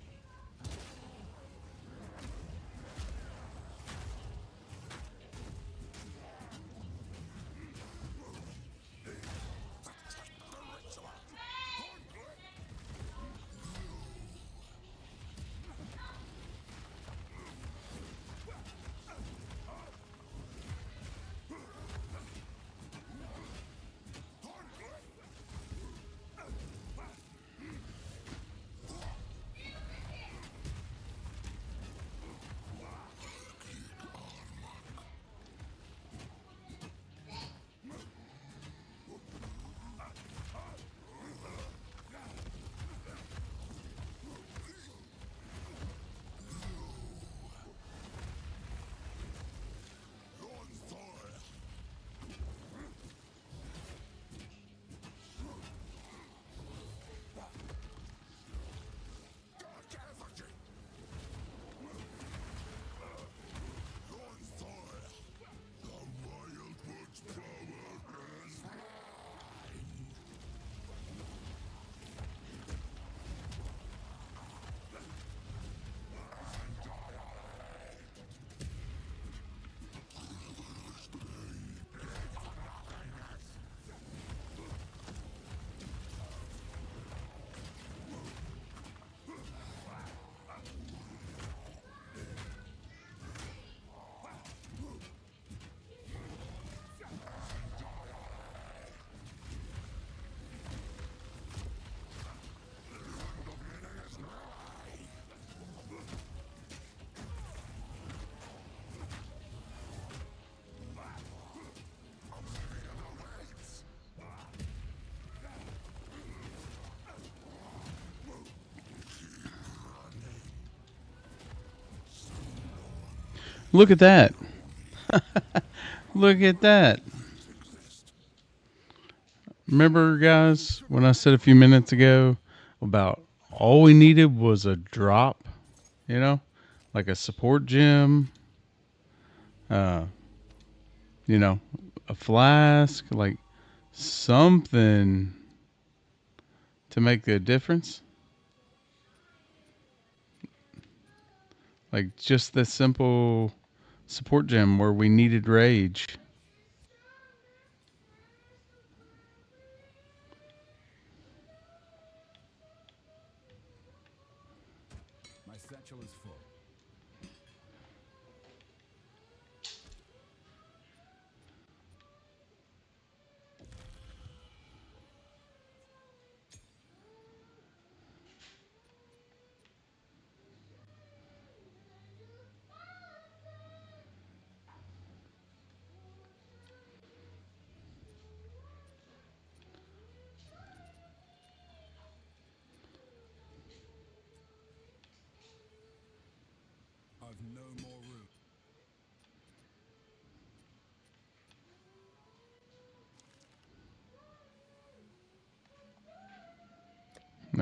Look at that. Look at that. Remember, guys, when I said a few minutes ago about all we needed was a drop, you know, like a support gem, uh, you know, a flask, like something to make the difference. Like just the simple support gem where we needed rage. My satchel is full. I've no more room.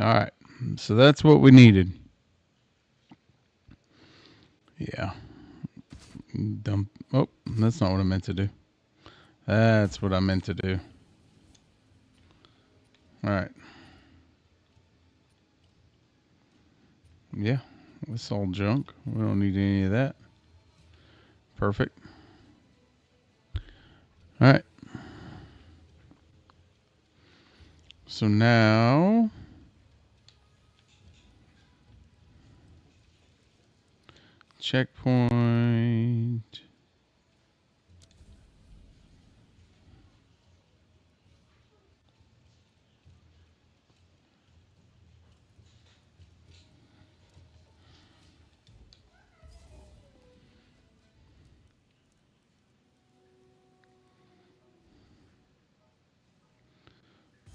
All right. So that's what we needed. Yeah. Dump. Oh, that's not what I meant to do. That's what I meant to do. All right. Yeah. It's all junk. We don't need any of that. Perfect. All right. So now checkpoint.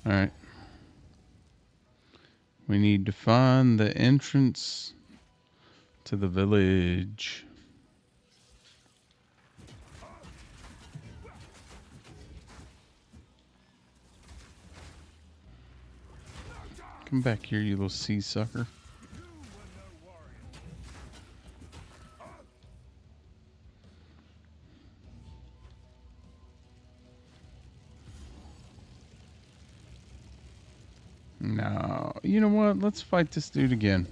All right. We need to find the entrance to the village. Come back here, you little sea sucker. No. You know what? Let's fight this dude again.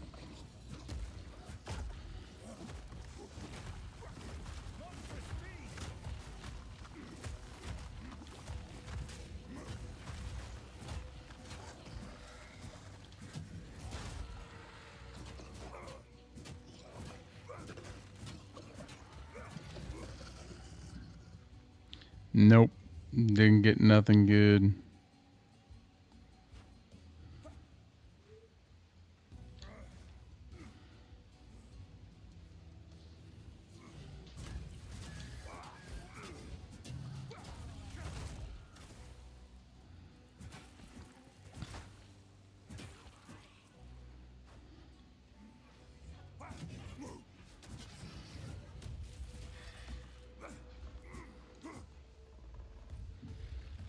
Nope. Didn't get nothing good.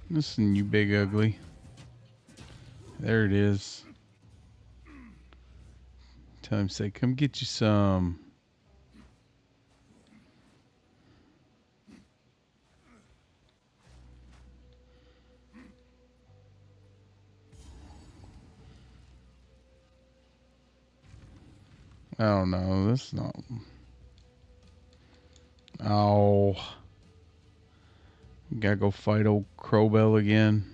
Listen, you big ugly. There it is. Tell him, say, come get you some. Oh no, that's not. Oh. Gotta go fight old Crowbell again.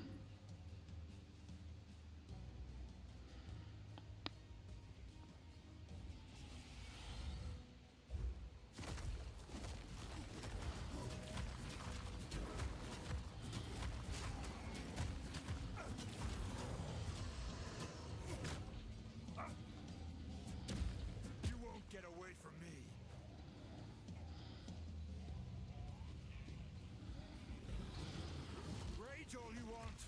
You won't get away from me. Rage all you want.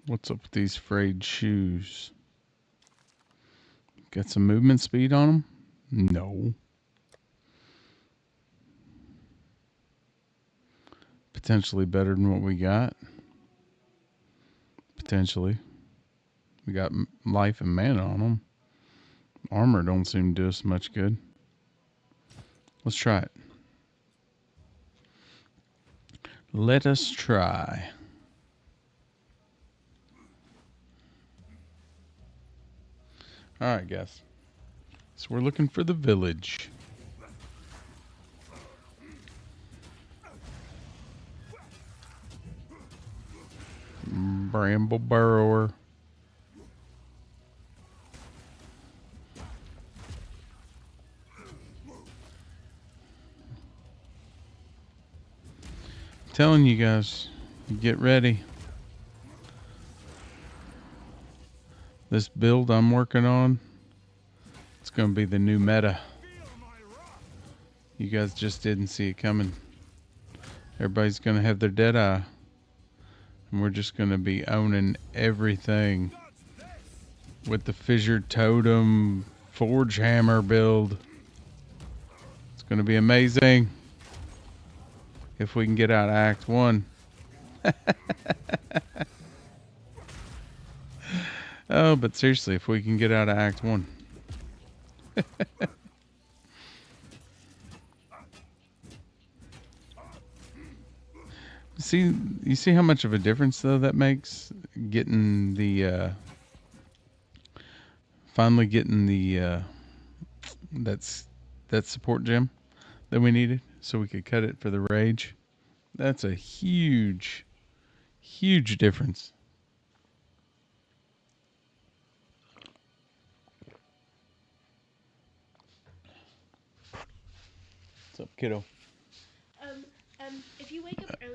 What's up with these frayed shoes? Got some movement speed on them? No. Potentially better than what we got. Potentially. We got life and mana on them. Armor don't seem to do us much good. Let's try it. Let us try. Alright, guys. So we're looking for the village. Bramble burrower. Telling you guys, get ready. This build I'm working on, it's going to be the new meta. You guys just didn't see it coming. Everybody's going to have their dead eye. And we're just going to be owning everything with the Fissure Totem Forge Hammer build. It's going to be amazing if we can get out of Act 1. Oh, but seriously, if we can get out of Act 1. You see how much of a difference though that makes? Getting the finally getting the that support gem that we needed, so we could cut it for the rage. That's a huge difference. What's up, kiddo? If you wake up early.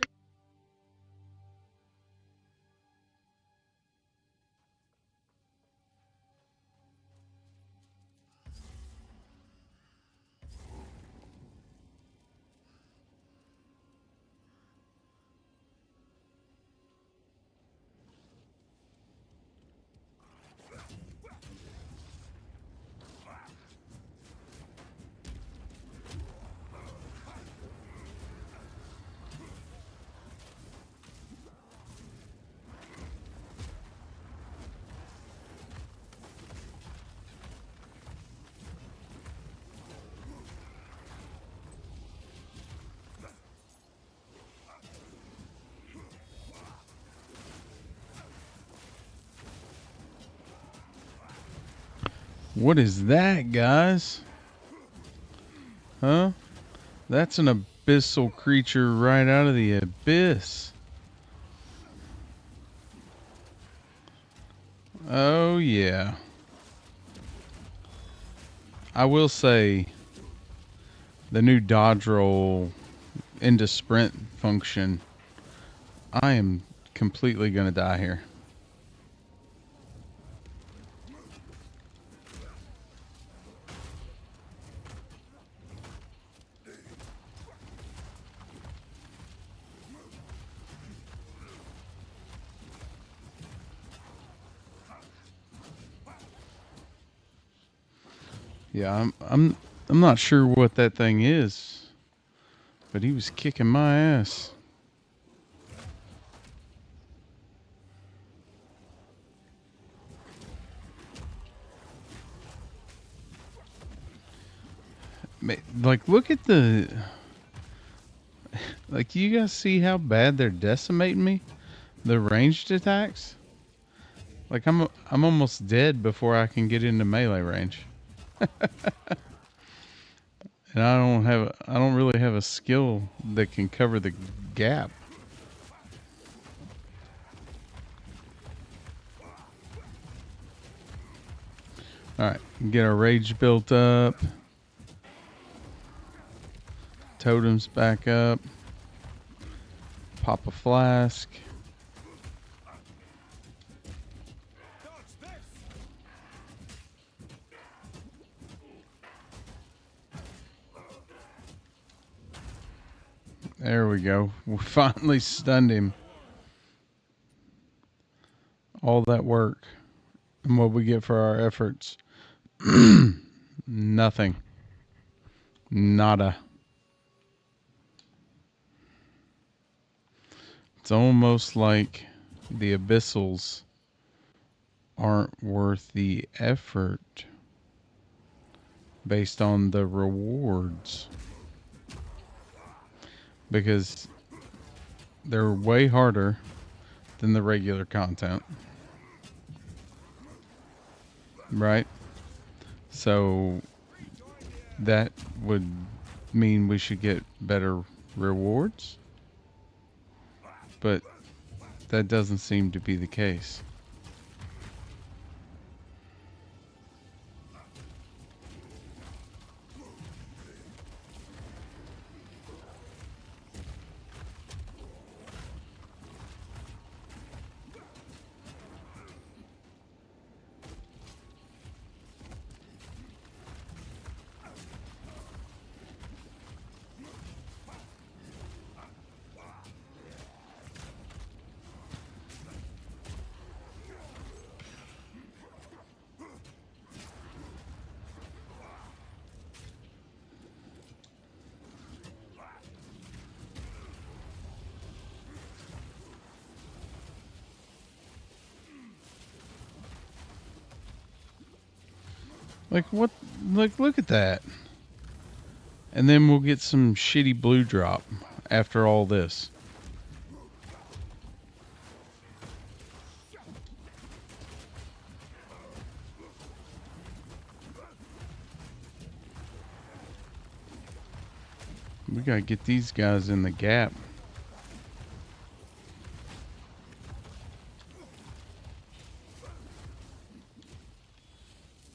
What is that, guys? Huh? That's an abyssal creature right out of the abyss. Oh, yeah. I will say the new dodge roll into sprint function, I am completely going to die here. Yeah, I'm not sure what that thing is, but he was kicking my ass. Like, look at the... Like, you guys see how bad they're decimating me? The ranged attacks? Like, I'm almost dead before I can get into melee range. And I don't really have a skill that can cover the gap. Alright, get our rage built up. Totems back up. Pop a flask. There we go. We finally stunned him. All that work and what we get for our efforts. Nothing. Nada. It's almost like the abyssals aren't worth the effort based on the rewards. Because they're way harder than the regular content. Right? So that would mean we should get better rewards. But that doesn't seem to be the case. Like what? Like look at that. And then we'll get some shitty blue drop after all this. We gotta get these guys in the gap.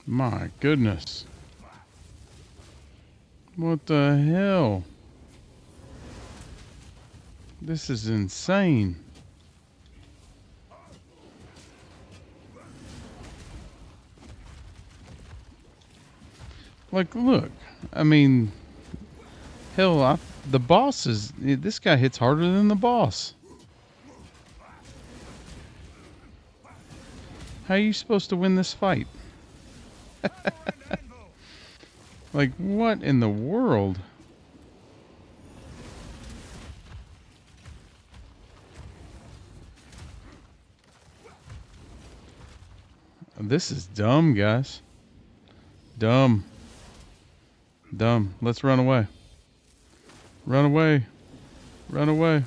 My goodness. What the hell? This is insane. Like, look. I mean, hell, the boss is... This guy hits harder than the boss. How are you supposed to win this fight? Like, what in the world? This is dumb, guys. Dumb. Dumb. Let's run away. Run away. Run away.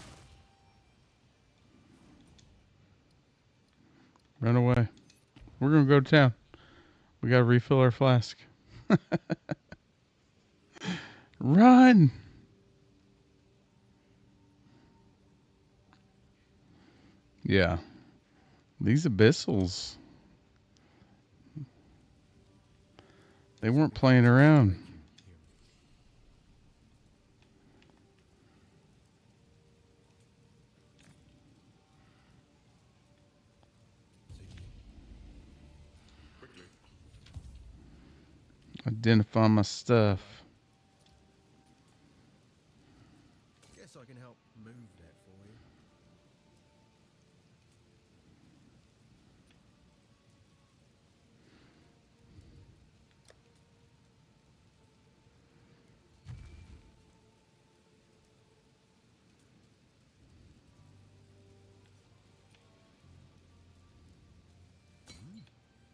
Run away. We're going to go to town. We got to refill our flask. Run. Yeah. These abyssals. They weren't playing around. Identify my stuff. Guess I can help move that for you.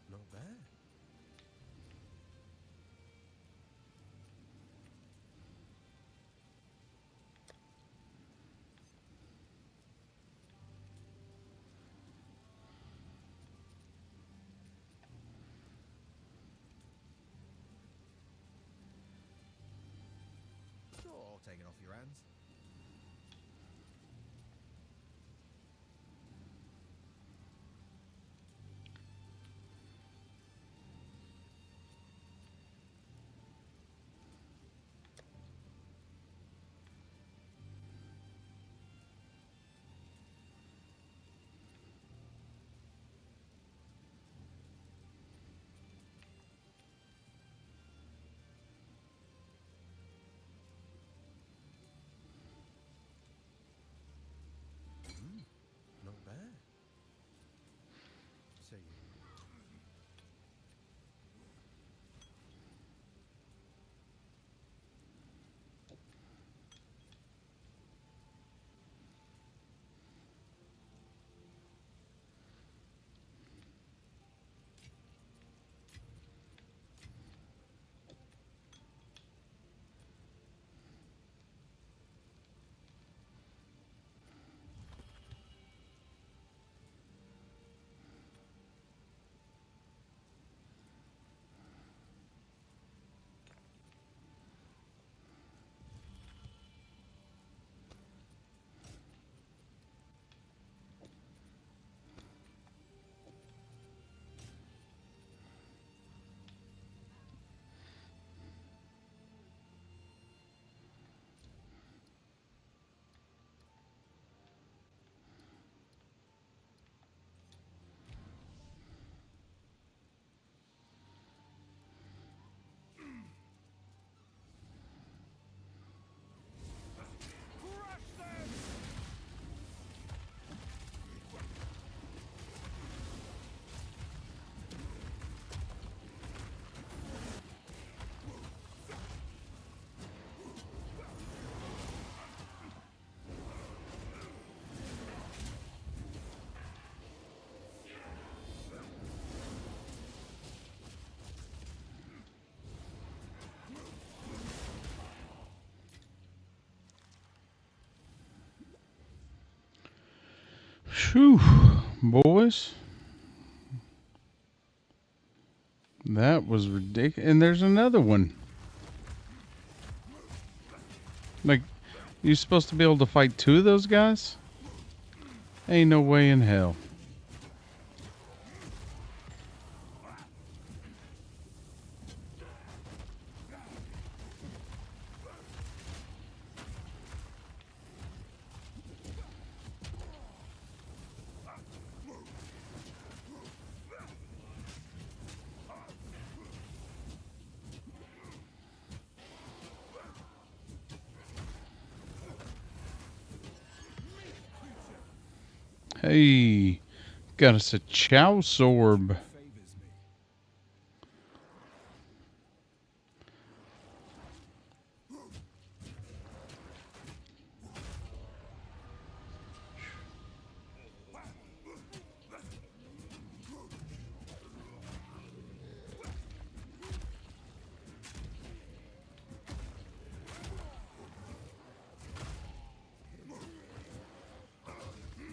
Not bad. Sure, I'll take it off your hands. Whew, boys. That was ridiculous. And there's another one. Like, you supposed to be able to fight two of those guys? Ain't no way in hell. Hey, got us a Chow Sorb. Favors me.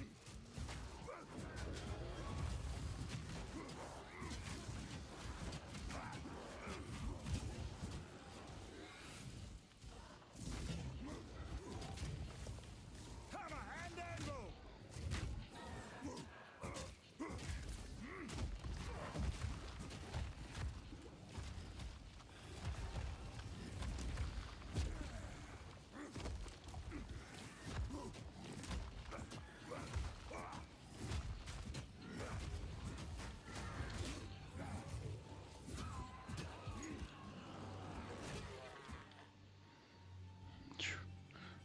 Hammer and anvil.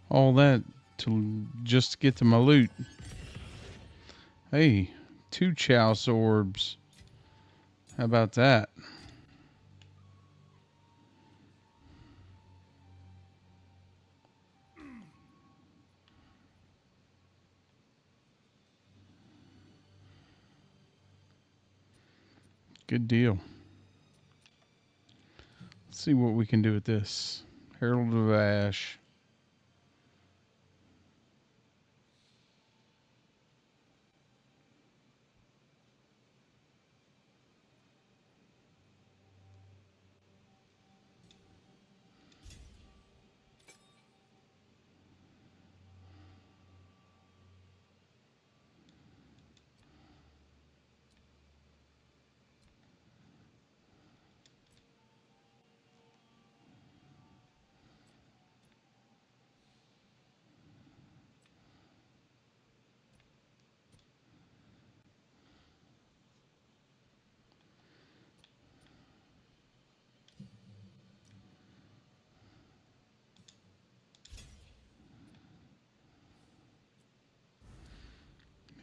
All that to just get to my loot. Hey, 2 Chow Sorbs. How about that? Good deal. Let's see what we can do with this. Herald of Ash.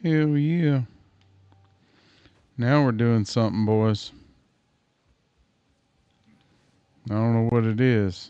Hell yeah. Now we're doing something, boys. I don't know what it is.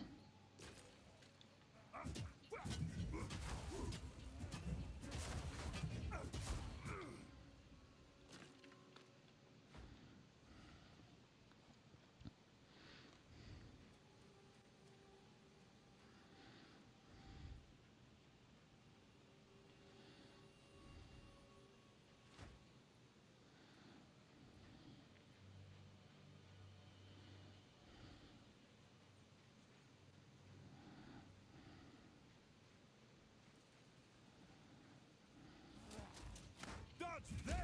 Dodge this.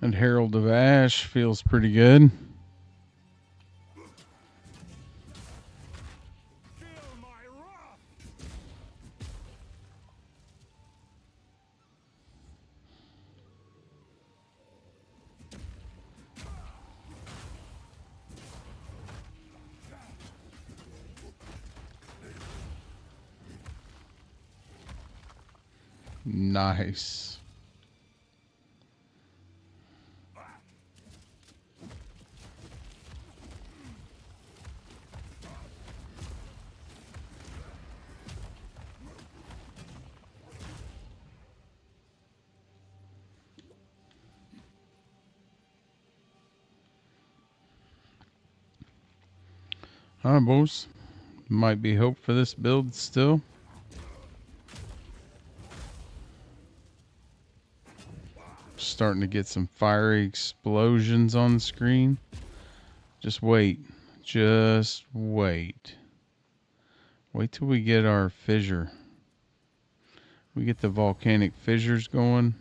And Herald of Ash feels pretty good. Feel my wrath. Nice. Alright, boys. Might be hope for this build still. Starting to get some fiery explosions on the screen. Just wait. Just wait. Wait till we get our fissure. We get the volcanic fissures going.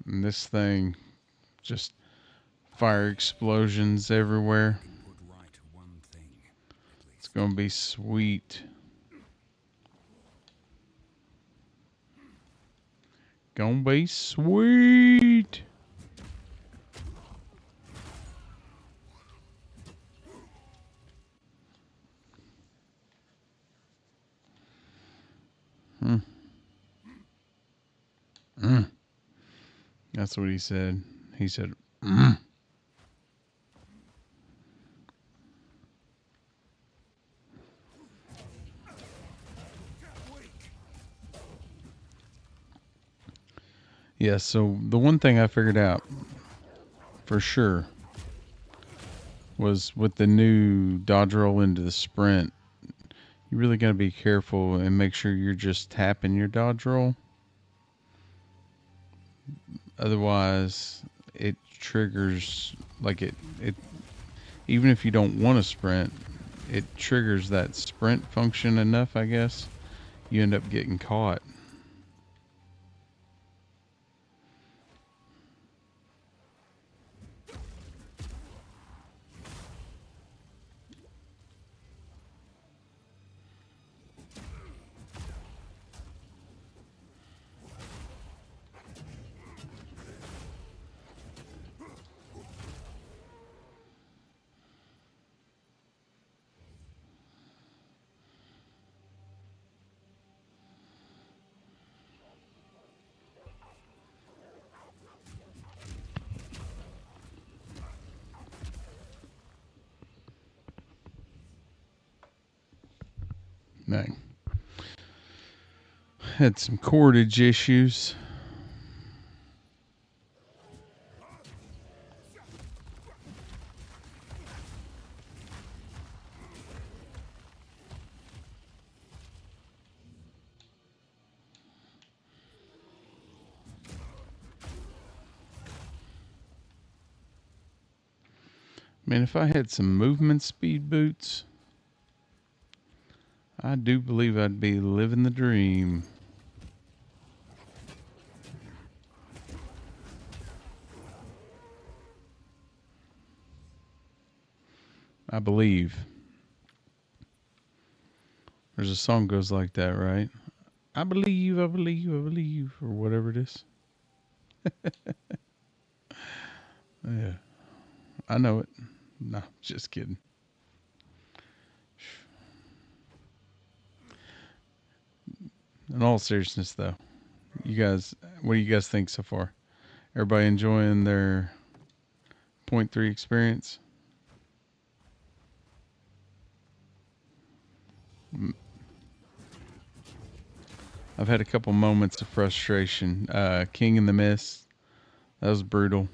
And this thing, just fire explosions everywhere. Put right one thing, at It's least. gonna be sweet. Gonna be sweet. That's what he said. He said, yeah, so the one thing I figured out for sure was with the new dodge roll into the sprint, you really got to be careful and make sure you're just tapping your dodge roll. Otherwise, it triggers, like it even if you don't want to sprint, it triggers that sprint function enough, I guess. You end up getting caught. Dang. Had some cordage issues. Man, if I had some movement speed boots, I do believe I'd be living the dream. I believe. There's a song goes like that, right? I believe, I believe, I believe, or whatever it is. Yeah, I know it. No, just kidding. In all seriousness, though, you guys, what do you guys think so far? Everybody enjoying their 0.3 experience? I've had a couple moments of frustration. King in the Mist, that was brutal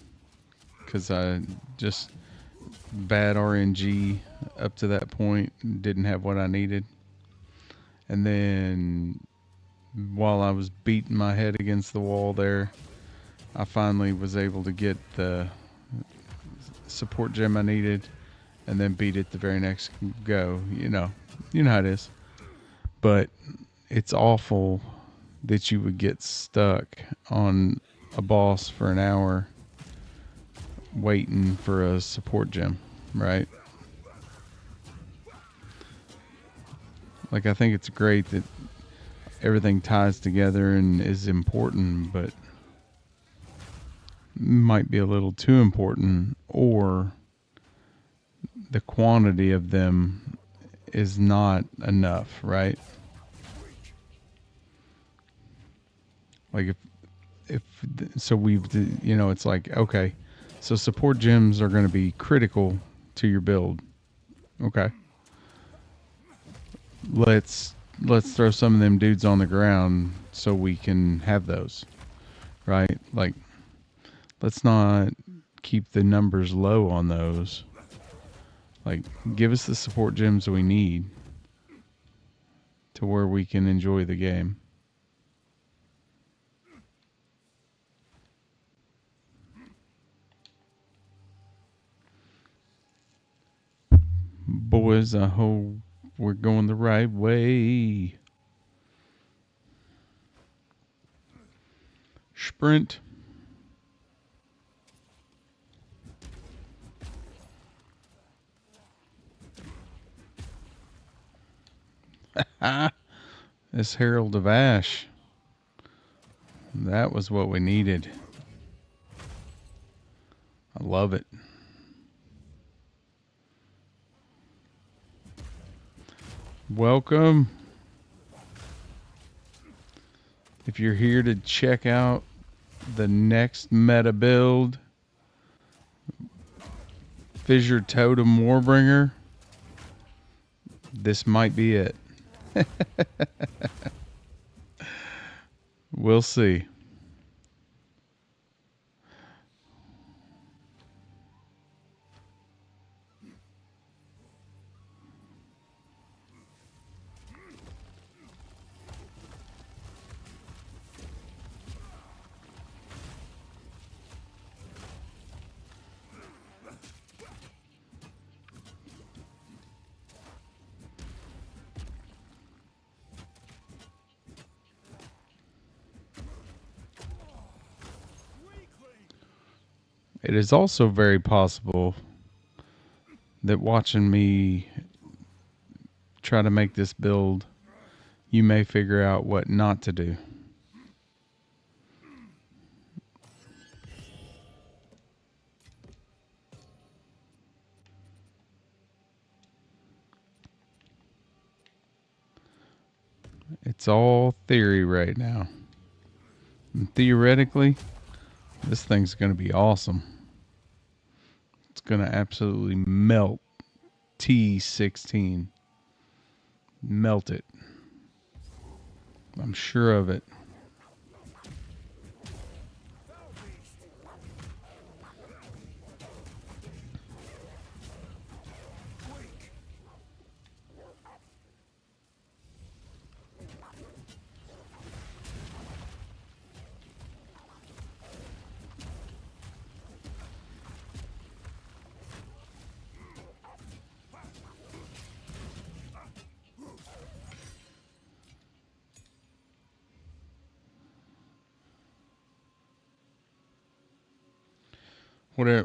because I just bad RNG up to that point, didn't have what I needed. And then while I was beating my head against the wall there, I finally was able to get the support gem I needed and then beat it the very next go. You know how it is. But it's awful that you would get stuck on a boss for an hour waiting for a support gem, right? Like, I think it's great that everything ties together and is important, but might be a little too important, or the quantity of them is not enough, right? Like so we've, it's like, okay, So support gems are going to be critical to your build. Okay. Let's throw some of them dudes on the ground so we can have those. Right? Like, let's not keep the numbers low on those. Like, give us the support gems we need to where we can enjoy the game. Boys, I hope we're going the right way. Sprint. This Herald of Ash. That was what we needed. I love it. Welcome. If you're here to check out the next meta build, Fissure Totem Warbringer, this might be it. We'll see. It is also very possible that watching me try to make this build, you may figure out what not to do. It's all theory right now. And theoretically, this thing's going to be awesome. It's going to absolutely melt T16. Melt it. I'm sure of it.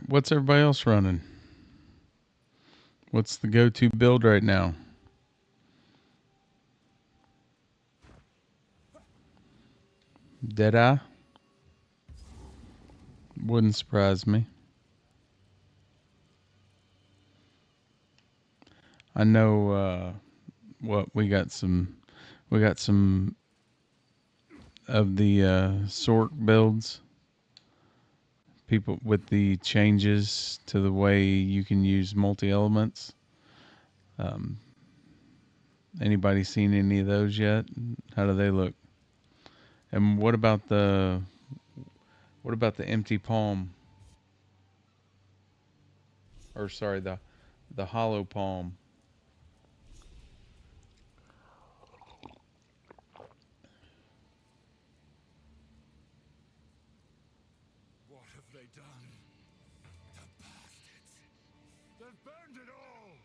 What's everybody else running? What's the go-to build right now? Deadeye? Wouldn't surprise me. I know we got some of the Sork builds. People with the changes to the way you can use multi-elements. Anybody seen any of those yet? How do they look? And what about the empty palm? Or sorry, the hollow palm. What have they done? The bastards. They've burned it all!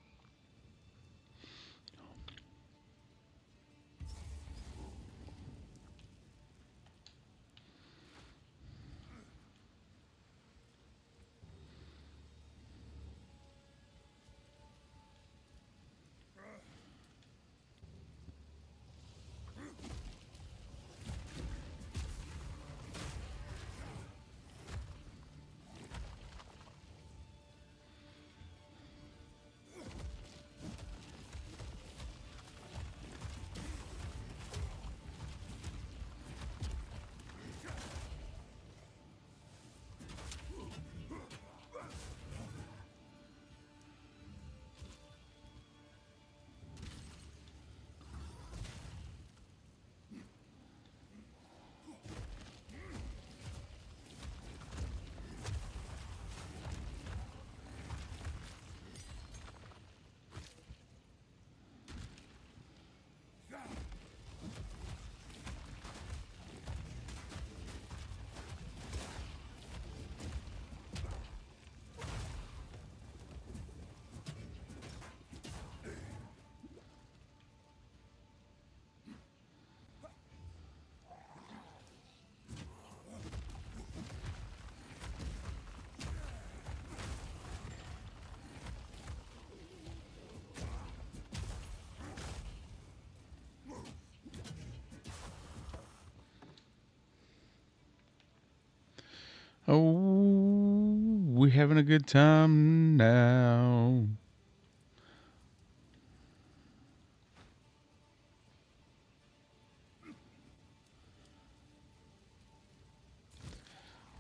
Oh, we having a good time now.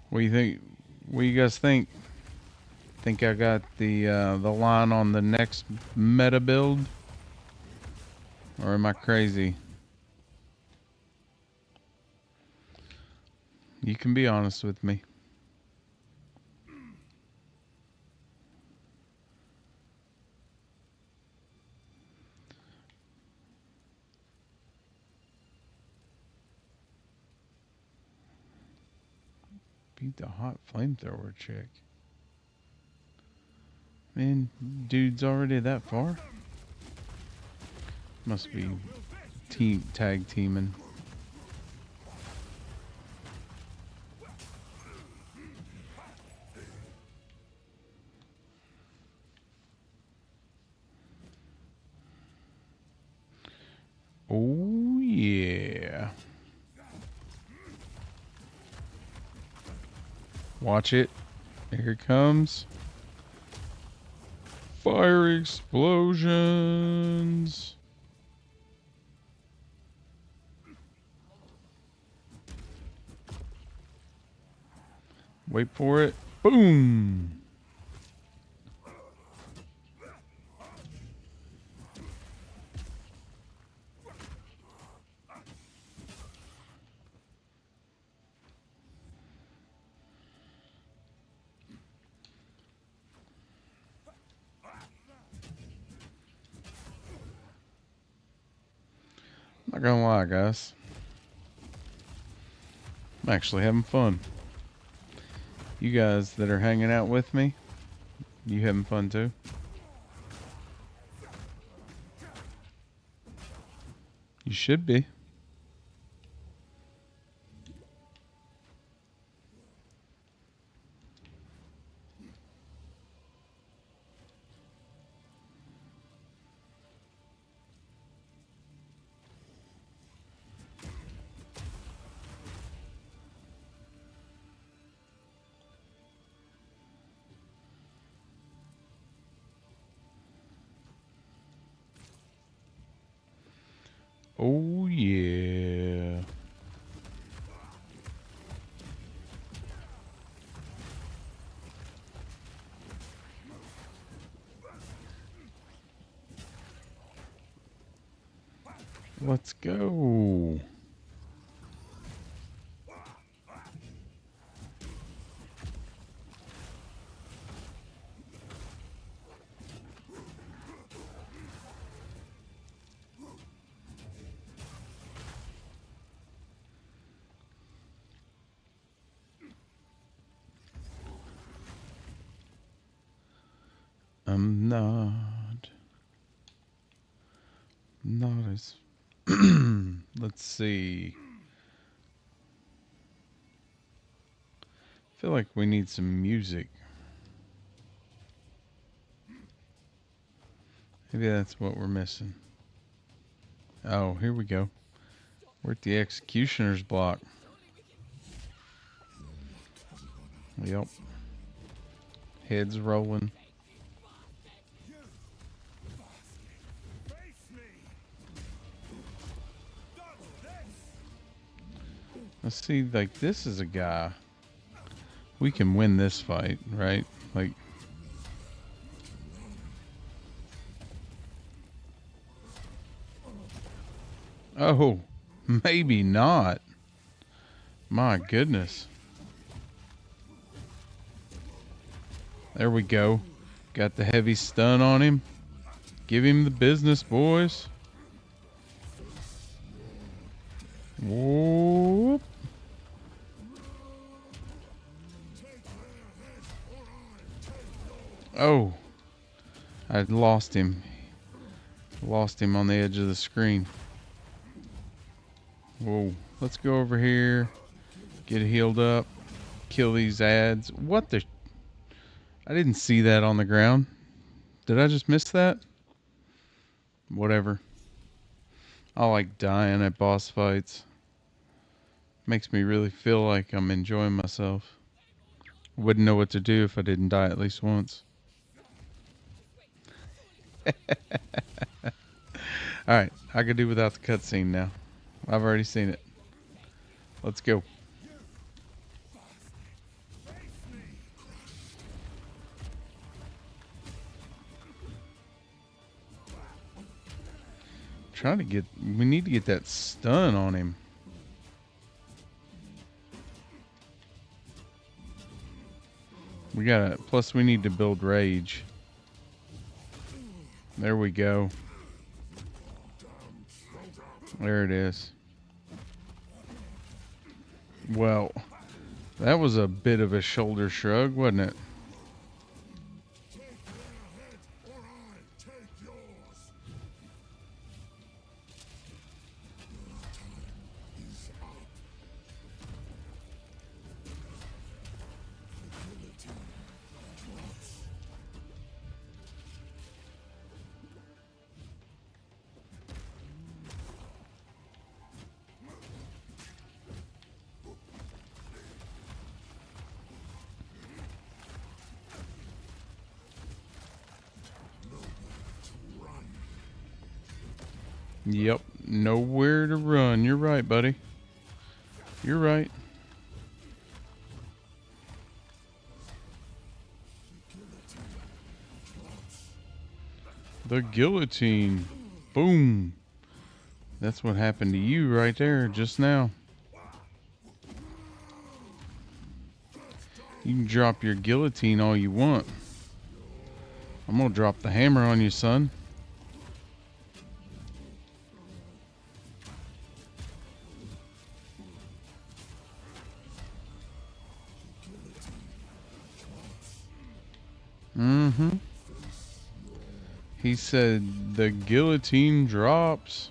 What do you think? What do you guys think? Think I got the line on the next meta build, or am I crazy? You can be honest with me. Beat the hot flamethrower chick. Man, dude's already that far. Must be tag teaming. Oh yeah. Watch it. Here it comes. Fire explosions. Wait for it. Boom. Not gonna lie, guys. I'm actually having fun. You guys that are hanging out with me, you having fun too? You should be. Oh yeah. Let's go. I'm not as let's see. I feel like we need some music. Maybe that's what we're missing. Oh, here we go. We're at the executioner's block. Yep. Heads rolling. Let's see, like, this is a guy. We can win this fight, right? Like, oh, maybe not. My goodness. There we go. Got the heavy stun on him. Give him the business, boys. Whoop. Oh, I lost him. Lost him on the edge of the screen. Whoa. Let's go over here. Get healed up. Kill these ads. What the? I didn't see that on the ground. Did I just miss that? Whatever. I like dying at boss fights. Makes me really feel like I'm enjoying myself. Wouldn't know what to do if I didn't die at least once. Alright, I could do without the cutscene now. I've already seen it. Let's go. Trying to get. We need to get that stun on him. We gotta. Plus, we need to build rage. There we go. There it is. Well, that was a bit of a shoulder shrug, wasn't it? Yep, nowhere to run. You're right, buddy. You're right. The guillotine. Boom. That's what happened to you right there just now. You can drop your guillotine all you want. I'm gonna drop the hammer on you, son. Mm-hmm. He said the guillotine drops.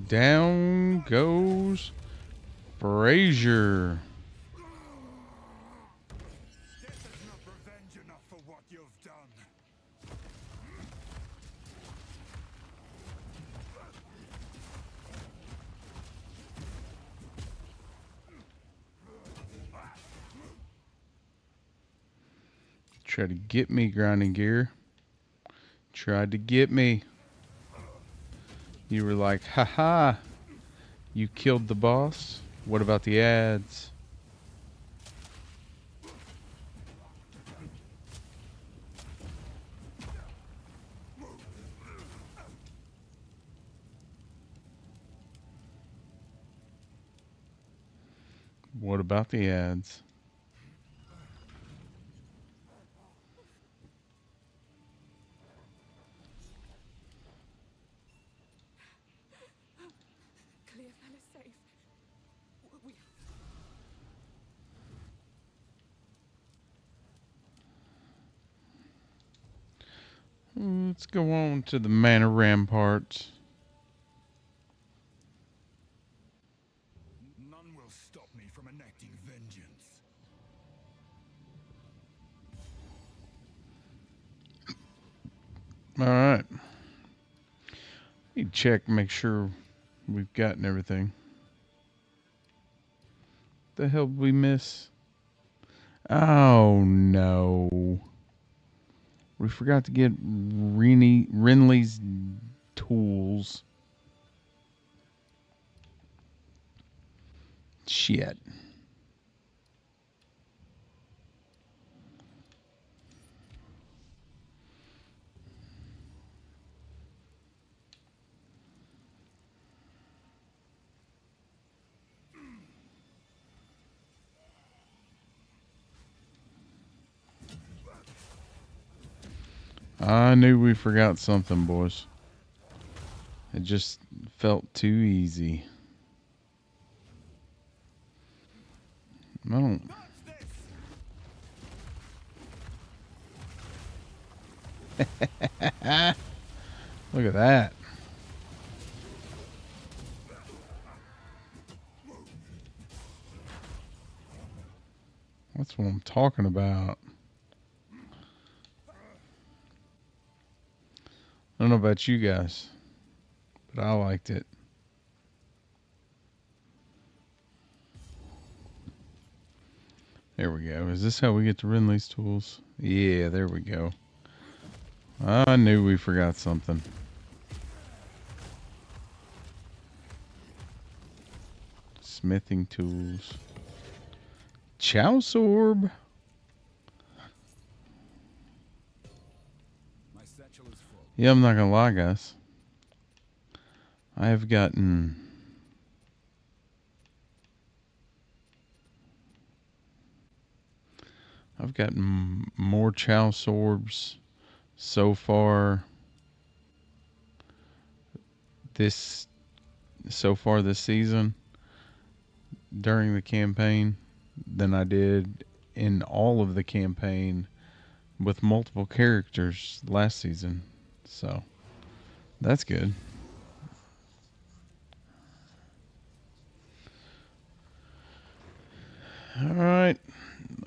Down goes Frazier. This is not revenge enough for what you've done. Try to get me, grinding gear. Tried to get me. You were like, haha, you killed the boss. What about the ads? What about the ads? Clear fella safe. We Let's go on to the Manor Ramparts. None will stop me from enacting vengeance. All right. Need to check, make sure we've gotten everything. The hell did we miss? Oh no. We forgot to get Renly's tools. Shit. I knew we forgot something, boys. It just felt too easy. I don't. Look at that. That's what I'm talking about. know about you guys, but I liked it. There we go. Is this how we get to Renly's tools? Yeah, there we go. I knew we forgot something. Smithing tools. Chouse orb. My satchel is full. Yeah, I'm not gonna lie, guys. I have gotten more chouse orbs so far this season during the campaign than I did in all of the campaign with multiple characters last season. So that's good. All right,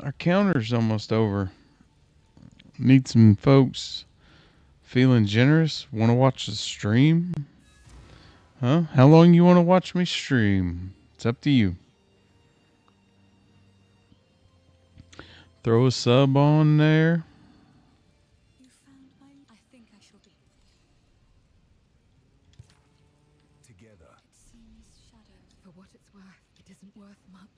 our counter's almost over. Need some folks feeling generous. Want to watch the stream? Huh? How long you want to watch me stream? It's up to you. Throw a sub on there. You found my... I think I shall be... Together. It seems shadow. For what it's worth, it isn't worth much.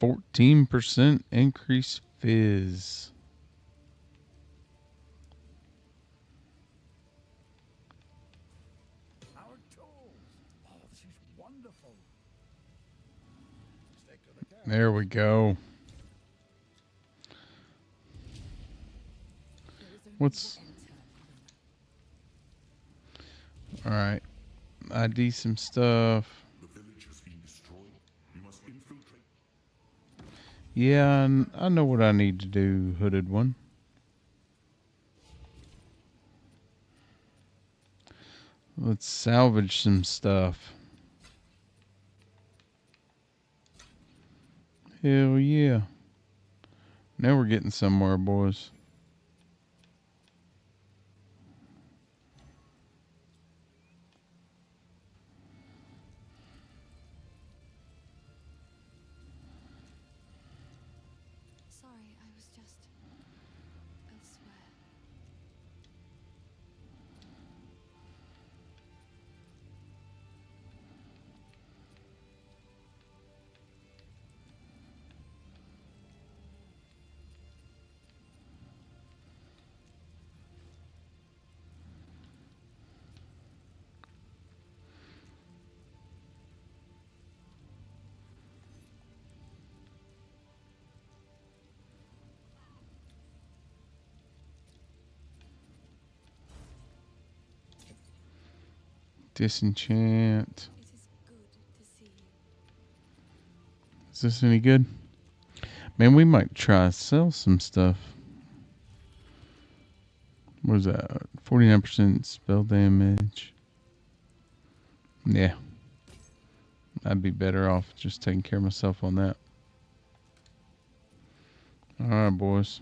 %14 increase fizz. Our tools. Oh, this is wonderful. Stick to the carrot. There we go. There is only What's... one enter. Alright. ID some stuff. The village has been destroyed. We must infiltrate. Yeah, I know what I need to do, Hooded One. Let's salvage some stuff. Hell yeah. Now we're getting somewhere, boys. Sorry, I was just... elsewhere. Disenchant. It is good to see you. Is this any good? Man, we might try to sell some stuff. What is that? 49% spell damage. Yeah. I'd be better off just taking care of myself on that. Alright, boys.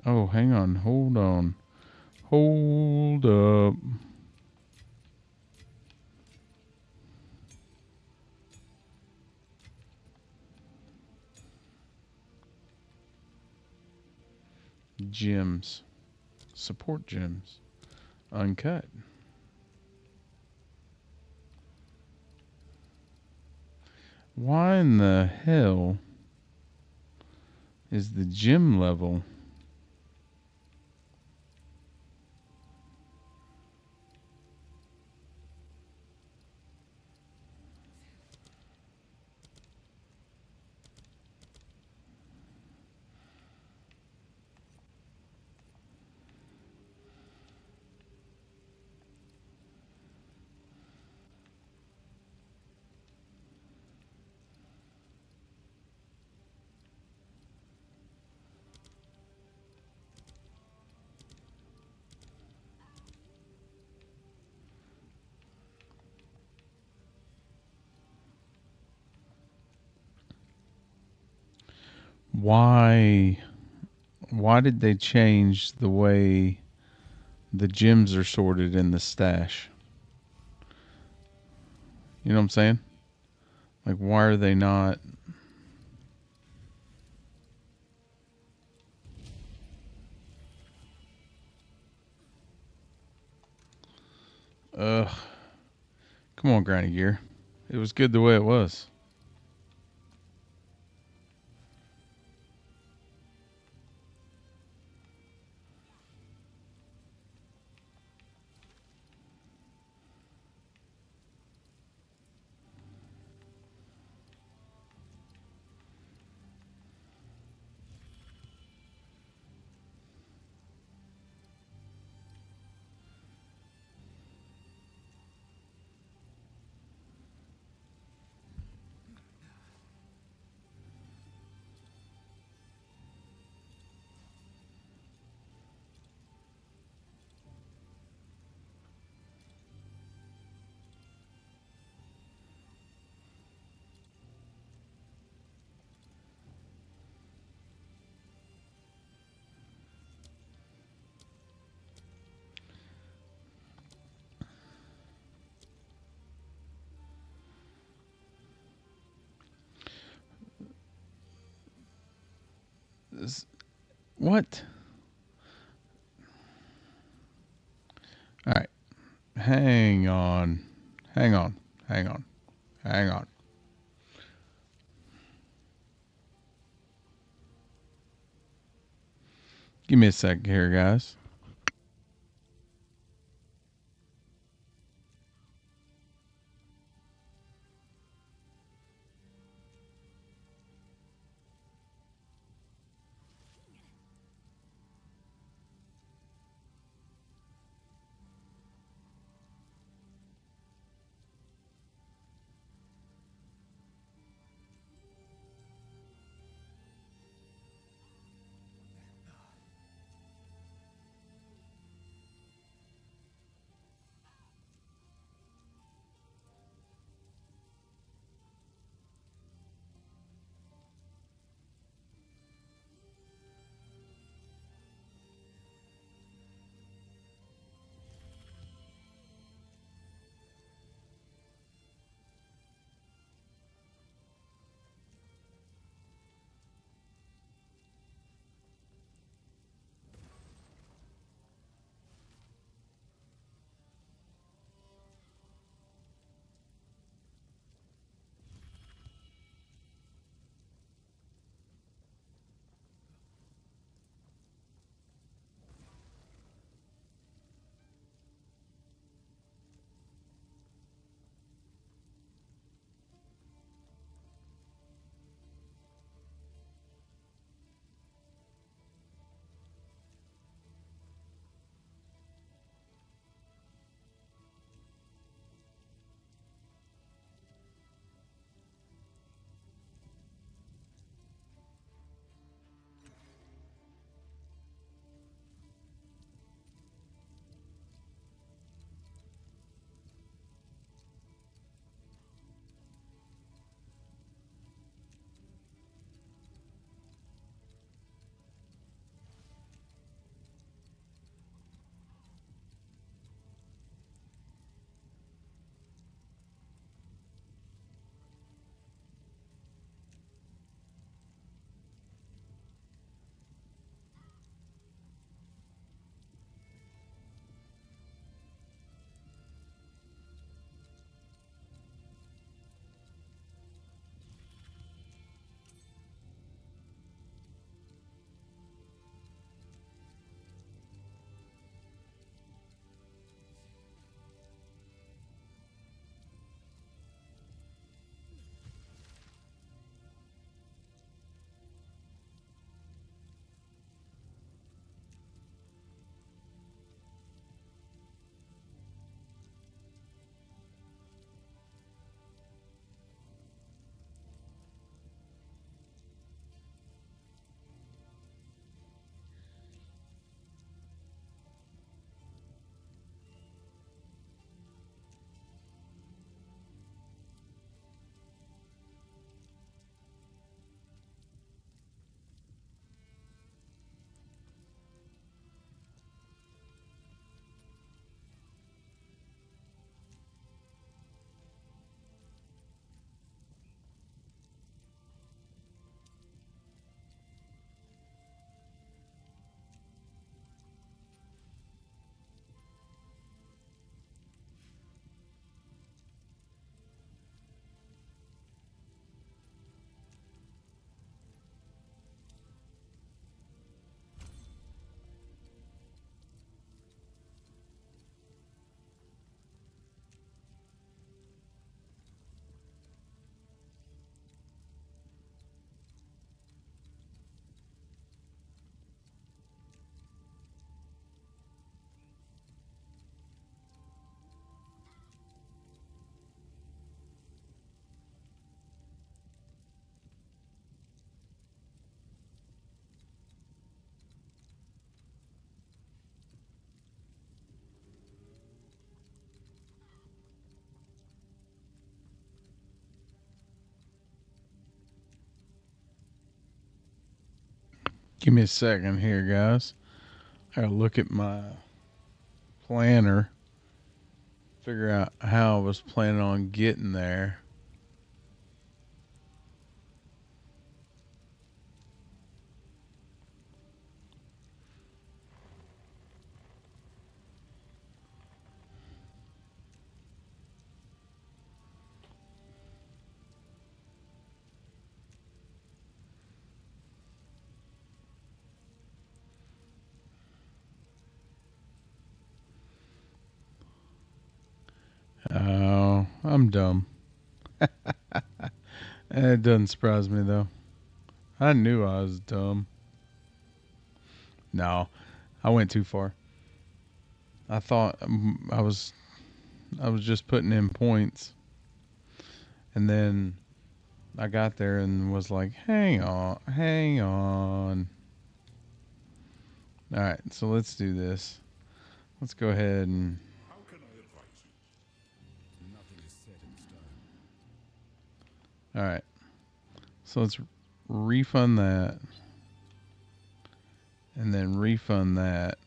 Oh, hang on. Hold on. Hold up. Gems. Support gems. Uncut. Why in the hell is the gem level? why did they change the way the gems are sorted in the stash? You know what I'm saying? Like, why are they not? Ugh. Come on, Granny Gear. It was good the way it was. What? All right. Hang on. Hang on. Hang on. Hang on. Give me a sec here, guys. Give me a second here, guys. I gotta look at my planner, figure out how I was planning on getting there. Oh, I'm dumb. It doesn't surprise me though. I knew I was dumb. No, I went too far. I thought I was just putting in points, and then I got there and was like, "Hang on, hang on." All right, so let's do this. Let's go ahead and How can I advise you? Nothing is set in stone. all right. So let's refund that, and then refund that.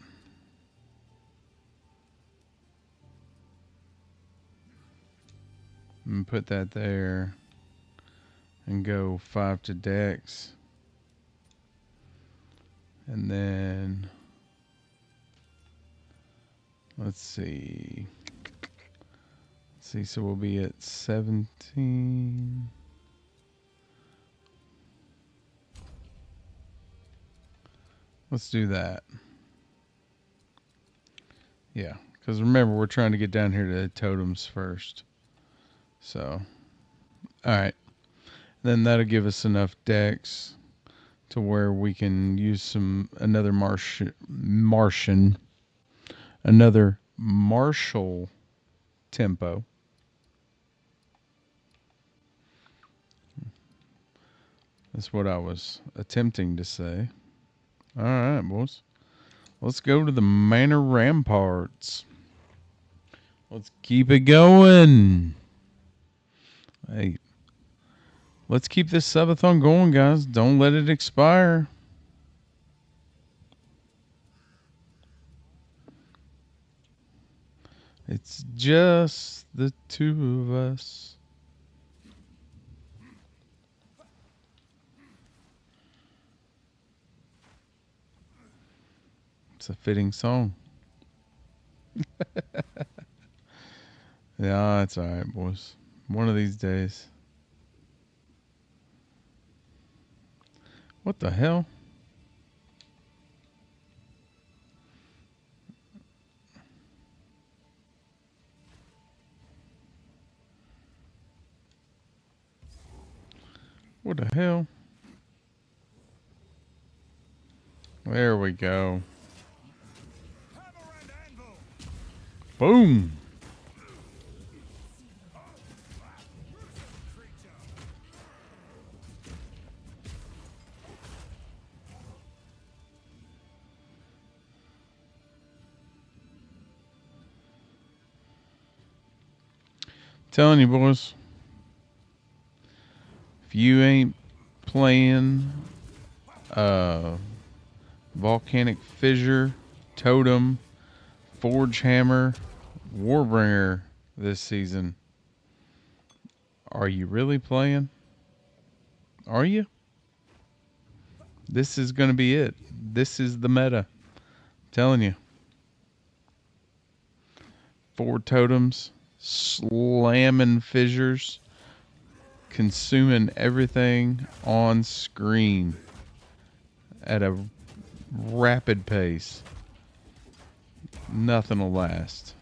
And put that there, and go 5 to Dex, and then let's see. So we'll be at 17. Let's do that. Yeah, because remember, we're trying to get down here to the totems first. So, all right. Then that'll give us enough Dex to where we can use another another martial tempo. That's what I was attempting to say. All right, boys. Let's go to the Manor Ramparts. Let's keep it going. Hey, let's keep this subathon going, guys. Don't let it expire. It's just the two of us. It's a fitting song. Yeah, it's alright, boys. One of these days. What the hell? What the hell? There we go. Boom. Telling you, boys. If you ain't playing Volcanic Fissure, Totem, Forge Hammer, Warbringer this season, are you really playing? Are you? This is going to be it. This is the meta. I'm telling you. 4 totems, slamming fissures, consuming everything on screen at a rapid pace. Nothing will last.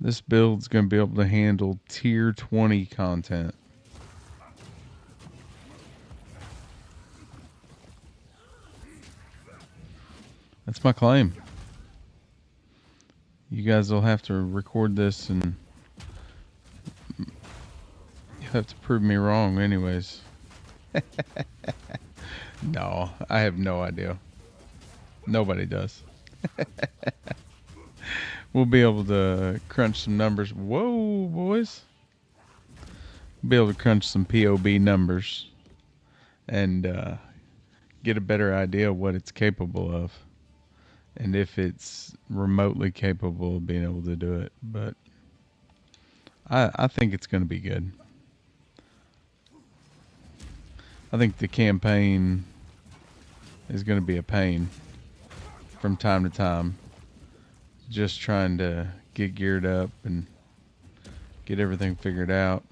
This build's going to be able to handle tier 20 content. That's my claim. You guys will have to record this and you have to prove me wrong anyways. No, I have no idea. Nobody does. We'll be able to crunch some numbers. Whoa, boys. We'll be able to crunch some POB numbers and get a better idea of what it's capable of, and if it's remotely capable of being able to do it. But I think it's going to be good. I think the campaign is going to be a pain from time to time. Just trying to get geared up and get everything figured out.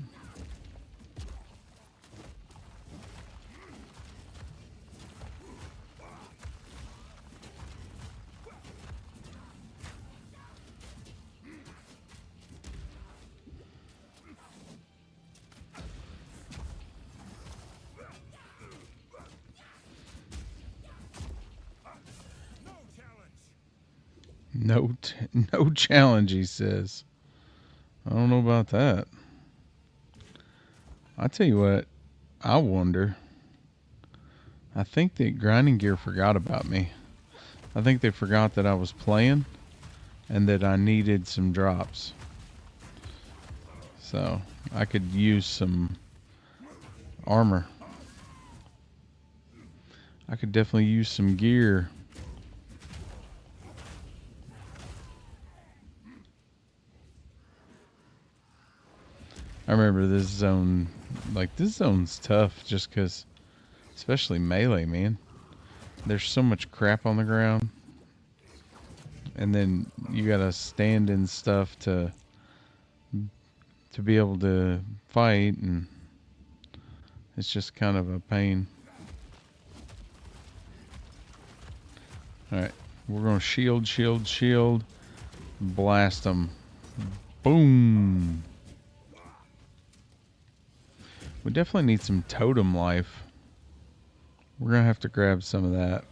No challenge, he says. I don't know about that. I tell you what, I wonder. I think that Grinding Gear forgot about me. I think they forgot that I was playing and that I needed some drops. So I could use some armor. I could definitely use some gear. I remember this zone, like this zone's tough just because, especially melee, man. There's so much crap on the ground. And then you gotta stand in stuff to be able to fight, and it's just kind of a pain. Alright, we're gonna shield, blast them. Boom! We definitely need some totem life. We're gonna have to grab some of that.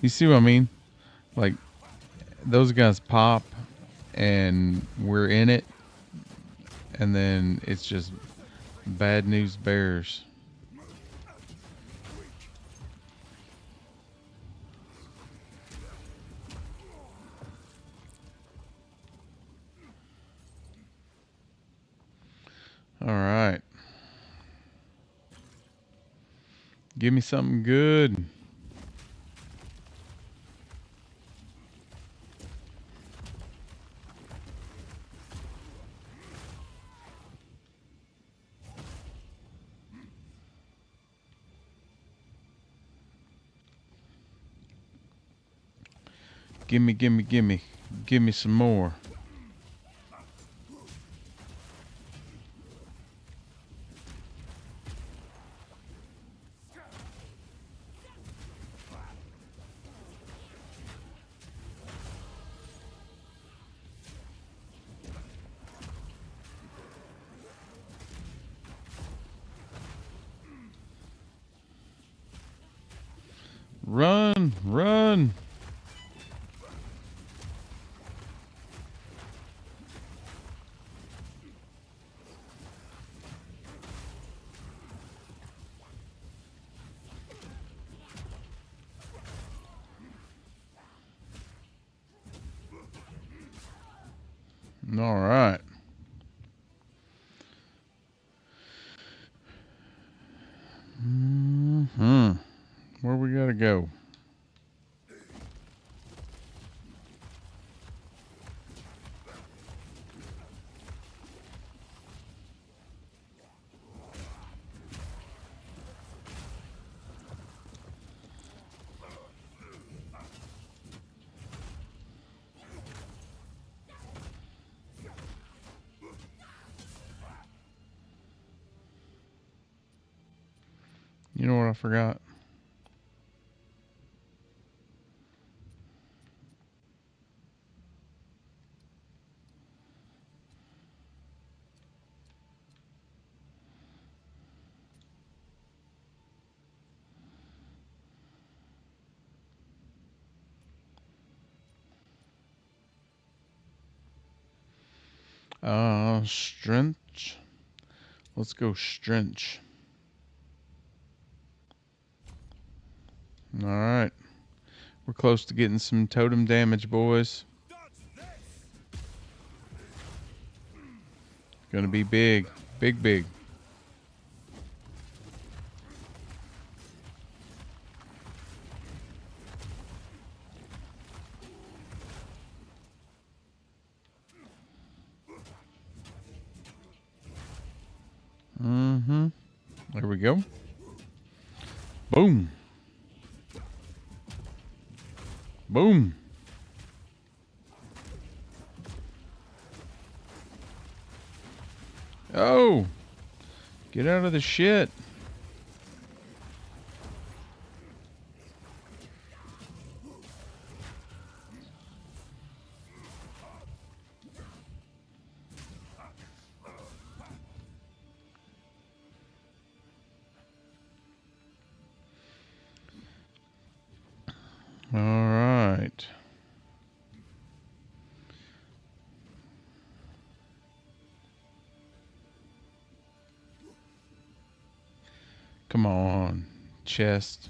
You see what I mean? Like, those guys pop and we're in it, and then it's just bad news bears. All right. Give me something good. Gimme. Give me some more. Run! All right. Where we gotta go? You know what I forgot? Strength. Let's go strength. All right. We're close to getting some totem damage, boys. Gonna be big. Big, big. Mm-hmm. There we go. Boom. Boom. Oh. Get out of the shit. All right. Come on. Chest.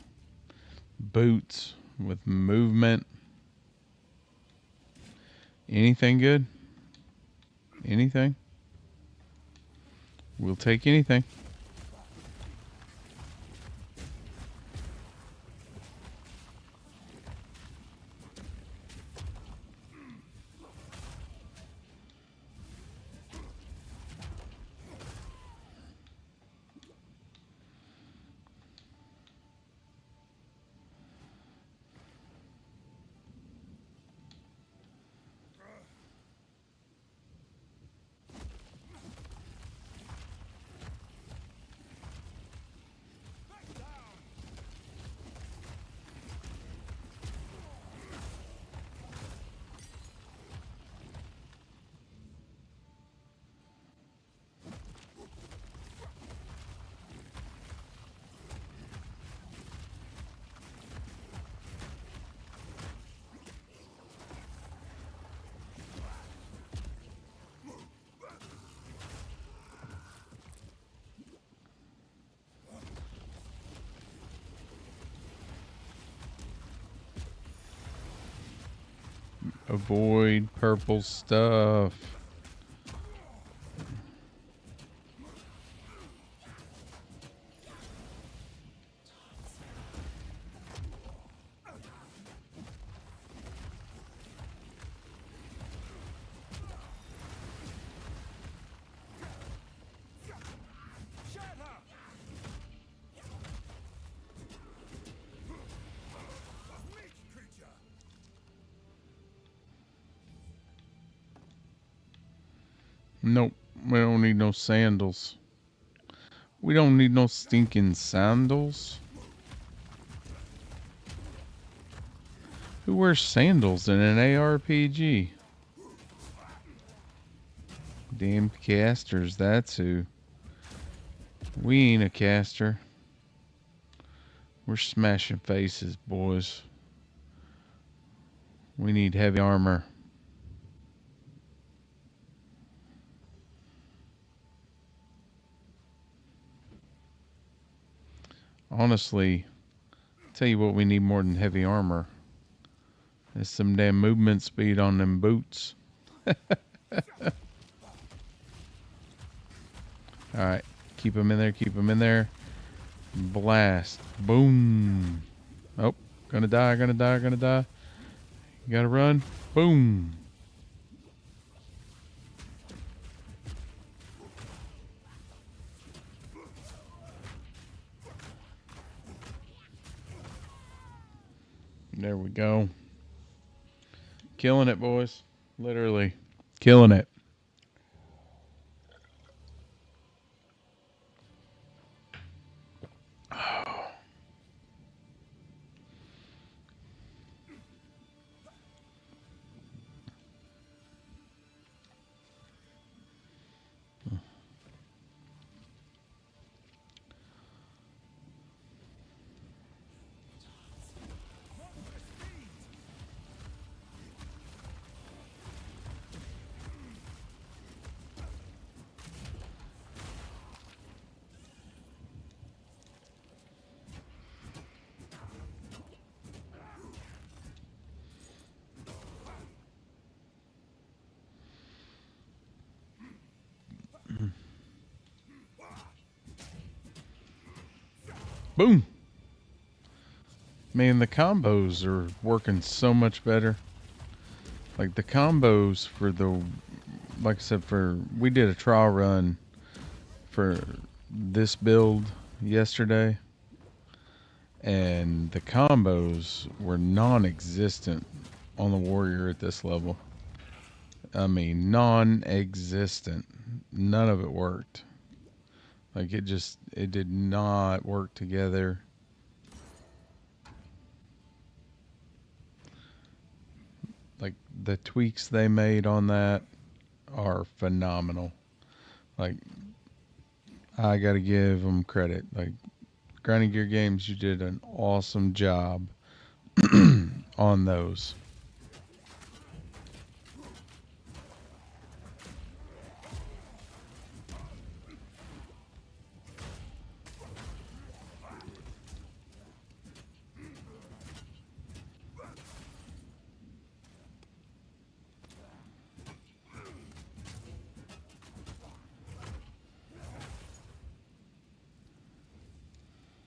Boots with movement. Anything good? Anything? We'll take anything. Avoid purple stuff. Nope. We don't need no sandals. We don't need no stinking sandals. Who wears sandals in an ARPG? Damn casters, that's who. We ain't a caster. We're smashing faces, boys. We need heavy armor. Honestly, tell you what we need more than heavy armor. Is some damn movement speed on them boots. Alright, keep them in there, keep them in there. Blast. Boom. Oh, gonna die, gonna die, gonna die. You gotta run. Boom. There we go. Killing it, boys. Literally. Killing it. Boom. Man, the combos are working so much better. Like the combos for the, like I said, we did a trial run for this build yesterday, and the combos were non-existent on the warrior at this level. I mean, non-existent. None of it worked. Like it did not work together. Like the tweaks they made on that are phenomenal. Like I gotta give them credit. Like Grinding Gear Games, you did an awesome job on those.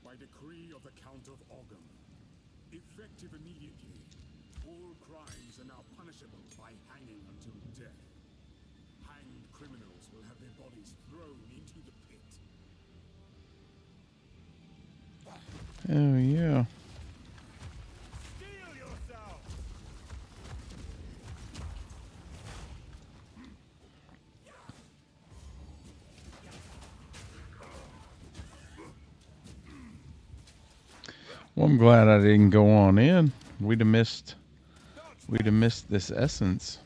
By decree of the Count of Ogham, effective immediately, all crimes are now punishable by hanging until death. Hanged criminals will have their bodies thrown into the pit. Oh yeah. Steel yourself! Well, I'm glad I didn't go on in. We'd have missed this essence.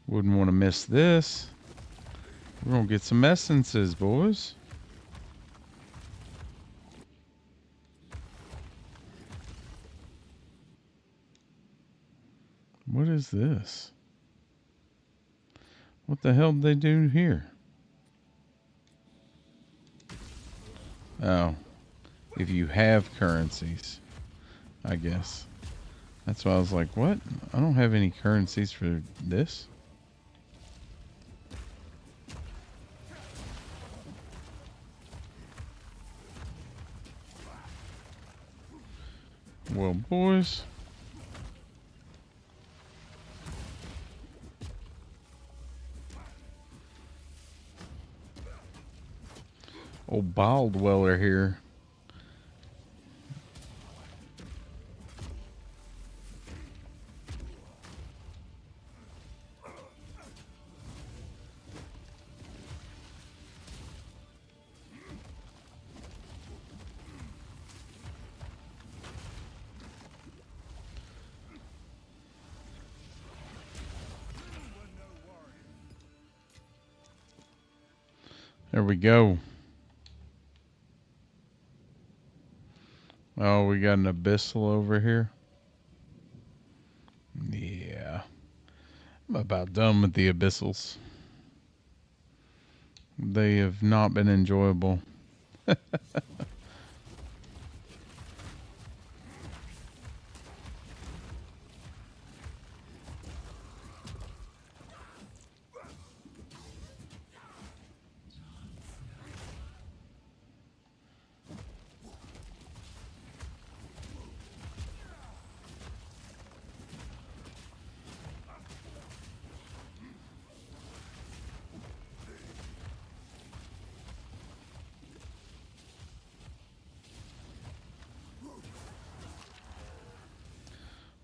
Wouldn't want to miss this. We're gonna get some essences, boys. What is this? What the hell did they do here? Oh, if you have currencies, I guess. That's why I was like, what? I don't have any currencies for this. Well, boys. Old Bile Dweller here. There we go. Oh, we got an abyssal over here. Yeah. I'm about done with the abyssals. They have not been enjoyable.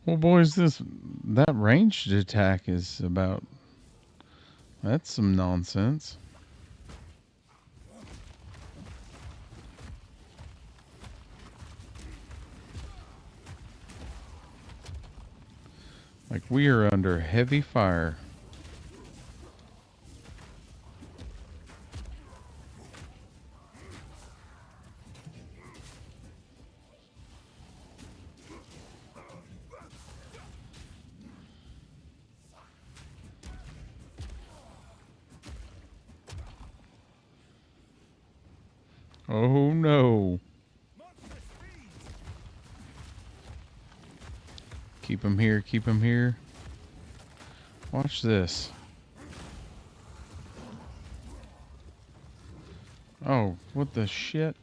Well, boys, that ranged attack is about. That's some nonsense. Like we are under heavy fire. Oh no. Keep him here, keep him here. Watch this. Oh, what the shit?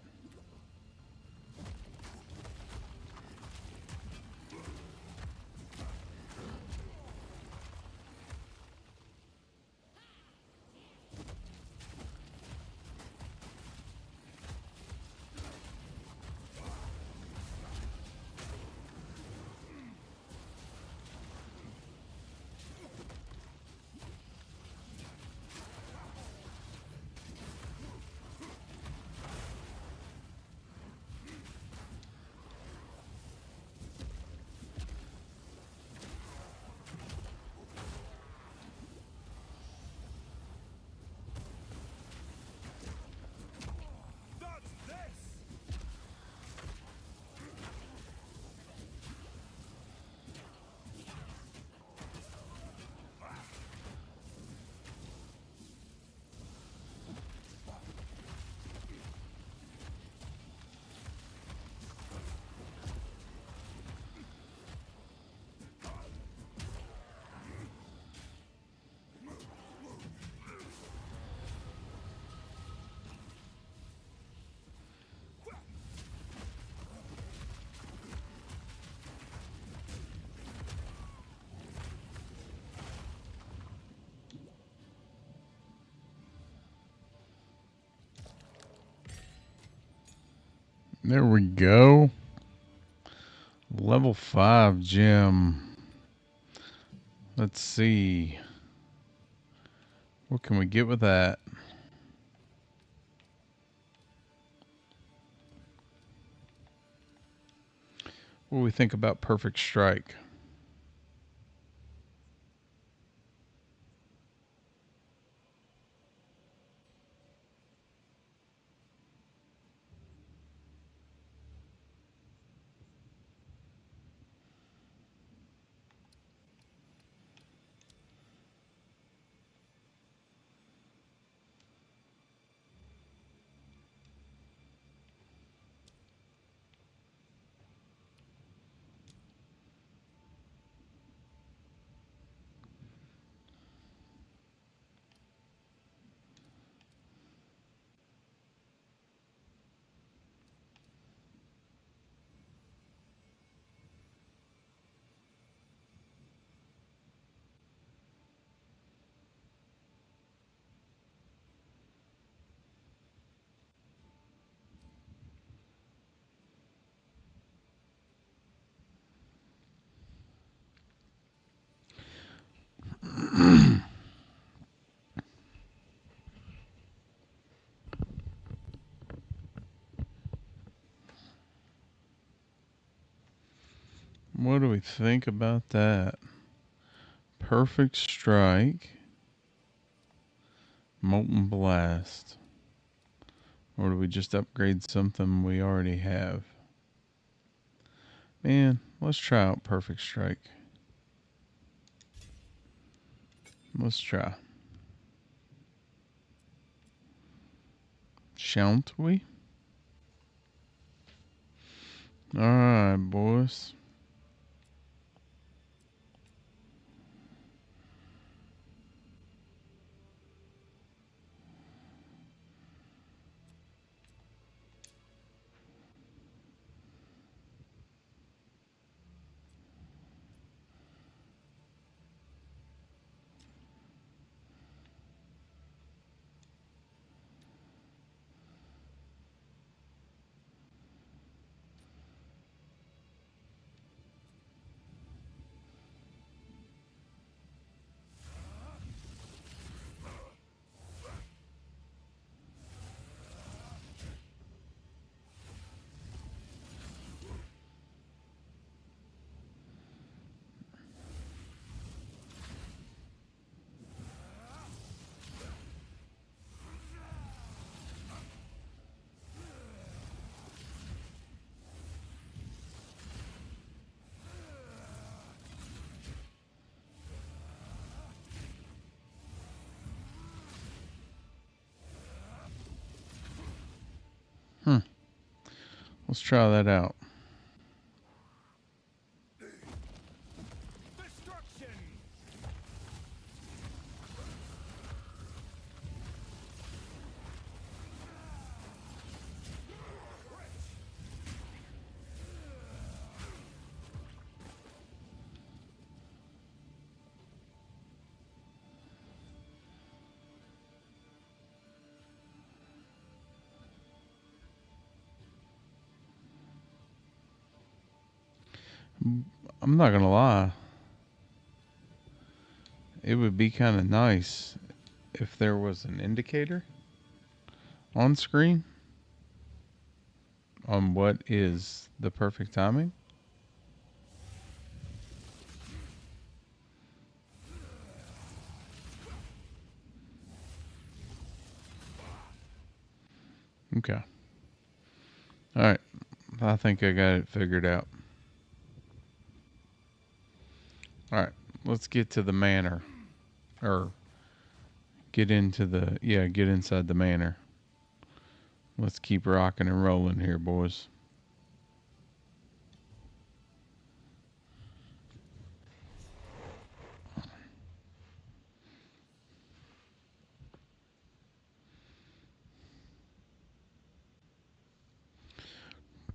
There we go. Level 5 gem. Let's see. What can we get with that? What do we think about Perfect Strike? What do we think about that? Perfect Strike. Molten Blast. Or do we just upgrade something we already have? Man, let's try out Perfect Strike. Let's try. Shan't we? Alright, boys. Let's try that out. Destruction! I'm not gonna lie. It would be kind of nice if there was an indicator on screen on what is the perfect timing. Okay. Alright. I think I got it figured out. Alright. Let's get to the manor. Or get into the... Yeah, get inside the manor. Let's keep rocking and rolling here, boys.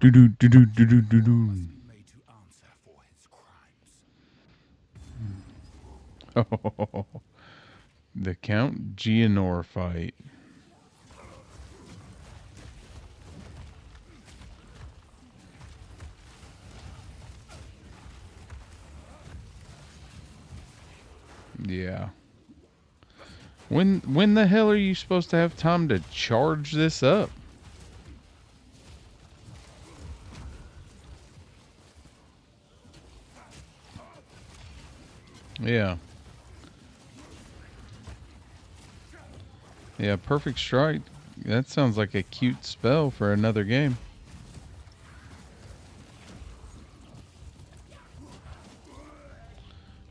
Do do do do do do do do. Must be made to answer for his crimes. The Count Geonor fight. Yeah. When the hell are you supposed to have time to charge this up? Yeah. Yeah, Perfect Strike. That sounds like a cute spell for another game.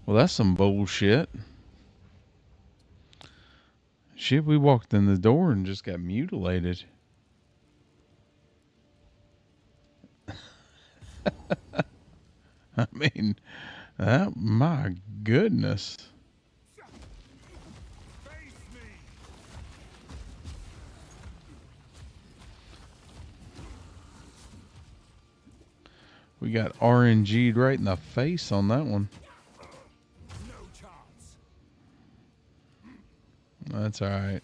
Well, that's some bullshit. Shit, we walked in the door and just got mutilated. I mean, my goodness. We got RNG'd right in the face on that one. No chance. That's alright.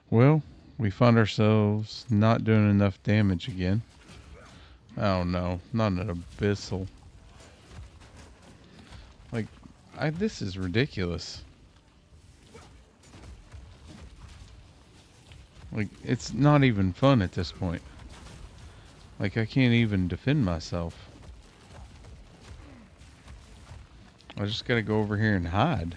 Well, we found ourselves not doing enough damage again. Oh no, not an abyssal. Like, this is ridiculous. Like, it's not even fun at this point. Like, I can't even defend myself. I just gotta go over here and hide.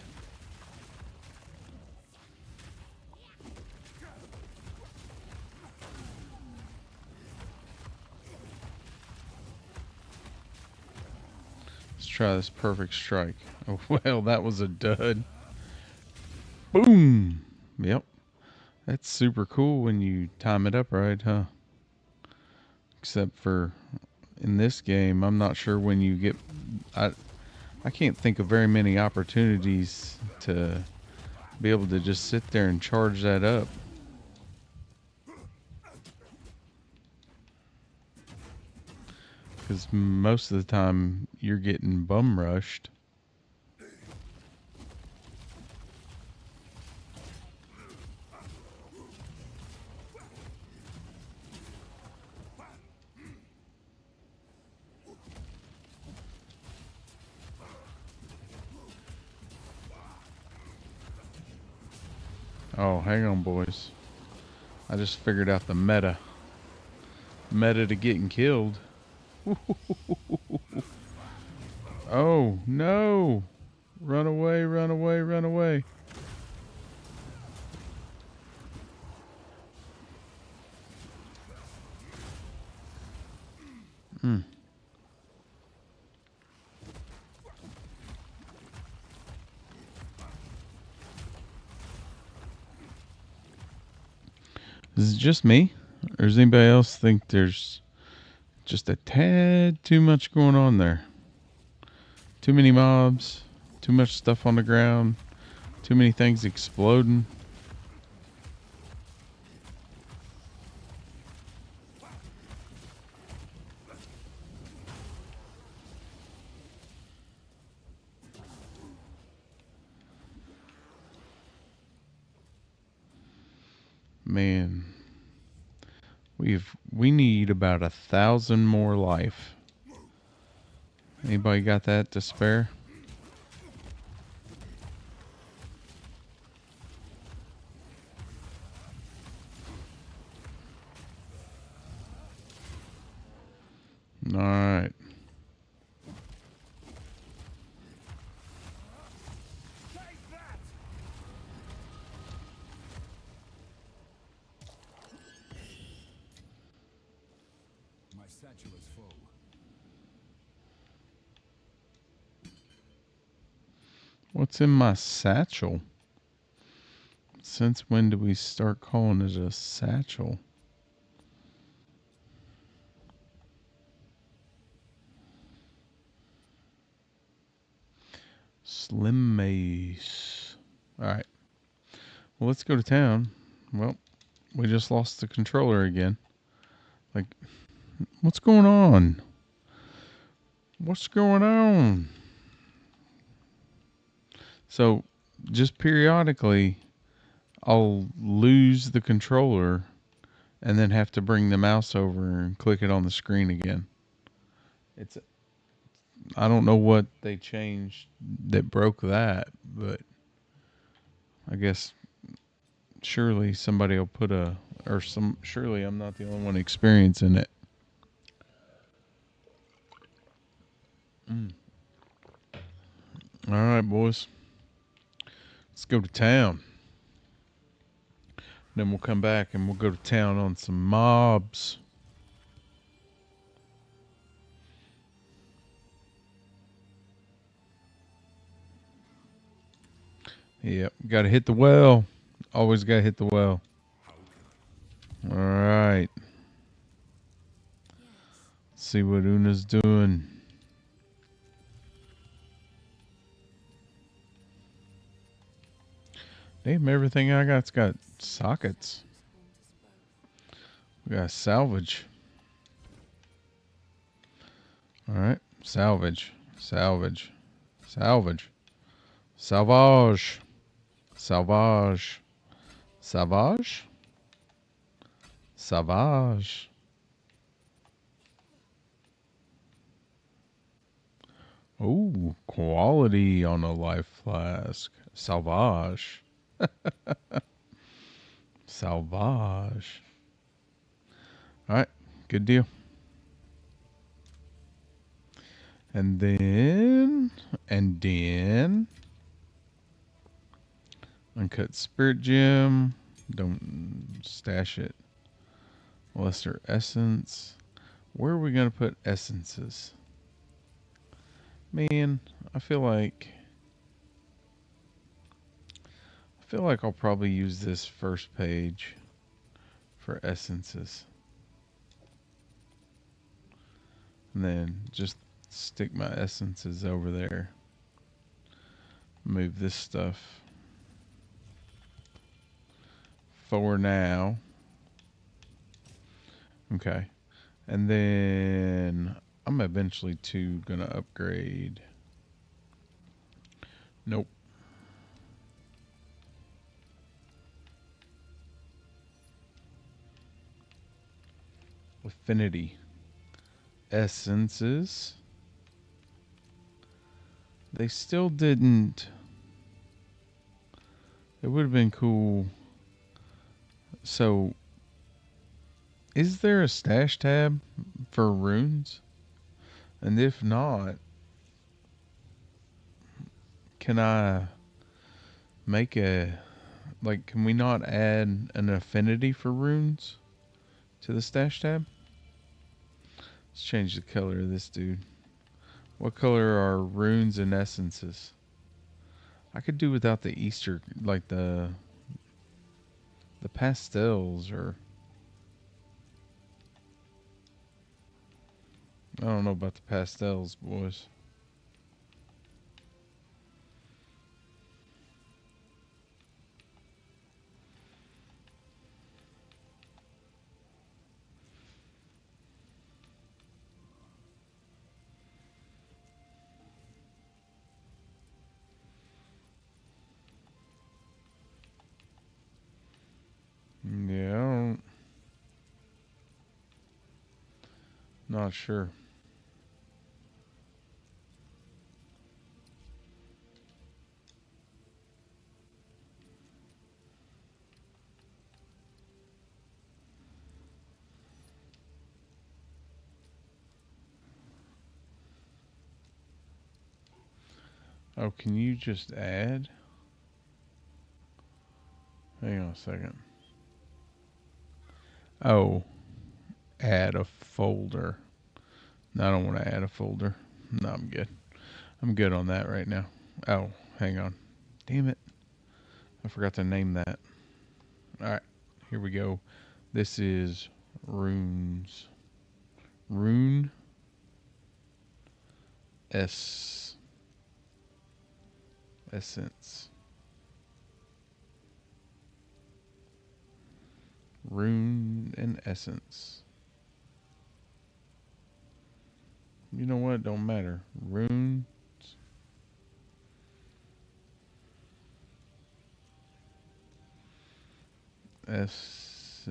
Let's try this Perfect Strike. Oh, well, that was a dud. Boom! Yep. That's super cool when you time it up right, huh? Except for in this game, I'm not sure when you get... I can't think of very many opportunities to be able to just sit there and charge that up. Because most of the time, you're getting bum rushed. Oh, hang on, boys. I just figured out the meta. Meta to getting killed. Oh, no. Run away, run away, run away. Is it just me? Or does anybody else think there's just a tad too much going on there? Too many mobs, too much stuff on the ground, too many things exploding. Man, we need about 1,000 more life. Anybody got that to spare? All right. My satchel is full. What's in my satchel? Since when do we start calling it a satchel? Slim mace. Alright. Well, let's go to town. Well, we just lost the controller again. Like, what's going on? What's going on? So, just periodically, I'll lose the controller and then have to bring the mouse over and click it on the screen again. I don't know what they changed that broke that, but I guess surely somebody will put surely I'm not the only one experiencing it. All right, boys. Let's go to town. Then we'll come back and we'll go to town on some mobs. Yep, got to hit the well. Always got to hit the well. All right. Let's see what Una's doing. Damn, everything I got's got sockets. We got salvage. All right, salvage, salvage, salvage, salvage, salvage, salvage, salvage. Oh, quality on a life flask. Salvage. Salvage. All right, good deal. And then uncut spirit gem. Don't stash it. Lesser essence. Where are we going to put essences? Man, I feel like I'll probably use this first page for essences. And then just stick my essences over there. Move this stuff for now. Okay. And then I'm eventually too gonna upgrade. Nope. Affinity. Essences. They still didn't. It would have been cool. So, is there a stash tab for runes? And if not, can I make can we not add an affinity for runes to the stash tab? Let's change the color of this dude. What color are runes and essences? I could do without the Easter, like the pastels, or I don't know about the pastels, boys. Yeah. Not sure. Oh, can you just add? Hang on a second. Oh, add a folder. No, I don't want to add a folder. No, I'm good. I'm good on that right now. Oh, hang on. Damn it. I forgot to name that. Alright, here we go. This is runes. Rune essence. Rune and essence. You know what? Don't matter. Rune. Essences.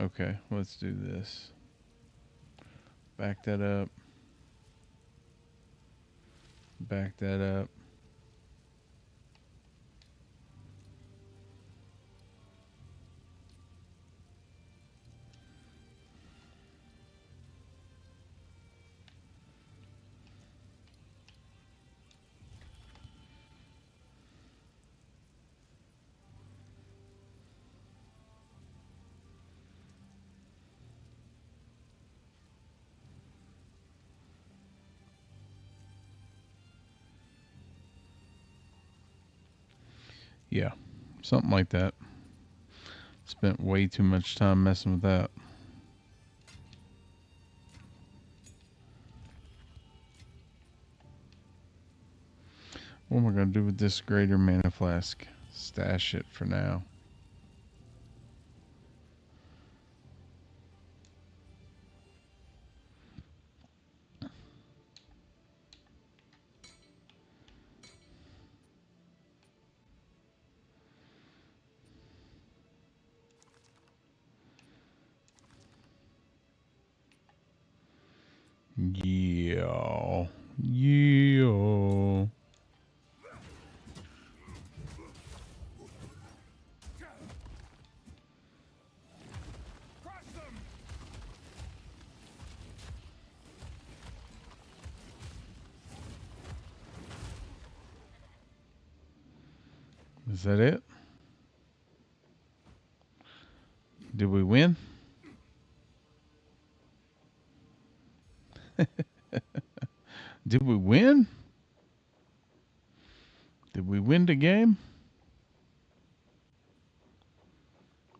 Okay, let's do this. Back that up. Back that up. Yeah, something like that. Spent way too much time messing with that. What am I going to do with this greater mana flask? Stash it for now. Yeah. Yeah. Is that it? Did we win? Did we win? Did we win the game?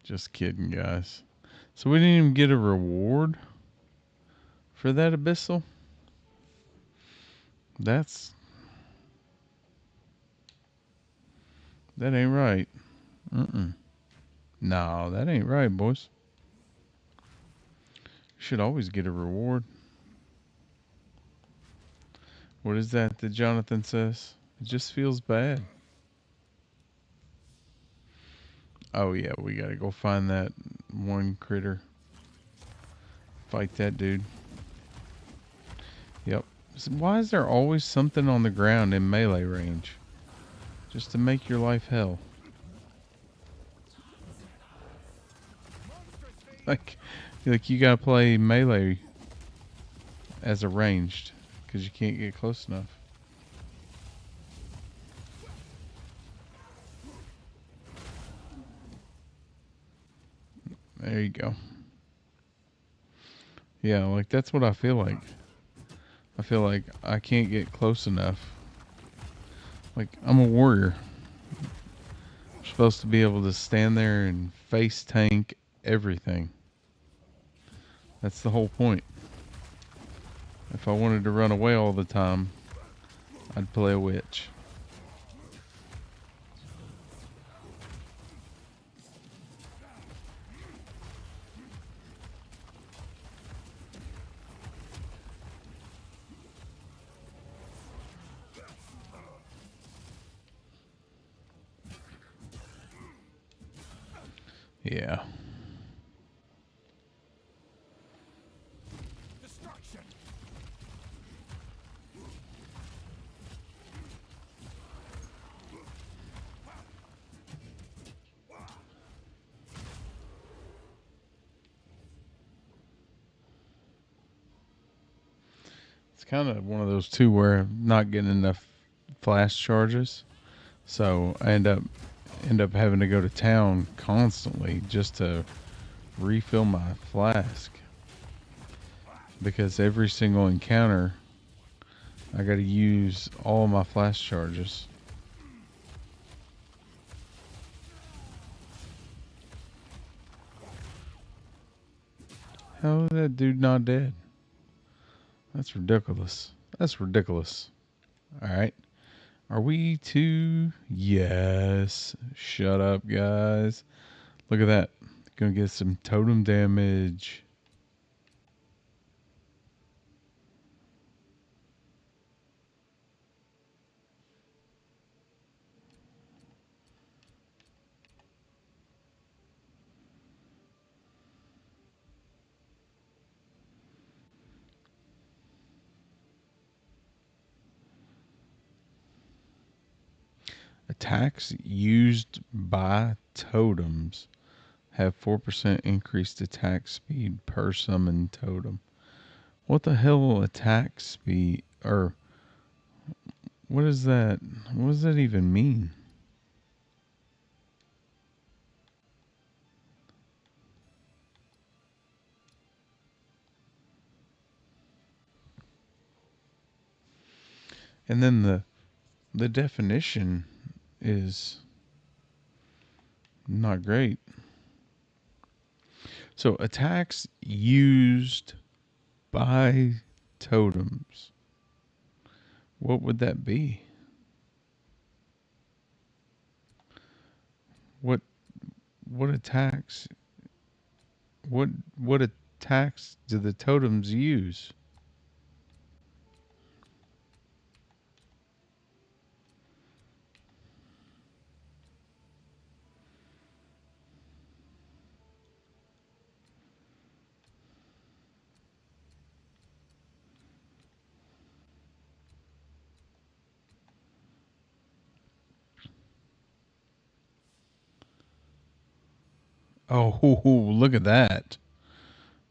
Just kidding, guys. So we didn't even get a reward for that abyssal? That ain't right. No, that ain't right, boys. You should always get a reward. What is that Jonathan says? It just feels bad. Oh yeah, we gotta go find that one critter. Fight that dude. Yep. So why is there always something on the ground in melee range? Just to make your life hell. Like you gotta play melee as a ranged, because you can't get close enough. There you go. Yeah, like that's what I feel like. I feel like I can't get close enough. Like, I'm a warrior. I'm supposed to be able to stand there and face tank everything. That's the whole point. If I wanted to run away all the time, I'd play a witch. Yeah. Destruction! It's kind of one of those two where I'm not getting enough flash charges, so I end up having to go to town constantly just to refill my flask, because every single encounter I got to use all of my flash charges. How is that dude not dead? That's ridiculous. That's ridiculous. All right. Are we to? Yes. Shut up, guys. Look at that. Gonna get some totem damage. Attacks used by totems have 4% increased attack speed per summoned totem. What the hell attack speed, or what is that? What does that even mean? And then the definition is not great. So attacks used by totems. What would that be? What what attacks what attacks do the totems use? Oh, look at that.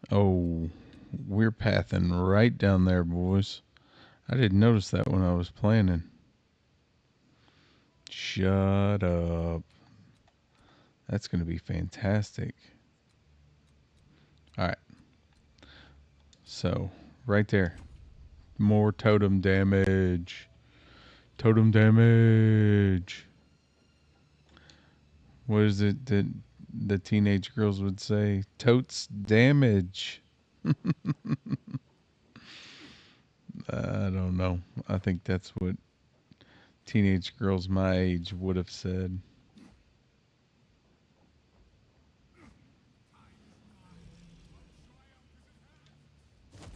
Oh, we're pathing right down there, boys. I didn't notice that when I was planning. Shut up. That's going to be fantastic. All right. So, right there. More totem damage. Totem damage. What is it that the teenage girls would say? Totes damage. I don't know. I think that's what teenage girls my age would have said.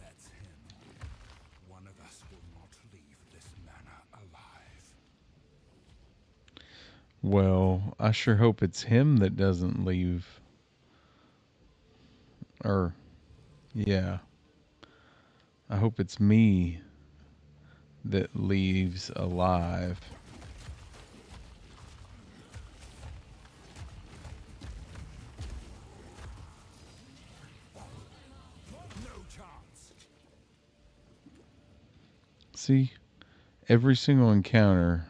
That's him. One of us will not leave this manor alive. Well, I sure hope it's him that doesn't leave. Or, yeah. I hope it's me that leaves alive. No chance. See, every single encounter,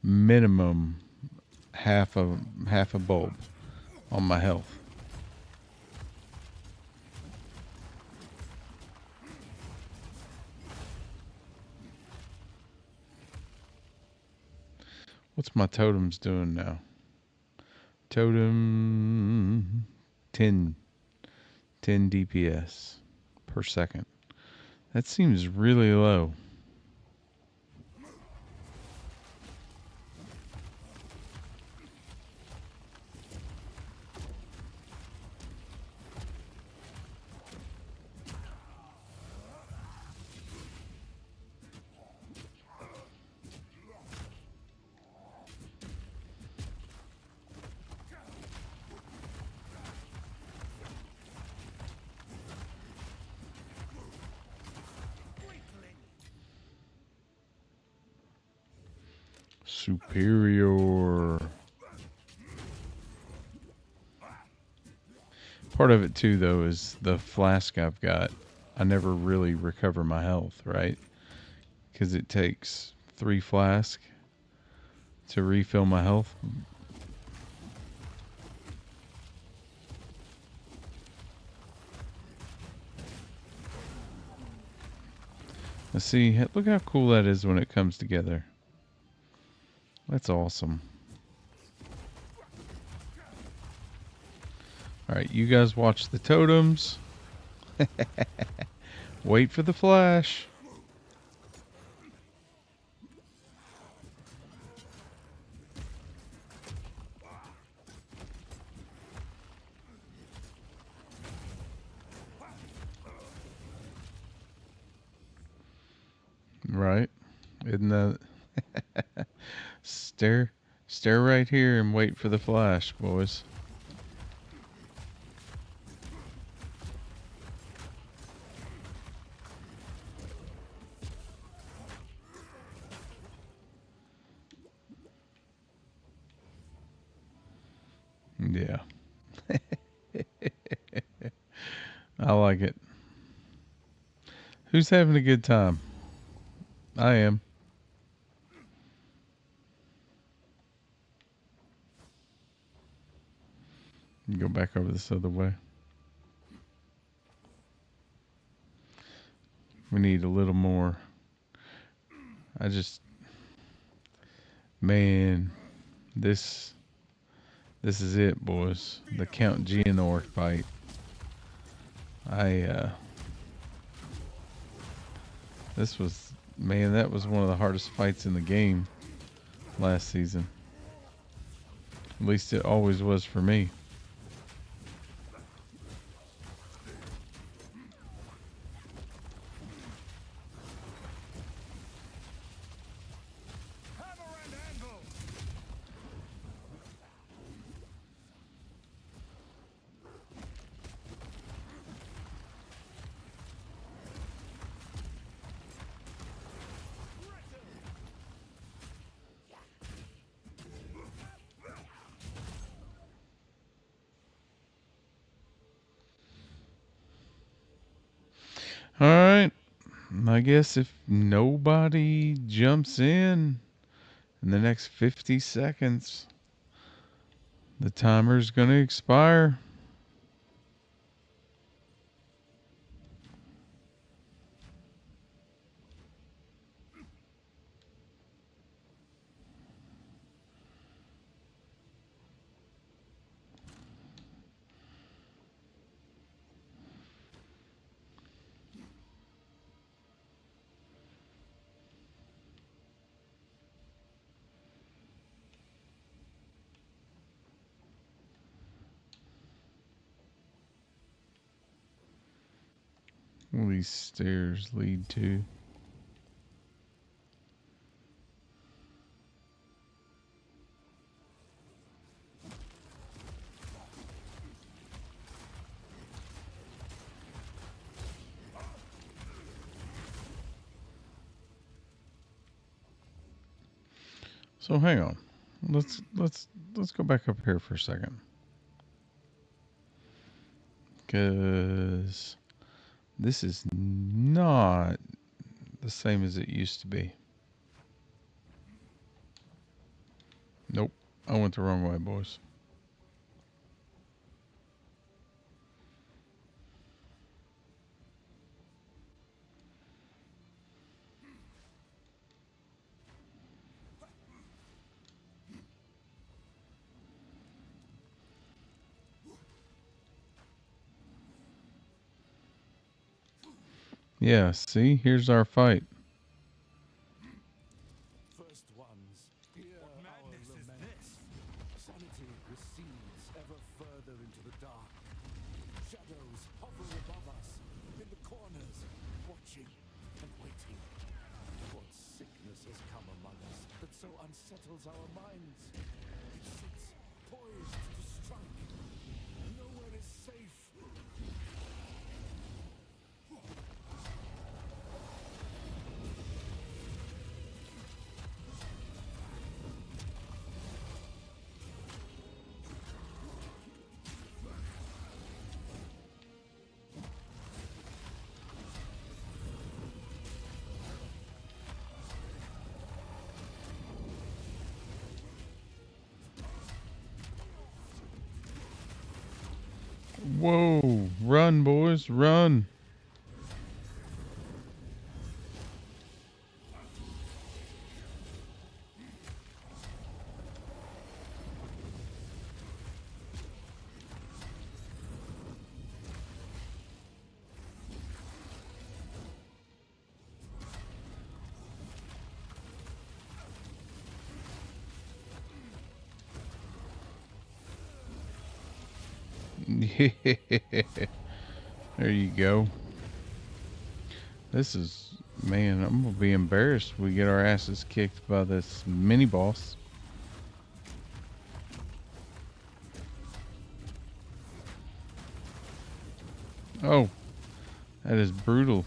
minimum half a bulb on my health. What's my totems doing now? Totem 10 DPS per second. That seems really low. Superior. Part of it too, though, is the flask I've got. I never really recover my health, right? Because it takes 3 flasks to refill my health. Let's see. Look how cool that is when it comes together. That's awesome. Alright, you guys watch the totems. Wait for the flash. Right? Isn't that... Stare right here and wait for the flash, boys. Yeah. I like it. Who's having a good time? I am. Go back over this other way. We need a little more. Man, this is it, boys. The Count Geonor fight. That was one of the hardest fights in the game last season. At least it always was for me. Alright. I guess if nobody jumps in the next 50 seconds, the timer's going to expire. What do these stairs lead to? So hang on. Let's go back up here for a second. Cause this is not the same as it used to be. Nope. I went the wrong way, boys. Yeah, see? Here's our fight. First ones, hear our lament. Sanity recedes ever further into the dark. Shadows hover above us, in the corners, watching and waiting. What sickness has come among us that so unsettles our minds? It sits poised to strike. Nowhere is safe. Whoa! Run, boys, run! There you go. This is, man, I'm gonna be embarrassed if we get our asses kicked by this mini boss. Oh, that is brutal.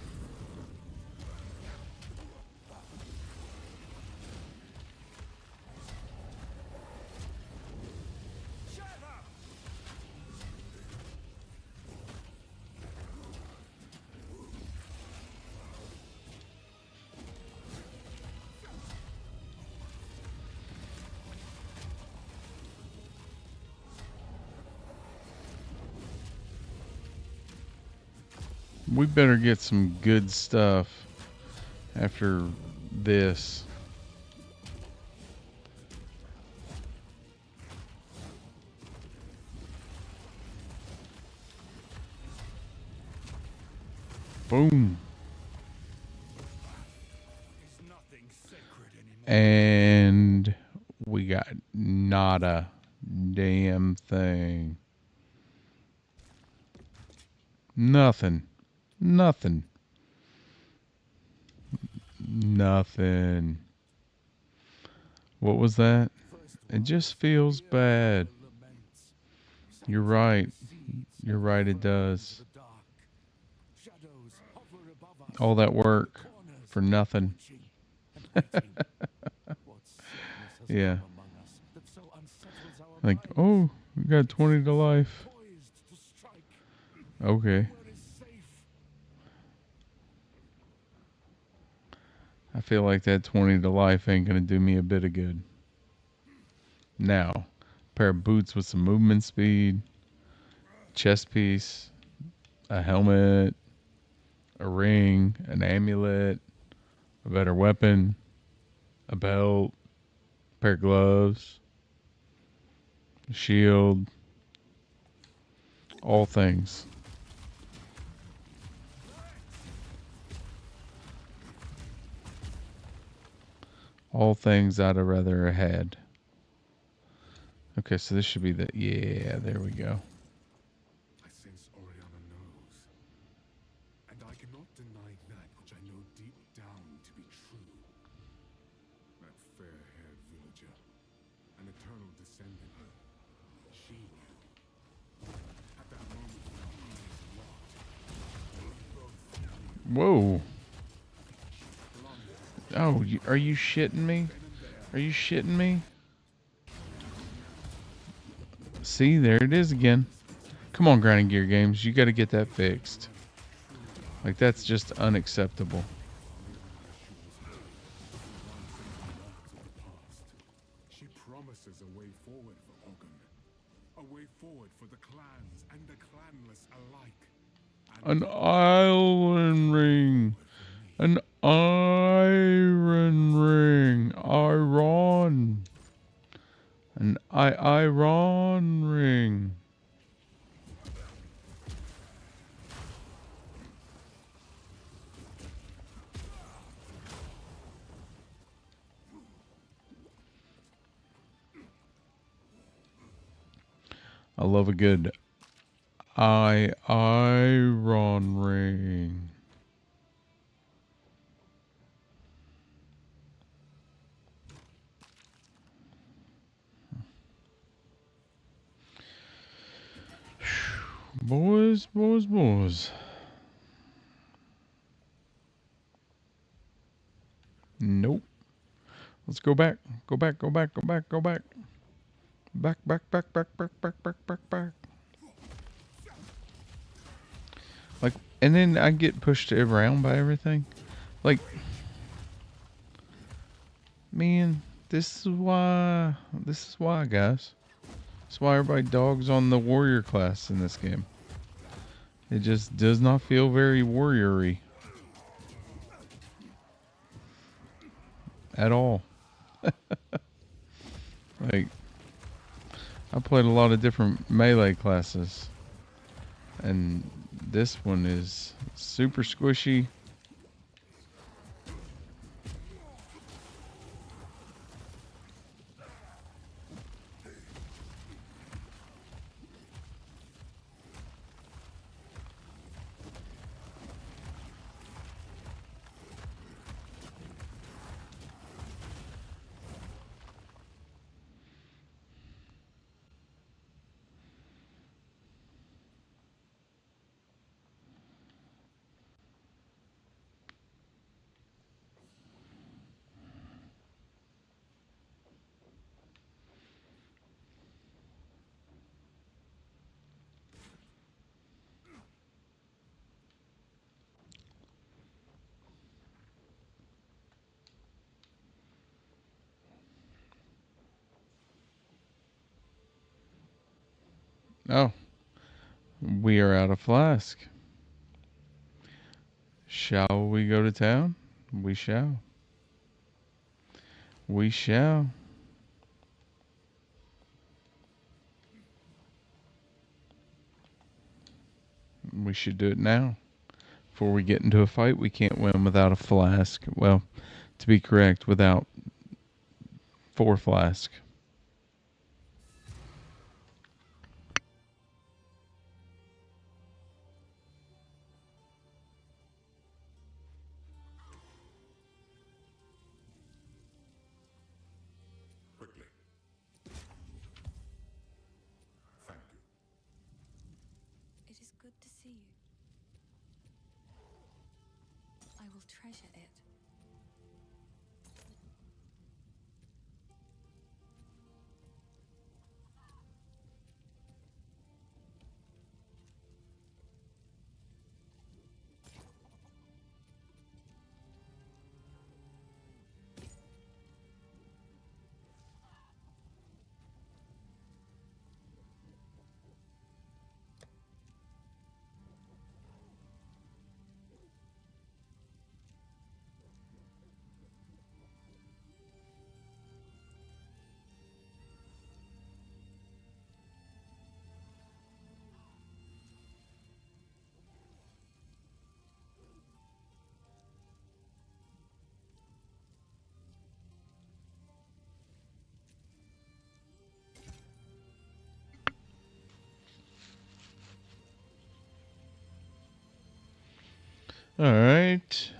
We better get some good stuff after this. Boom. And we got not a damn thing. Nothing. Nothing. Nothing. What was that? It just feels bad. You're right. You're right, it does. All that work for nothing. Yeah. Like, oh, we got 20 to life. Okay. I feel like that 20 to life ain't gonna do me a bit of good. Now, a pair of boots with some movement speed, chest piece, a helmet, a ring, an amulet, a better weapon, a belt, a pair of gloves, a shield, all things. All things I'd have rather had. Okay, so this should be the, yeah, there we go. I sense Oriana knows. And I cannot deny that which I know deep down to be true. That fair-haired villager, an eternal descendant, she knew. At that moment when our eyes locked, we both Whoa. Oh, are you shitting me? Are you shitting me? See, there it is again. Come on, Grinding Gear Games. You got to get that fixed. Like, that's just unacceptable. she promises a way forward for Ogden. A way forward for the clans and the clanless alike. An island ring. An iron ring. Iron. An iron ring. I love a good iron ring. Boys, boys, boys. Nope. Let's go back. Go back, go back, go back, go back. Back, back, back, back, back, back, back, back, back. Like, and then I get pushed around by everything. Like, man, this is why, guys. That's why everybody dogs on the warrior class in this game. It just does not feel very warrior-y at all. Like, I played a lot of different melee classes, and this one is super squishy. Oh, we are out of flask. Shall we go to town? We shall. We shall. We should do it now. Before we get into a fight, we can't win without a flask. Well, to be correct, without 4 flask. Quickly. Thank you. It is good to see you. I will treasure it. All right.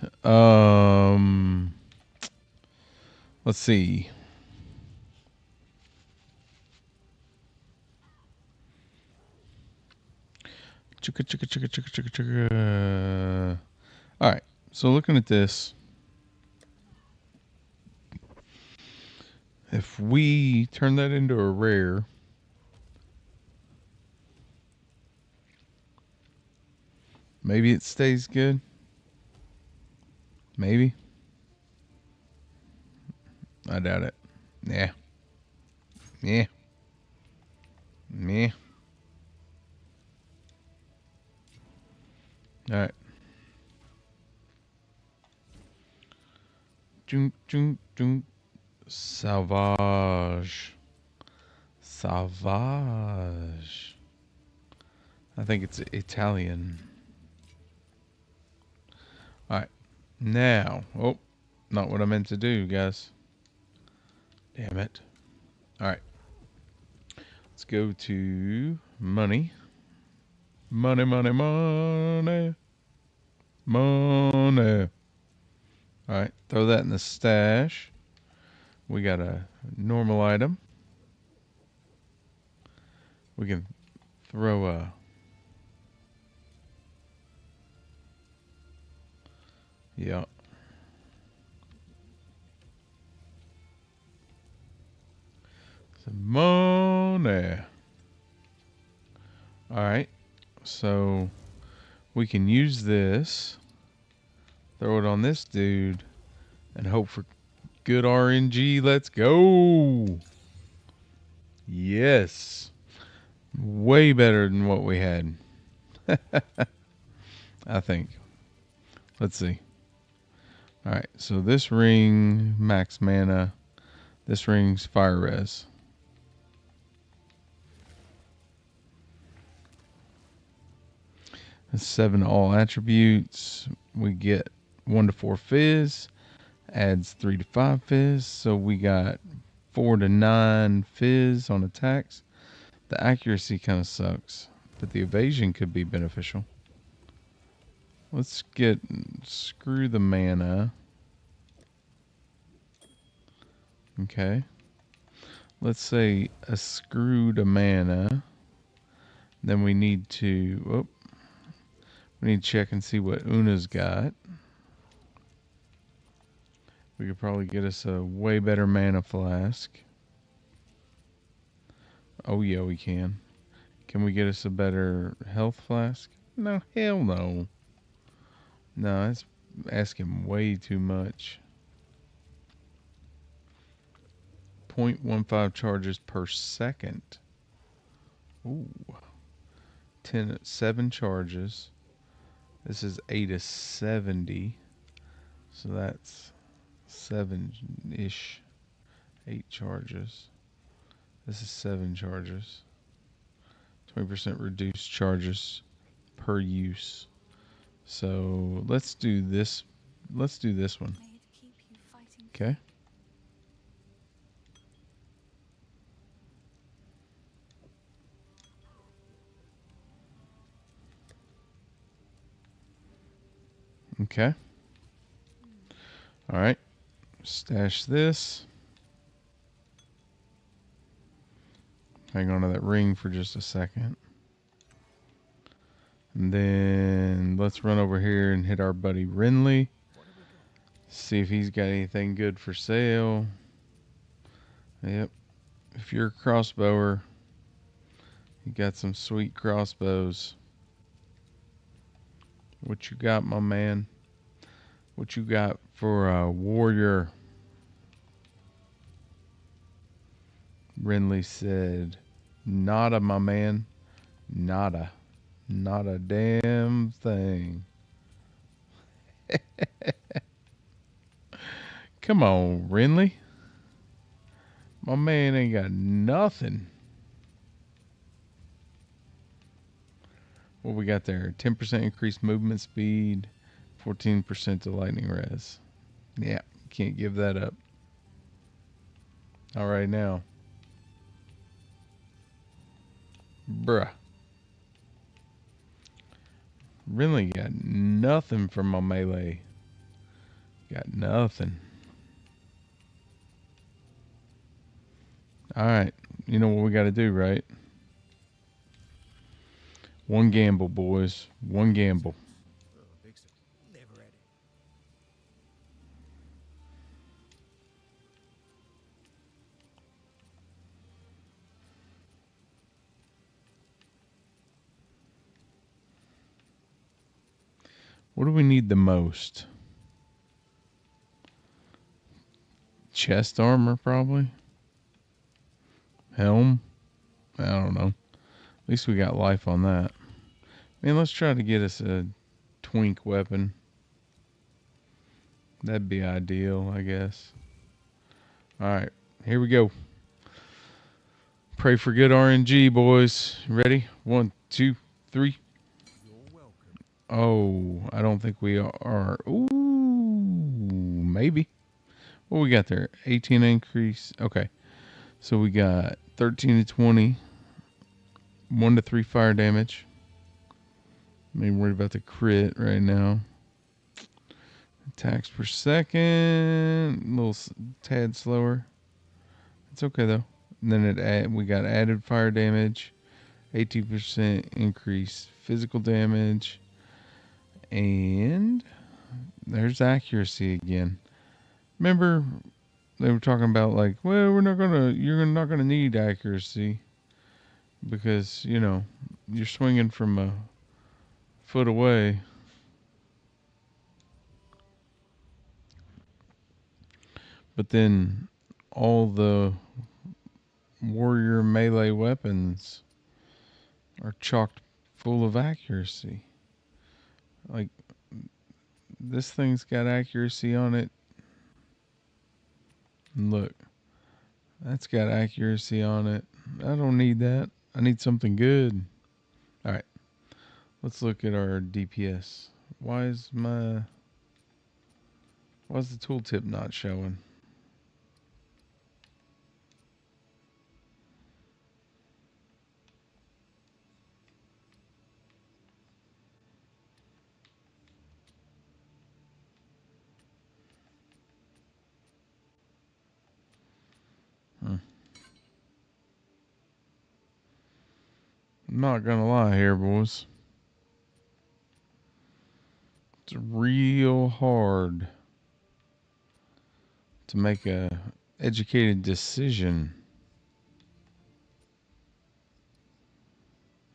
Let's see. Chicka, chicka, chicka, chicka, chicka, chicka. All right. So looking at this, if we turn that into a rare, maybe it stays good. Maybe. I doubt it. Yeah. Yeah. Yeah. All right. Junk, junk, junk. Sauvage. Sauvage. I think it's Italian. All right. Now. Oh, not what I meant to do, guys. Damn it. All right. Let's go to money. Money, money, money. Money. All right. Throw that in the stash. We got a normal item. We can throw a... Yeah. Some money. Alright. So we can use this. Throw it on this dude. And hope for good RNG. Let's go. Yes. Way better than what we had. I think. Let's see. Alright, so this ring, max mana. This ring's fire res. That's 7 all attributes. We get 1 to 4 fizz. Adds 3 to 5 fizz. So we got 4 to 9 fizz on attacks. The accuracy kind of sucks, but the evasion could be beneficial. Let's get screw the mana. Okay. Let's say a screw to mana. Then we need to we need to check and see what Una's got. We could probably get us a way better mana flask. Oh yeah, we can. Can we get us a better health flask? No, hell no. No, that's asking way too much. 0.15 charges per second. Ooh. 7 charges. This is 8 to 70. So that's 7-ish. 8 charges. This is 7 charges. 20% reduced charges per use. So let's do this. Let's do this one. Okay. Okay. All right. Stash this. Hang on to that ring for just a second. And then let's run over here and hit our buddy Renly. See if he's got anything good for sale. Yep. If you're a crossbower, you got some sweet crossbows. What you got, my man? What you got for a warrior? Renly said, nada, my man. Nada. Not a damn thing. Come on, Renly. My man ain't got nothing. What we got there? 10% increased movement speed, 14% to lightning res. Yeah, can't give that up. All right now. Bruh. Really got nothing from my melee. Got nothing. Alright. You know what we got to do, right? One gamble, boys. One gamble. Never had it. What do we need the most? Chest armor, probably. Helm? I don't know. At least we got life on that. Man, let's try to get us a twink weapon. That'd be ideal, I guess. Alright, here we go. Pray for good RNG, boys. Ready? 1, 2, 3. You're welcome. Oh, I don't think we are. Ooh, maybe. What we got there? 18 increase. Okay. So we got 13 to 20. 1 to 3 fire damage. I'm ain't worried about the crit right now. Attacks per second. A little tad slower. It's okay though. And then we got added fire damage. 18% increase physical damage. And there's accuracy again. Remember they were talking about like, well, you're not gonna need accuracy because, you know, you're swinging from a foot away. But then all the warrior melee weapons are chocked full of accuracy. Like, this thing's got accuracy on it. And look, that's got accuracy on it. I don't need that. I need something good. All right, let's look at our DPS. Why's the tooltip not showing? I'm not gonna lie here, boys. It's real hard to make a educated decision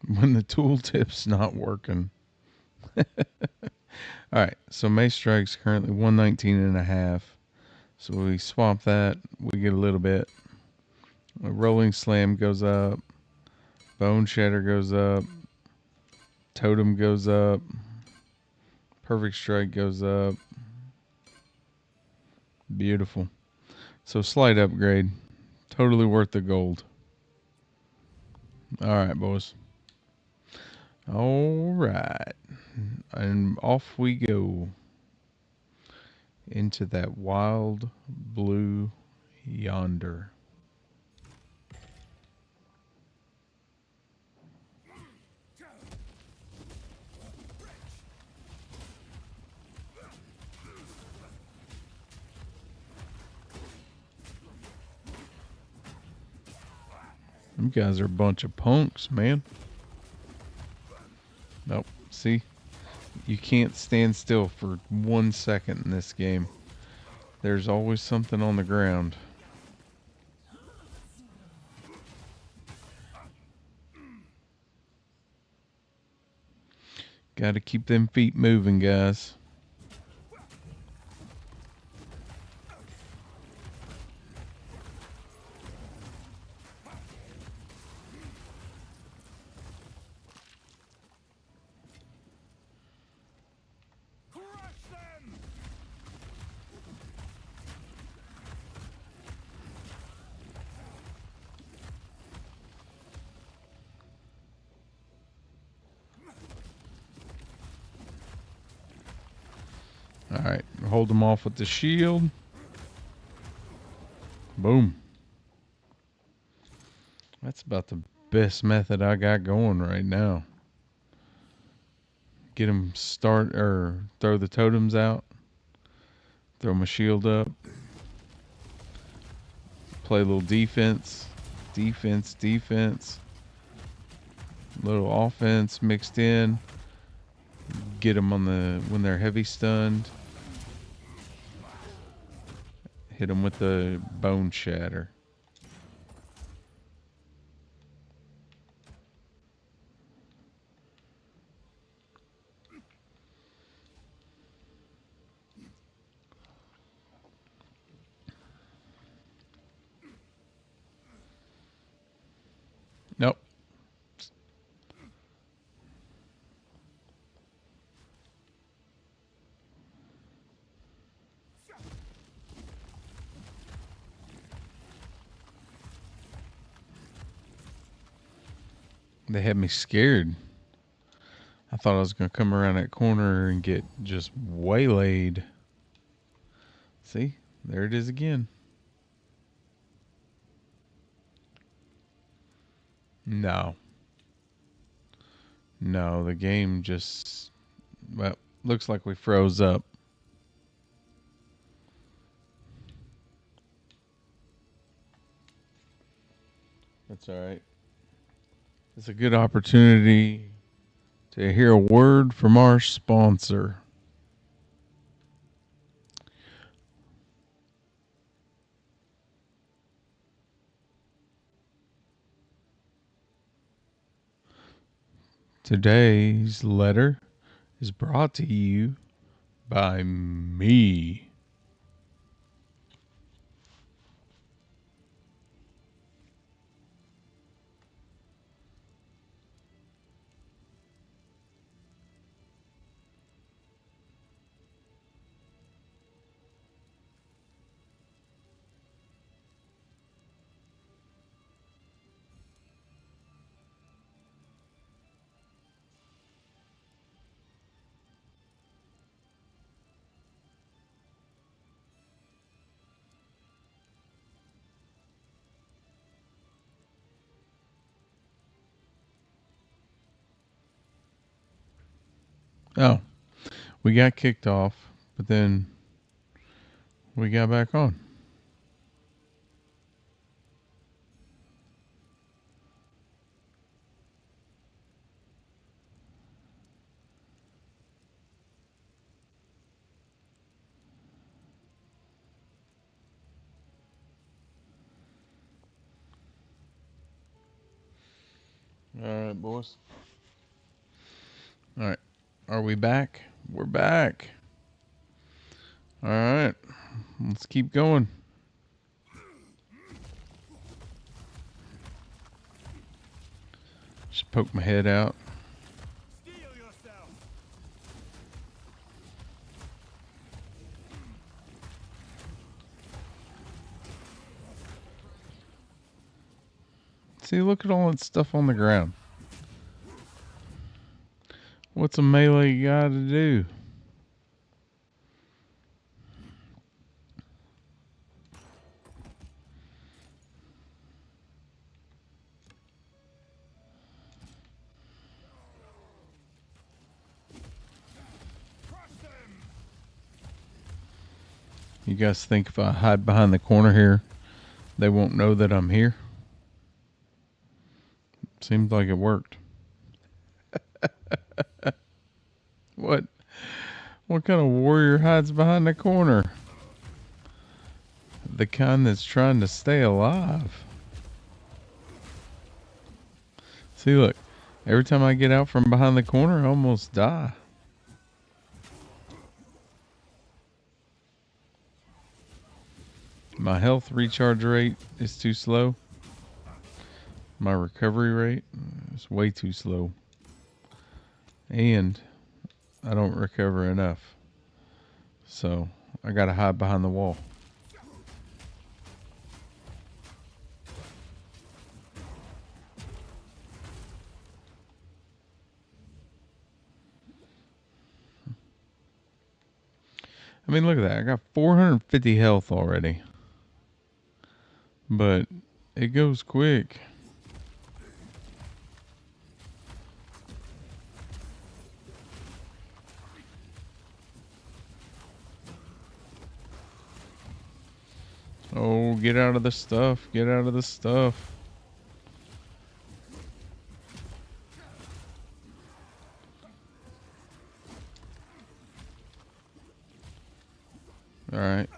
when the tooltip's not working. All right, so Mace Strike's currently 119.5. So we swap that, we get a little bit. A Rolling Slam goes up. Bone Shatter goes up. Totem goes up. Perfect Strike goes up. Beautiful. So slight upgrade. Totally worth the gold. All right, boys. All right. And off we go into that wild blue yonder. Them guys are a bunch of punks, man. Nope. See? You can't stand still for 1 second in this game. There's always something on the ground. Gotta keep them feet moving, guys. Alright, hold them off with the shield. Boom. That's about the best method I got going right now. Get them throw the totems out. Throw my shield up. Play a little defense. Defense. Little offense mixed in. Get them when they're heavy stunned. Hit them with the bone shatter. Nope. They had me scared. I thought I was going to come around that corner and get just waylaid. See? There it is again. No, the game just... Well, looks like we froze up. That's all right. It's a good opportunity to hear a word from our sponsor. Today's letter is brought to you by me. Oh, we got kicked off, but then we got back on. All right, boys. All right. Are we back? We're back. All right. Let's keep going. Just poke my head out. Steel yourself. See, look at all that stuff on the ground. What's a melee guy to do? You guys think if I hide behind the corner here, they won't know that I'm here? Seems like it worked. What? What kind of warrior hides behind the corner? The kind that's trying to stay alive. See, look. Every time I get out from behind the corner, I almost die. My health recharge rate is too slow. My recovery rate is way too slow. And I don't recover enough. So I gotta hide behind the wall. I mean, look at that. I got 450 health already. But it goes quick. Oh, get out of the stuff. Get out of the stuff. All right.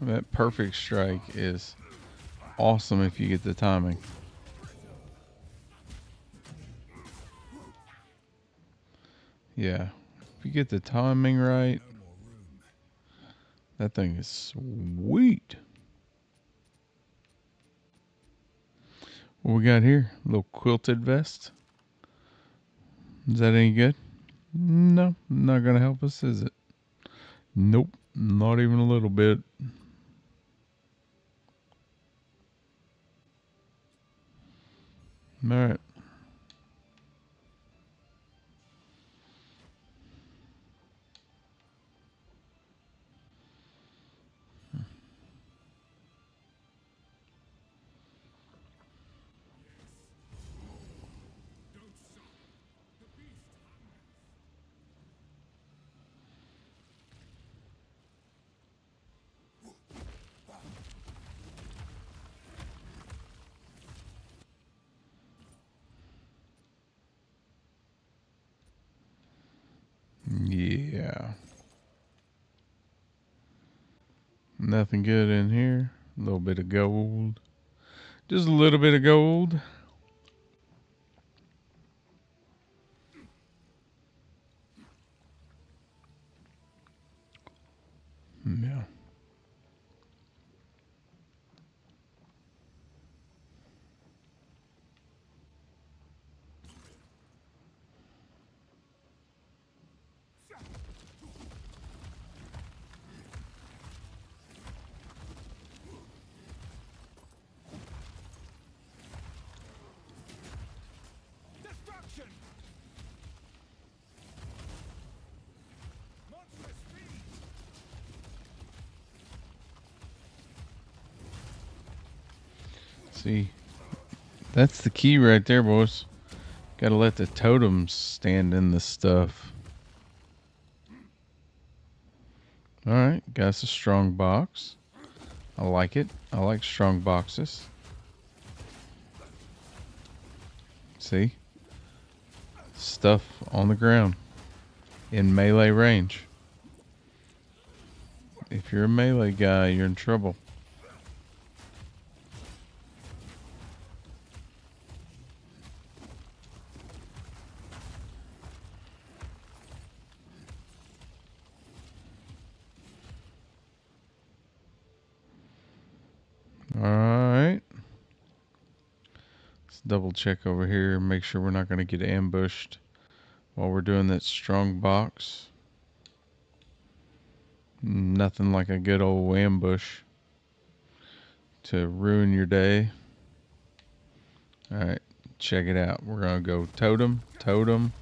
That perfect strike is awesome if you get the timing. Yeah. If you get the timing right, that thing is sweet. What we got here? A little quilted vest. Is that any good? No, not gonna help us, is it? Nope, not even a little bit. All right. Yeah. Nothing good in here. A little bit of gold. Just a little bit of gold. Yeah. See, that's the key right there, boys. Gotta let the totems stand in the stuff. Alright, got us a strong box. I like it. I like strong boxes. See? Stuff on the ground. In melee range. If you're a melee guy, you're in trouble. Alright. Let's double check over here. Make sure we're not going to get ambushed while we're doing that strong box. Nothing like a good old ambush to ruin your day. Alright, check it out. We're going to go totem, totem.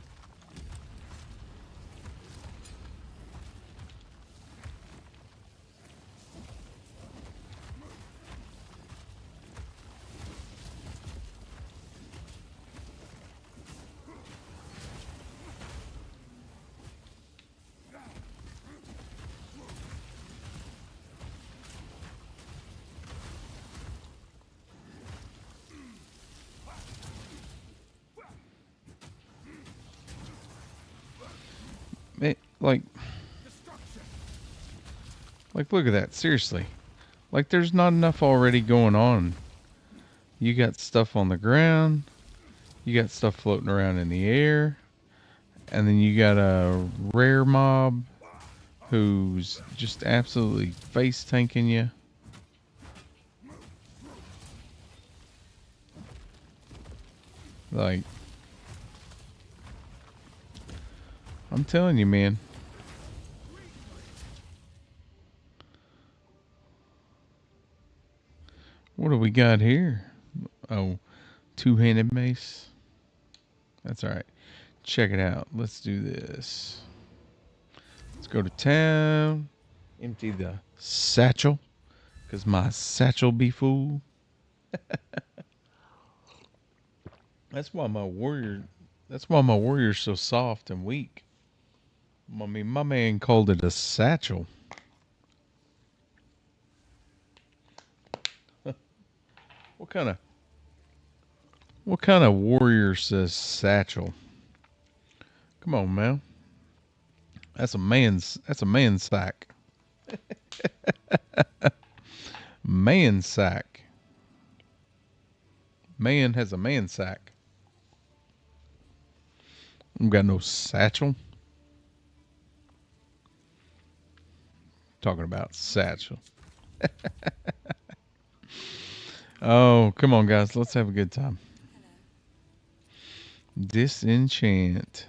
Like, look at that. Seriously. Like, there's not enough already going on. You got stuff on the ground. You got stuff floating around in the air. And then you got a rare mob who's just absolutely face tanking you. Like, I'm telling you, man. What do we got here? Oh, two-handed mace. That's alright. Check it out. Let's do this. Let's go to town. Empty the satchel. Because my satchel be full. That's why my warrior's so soft and weak. I mean, my man called it a satchel. What kind of warrior says satchel? Come on, man. That's a man's sack. Man sack. Man has a man sack. I've got no satchel. Talking about satchel. Oh, come on, guys. Let's have a good time. Disenchant.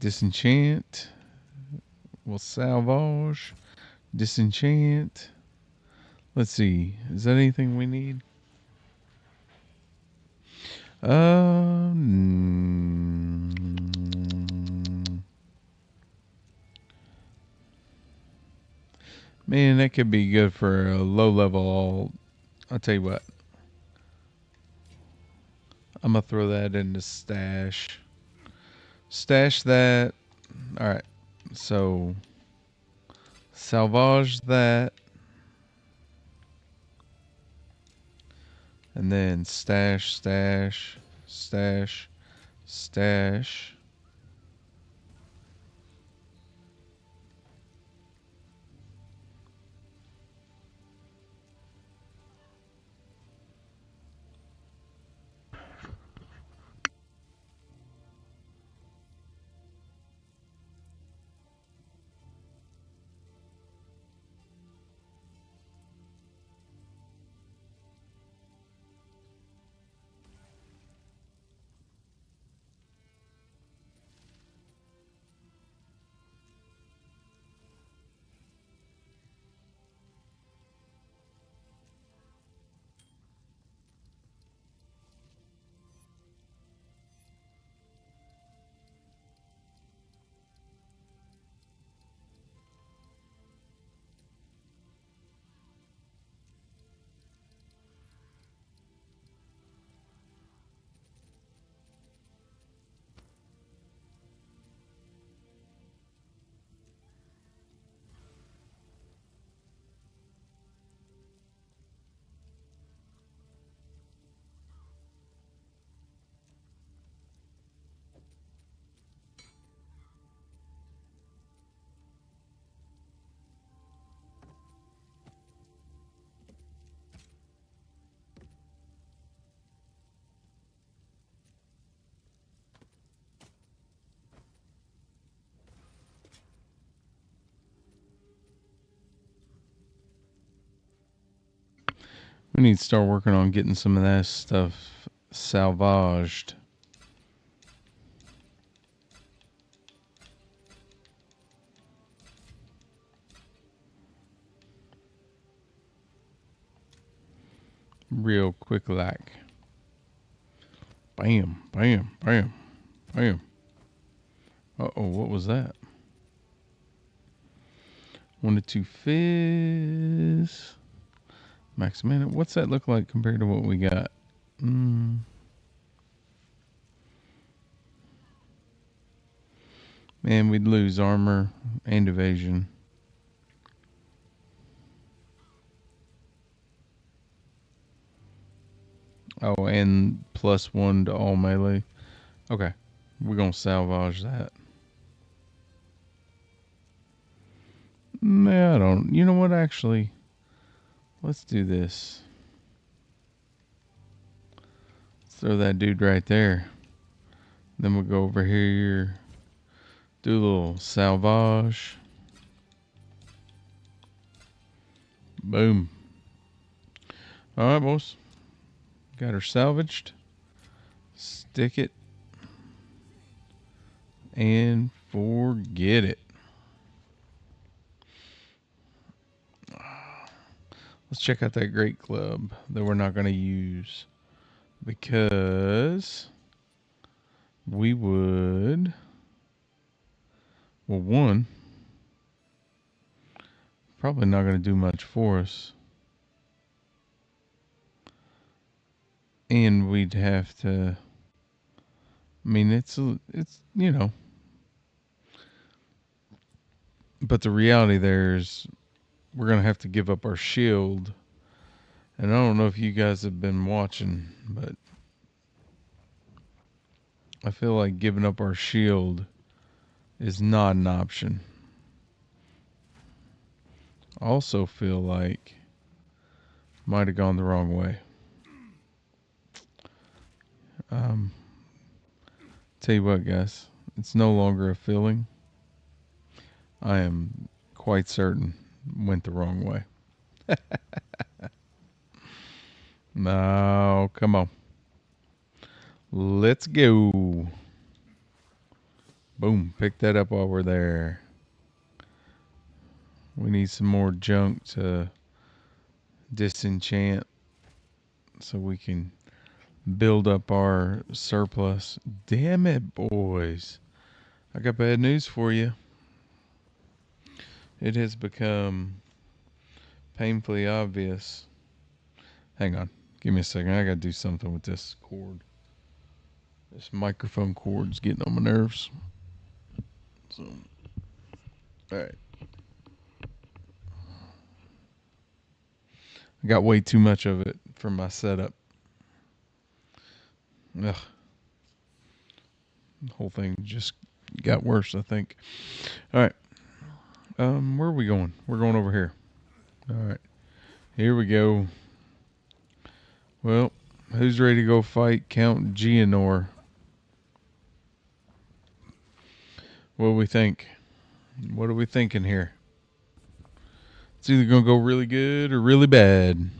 Disenchant. We'll salvage. Disenchant. Let's see. Is that anything we need? Man, that could be good for a low level. I'll tell you what. I'm going to throw that into stash. Stash that. Alright. So, salvage that. And then stash, stash, stash, stash. We need to start working on getting some of that stuff salvaged. Real quick like. Bam, bam, bam, bam. Uh-oh, what was that? 1 to 2 fizz. Max mana. What's that look like compared to what we got? Man, we'd lose armor and evasion. Oh, and +1 to all melee. Okay, we're gonna salvage that. Nah, I don't. You know what? Actually, let's do this. Let's throw that dude right there. Then we'll go over here. Do a little salvage. Boom. Alright, boys. Got her salvaged. Stick it. And forget it. Let's check out that great club that we're not going to use. Because we would... Well, one... Probably not going to do much for us. And we'd have to... I mean, it's you know. But the reality there is we're going to have to give up our shield. And I don't know if you guys have been watching, but I feel like giving up our shield is not an option. I also feel like might have gone the wrong way. Tell you what, guys, it's no longer a feeling. I am quite certain went the wrong way. No, come on. Let's go. Boom, pick that up while we're there. We need some more junk to disenchant so we can build up our surplus. Damn it, boys. I got bad news for you. It has become painfully obvious. Hang on. Give me a second. I got to do something with this cord. This microphone cord's getting on my nerves. So, all right. I got way too much of it for my setup. Ugh. The whole thing just got worse, I think. All right. Where are we going? We're going over here. All right. Here we go. Well, who's ready to go fight Count Geonor? What do we think? What are we thinking here? It's either going to go really good or really bad.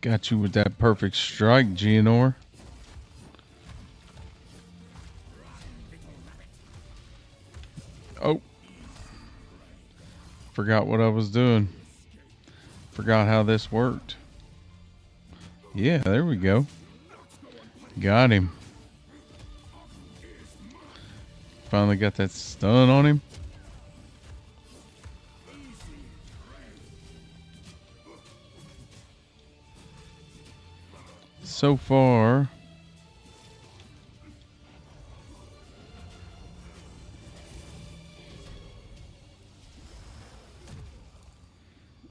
Got you with that perfect strike, Geonor. Oh. Forgot what I was doing. Forgot how this worked. Yeah, there we go. Got him. Finally got that stun on him. So far,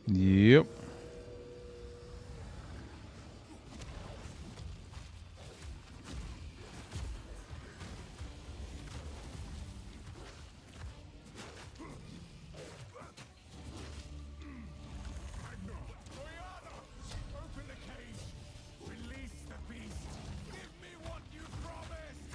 yep. Open the cage! Release the beast! Give me what you promised!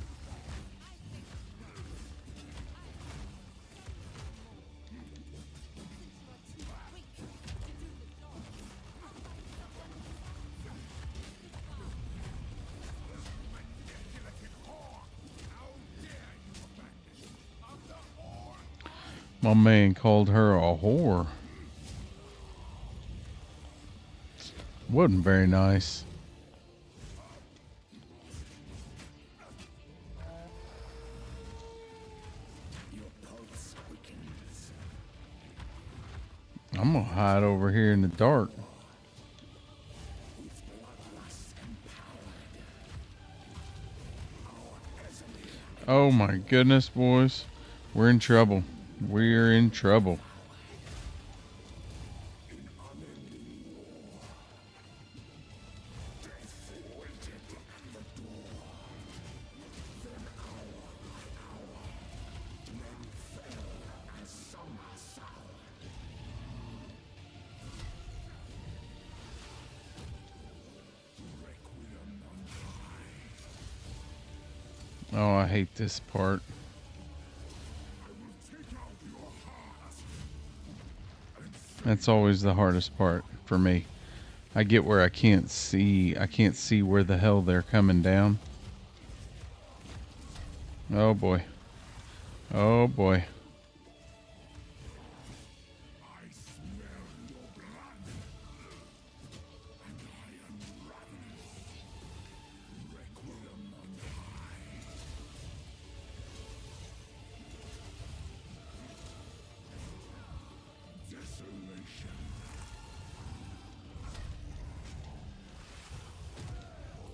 My man called her a whore. Wasn't very nice. I'm gonna hide over here in the dark. Oh my goodness, boys. We're in trouble. We're in trouble. Oh, I hate this part. That's always the hardest part for me. I get where I can't see where the hell they're coming down. Oh boy. Oh boy.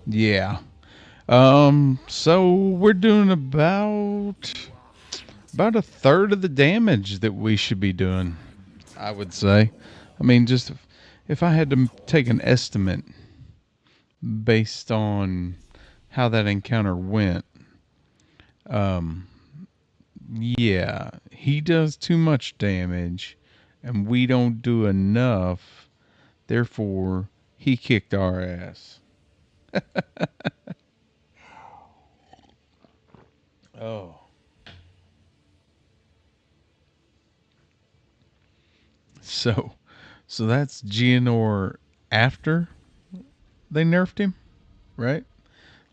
Yeah. So we're doing about a third of the damage that we should be doing, I would say. I mean, just if I had to take an estimate based on how that encounter went, yeah, he does too much damage and we don't do enough. Therefore, he kicked our ass. Oh. So that's Geonor after they nerfed him, right?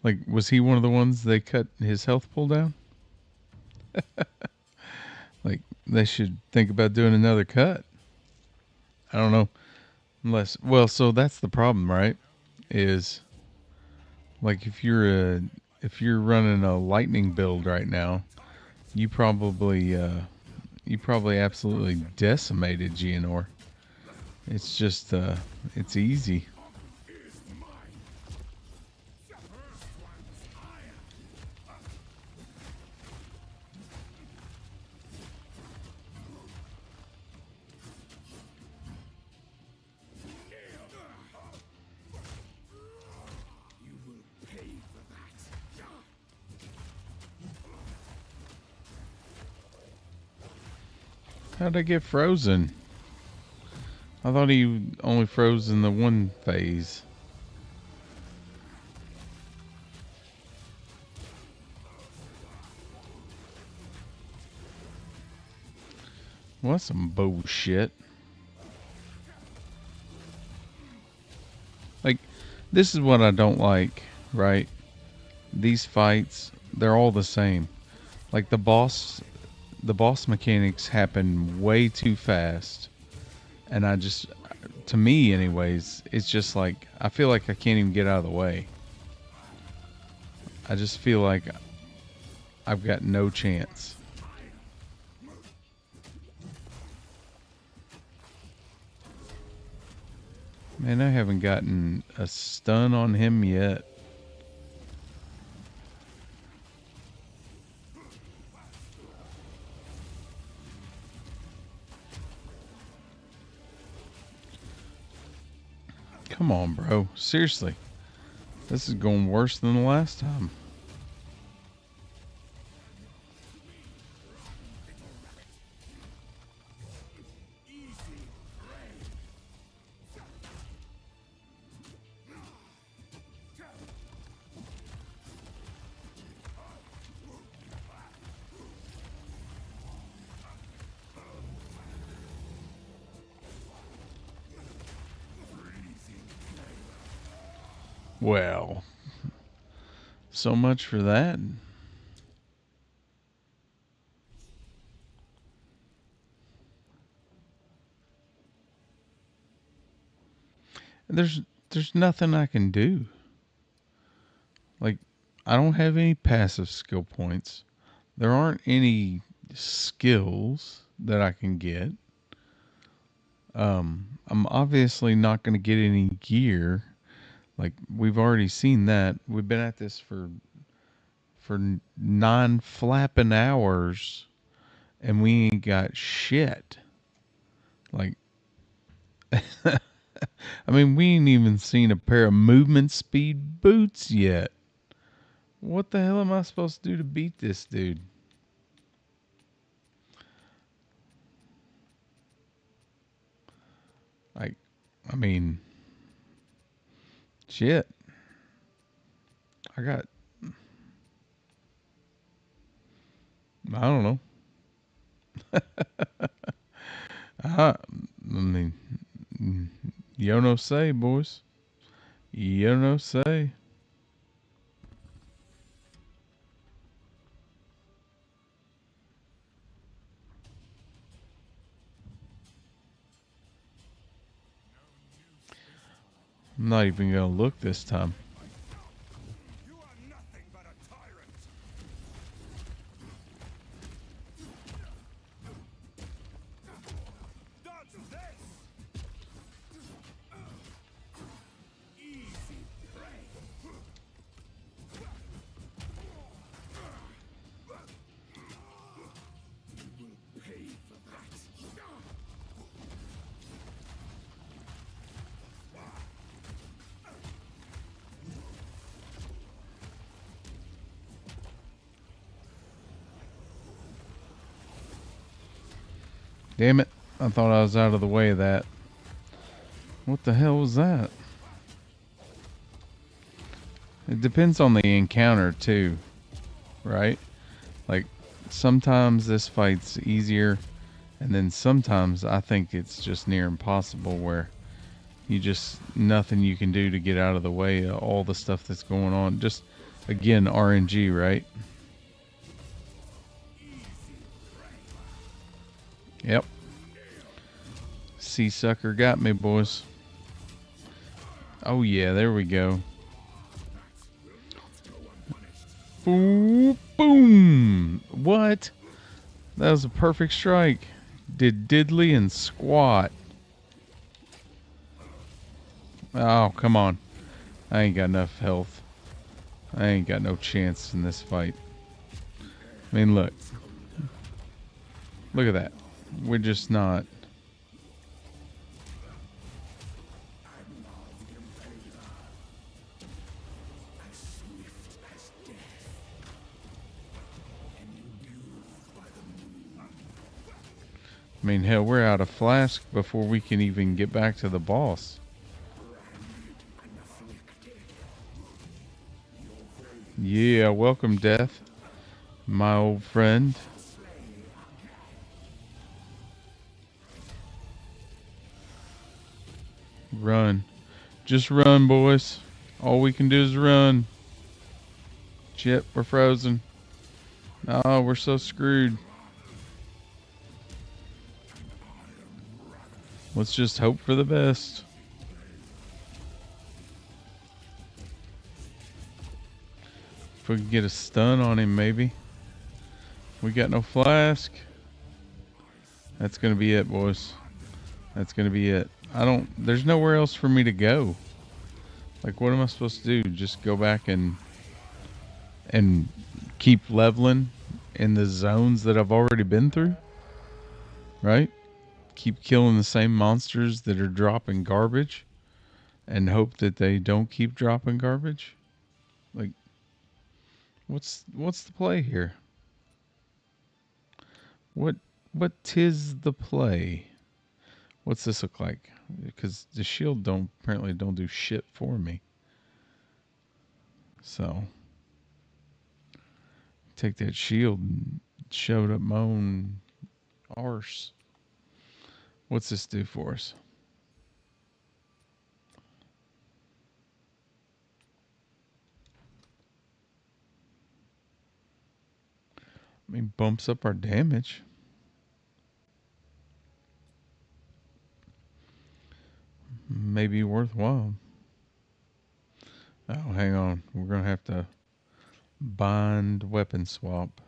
Like, was he one of the ones they cut his health pool down? Like, they should think about doing another cut. I don't know. Unless, well, so that's the problem, right? Is like if you're running a lightning build right now, you probably absolutely decimated Geonor. It's just it's easy. How'd I get frozen? I thought he only froze in the one phase. Well, that's some bullshit. Like, this is what I don't like, right? These fights, they're all the same. Like, the boss mechanics happen way too fast. And to me anyways, it's just like, I feel like I can't even get out of the way. I just feel like I've got no chance. Man, I haven't gotten a stun on him yet. Come on, bro. Seriously. This is going worse than the last time. Well, so much for that. There's nothing I can do. Like, I don't have any passive skill points. There aren't any skills that I can get. I'm obviously not going to get any gear. Like, we've already seen that. We've been at this for 9 flapping hours, and we ain't got shit. Like, I mean, we ain't even seen a pair of movement speed boots yet. What the hell am I supposed to do to beat this dude? Like, I mean, shit. I don't know. I mean, you no say, boys. You no say. I'm not even gonna look this time. You are nothing but a tyrant. Dodge this. Easy prey. You will pay for that. Damn it. I thought I was out of the way of that. What the hell was that? It depends on the encounter too, right? Like, sometimes this fight's easier, and then sometimes I think it's just near impossible where you just, nothing you can do to get out of the way of all the stuff that's going on. Just, again, RNG, right? Yep. Sea sucker got me, boys. Oh yeah, there we go. Boom, boom. What? That was a perfect strike. Did diddly and squat. Oh, come on. I ain't got enough health. I ain't got no chance in this fight. I mean, look. Look at that. We're just not. I mean, hell, we're out of flask before we can even get back to the boss. Yeah, welcome, Death, my old friend. Run. Just run, boys. All we can do is run. Shit, we're frozen. Oh, we're so screwed. Let's just hope for the best. If we can get a stun on him, maybe. We got no flask. That's going to be it, boys. That's going to be it. I don't. There's nowhere else for me to go. Like, what am I supposed to do? Just go back and keep leveling in the zones that I've already been through, right? Keep killing the same monsters that are dropping garbage, and hope that they don't keep dropping garbage. Like, what's the play here? What tis the play? What's this look like? Because the shield apparently don't do shit for me. So take that shield and shove it up my own arse. What's this do for us? I mean, bumps up our damage. Maybe worthwhile. Oh, hang on. We're going to have to bind weapon swap.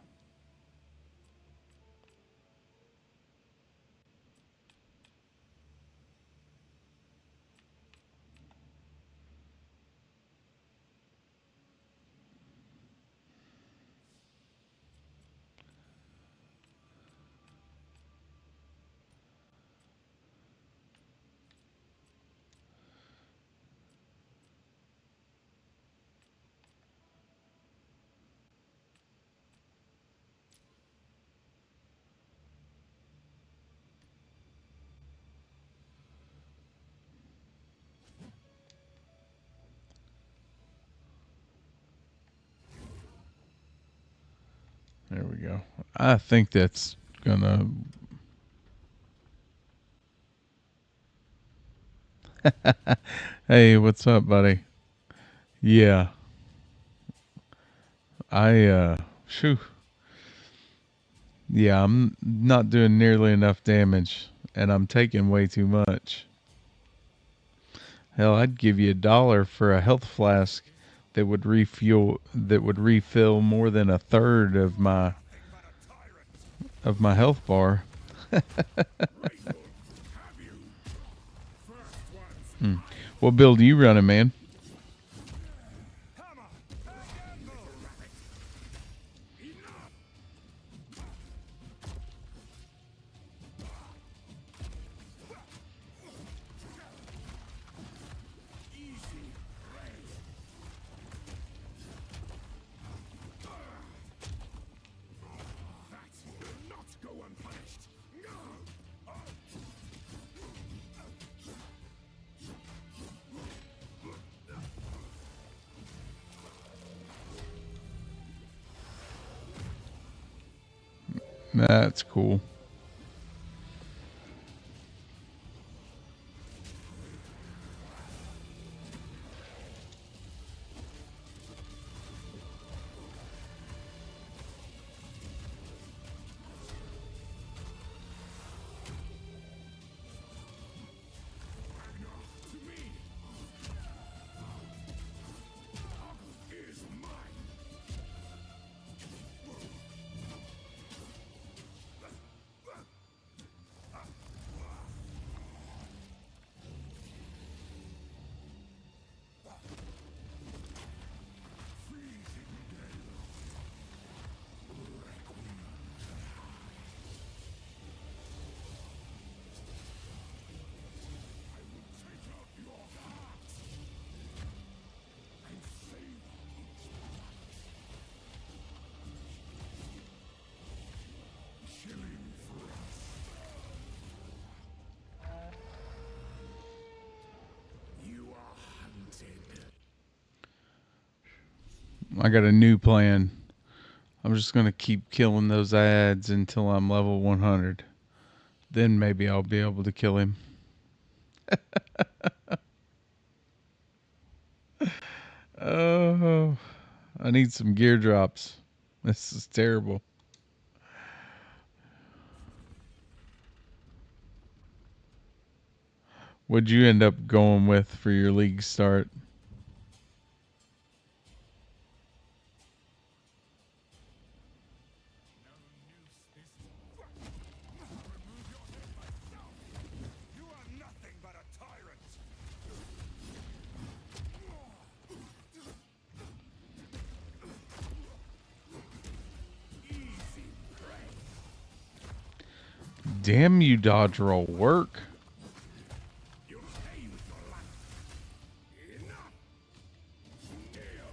There we go. I think that's gonna. Hey, what's up, buddy? Yeah, Shoo. Yeah, I'm not doing nearly enough damage, and I'm taking way too much. Hell, I'd give you $1 for a health flask that would refill more than a third of my health bar. What build are you running, man? That's cool. I got a new plan. I'm just going to keep killing those ads until I'm level 100. Then maybe I'll be able to kill him. Oh, I need some gear drops. This is terrible. What'd you end up going with for your league start? Damn you, dodge roll work. You'll pay with your life. Enough. Deal.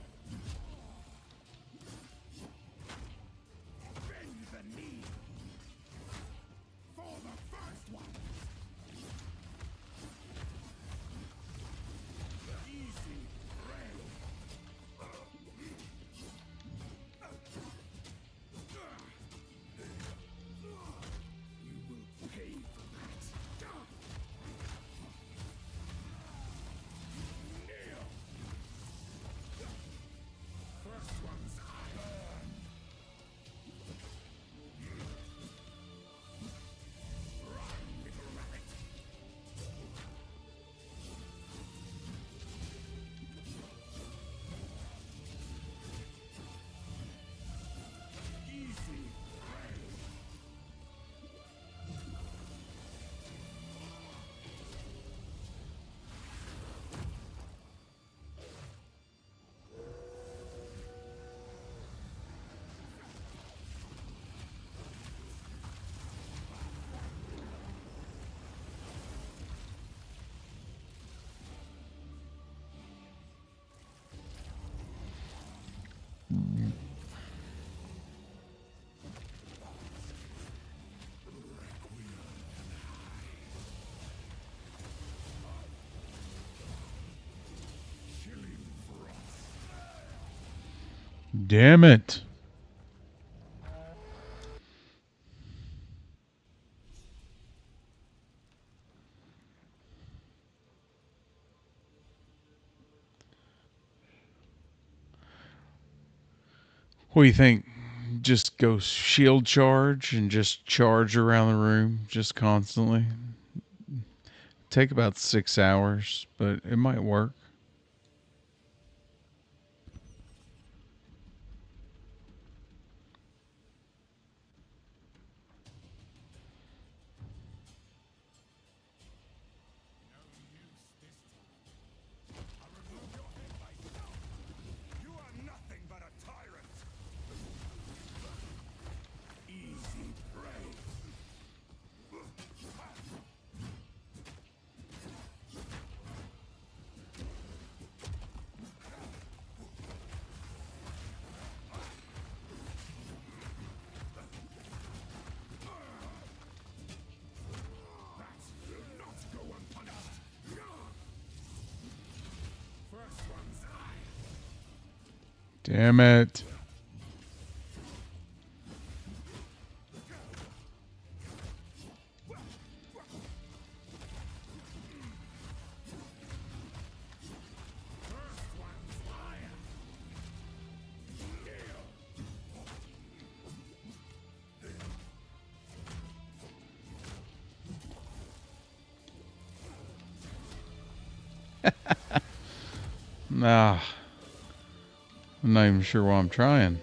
Bend the knee. For the first one. Easy prey. You will pay for that. Nail. First one's iron. Run, little rabbit. Easy prey. Damn it. What do you think? Just go shield charge and just charge around the room just constantly. Take about 6 hours, but it might work. You are nothing but a tyrant. Easy prey. That will not go unpunished. First one's eye. Damn it. First one's fire. Nail. Nah. I'm not even sure why I'm trying.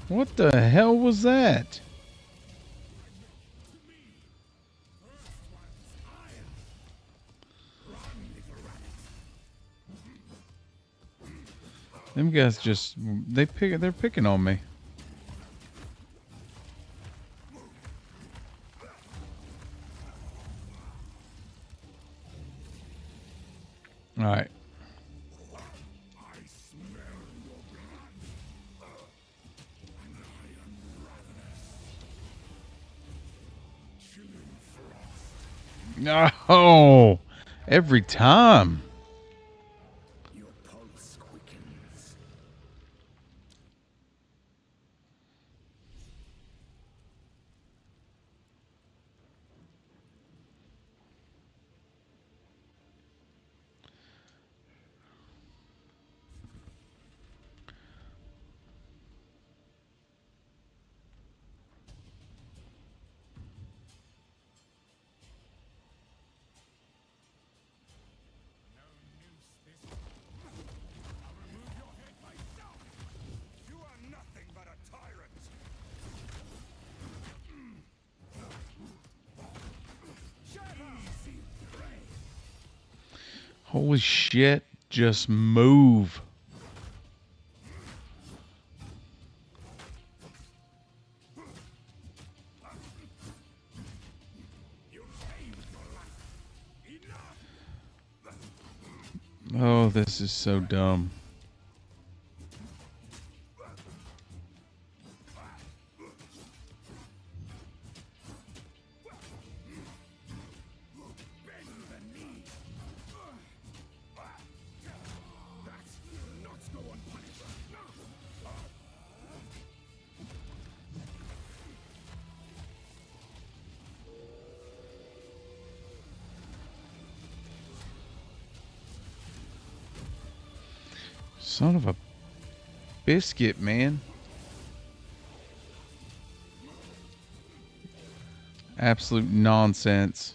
What the hell was that? Them guys just they're picking on me. All right. I smell your blood. And I am ravenous. Chilling frost. No. Every time. Your pulse quickens. Holy shit. Just move. Oh, this is so dumb. Son of a biscuit, man. Absolute nonsense.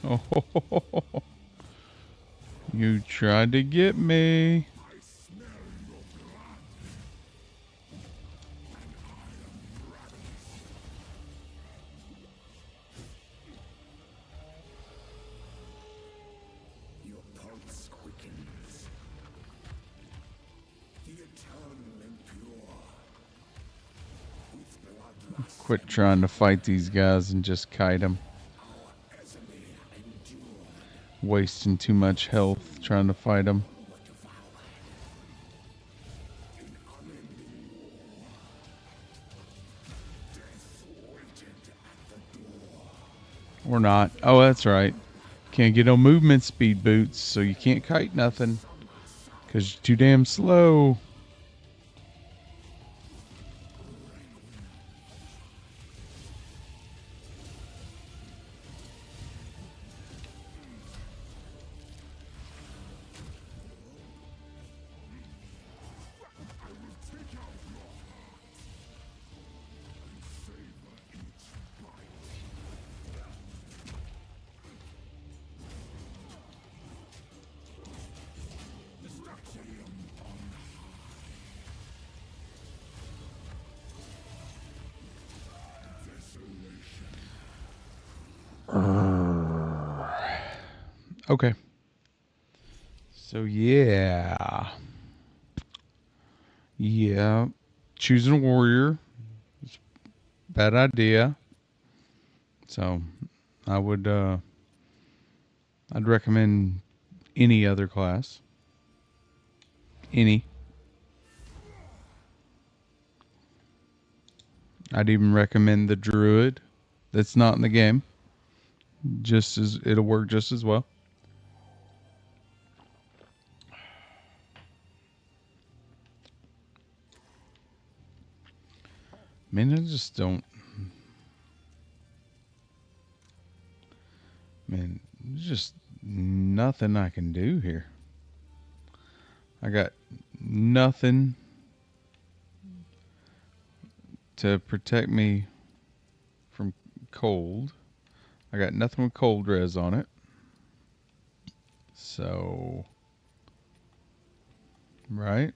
Oh, you tried to get me. Your pulse quickens. The eternal impure. With bloodlust Quit trying to fight these guys and just kite them. Wasting too much health trying to fight them. Or not. Oh, that's right. Can't get no movement speed boots, so you can't kite nothing. Because you're too damn slow. Okay. So yeah. Yeah. Choosing a warrior is a bad idea. So I would I'd recommend any other class. Any. I'd even recommend the druid that's not in the game. Just as it'll work just as well. Man, I just don't. Man, there's just nothing I can do here. I got nothing to protect me from cold. I got nothing with cold res on it. So, right?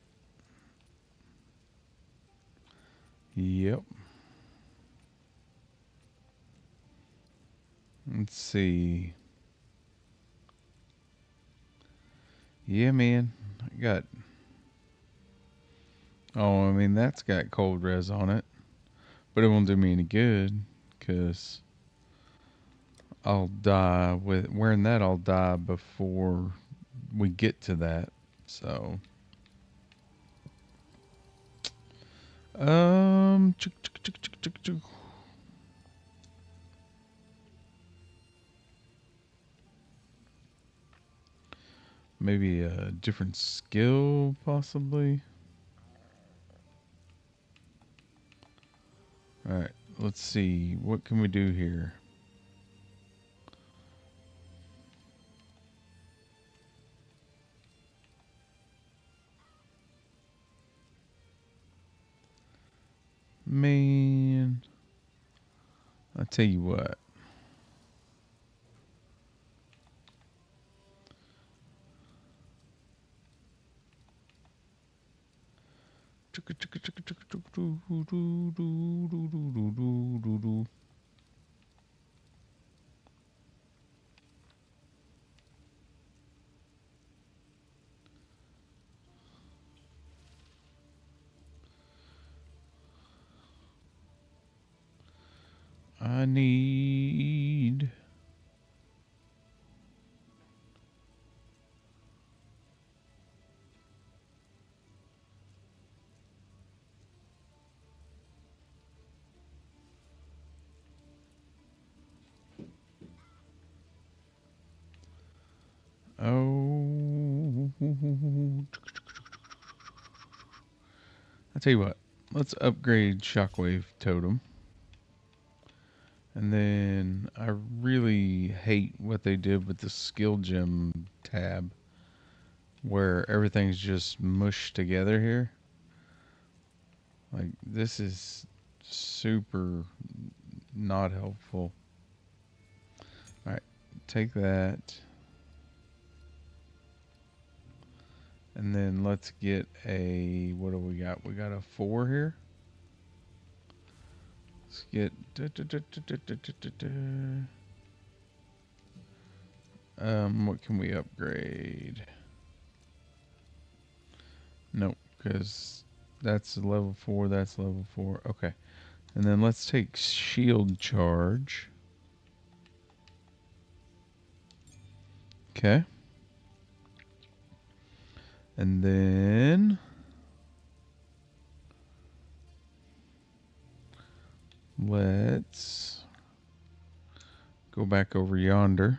Yep. Let's see. Yeah, man. I got. Oh, I mean, that's got cold res on it. But it won't do me any good. Because I'll die with. Wearing that, I'll die before we get to that. So. Chuk, chuk, chuk, chuk, chuk, chuk. Maybe a different skill, possibly. Alright, let's see. What can we do here? Man, I'll tell you what. I need... Oh, I'll tell you what. Let's upgrade Shockwave Totem. And then I really hate what they did with the skill gem tab, where everything's just mushed together here. Like, this is super not helpful. Alright, take that. And then let's get a, what do we got? We got a 4 here. Let's get, what can we upgrade? Nope, because that's level 4, that's level 4. Okay. And then let's take shield charge. Okay. And then let's go back over yonder.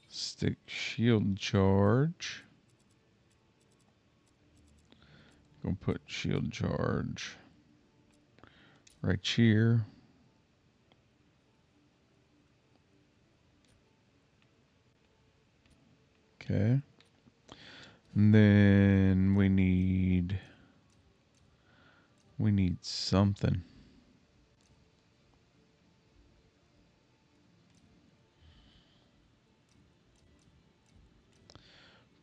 Stick shield charge. Gonna put shield charge right here. Okay. And then we need something.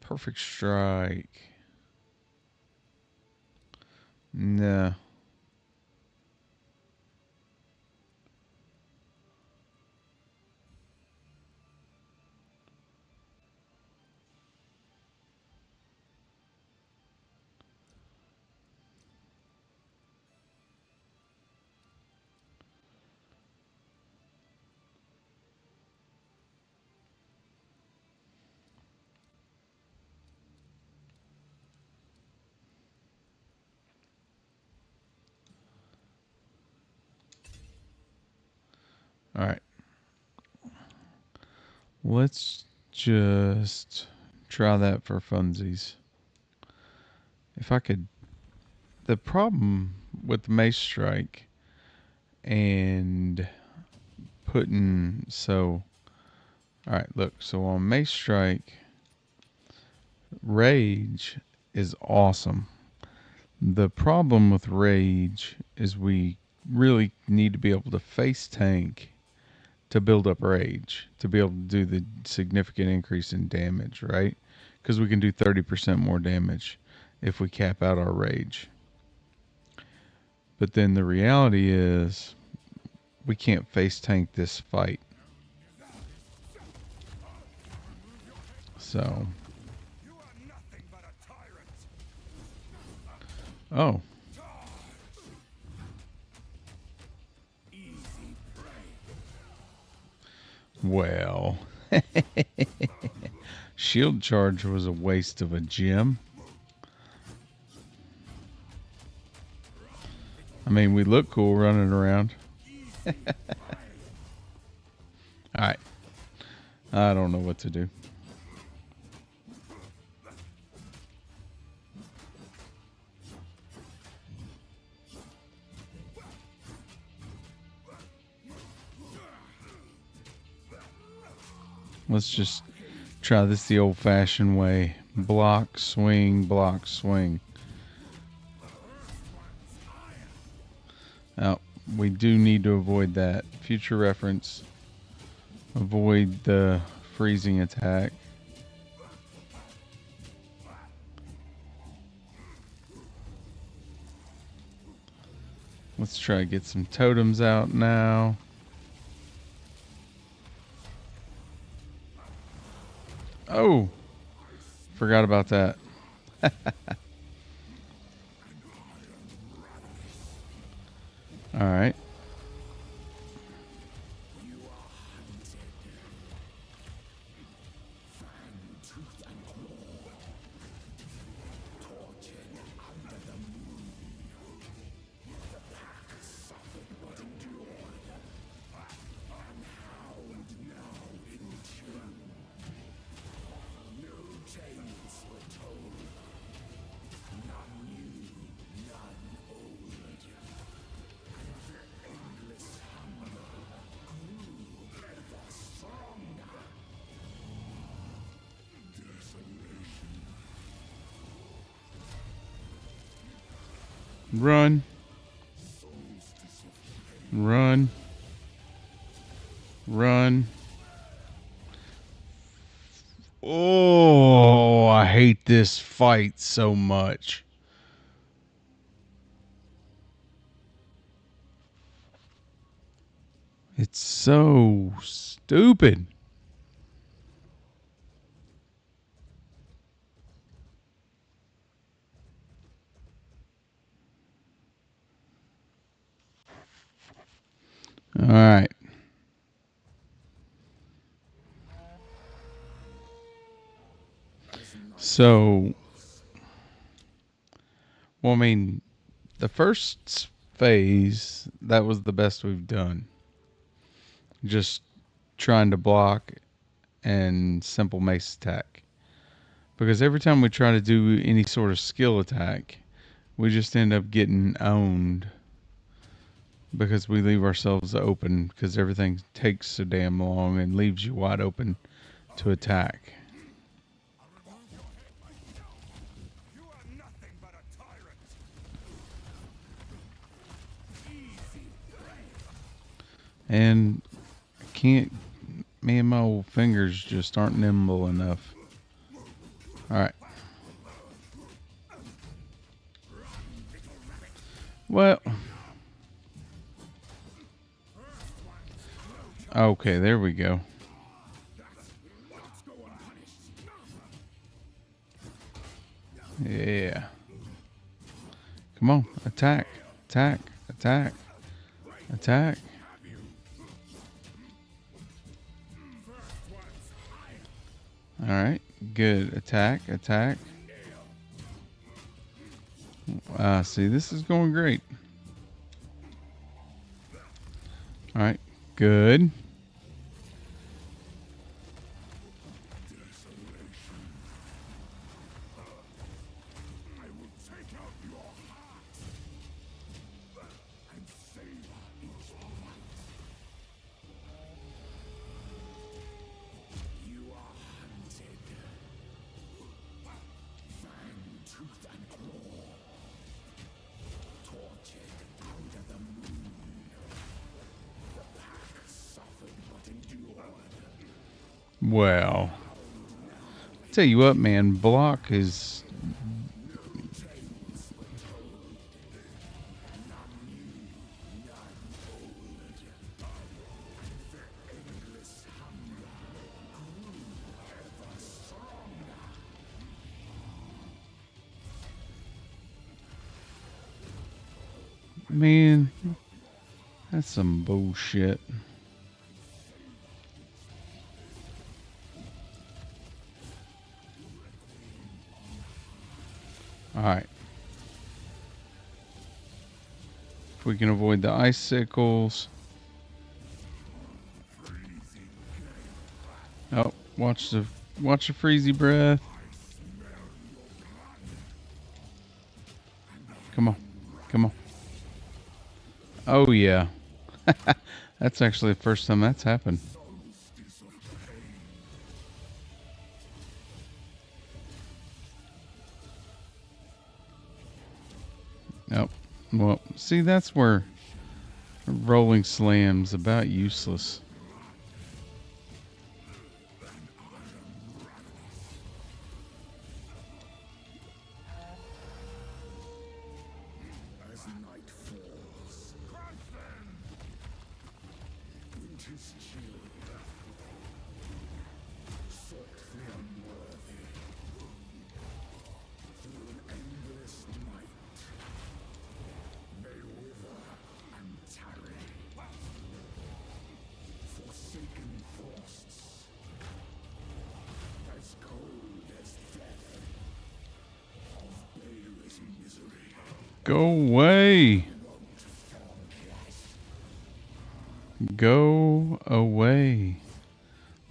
Perfect strike. Nah. All right. Let's just try that for funsies. If I could... The problem with the Mace Strike and putting... So... Alright, look. So on Mace Strike, Rage is awesome. The problem with Rage is we really need to be able to face tank to build up Rage, to be able to do the significant increase in damage, right? Because we can do 30% more damage if we cap out our Rage. But then the reality is we can't face tank this fight. So... Oh. Well. Shield charge was a waste of a gem. I mean, we look cool running around. Alright. I don't know what to do. Let's just try this the old-fashioned way. Block, swing, block, swing. Now, we do need to avoid that. Future reference. Avoid the freezing attack. Let's try to get some totems out now. Oh! Forgot about that. Alright. Run. Run. Run. Oh, I hate this fight so much. It's so stupid. All right. So, well, I mean, the first phase, that was the best we've done. Just trying to block and simple mace attack. Because every time we try to do any sort of skill attack, we just end up getting owned. Because we leave ourselves open because everything takes so damn long and leaves you wide open to attack. You are nothing but a tyrant. And I can't, me and my old fingers just aren't nimble enough. Alright. Well. Okay, there we go. Yeah. Come on, attack, attack, attack, attack. Alright, good. Attack, attack. See, this is going great. Alright, good. Well, tell you what, man, block is man, that's some bullshit. Alright. If we can avoid the icicles. Oh, watch the freezy breath. Come on. Come on. Oh yeah. That's actually the first time that's happened. Oh. Well, see, that's where rolling slam's about useless. As night falls, winter's chill, sought the unworthy, through an endless night, they wither and tarry, forsaken frosts, as cold as death, of baleless misery. Go away. Go away.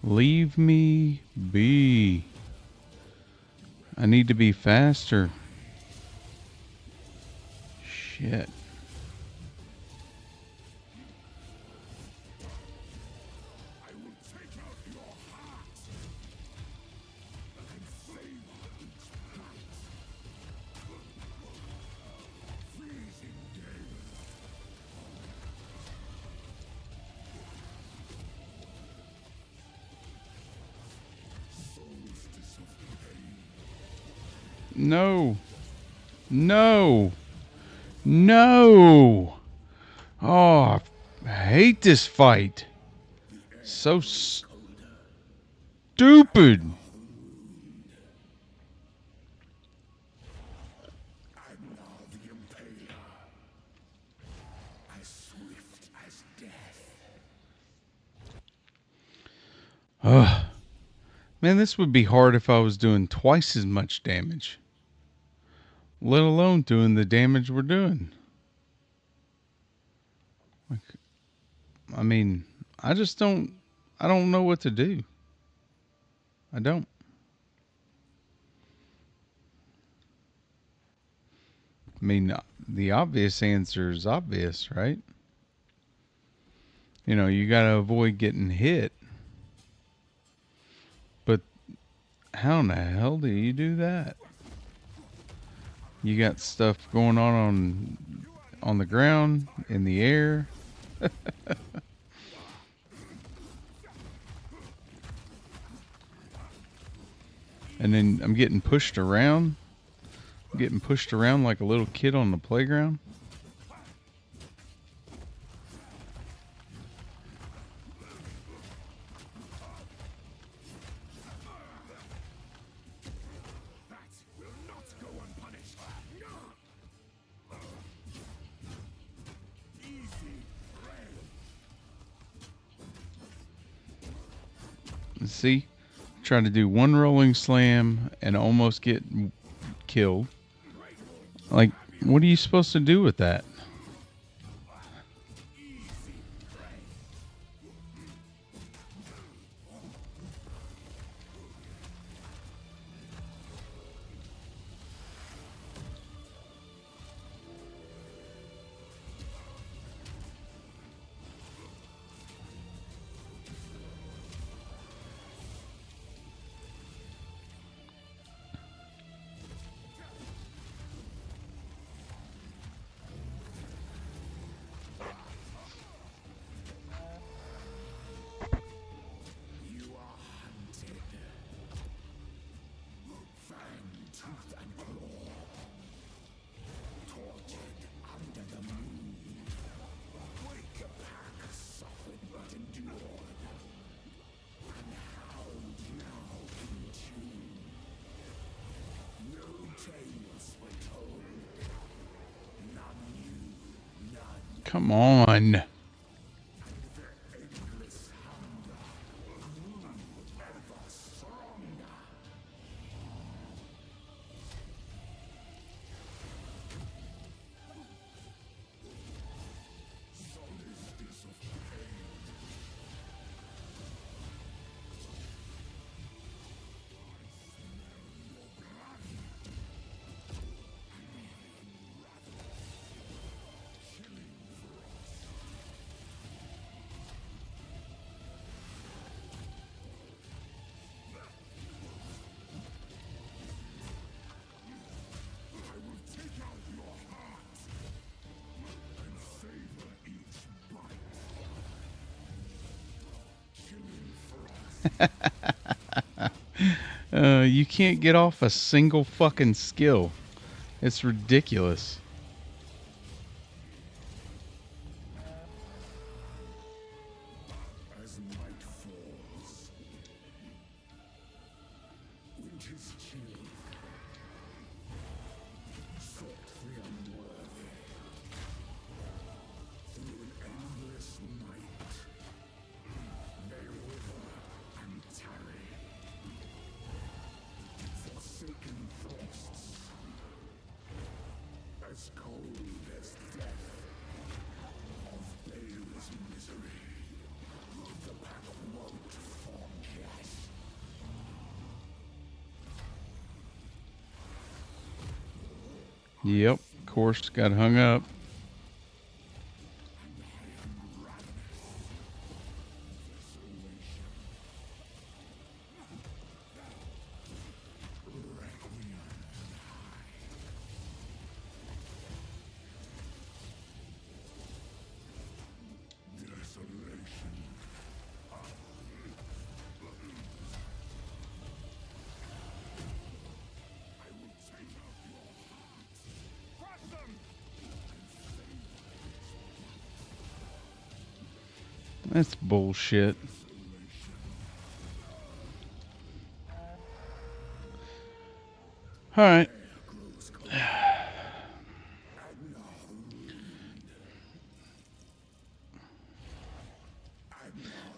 Leave me be. I need to be faster. Shit. I will take out your heart and flavor each bite. Freezing gale. Solstice of pain. No. No. No. Oh, I hate this fight. So stupid. I'm now the impaler. As swift as death. Ugh. Man, this would be hard if I was doing twice as much damage. Let alone doing the damage we're doing. Like, I mean, I don't know what to do. I don't. I mean, the obvious answer is obvious, right? You know, you got to avoid getting hit. But how in the hell do you do that? You got stuff going on the ground, in the air. And then I'm getting pushed around. I'm getting pushed around like a little kid on the playground. That will not go unpunished. Easy prey. See? Trying to do one rolling slam and almost get killed. Like, what are you supposed to do with that? You are hunted. Fang, tooth, and claw. Tortured under the moon. Wake a pack suffered but endured. And hound now in tune. No tales were told. None knew, none. Come on. Endless hunger grew ever stronger. Solstice of pain. You can't get off a single fucking skill. It's ridiculous. As night falls, winter's chill sought the unworthy through an endless night. They wither and tarry, forsaken forests, as cold as death, of baleless misery. The pack won't forget. Yep, course got hung up. Desolation. I will take out your hearts. Crush them! That's bullshit. All right.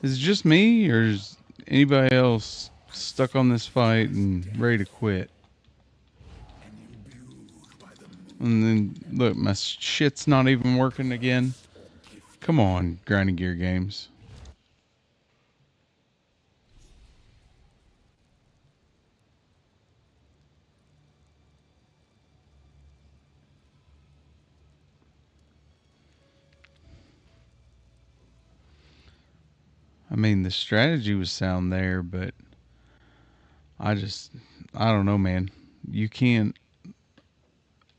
Is it just me, or is anybody else stuck on this fight and ready to quit? And then, look, my shit's not even working again. Come on, Grinding Gear Games. I mean, the strategy was sound there, but I don't know, man.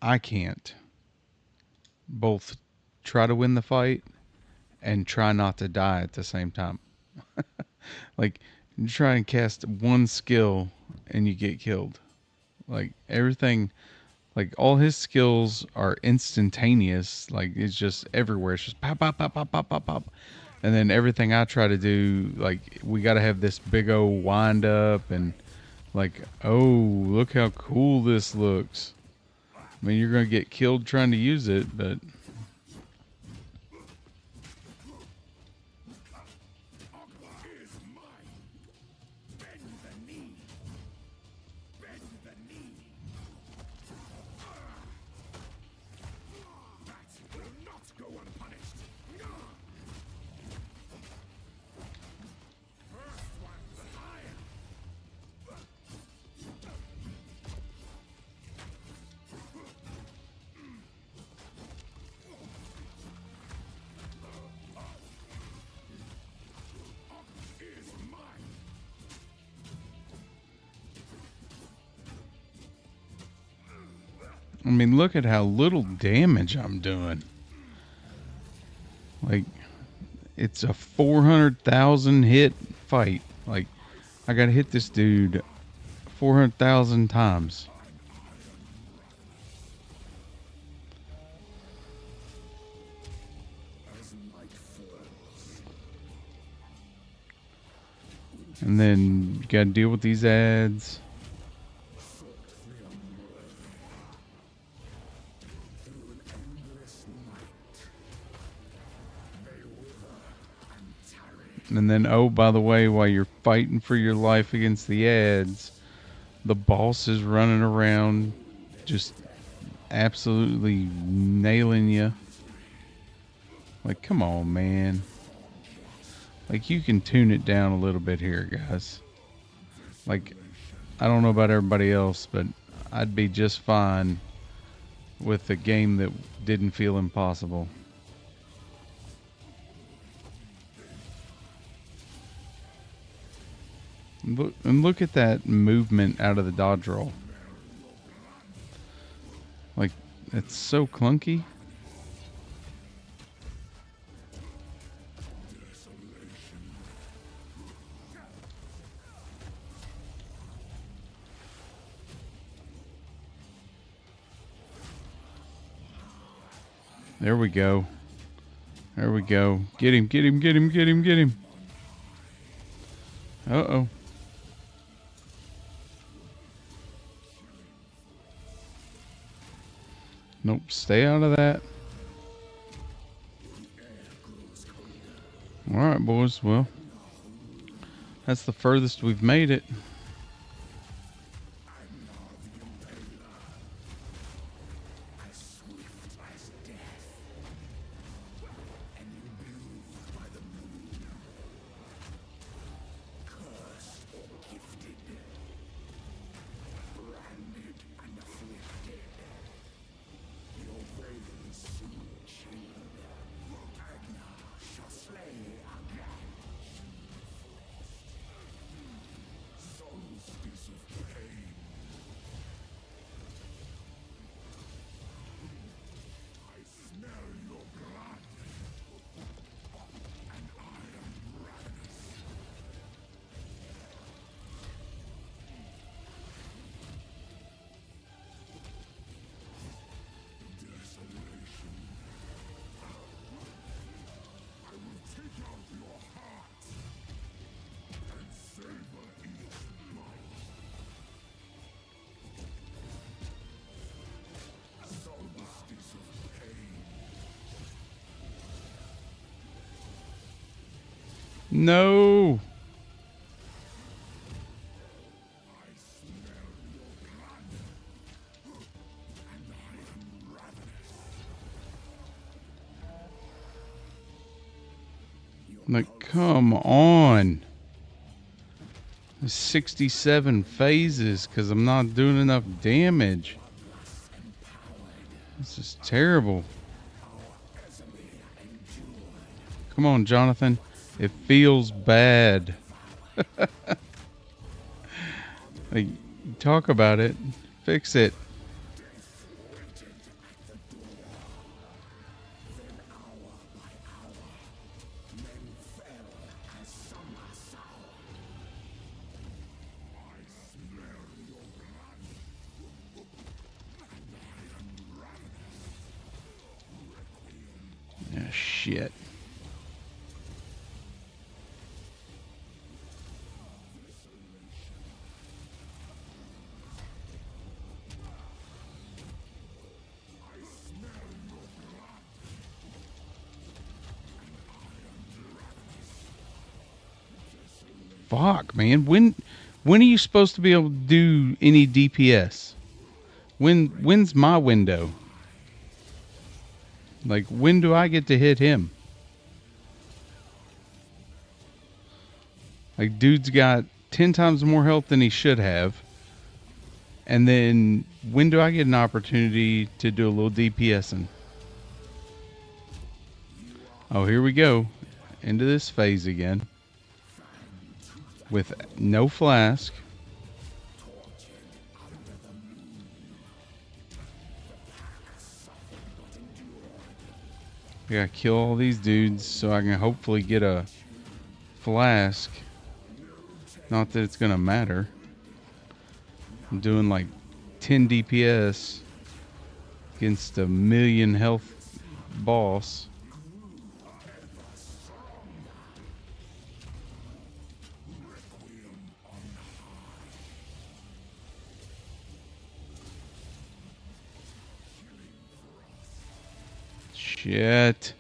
I can't both try to win the fight and try not to die at the same time. Like, you try and cast one skill and you get killed. Like, everything, like, all his skills are instantaneous. Like, it's just everywhere. It's just pop, pop, pop, pop, pop, pop, pop. And then everything I try to do, like, we got to have this big old wind up and, like, oh, look how cool this looks. I mean, you're going to get killed trying to use it, but Is mine. Bend the knee. Bend the knee. That will not go unpunished. First one's higher. Is mine. I mean, look at how little damage I'm doing. Like, it's a 400,000 hit fight. Like, I got to hit this dude 400,000 times. As night falls. And then you got to deal with these ads. Through an endless night. They wither and tarry. And then, oh, by the way, while you're fighting for your life against the ads, the boss is running around just absolutely nailing you. Like, come on, man. Like, you can tune it down a little bit here, guys. Like, I don't know about everybody else, but I'd be just fine with a game that didn't feel impossible. Look at that movement out of the dodge roll. Like, it's so clunky. There we go. There we go. Get him, get him, get him, get him, get him. Uh-oh. Nope, stay out of that. Alright, boys. Well, that's the furthest we've made it. No. Like, come on. 67 phases because I'm not doing enough damage. This is terrible. Come on, Jonathan. It feels bad. Like, talk about it. Fix it. Ah, shit. Fuck, man. When are you supposed to be able to do any DPS? When's my window? Like, when do I get to hit him? Like, dude's got 10 times more health than he should have. And then, when do I get an opportunity to do a little DPSing? Oh, here we go. Into this phase again. With no flask. I gotta kill all these dudes so I can hopefully get a flask. Not that it's gonna matter. I'm doing like 10 DPS against a 1,000,000 health boss. Shit.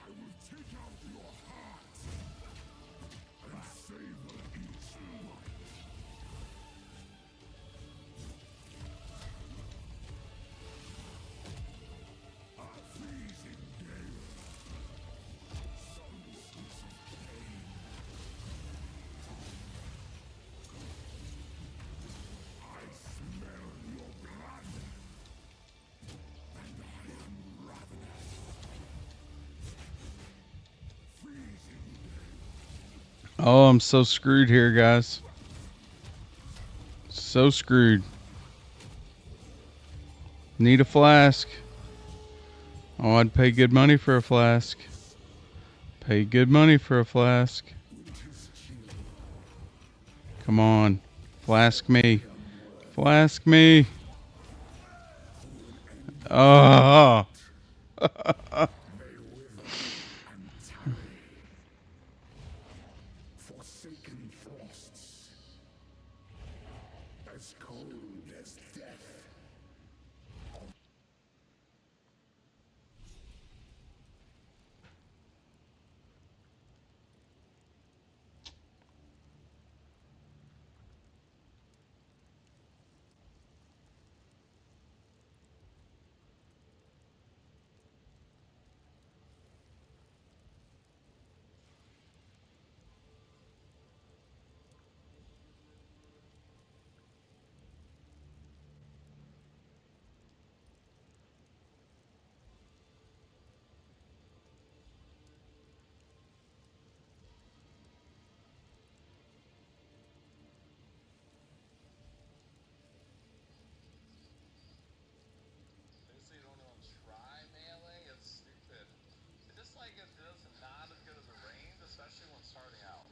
Oh, I'm so screwed here, guys. So screwed. Need a flask. Oh, I'd pay good money for a flask. Pay good money for a flask. Come on. Flask me. Flask me. Oh. as cold as death. Basically, you don't even try melee. It's stupid. It just like it does not as good as a range, especially when starting out.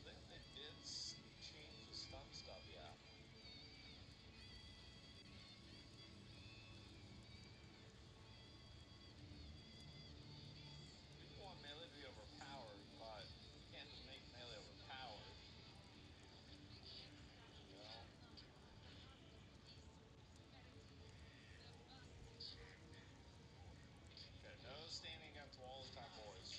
I think they did change the stun stuff, yeah. People want melee to be overpowered, but you can't just make melee overpowered. You know? Okay, no standing against walls time, boys.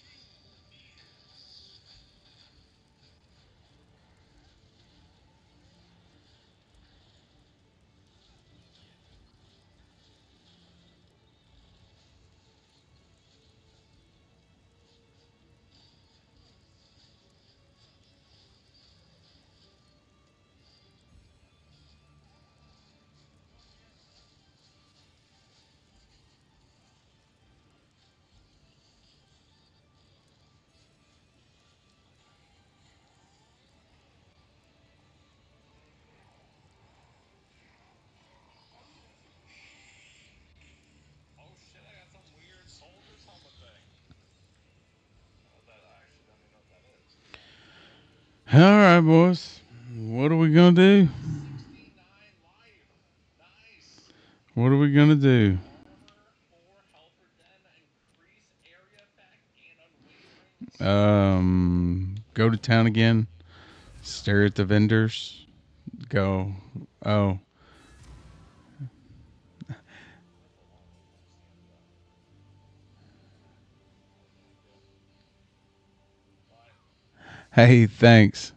Oh shit, I got some weird soldier's helmet thing. That I actually don't even know what that is. All right, boys. What are we gonna do? 69 life. Nice. What are we gonna do? Armor, 4 helper den, increase area effect, and unwavering. Go to town again. Stare at the vendors. Go. Oh. Hey, thanks.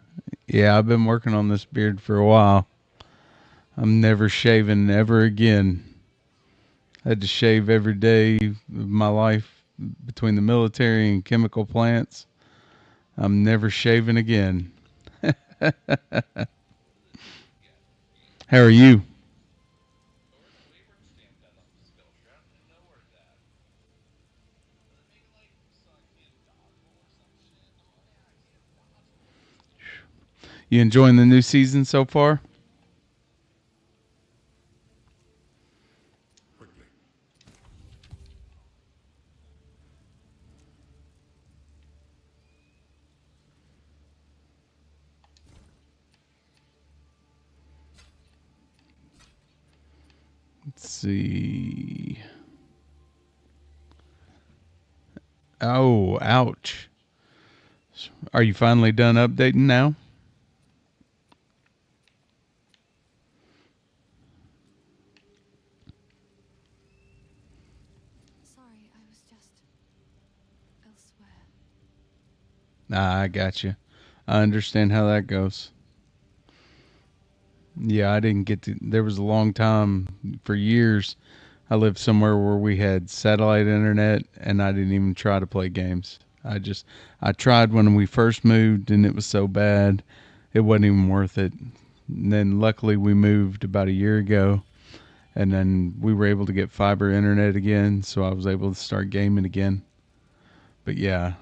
Yeah, I've been working on this beard for a while. I'm never shaving ever again. I had to shave every day of my life between the military and chemical plants. I'm never shaving again. How are you? So where's the Wyvern stamp at on the skill tree? I don't even know where it's at. Does it make it like so I can't dodge roll or some shit? Oh yeah, I can't dodge roll. You enjoying the new season so far? Quickly. Let's see. Oh, ouch. Are you finally done updating now? Sorry, I was just elsewhere. Nah, I got you. I understand how that goes. Yeah, I didn't get to. There was a long time for years. I lived somewhere where we had satellite internet, and I didn't even try to play games. I tried when we first moved, and it was so bad, it wasn't even worth it. And then luckily we moved about a year ago, and then we were able to get fiber internet again, so I was able to start gaming again. But yeah,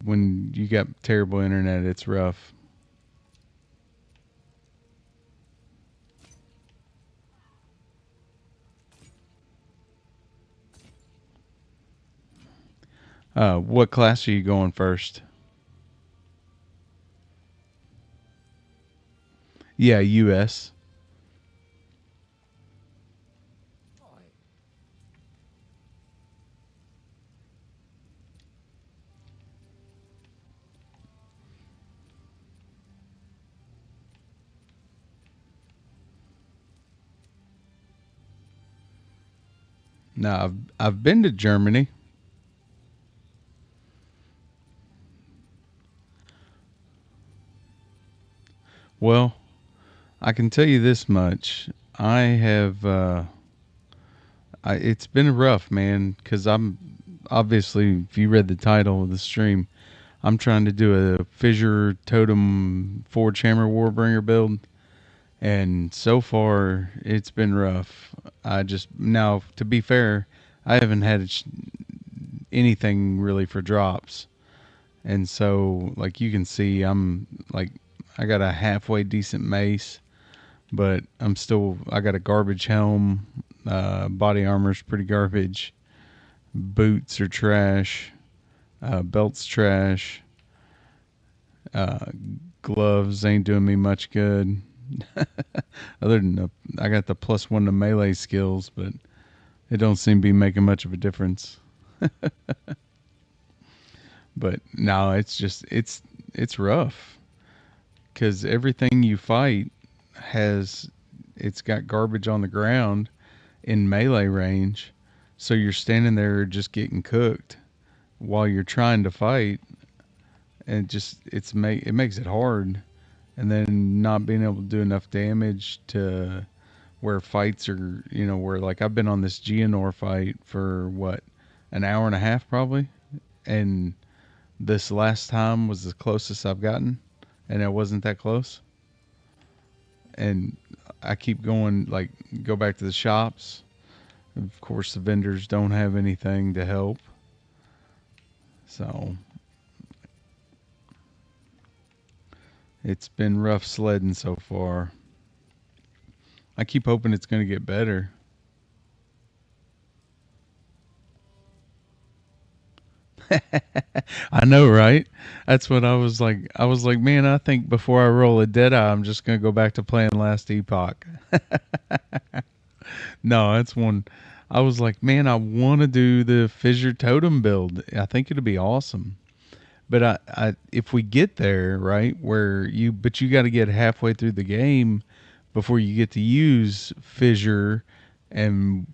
when you got terrible internet, it's rough. What class are you going first? Yeah, US. Now I've been to Germany. Well, I can tell you this much. I have it's been rough, man, cuz I'm obviously if you read the title of the stream, I'm trying to do a Fissure Totem Forge Hammer Warbringer build, and so far it's been rough. I just now, to be fair, I haven't had anything really for drops, and so like you can see, I'm like I got a halfway decent mace, but I got a garbage helm. Body armor's pretty garbage. Boots are trash. Belt's trash. Uh, Gloves ain't doing me much good. Other than I got the +1 to melee skills, but it don't seem to be making much of a difference. But no, it's rough because everything you fight has it's got garbage on the ground in melee range, so you're standing there just getting cooked while you're trying to fight, and it makes it hard, and then not being able to do enough damage to where fights are, where like I've been on this Geonor fight for what, an hour and a half probably, and this last time was the closest I've gotten, and it wasn't that close. And I keep going, like, go back to the shops. Of course, the vendors don't have anything to help. So it's been rough sledding so far. I keep hoping it's going to get better. I know, right? That's what I was like. I was like, man, I think before I roll a Deadeye, I'm just going to go back to playing Last Epoch. No, that's one. I was like, man, I want to do the Fissure Totem build. I think it'll be awesome. But if we get there, right, but you got to get halfway through the game before you get to use Fissure and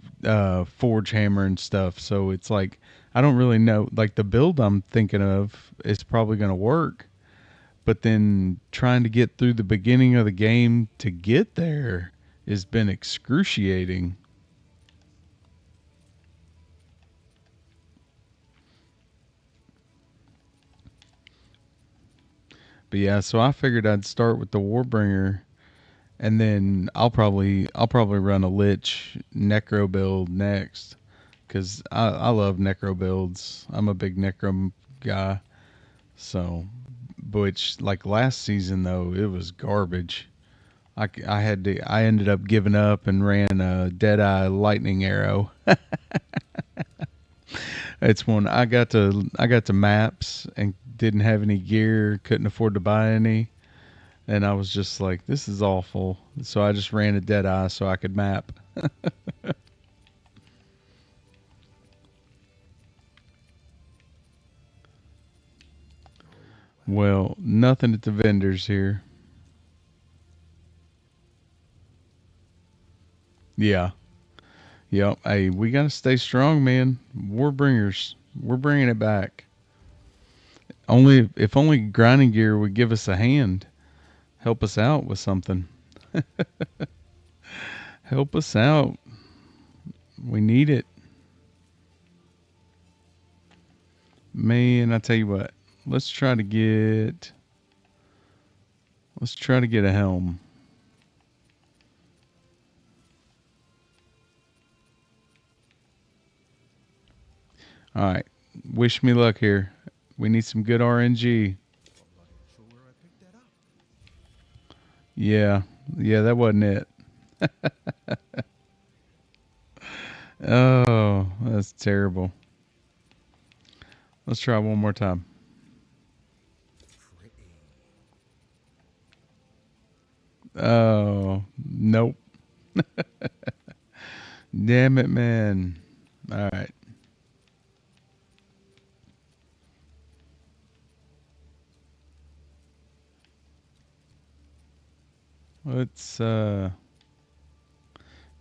Forge Hammer and stuff. So it's like, I don't really know. Like the build I'm thinking of is probably going to work. But then trying to get through the beginning of the game to get there has been excruciating. But yeah, so I figured I'd start with the Warbringer, and then I'll probably run a Lich Necro build next, because I love Necro builds. I'm a big Necro guy. So, which like last season though, it was garbage. I ended up giving up and ran a Deadeye Lightning Arrow. It's one I got to maps and didn't have any gear, couldn't afford to buy any, and I was just like, this is awful. So I just ran a Deadeye so I could map. Well, nothing at the vendors here. Yeah. Yep. Hey, we gotta stay strong, man. Warbringers, we're bringing it back. If only grinding gear would give us a hand, help us out with something. Help us out. We need it, man. I tell you what. Let's try to get. Let's try to get a helm. All right. Wish me luck here. We need some good RNG. Sure where I picked that up. Yeah. Yeah, that wasn't it. Oh, that's terrible. Let's try one more time. Pretty. Oh, nope. Damn it, man. All right. Let's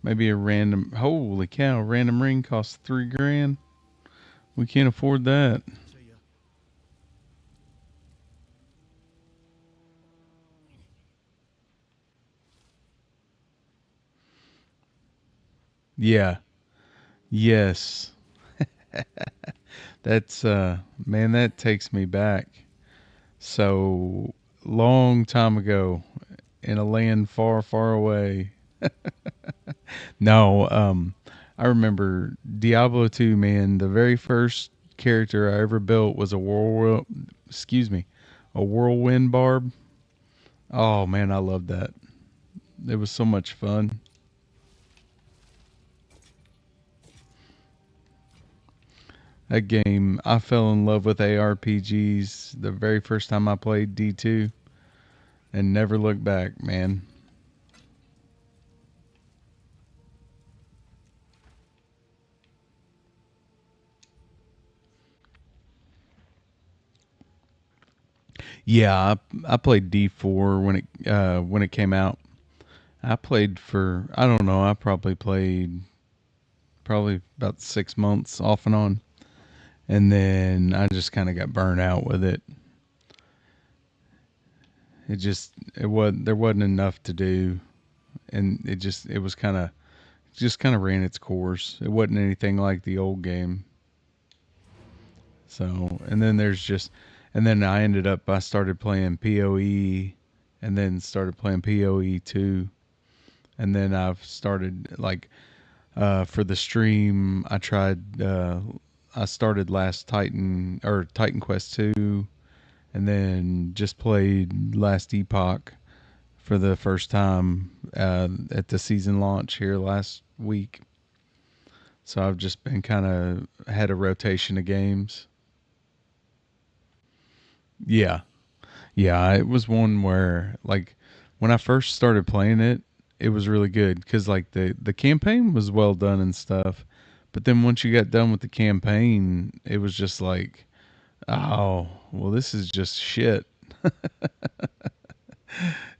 maybe a random. Holy cow! Random ring costs $3,000. We can't afford that. To you. Yeah. Yes. That's man, that takes me back. So long time ago in a land far, far away. No, I remember Diablo 2, man. The very first character I ever built was a whirlwind barb. Oh man, I loved that. It was so much fun. That game, I fell in love with ARPGs the very first time I played D2 and never looked back, man. Yeah, I played D4 when it came out. I played for I don't know. I probably played probably about 6 months off and on, and then I just kind of got burnt out with it. It was there wasn't enough to do, and it was kind of ran its course. It wasn't anything like the old game. So and then I started playing POE, and then started playing POE2, and then I've started like for the stream. I started last Titan Quest 2, and then just played Last Epoch for the first time at the season launch here last week. So I've just been kind of had a rotation of games. Yeah, yeah. It was one where like when I first started playing it, it was really good because like the campaign was well done and stuff. But then once you got done with the campaign, it was just like, oh, well, this is just shit.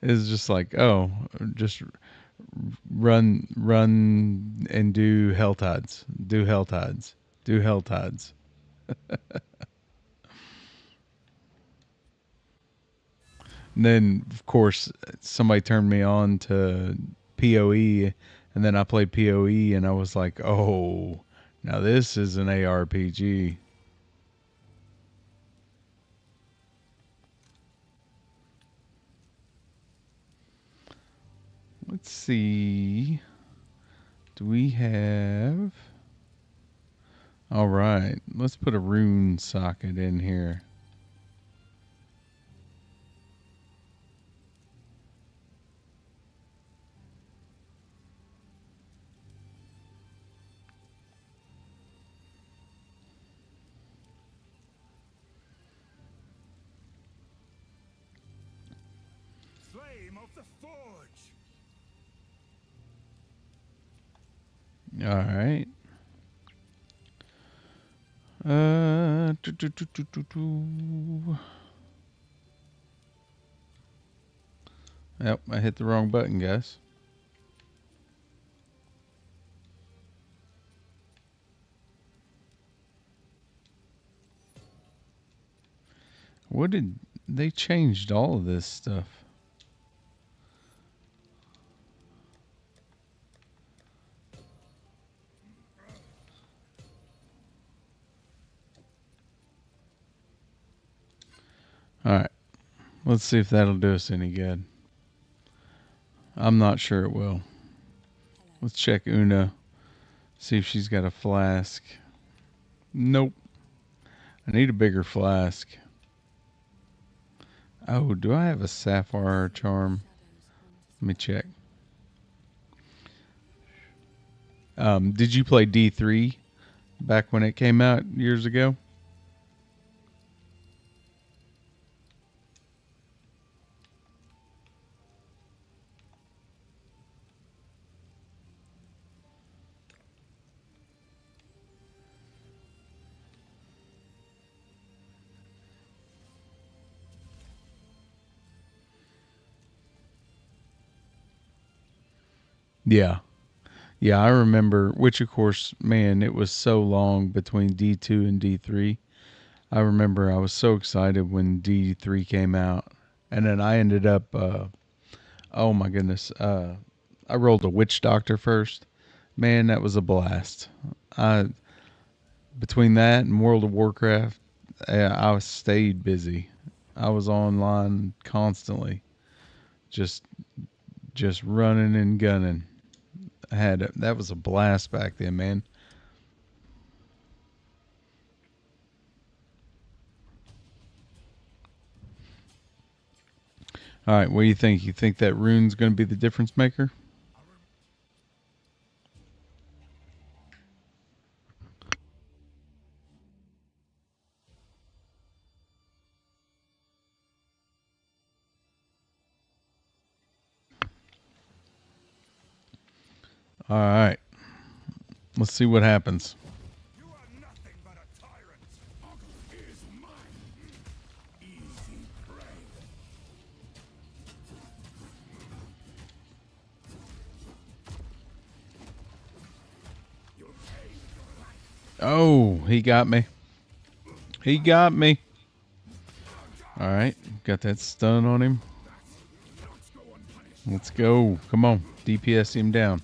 It's just like, oh, just run and do hell tides, do hell tides, do hell tides. And then, of course, somebody turned me on to POE, and then I played POE, and I was like, oh, now this is an ARPG. Let's see. Do we have. All right, let's put a rune socket in here. Flame of the forge. All right. Do, do, do, do, do, do. Yep, I hit the wrong button, guys. What did they changed all of this stuff? All right, let's see if that'll do us any good. I'm not sure it will. Let's check Una, see if she's got a flask. Nope. I need a bigger flask. Oh, do I have a sapphire charm? Let me check. Did you play D3 back when it came out years ago? Yeah. Yeah, I remember, which of course, man, it was so long between D2 and D3. I remember I was so excited when D3 came out. And then I ended up, oh my goodness, I rolled a Witch Doctor first. Man, that was a blast. I Between that and World of Warcraft, I stayed busy. I was online constantly, just just running and gunning. That was a blast back then, man. All right, what do you think? You think that rune's going to be the difference maker? All right, let's see what happens. You are nothing but a tyrant. Ogre is mine. Easy prey. You'll pay your life. Oh, he got me. He got me. All right, got that stun on him. Not go unpunished. Let's go. Come on, DPS him down.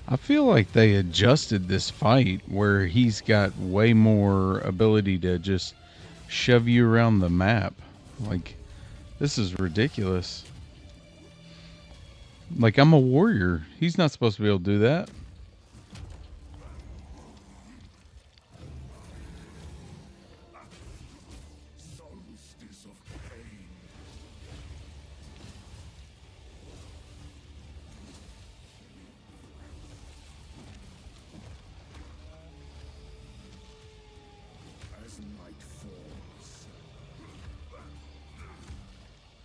I feel like they adjusted this fight where he's got way more ability to just shove you around the map. Like, this is ridiculous. Like, I'm a warrior. He's not supposed to be able to do that. Solstice of pain. As night falls,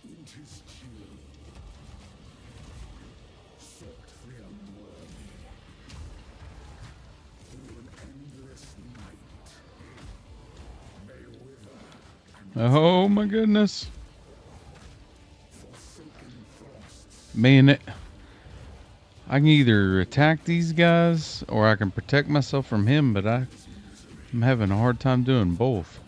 it is chill. Sought the unworthy through an endless night. May wither and Oh my goodness. forsaken frosts. Man, I can either attack these guys or I can protect myself from him, but I'm having a hard time doing both.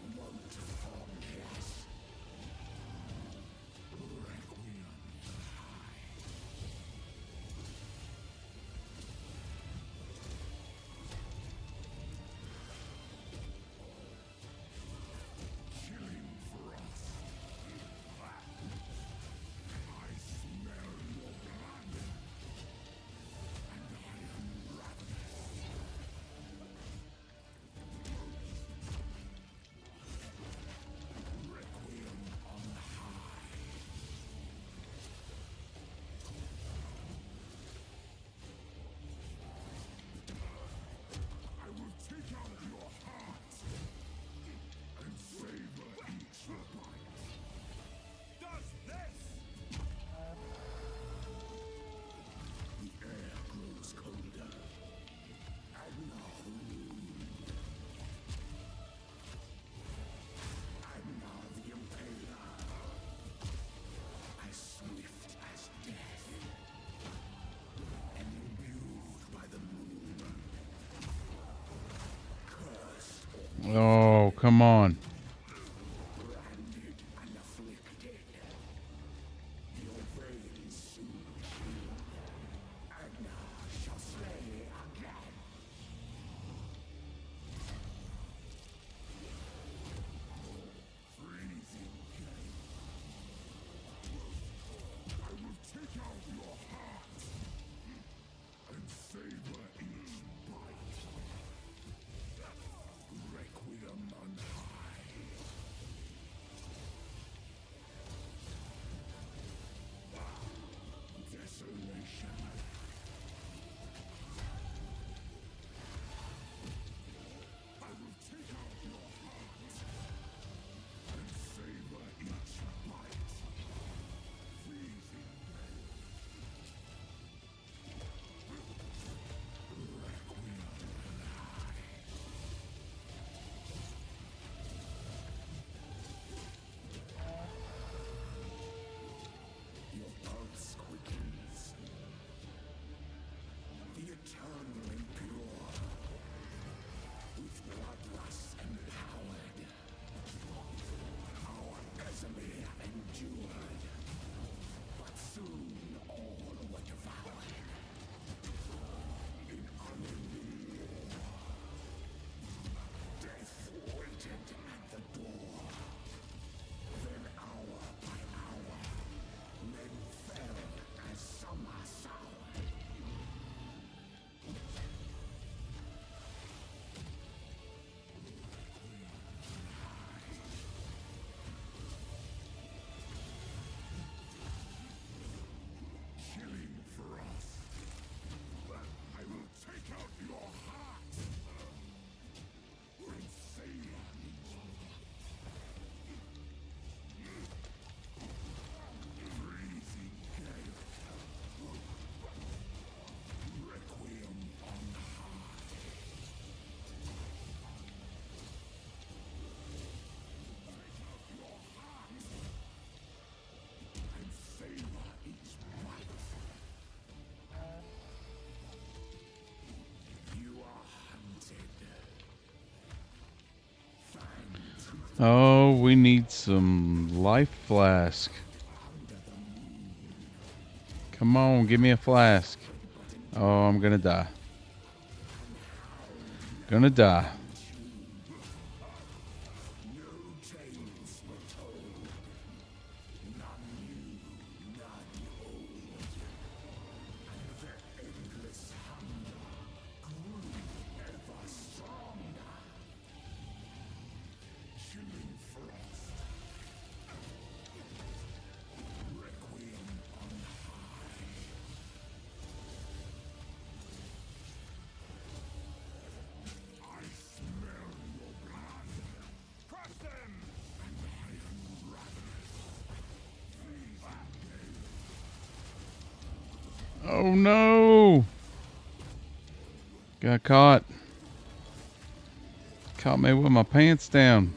I will take out your heart and savor each bite. Does this? The air grows colder. Agnar the Rude. Agnar the Impaler. As swift as death. And imbued by the moon. Cursed, Oh, come on. branded, and afflicted. Your veins soon chill. Agnar shall slay again. Freezing flame. I will take out your heart and savor each bite. Requiem on high. Oh, we need some life flask. Come on, give me a flask. Oh, I'm gonna die. Gonna die. Oh no! Got caught. Caught me with my pants down.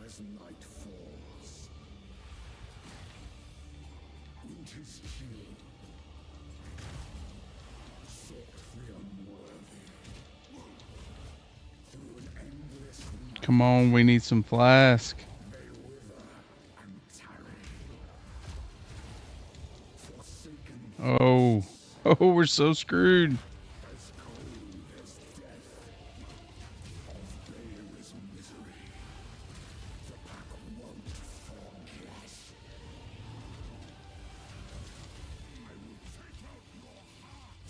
As night falls, winter's chill, sought the unworthy. Through an endless night Come on, we need some flask. they wither and tarry. Forsaken Oh. Oh, we're so screwed. as cold as death, of baleless misery, the pack won't forget. I will take out your heart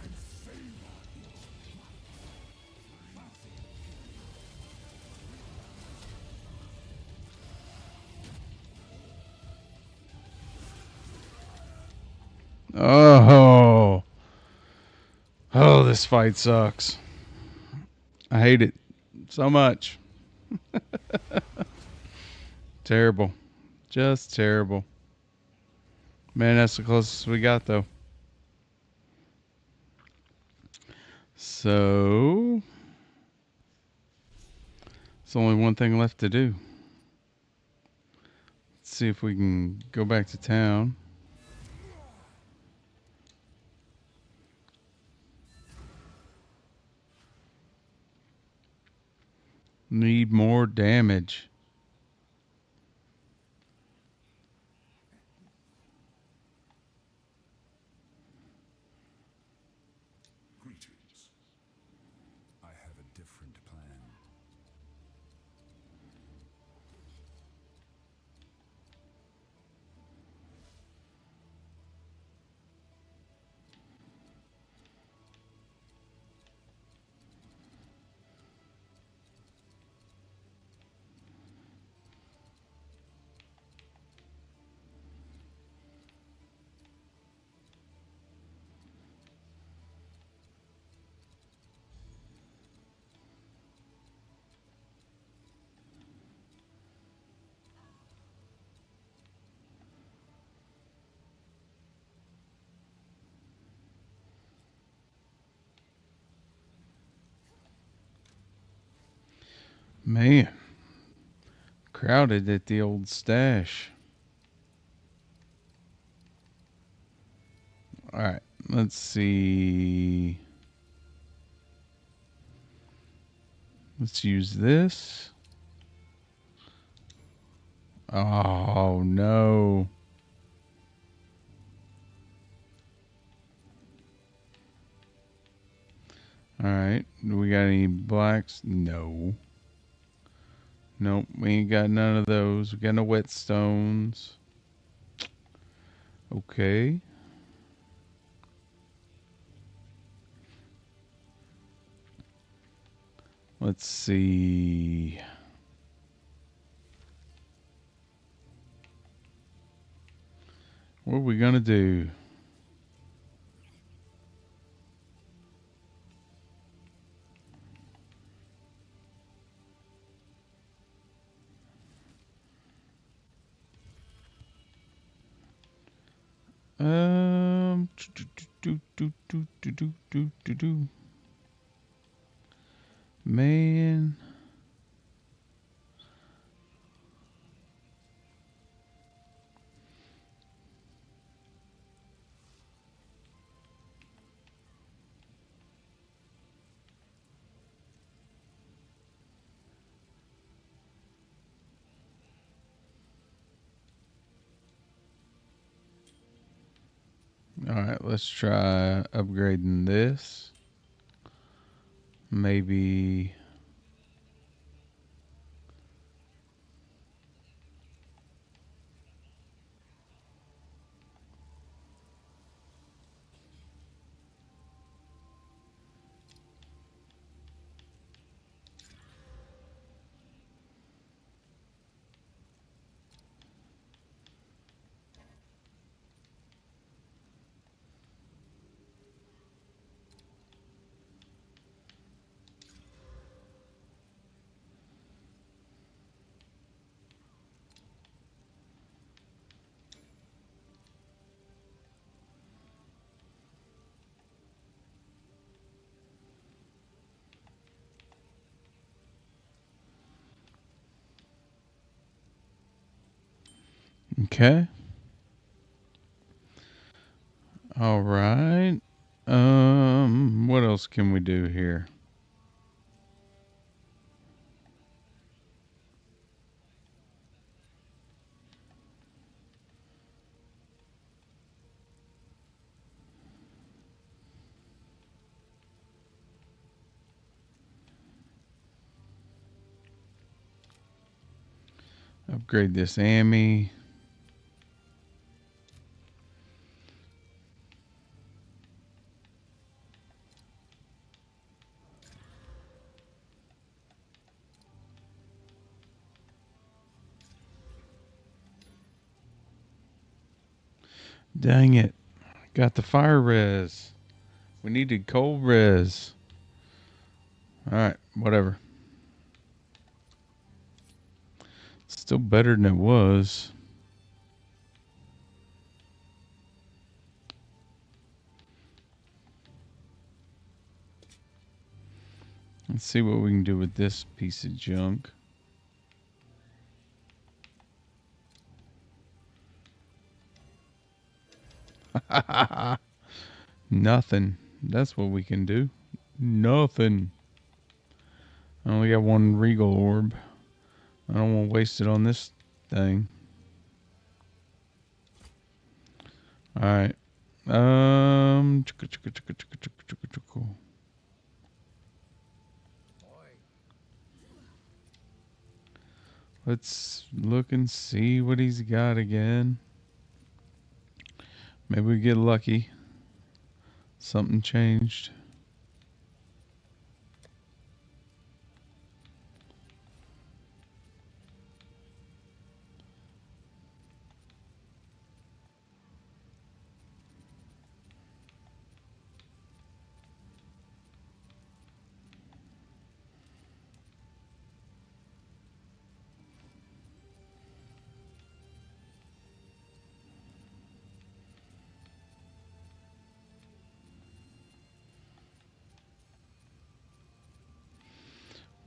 and savor Oh. Oh, this fight sucks. I hate it so much. Terrible. Just terrible. Man, that's the closest we got, though. So, there's only one thing left to do. Let's see if we can go back to town. Need more damage. Greetings. I have a different plan. Man, crowded at the old stash. All right, let's see. Let's use this. Oh, no. All right, do we got any blacks? No. Nope, we ain't got none of those. We got no whetstones. Okay. Let's see. What are we gonna do? Um. Man. All right, let's try upgrading this. Maybe. Okay. All right. What else can we do here? Upgrade this Ami. Dang it. Got the fire res. We needed cold res. Alright, whatever. Still better than it was. Let's see what we can do with this piece of junk. Nothing. That's what we can do. Nothing. I only got one regal orb. I don't want to waste it on this thing. Alright. Let's look and see what he's got again. Maybe we get lucky. Something changed.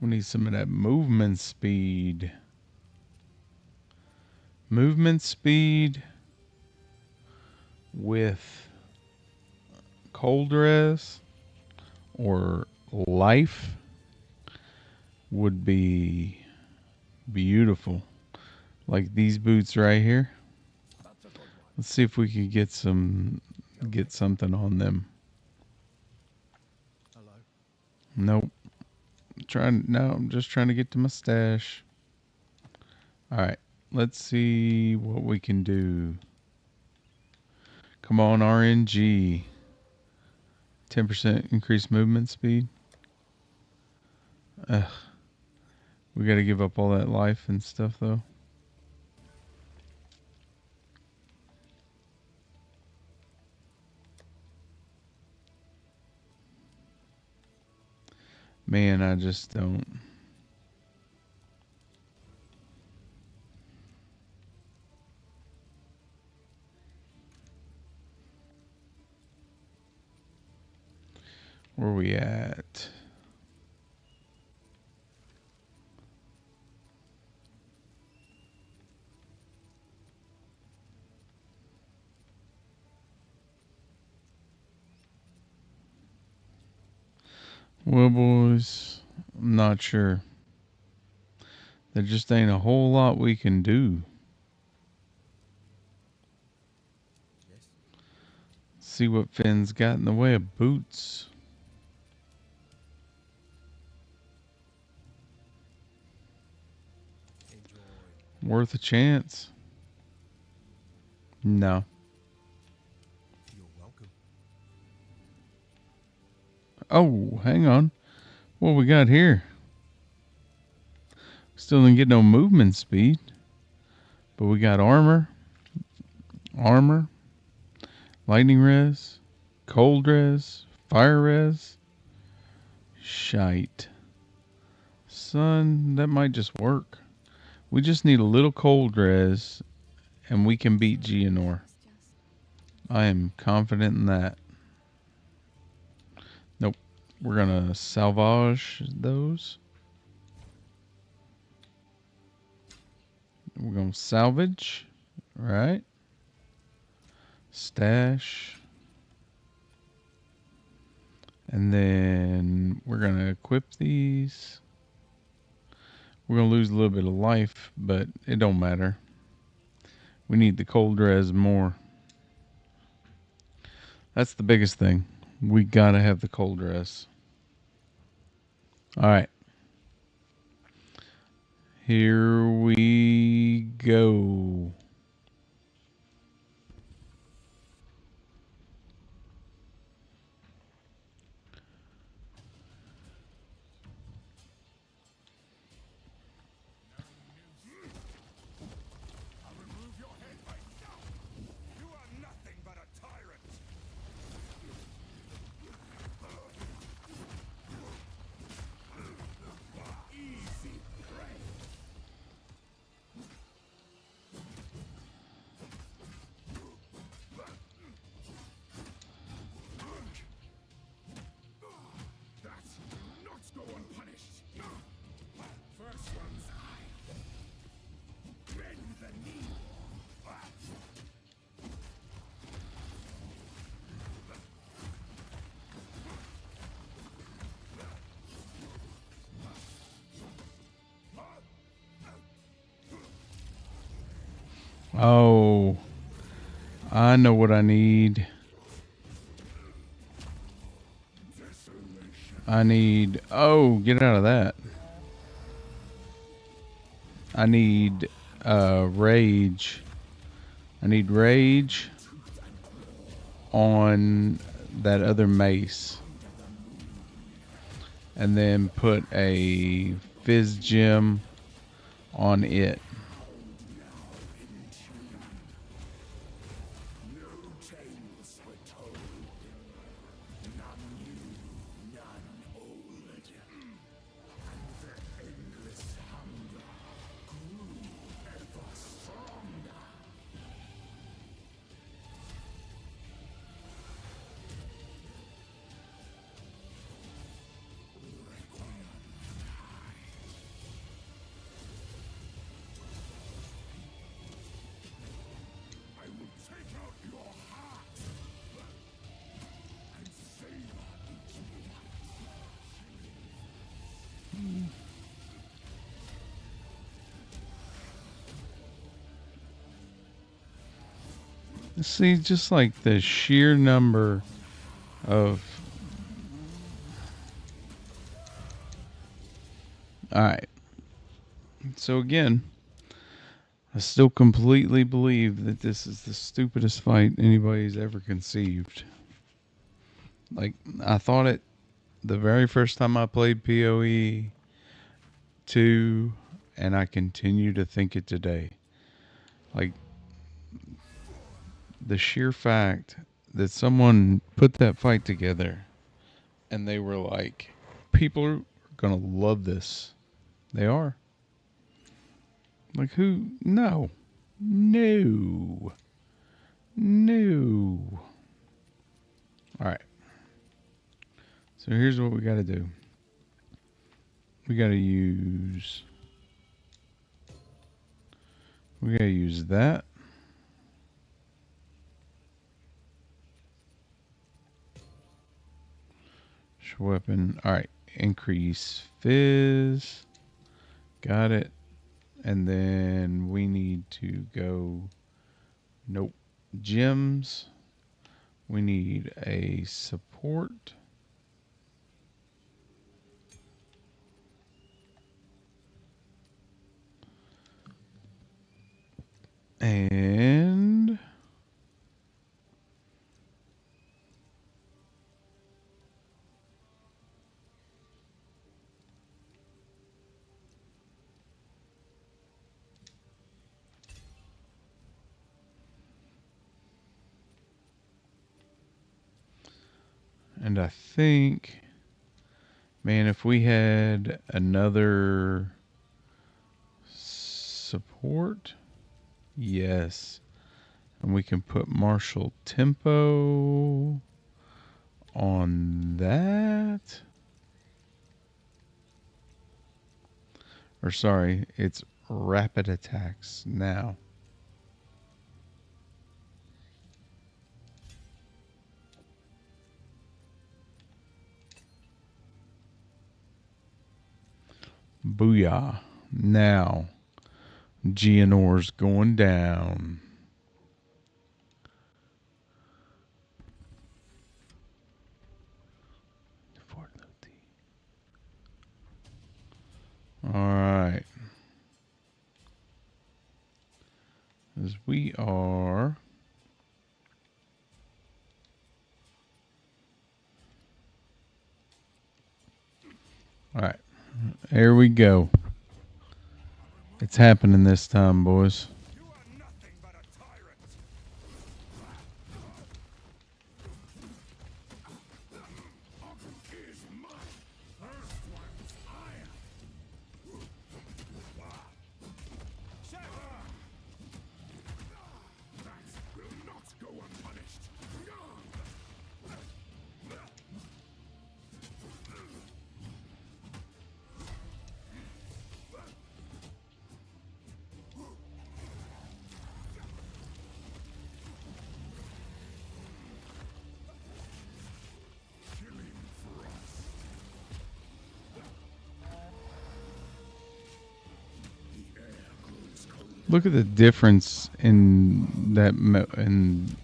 We need some of that movement speed. Movement speed with cold res or life would be beautiful. Like these boots right here. Let's see if we can get something on them. Hello. Nope. I'm just trying to get to my stash. Alright. Let's see what we can do. Come on, RNG. 10% increased movement speed. Ugh. We gotta give up all that life and stuff though. Man, I just don't. Where we at? Well, boys, I'm not sure. There just ain't a whole lot we can do. Yes? See what Finn's got in the way of boots. Enjoy. Worth a chance? No. You're welcome. Oh, hang on. What we got here? Still didn't get no movement speed. But we got armor, lightning res, cold res, fire res. Shite. Son, that might just work. We just need a little cold res and we can beat Geonor. It's just I am confident in that. Nope. We're gonna salvage those. We're gonna salvage. Right. Stash. And then we're gonna equip these. We're gonna lose a little bit of life, but it don't matter. We need the cold res more. That's the biggest thing. We gotta have the cold res. Alright. Here we go. I'll remove your head myself. You are nothing but a tyrant. Easy prey. That will not go unpunished. First one's eye. Bend the knee. Oh. I know what I need. I need... Oh, get out of that. I need rage. I need rage on that other mace. And then put a fizz gem on it. Tales were told. None new, none old. And their endless hunger grew ever stronger. I will take out your heart and savor each See, just like the sheer number of... Alright. So again, I still completely believe that this is the stupidest fight anybody's ever conceived. Like, I thought it the very first time I played POE2, and I continue to think it today. Like, the sheer fact that someone put that fight together and they were like, people are going to love this. They are. Like, who? No. No. No. All right. So here's what we got to do. We got to use that. Weapon. All right. Increase fizz. Got it. And then we need to go. Nope. Gems. We need a support. And I think, man, if we had another support, yes. And we can put martial tempo on that. Or sorry, it's rapid attacks now. Booyah. Now, Geonor's going down. Alright. As we are... Alright. There we go. It's happening this time, boys. You are nothing but a tyrant. Ogre is mine. First one's iron. That will not go unpunished. Look at the difference in that in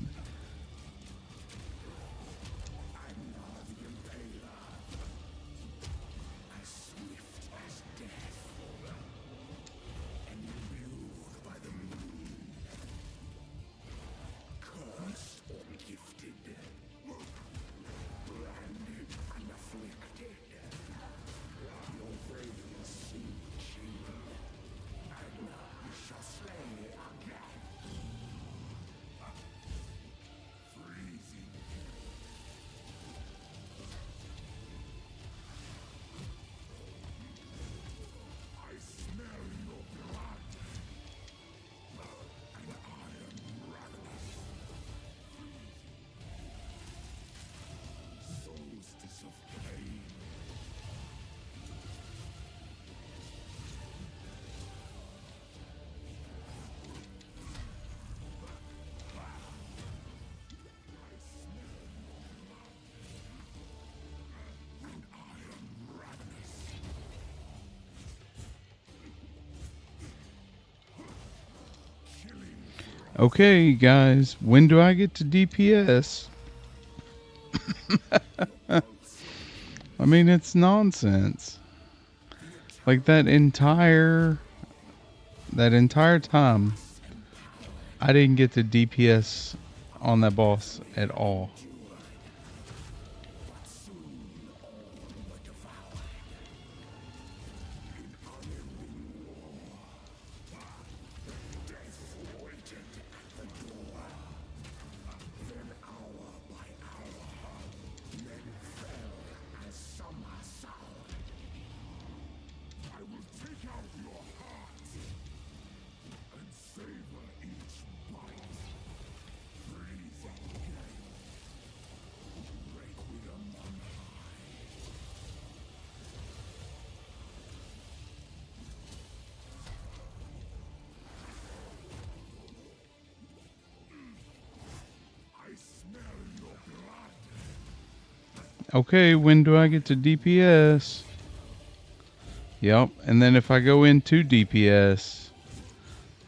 Okay, guys, when do I get to DPS? I mean, it's nonsense. Like that entire time, I didn't get to DPS on that boss at all. Okay, when do I get to DPS? Yep, and then if I go into DPS,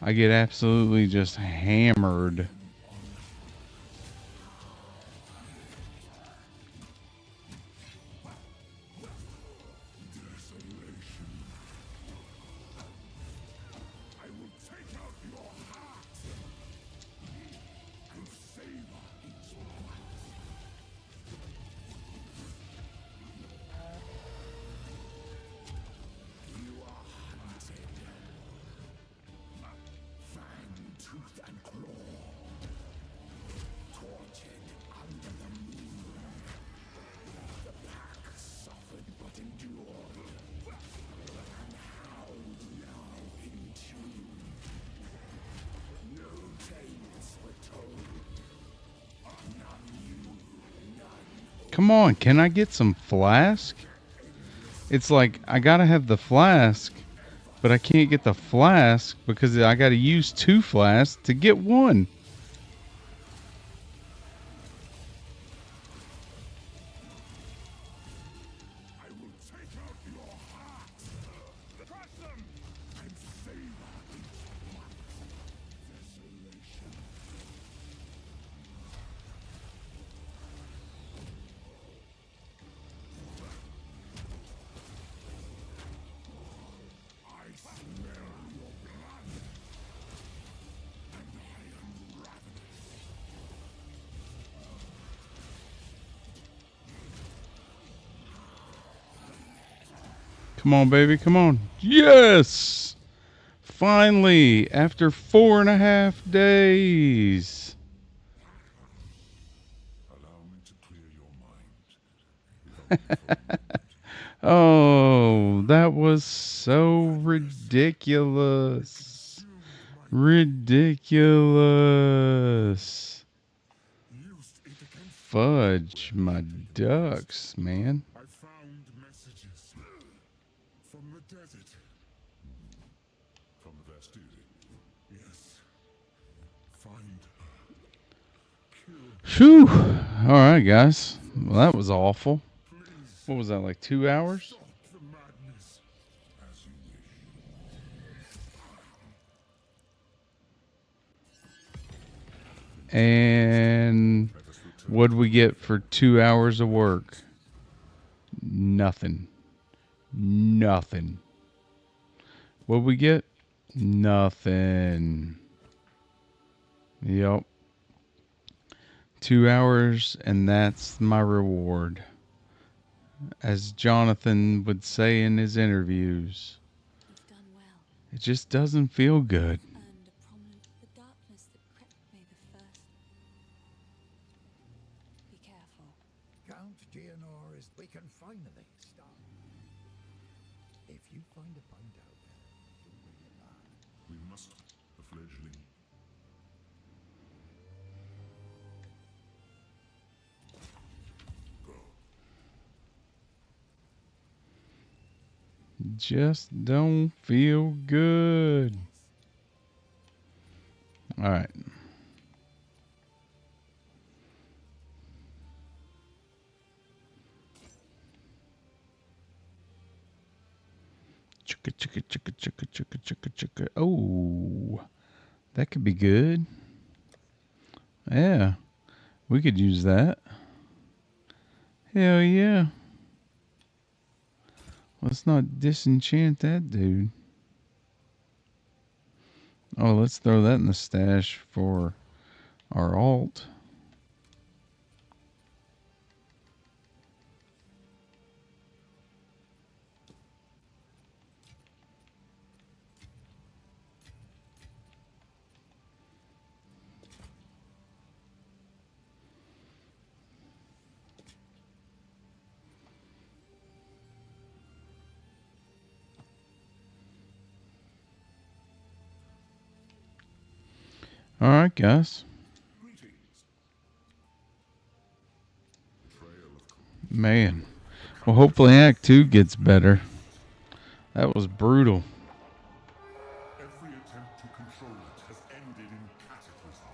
I get absolutely just hammered. I will take out your heart and savor its blood. You are hunted. Fang, tooth, and claw. Tortured under the moon. The pack suffered but endured. And howled now in tune. No tales were told. None knew, none. Come on, can I get some flask? It's like I gotta have the flask, but I can't get the flask because I gotta use 2 flasks to get 1. I will take out your heart. Crush them and savor its blood. Desolation. I smell your blood, and I am ravenous. Come on, baby, come on. Yes! Finally, after 4.5 days. Allow me to clear your mind. Oh, that was so ridiculous. Ridiculous. Used it against Fudge my ducks, man. I found messages from the desert. From the Bastille. Yes. Find her. Kill. Whew. Alright, guys. Well, that was awful. Please What was that, like 2 hours? stop the madness. As you wish. And Let us return. what'd we get for 2 hours of work? Nothing. Nothing. What'd we get? Nothing. Yep. 2 hours, and that's my reward. As Jonathan would say in his interviews, You've done well. it just doesn't feel good. Earned a prominent. The darkness that crept may the first. Be careful. Count Geonor is we can finally start. If you find a bind out there, you'll bring it back. We must. The fledgling. Go. Just don't feel good. All right. Chicka, chicka, chicka, chicka, chicka, chicka, chicka. Oh, that could be good. Yeah, we could use that. Hell yeah. Let's not disenchant that dude. Oh, let's throw that in the stash for our alt. All right, guys. Greetings. Trail of Man. Well, hopefully Act 2 gets better. That was brutal. every attempt to control it has ended in cataclysm.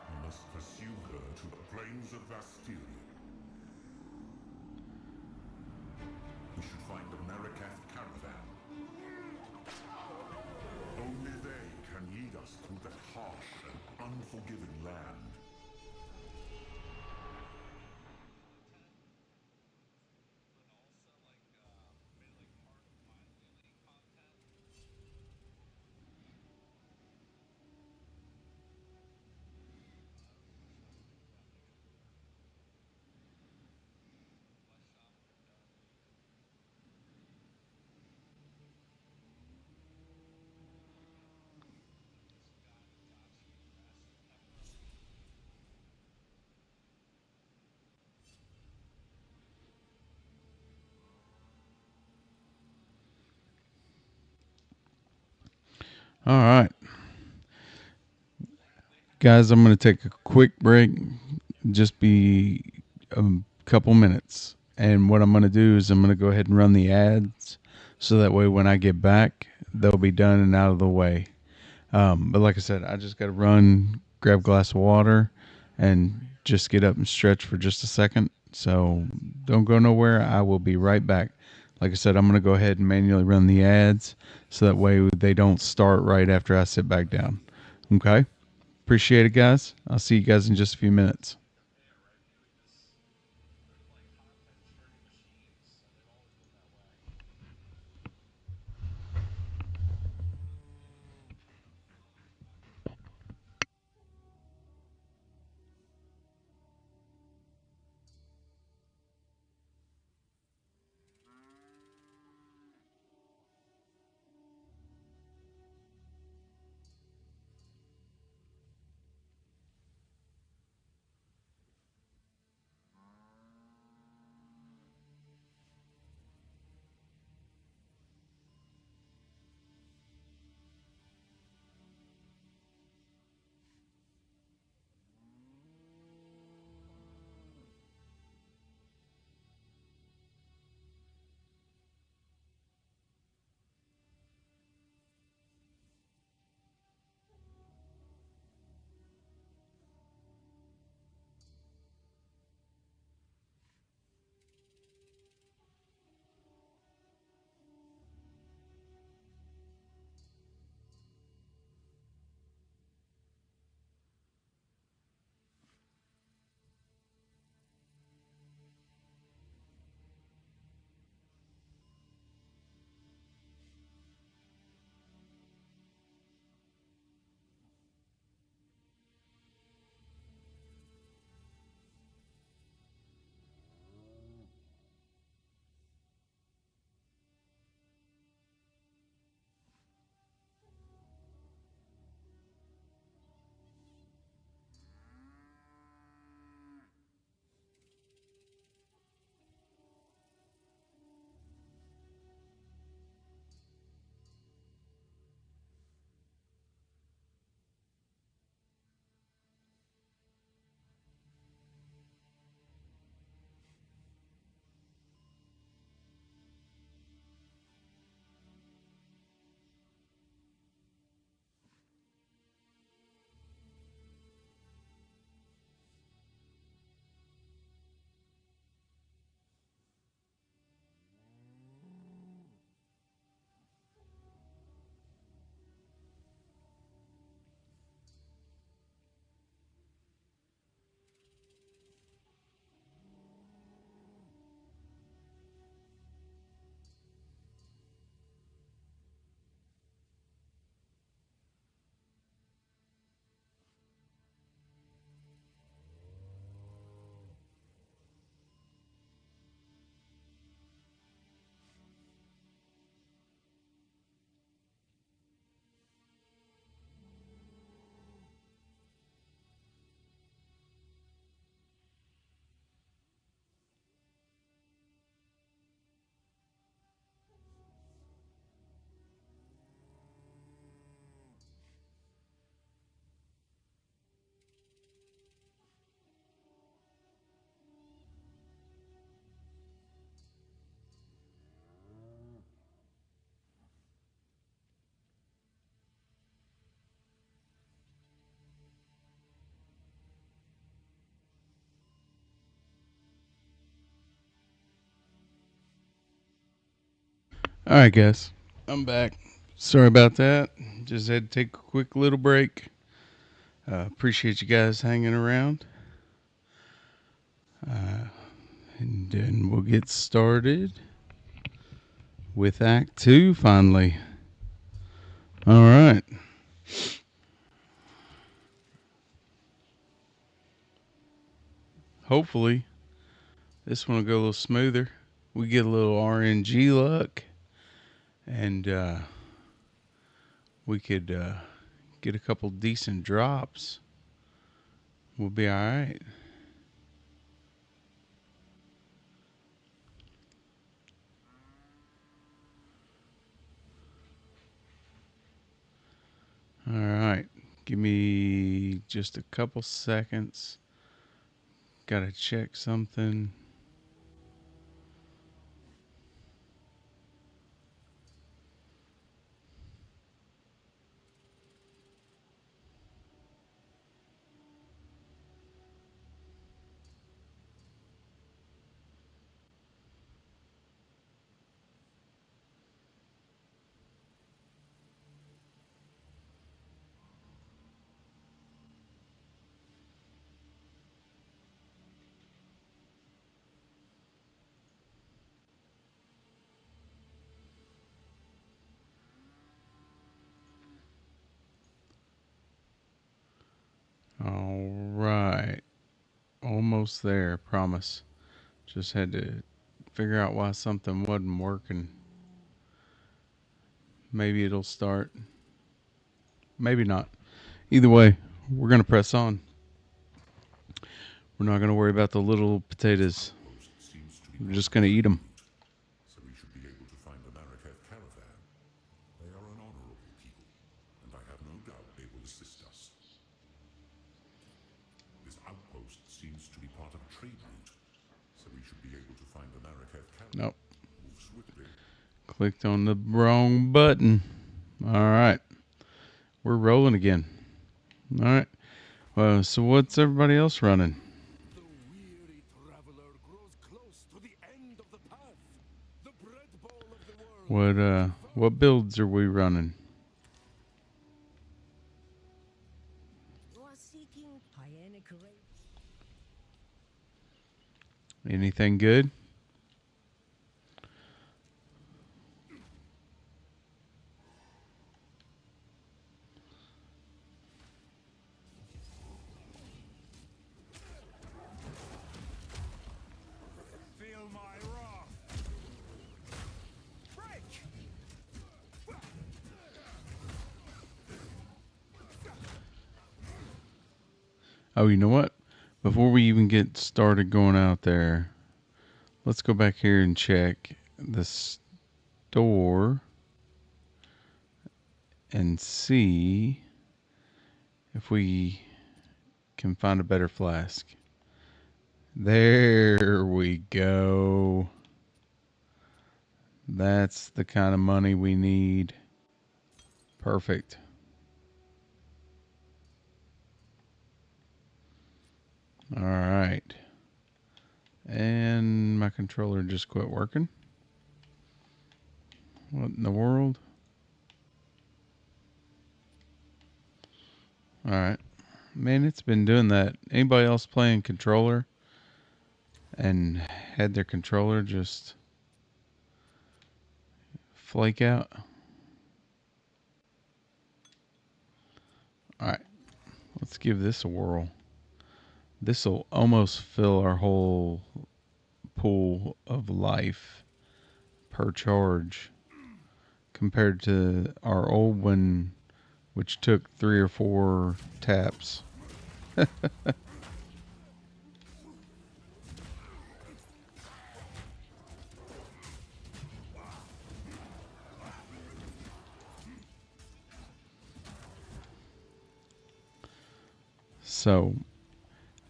We must pursue her to the plains of Bastille. should find the Marikath caravan. Only they can lead us through that harsh and unforgiving land. All right. Guys, I'm going to take a quick break, just be a couple minutes. And what I'm going to do is I'm going to go ahead and run the ads so that way when I get back, they'll be done and out of the way. But like I said, I just got to run, grab a glass of water, and just get up and stretch for just a second. So don't go nowhere. I will be right back. Like I said, I'm going to go ahead and manually run the ads so that way they don't start right after I sit back down. Okay? Appreciate it, guys. I'll see you guys in just a few minutes. All right, guys. I'm back. Sorry about that. Just had to take a quick little break. Appreciate you guys hanging around. And then we'll get started with Act 2 finally. All right. Hopefully, this one will go a little smoother. We get a little RNG luck, and we could get a couple decent drops. We'll be all right. All right. Give me just a couple seconds. Gotta check something. All right. Almost there, promise. Just had to figure out why something wasn't working. Maybe it'll start. Maybe not. Either way, we're going to press on. We're not going to worry about the little potatoes. We're just going to eat them. So we should be able to find the Marrakech caravan. They are an honorable people, and I have no doubt they will assist us. This outpost seems to be part of a trade route, so we should be able to find the Marrakech caravan. Nope. Move swiftly. Clicked on the wrong button. All right. We're rolling again. All right. Well, so what's everybody else running? The weary traveler grows close to the end of the path. The bread bowl of the world. What builds are we running? You are seeking Hyenic race. Anything good? Feel my wrath. Break! Oh, you know what? Before we even get started going out there, let's go back here and check the store and see if we can find a better flask. There we go. That's the kind of money we need. Perfect. All right. And my controller just quit working. What in the world? All right. Man, it's been doing that. Anybody else playing controller and had their controller just flake out? All right. Let's give this a whirl. This will almost fill our whole pool of life per charge compared to our old one, which took 3 or 4 taps. So,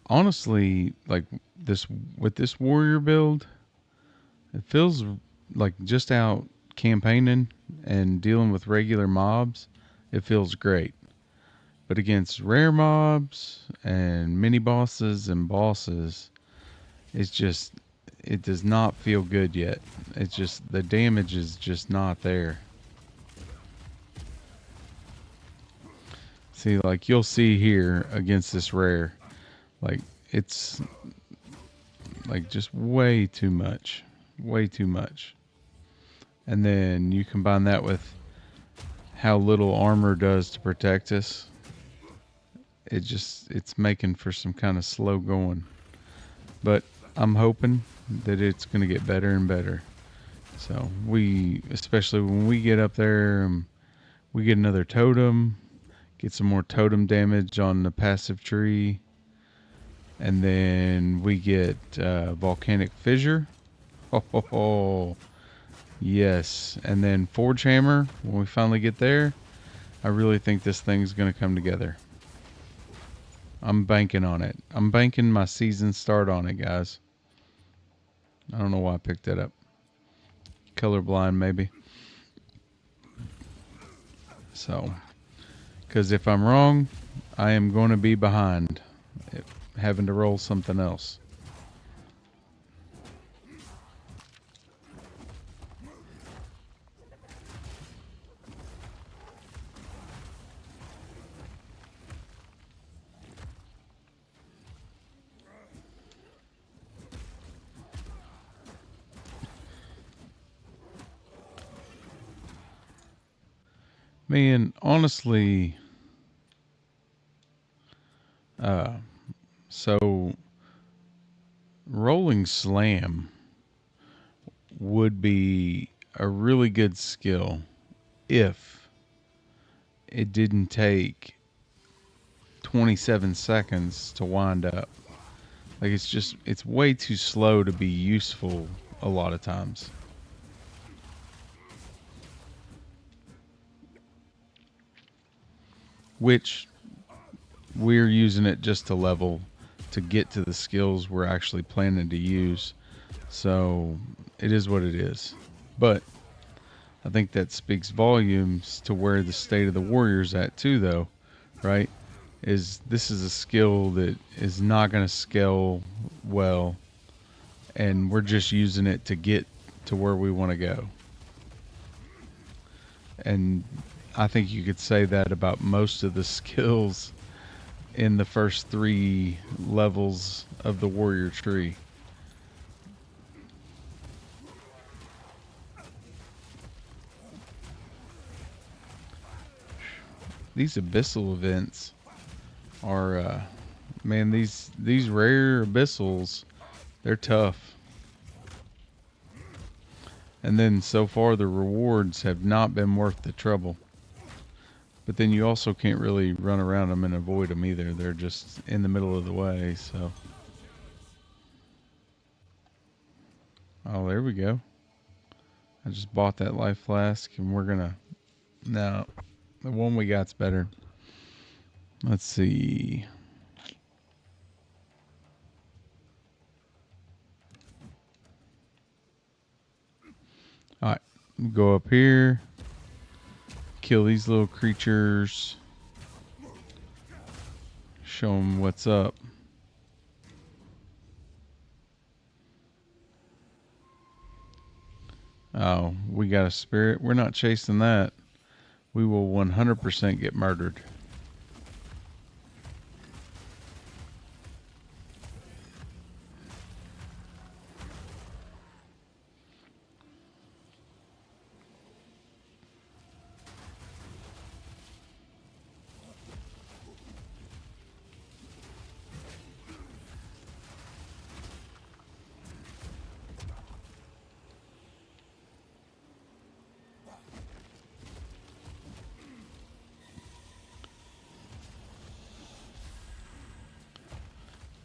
honestly, like this with this warrior build, it feels like just out campaigning and dealing with regular mobs, it feels great. But against rare mobs and mini bosses and bosses, it's just it does not feel good yet. It's just, the damage is just not there. See, like you'll see here against this rare, like it's like just way too much. Way too much. And then you combine that with how little armor does to protect us. It's making for some kind of slow going. But I'm hoping that it's going to get better and better. So especially when we get up there, we get another totem, get some more totem damage on the passive tree, and then we get volcanic fissure. Oh, yes. And then forge hammer. When we finally get there, I really think this thing's going to come together. I'm banking on it. I'm banking my season start on it, guys. I don't know why I picked that up. Colorblind, maybe. So, because if I'm wrong, I am going to be behind, having to roll something else. Man, honestly, so rolling slam would be a really good skill if it didn't take 27 seconds to wind up. Like it's way too slow to be useful a lot of times. Which we're using it just to level to get to the skills we're actually planning to use. So it is what it is. But I think that speaks volumes to where the state of the warrior's at too, though, right? This is a skill that is not going to scale well, and we're just using it to get to where we want to go. And I think you could say that about most of the skills in the first 3 levels of the warrior tree. These abyssal events are, man, these rare abyssals, they're tough. And then so far the rewards have not been worth the trouble. But then you also can't really run around them and avoid them either. They're just in the middle of the way, so. Oh, there we go. I just bought that life flask, and we're gonna... No, the one we got's better. Let's see. Alright, go up here. Kill these little creatures. Show them what's up. Oh, we got a spirit. We're not chasing that. We will 100% get murdered.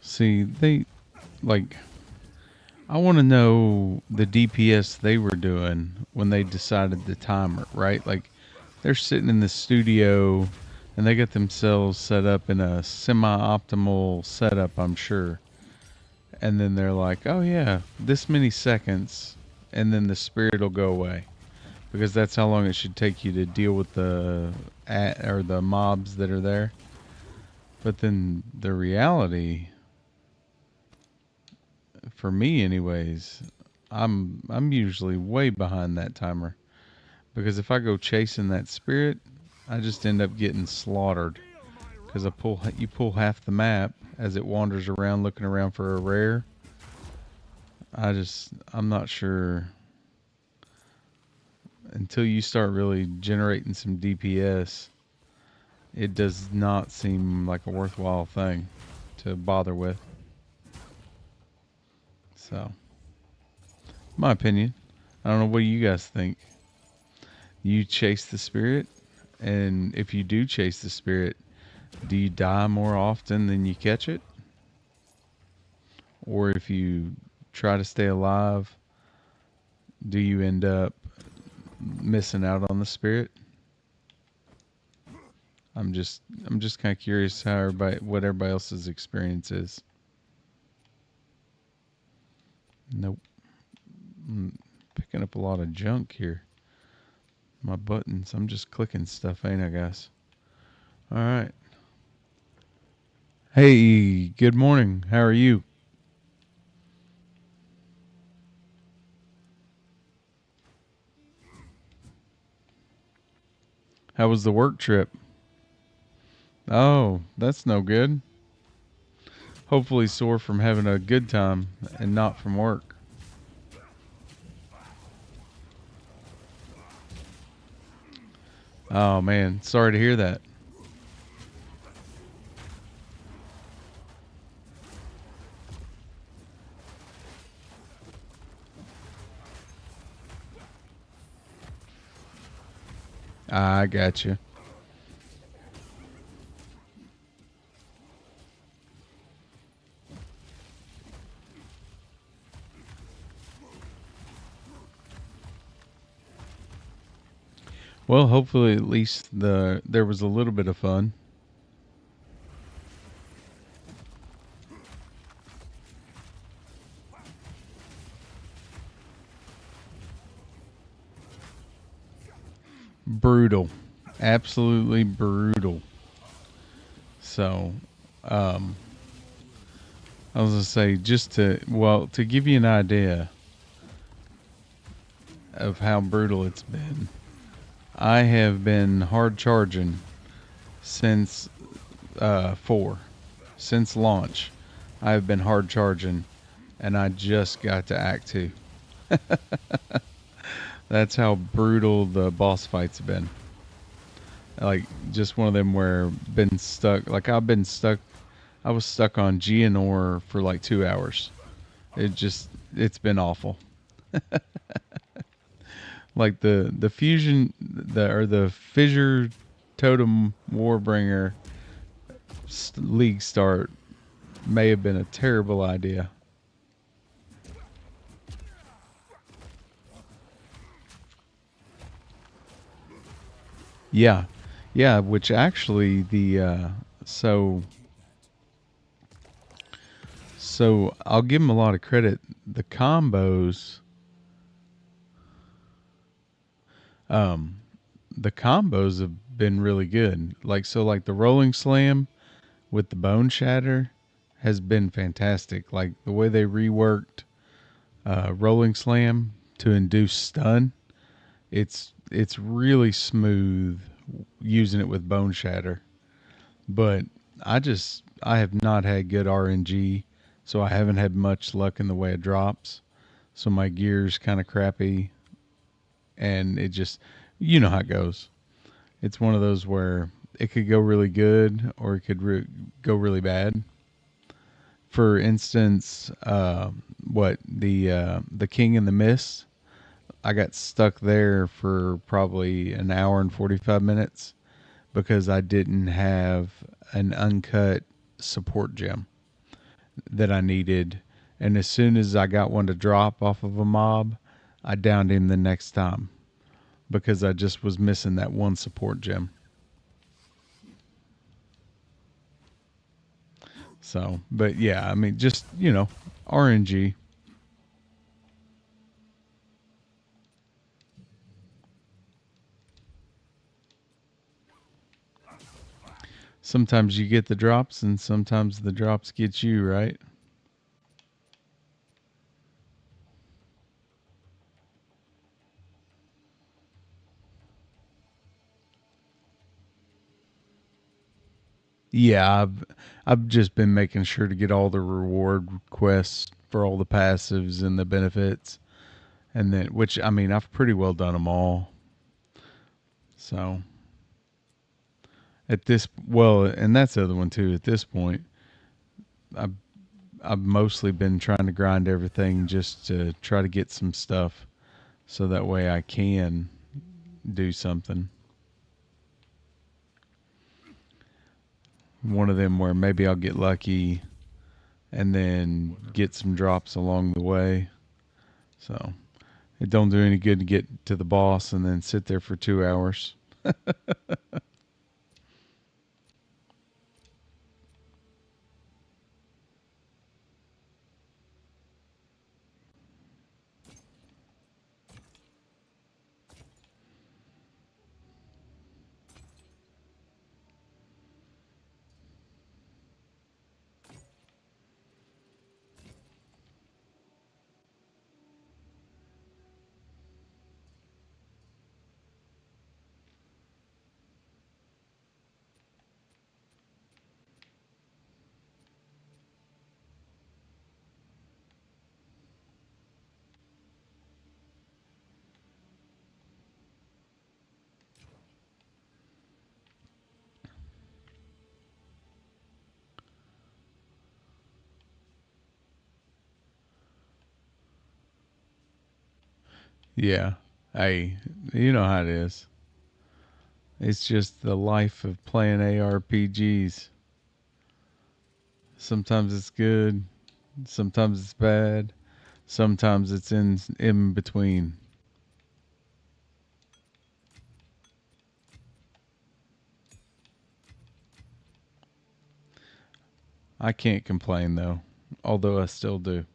See, I want to know the DPS they were doing when they decided the timer, right? Like, they're sitting in the studio and they got themselves set up in a semi-optimal setup, I'm sure. And then they're like, oh yeah, this many seconds, and then the spirit will go away. Because that's how long it should take you to deal with the mobs that are there. But then the reality for me anyways, I'm usually way behind that timer because if I go chasing that spirit, I just end up getting slaughtered because you pull half the map as it wanders around looking around for a rare. I'm not sure until you start really generating some DPS. It does not seem like a worthwhile thing to bother with. So, my opinion. I don't know what you guys think. You chase the spirit, and if you do chase the spirit, do you die more often than you catch it? Or if you try to stay alive, do you end up missing out on the spirit? I'm just kind of curious what everybody else's experience is. Nope. I'm picking up a lot of junk here. My buttons. I'm just clicking stuff, ain't I, guys? All right. Hey, good morning. How are you? How was the work trip? Oh, that's no good. Hopefully sore from having a good time and not from work. Oh man, sorry to hear that. I got you. Well, hopefully at least there was a little bit of fun. Brutal. Absolutely brutal. So, um, I was gonna say to give you an idea of how brutal it's been. I have been hard charging since 4, since launch. I've been hard charging, and I just got to Act 2. That's how brutal the boss fights have been. Like just one of them where been stuck. Like I've been stuck. I was stuck on Geonor for like 2 hours. It's been awful. Like the fusion the Fissure Totem Warbringer league start may have been a terrible idea. Yeah, yeah. Which actually so I'll give them a lot of credit. The combos, um, the combos have been really good. Like the rolling slam with the bone shatter has been fantastic. Like the way they reworked rolling slam to induce stun, it's really smooth using it with bone shatter. But I have not had good RNG, so I haven't had much luck in the way of drops. So my gear's kind of crappy, and it just you know how it goes. It's one of those where it could go really good or it could go really bad. For instance, what the King in the Mist, I got stuck there for probably an hour and 45 minutes because I didn't have an uncut support gem that I needed. And as soon as I got one to drop off of a mob, I downed him the next time because I just was missing that one support gem. So, but yeah, I mean, just, RNG. Sometimes you get the drops and sometimes the drops get you, right? Yeah, I've just been making sure to get all the reward quests for all the passives and the benefits, and then which I mean I've pretty well done them all. So at this well, and that's the other one too. At this point, I've I've mostly been trying to grind everything just to try to get some stuff, so that way I can do something. One of them where maybe I'll get lucky and then get some drops along the way. So it don't do any good to get to the boss and then sit there for 2 hours. Yeah. Hey, you know how it is. It's just the life of playing ARPGs. Sometimes it's good, sometimes it's bad, sometimes it's in between. I can't complain though, although I still do.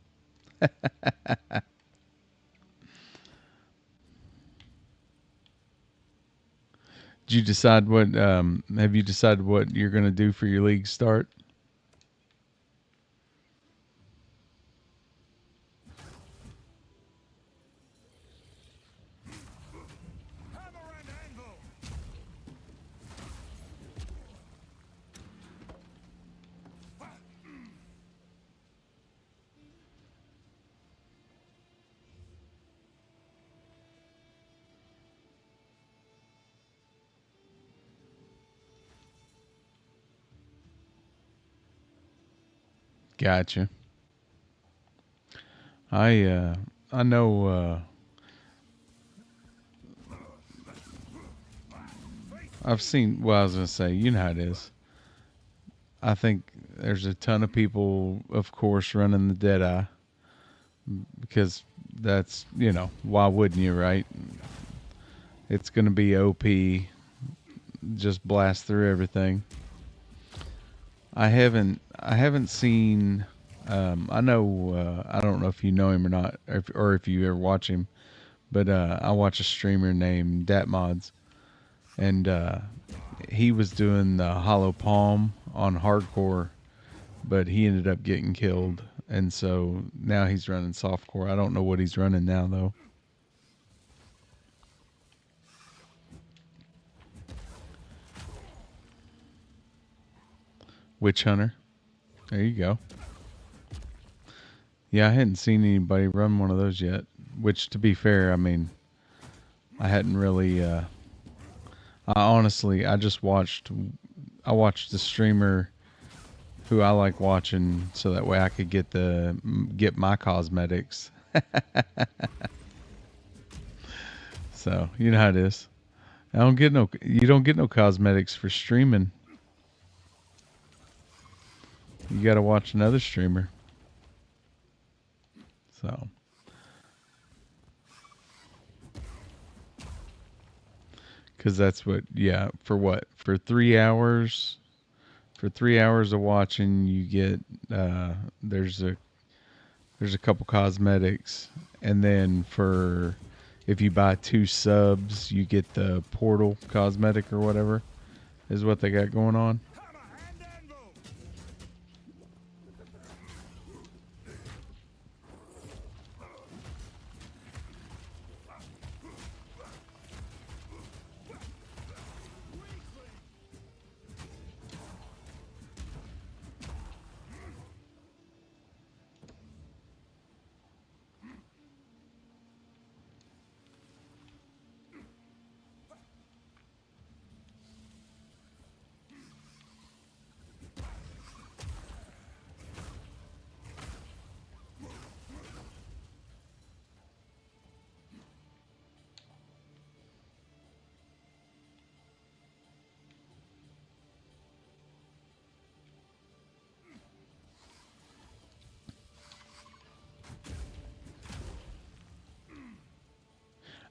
Did you decide what? Have you decided what you're going to do for your league start? Hammer and anvil! Gotcha. I uh, I know. I've seen. Well, I was going to say, you know how it is. I think there's a ton of people, of course, running the Deadeye because that's why wouldn't you, right? It's going to be OP. Just blast through everything. I haven't seen. I know. I don't know if you know him or not, or if you ever watch him. But I watch a streamer named Datmods, and he was doing the Hollow Palm on hardcore, but he ended up getting killed, and so now he's running softcore. I don't know what he's running now though. Witch Hunter. There you go. Yeah, I hadn't seen anybody run one of those yet. Which, to be fair, I mean, I hadn't really. I honestly, I just watched. I watched the streamer who I like watching, so that way I could get my cosmetics. So you know how it is. I don't get no. You don't get no cosmetics for streaming. You got to watch another streamer. So. Because that's what, yeah, for what? For 3 hours? For 3 hours of watching, you get, there's a couple cosmetics. And then if you buy 2 subs, you get the portal cosmetic or whatever, is what they got going on. Hammer and anvil!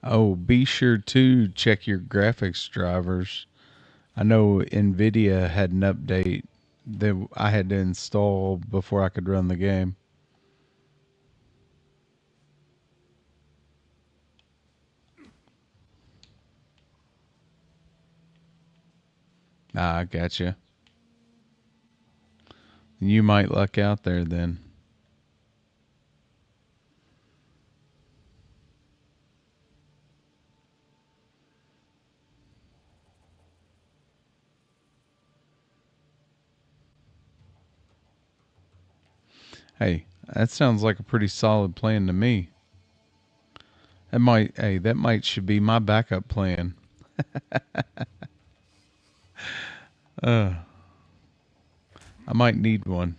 Oh, be sure to check your graphics drivers. I know Nvidia had an update that I had to install before I could run the game. Ah, I gotcha. You might luck out there then. Hey, that sounds like a pretty solid plan to me. That might should be my backup plan. Uh, I might need one.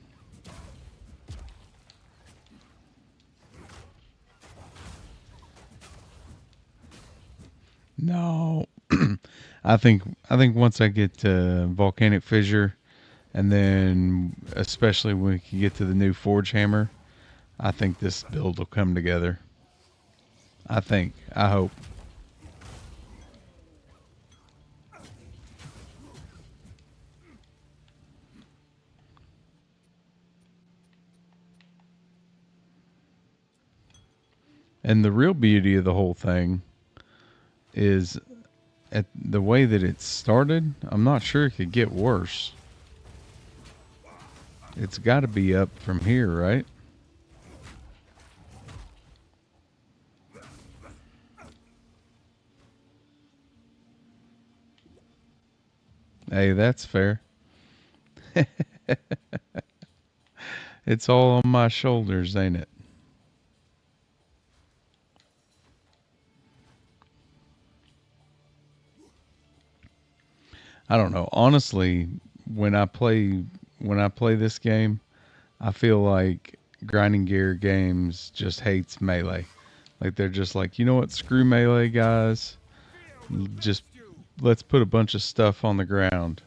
No. I think once I get to volcanic fissure, and then especially when we can get to the new forge hammer, I think this build will come together. I think. I hope. And the real beauty of the whole thing is at the way that it started. I'm not sure it could get worse. It's got to be up from here, right? Hey, that's fair. It's all on my shoulders, ain't it? I don't know. Honestly, when I play when I play this game, I feel like grinding gear games just hates melee. Like they're just like, you know what, screw melee guys. Just let's put a bunch of stuff on the ground.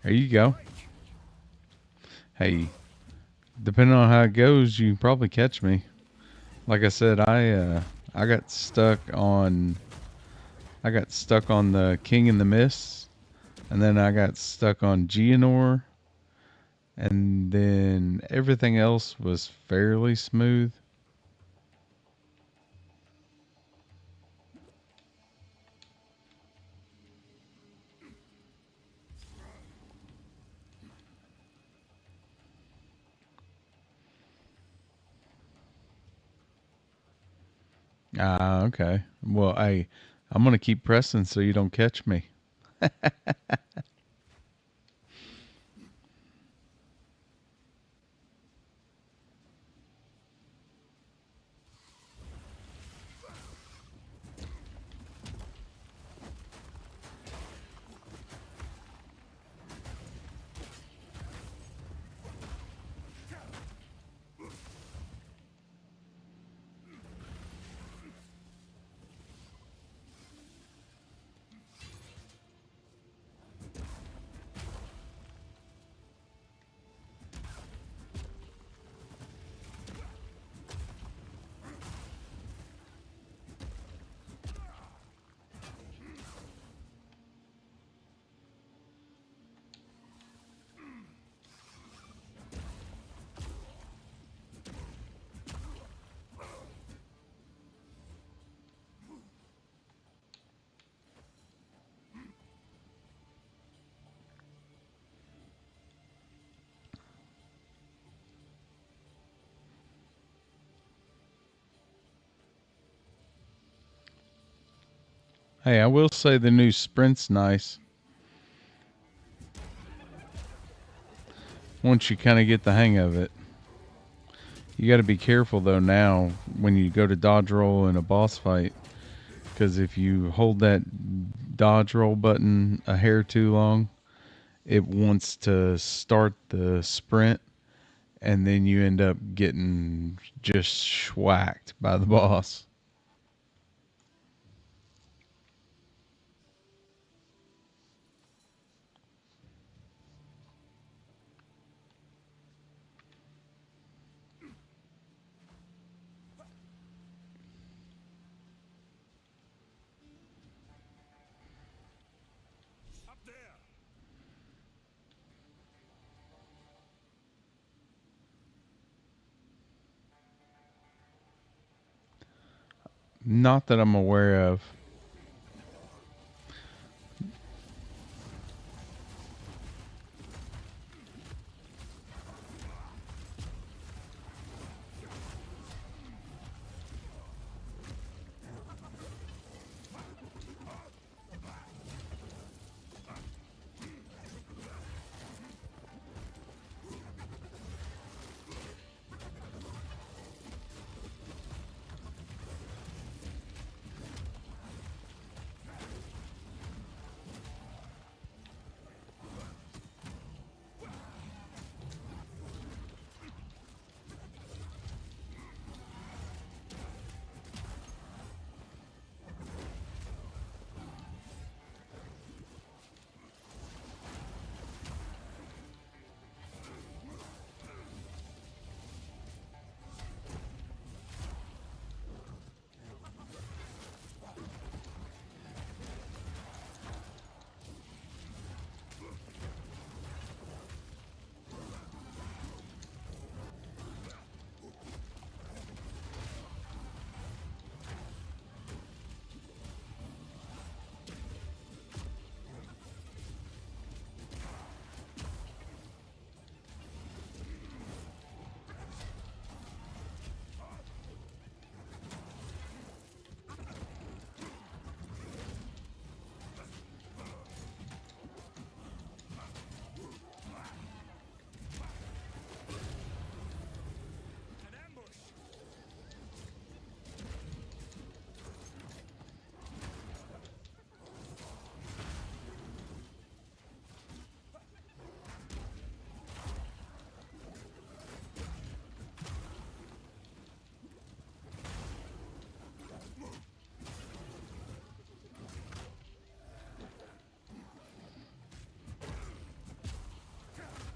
There you go. Hey, depending on how it goes, you can probably catch me. Like I said, I got stuck on the King in the Mist, and then I got stuck on Geonor, and then everything else was fairly smooth. Ah, okay. Well, I'm gonna keep pressing so you don't catch me. Hey, I will say the new sprint's nice. Once you kind of get the hang of it. You got to be careful though now when you go to dodge roll in a boss fight, because if you hold that dodge roll button a hair too long, it wants to start the sprint, and then you end up getting just schwacked by the boss. Not that I'm aware of.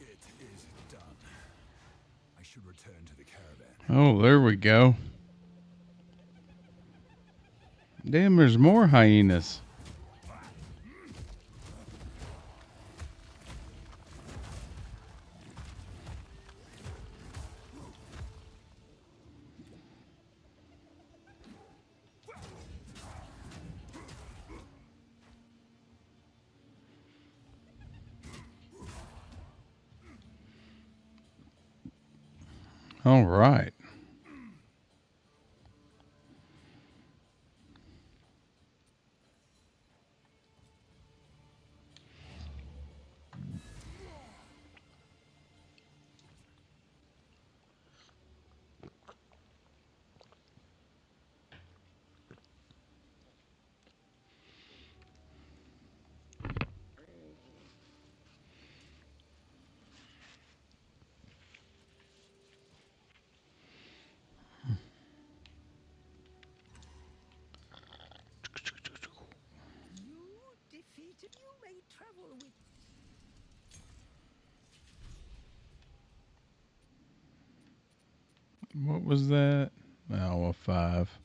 It is done. I should return to the caravan. Oh, there we go. Damn, there's more hyenas. All right. You defeated. You may travel with. What was that? Oh, a 5.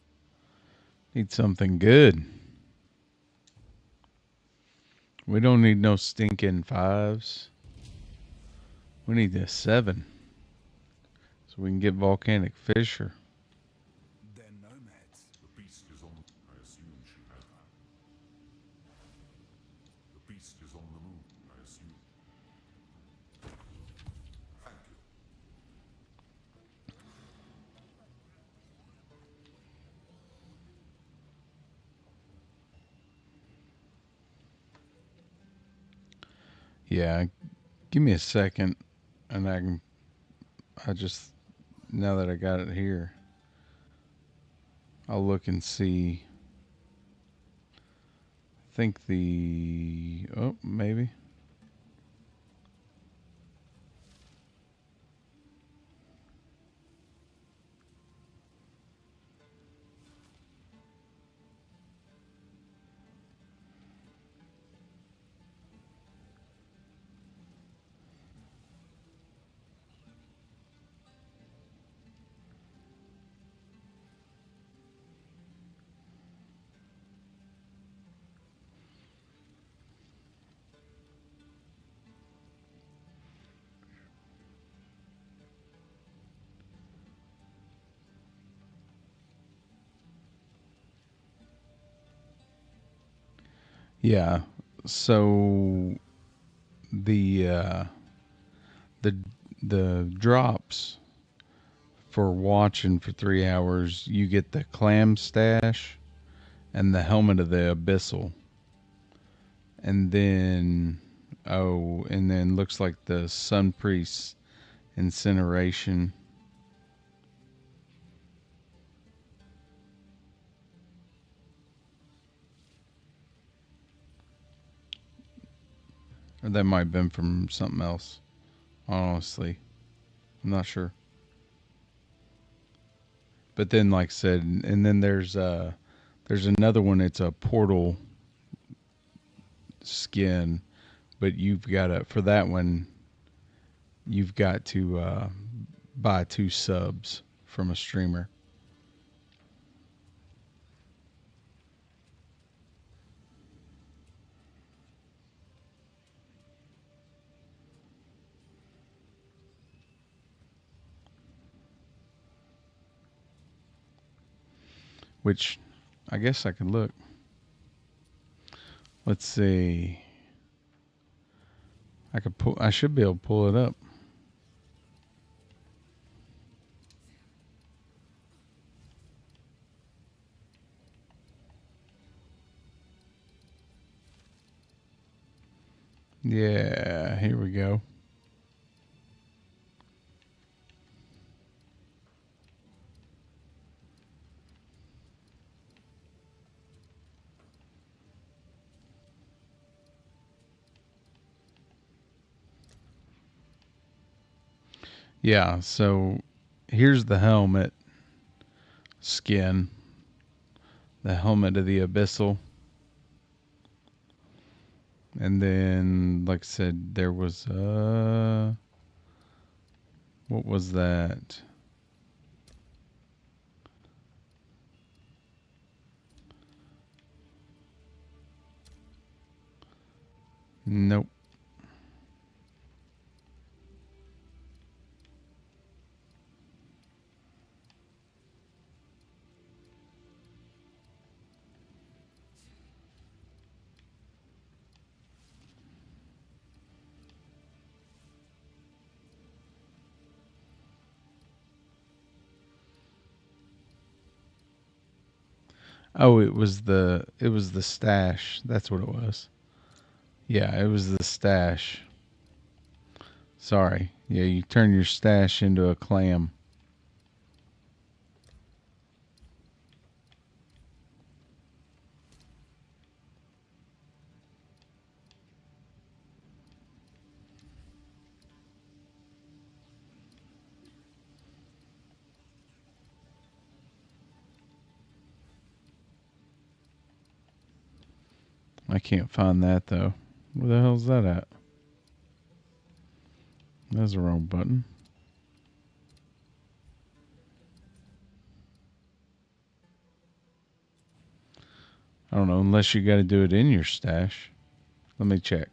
Need something good. We don't need no stinking 5s. We need a 7. So we can get volcanic fissure. They're nomads. The beast is on. I assume she has that. The beast is on the move. I assume. Thank you. Yeah, give me a second and I just, now that I got it here, I'll look and see. I think oh, maybe. Yeah. So the the the drops for watching for 3 hours, you get the clam stash and the helmet of the abyssal, and then and then looks like the sun priest incineration. Or that might have been from something else. Honestly, I'm not sure. But then, like I said, and then there's another one. It's a portal skin, but you've got to for that one. You've got to buy 2 subs from a streamer. Which I guess I could look. Let's see. I could pull. I should be able to pull it up. Yeah, here we go. Yeah, so here's the helmet skin, the helmet of the abyssal. And then, like I said, there was what was that? Nope. Oh, it was the stash. That's what it was. Yeah, it was the stash. Sorry. Yeah, you turn your stash into a clam. I can't find that though. Where the hell's that at? That's the wrong button. I don't know, unless you got to do it in your stash. Let me check.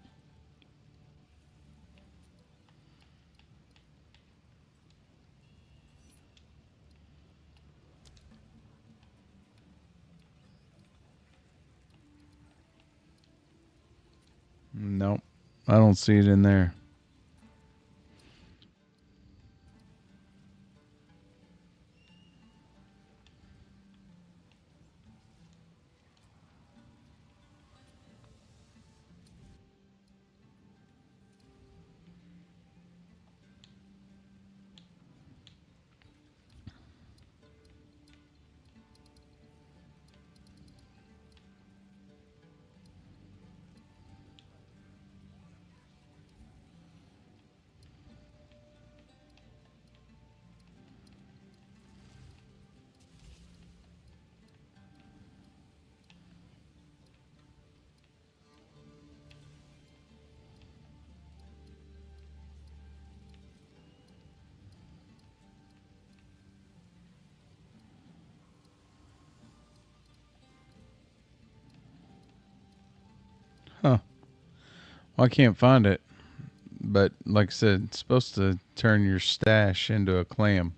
Nope. I don't see it in there. Huh. Well, I can't find it. But like I said, it's supposed to turn your stash into a clam.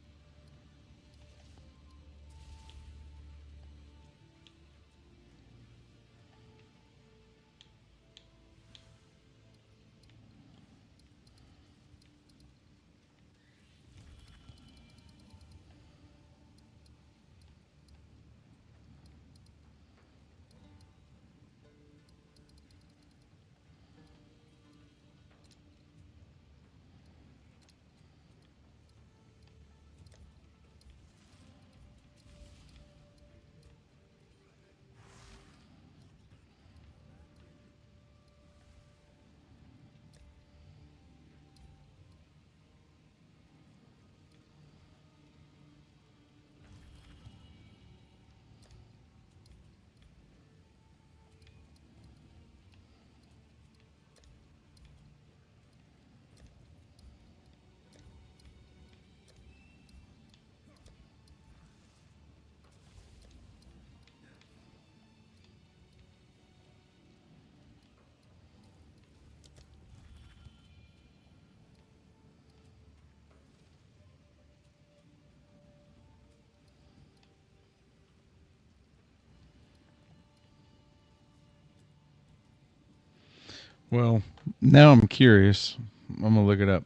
Well, now I'm curious. I'm gonna look it up.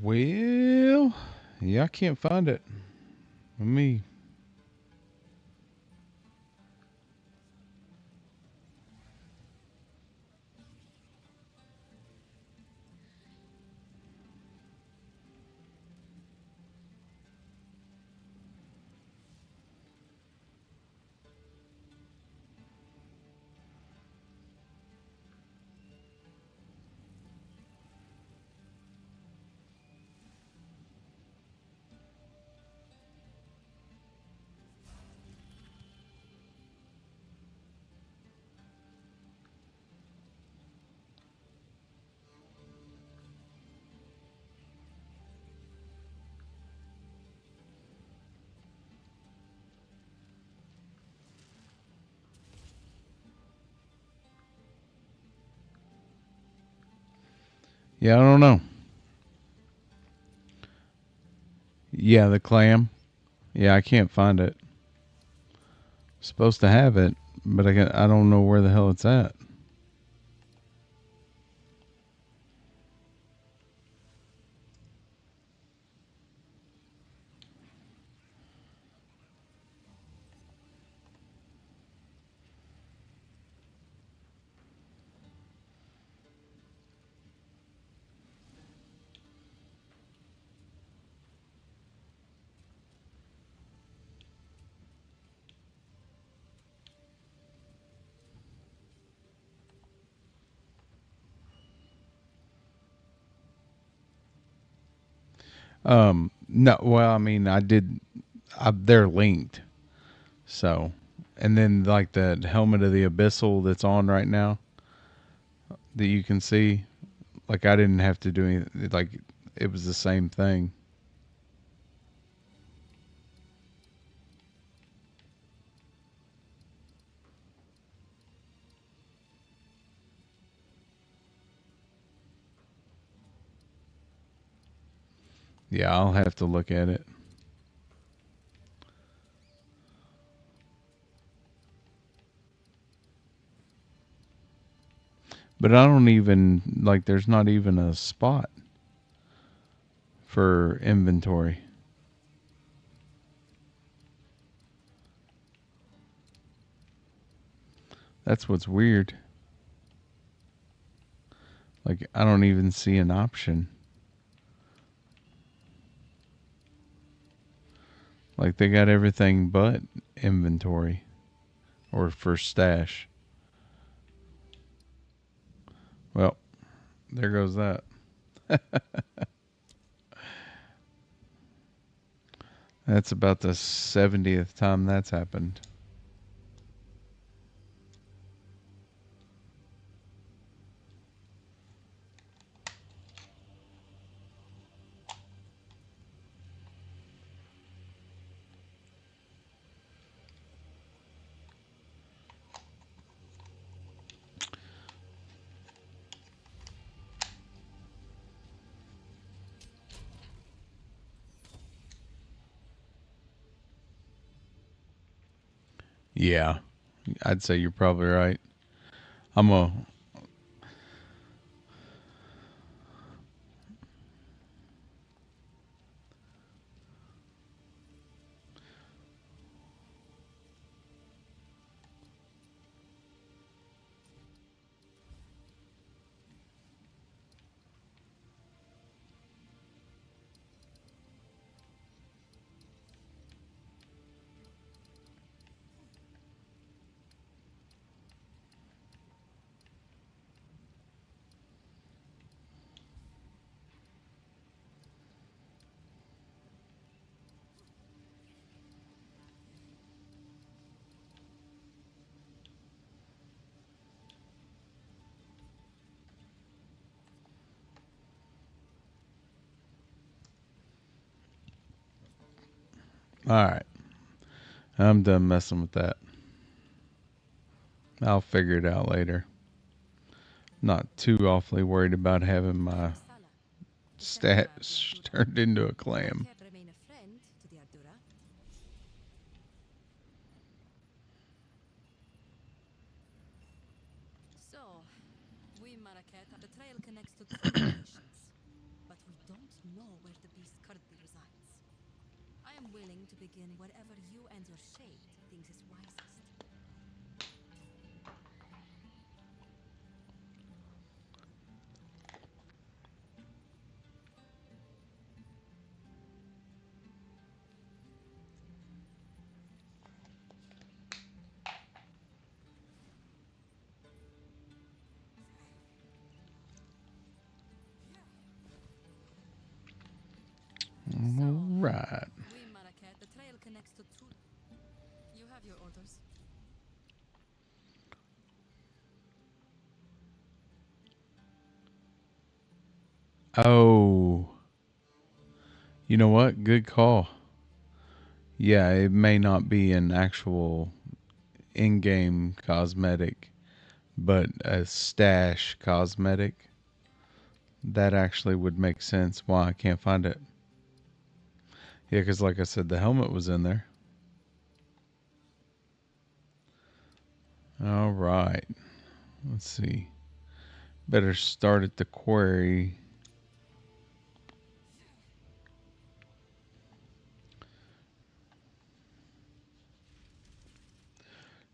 Well, yeah, I can't find it. Let me. Yeah, I don't know. Yeah, the clam. Yeah, I can't find it. Supposed to have it, but I don't know where the hell it's at. No, well, I mean, I did. They're linked, so, and then like the helmet of the abyssal that's on right now that you can see. Like I didn't have to do anything. Like it was the same thing. Yeah, I'll have to look at it. But I don't even like. There's not even a spot for inventory. That's what's weird. Like I don't even see an option. Like they got everything but inventory or for stash. Well, there goes that. That's about the 70th time that's happened. Yeah, I'd say you're probably right. I'm a. All right. I'm done messing with that. I'll figure it out later. Not too awfully worried about having my stats turned into a clam. Remain a friend to the Ardura. So, we Maraket, the trail connects to two locations, but we don't know where the beast currently resides. I am willing to begin wherever you and your shade thinks is wisest. All right. We Maraket, the trail connects to two. You have your orders. Oh, you know what? Good call. Yeah, it may not be an actual in-game cosmetic, but a stash cosmetic. That actually would make sense why I can't find it. Yeah, because like I said, the helmet was in there. All right. Let's see. Better start at the quarry.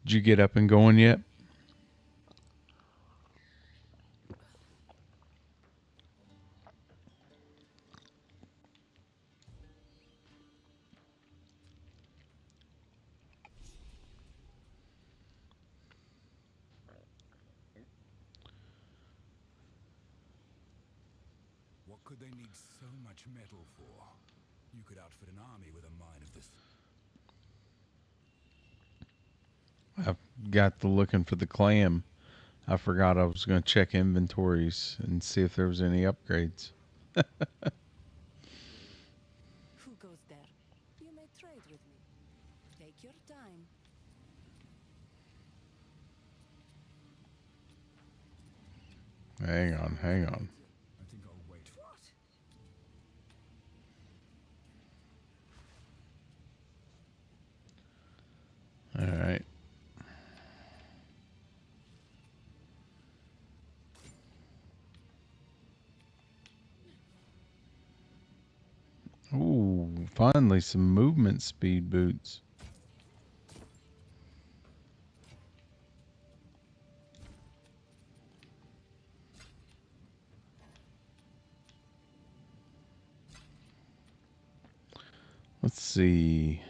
Did you get up and going yet? What could they need so much metal for? You could outfit an army with a mine of this. I've got the looking for the clam. I forgot I was going to check inventories and see if there was any upgrades. Who goes there? You may trade with me. Take your time. Hang on, hang on. I think I'll wait. What? All right. Ooh, finally some movement speed boots. Let's see.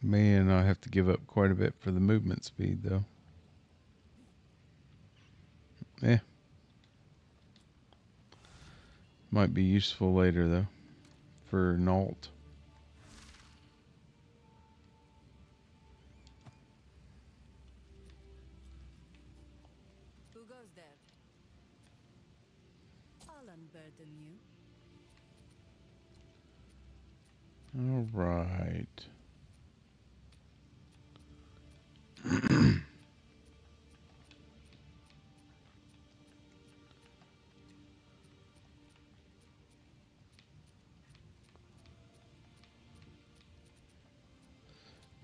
Man, I have to give up quite a bit for the movement speed, though. Eh. Might be useful later, though, for an alt. Who goes there? I'll unburden you. All right.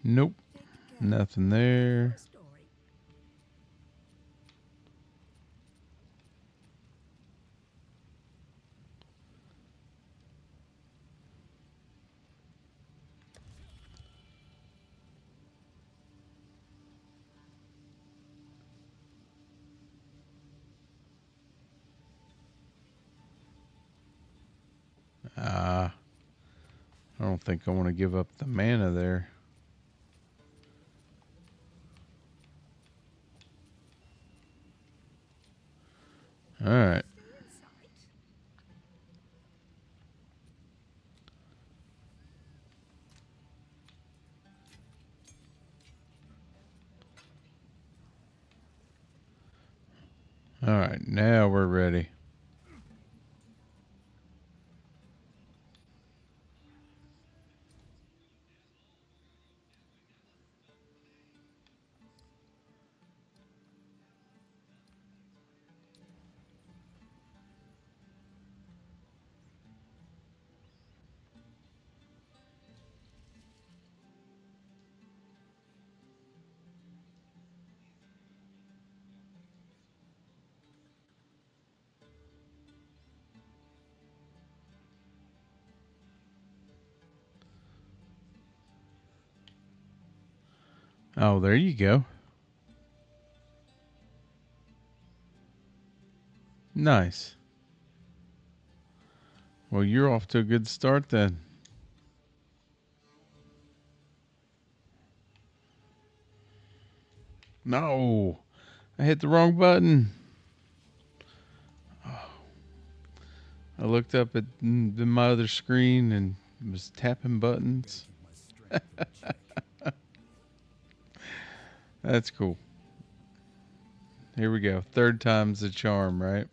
Nope. Pick Nothing your there. story. I don't think I want to give up the mana there. All right. Stay inside. All right. Now we're ready. Oh, there you go. Nice. Well, you're off to a good start then. No, I hit the wrong button. I looked up at my other screen and was tapping buttons. Keep my strength in check. That's cool. Here we go. Third time's the charm, right?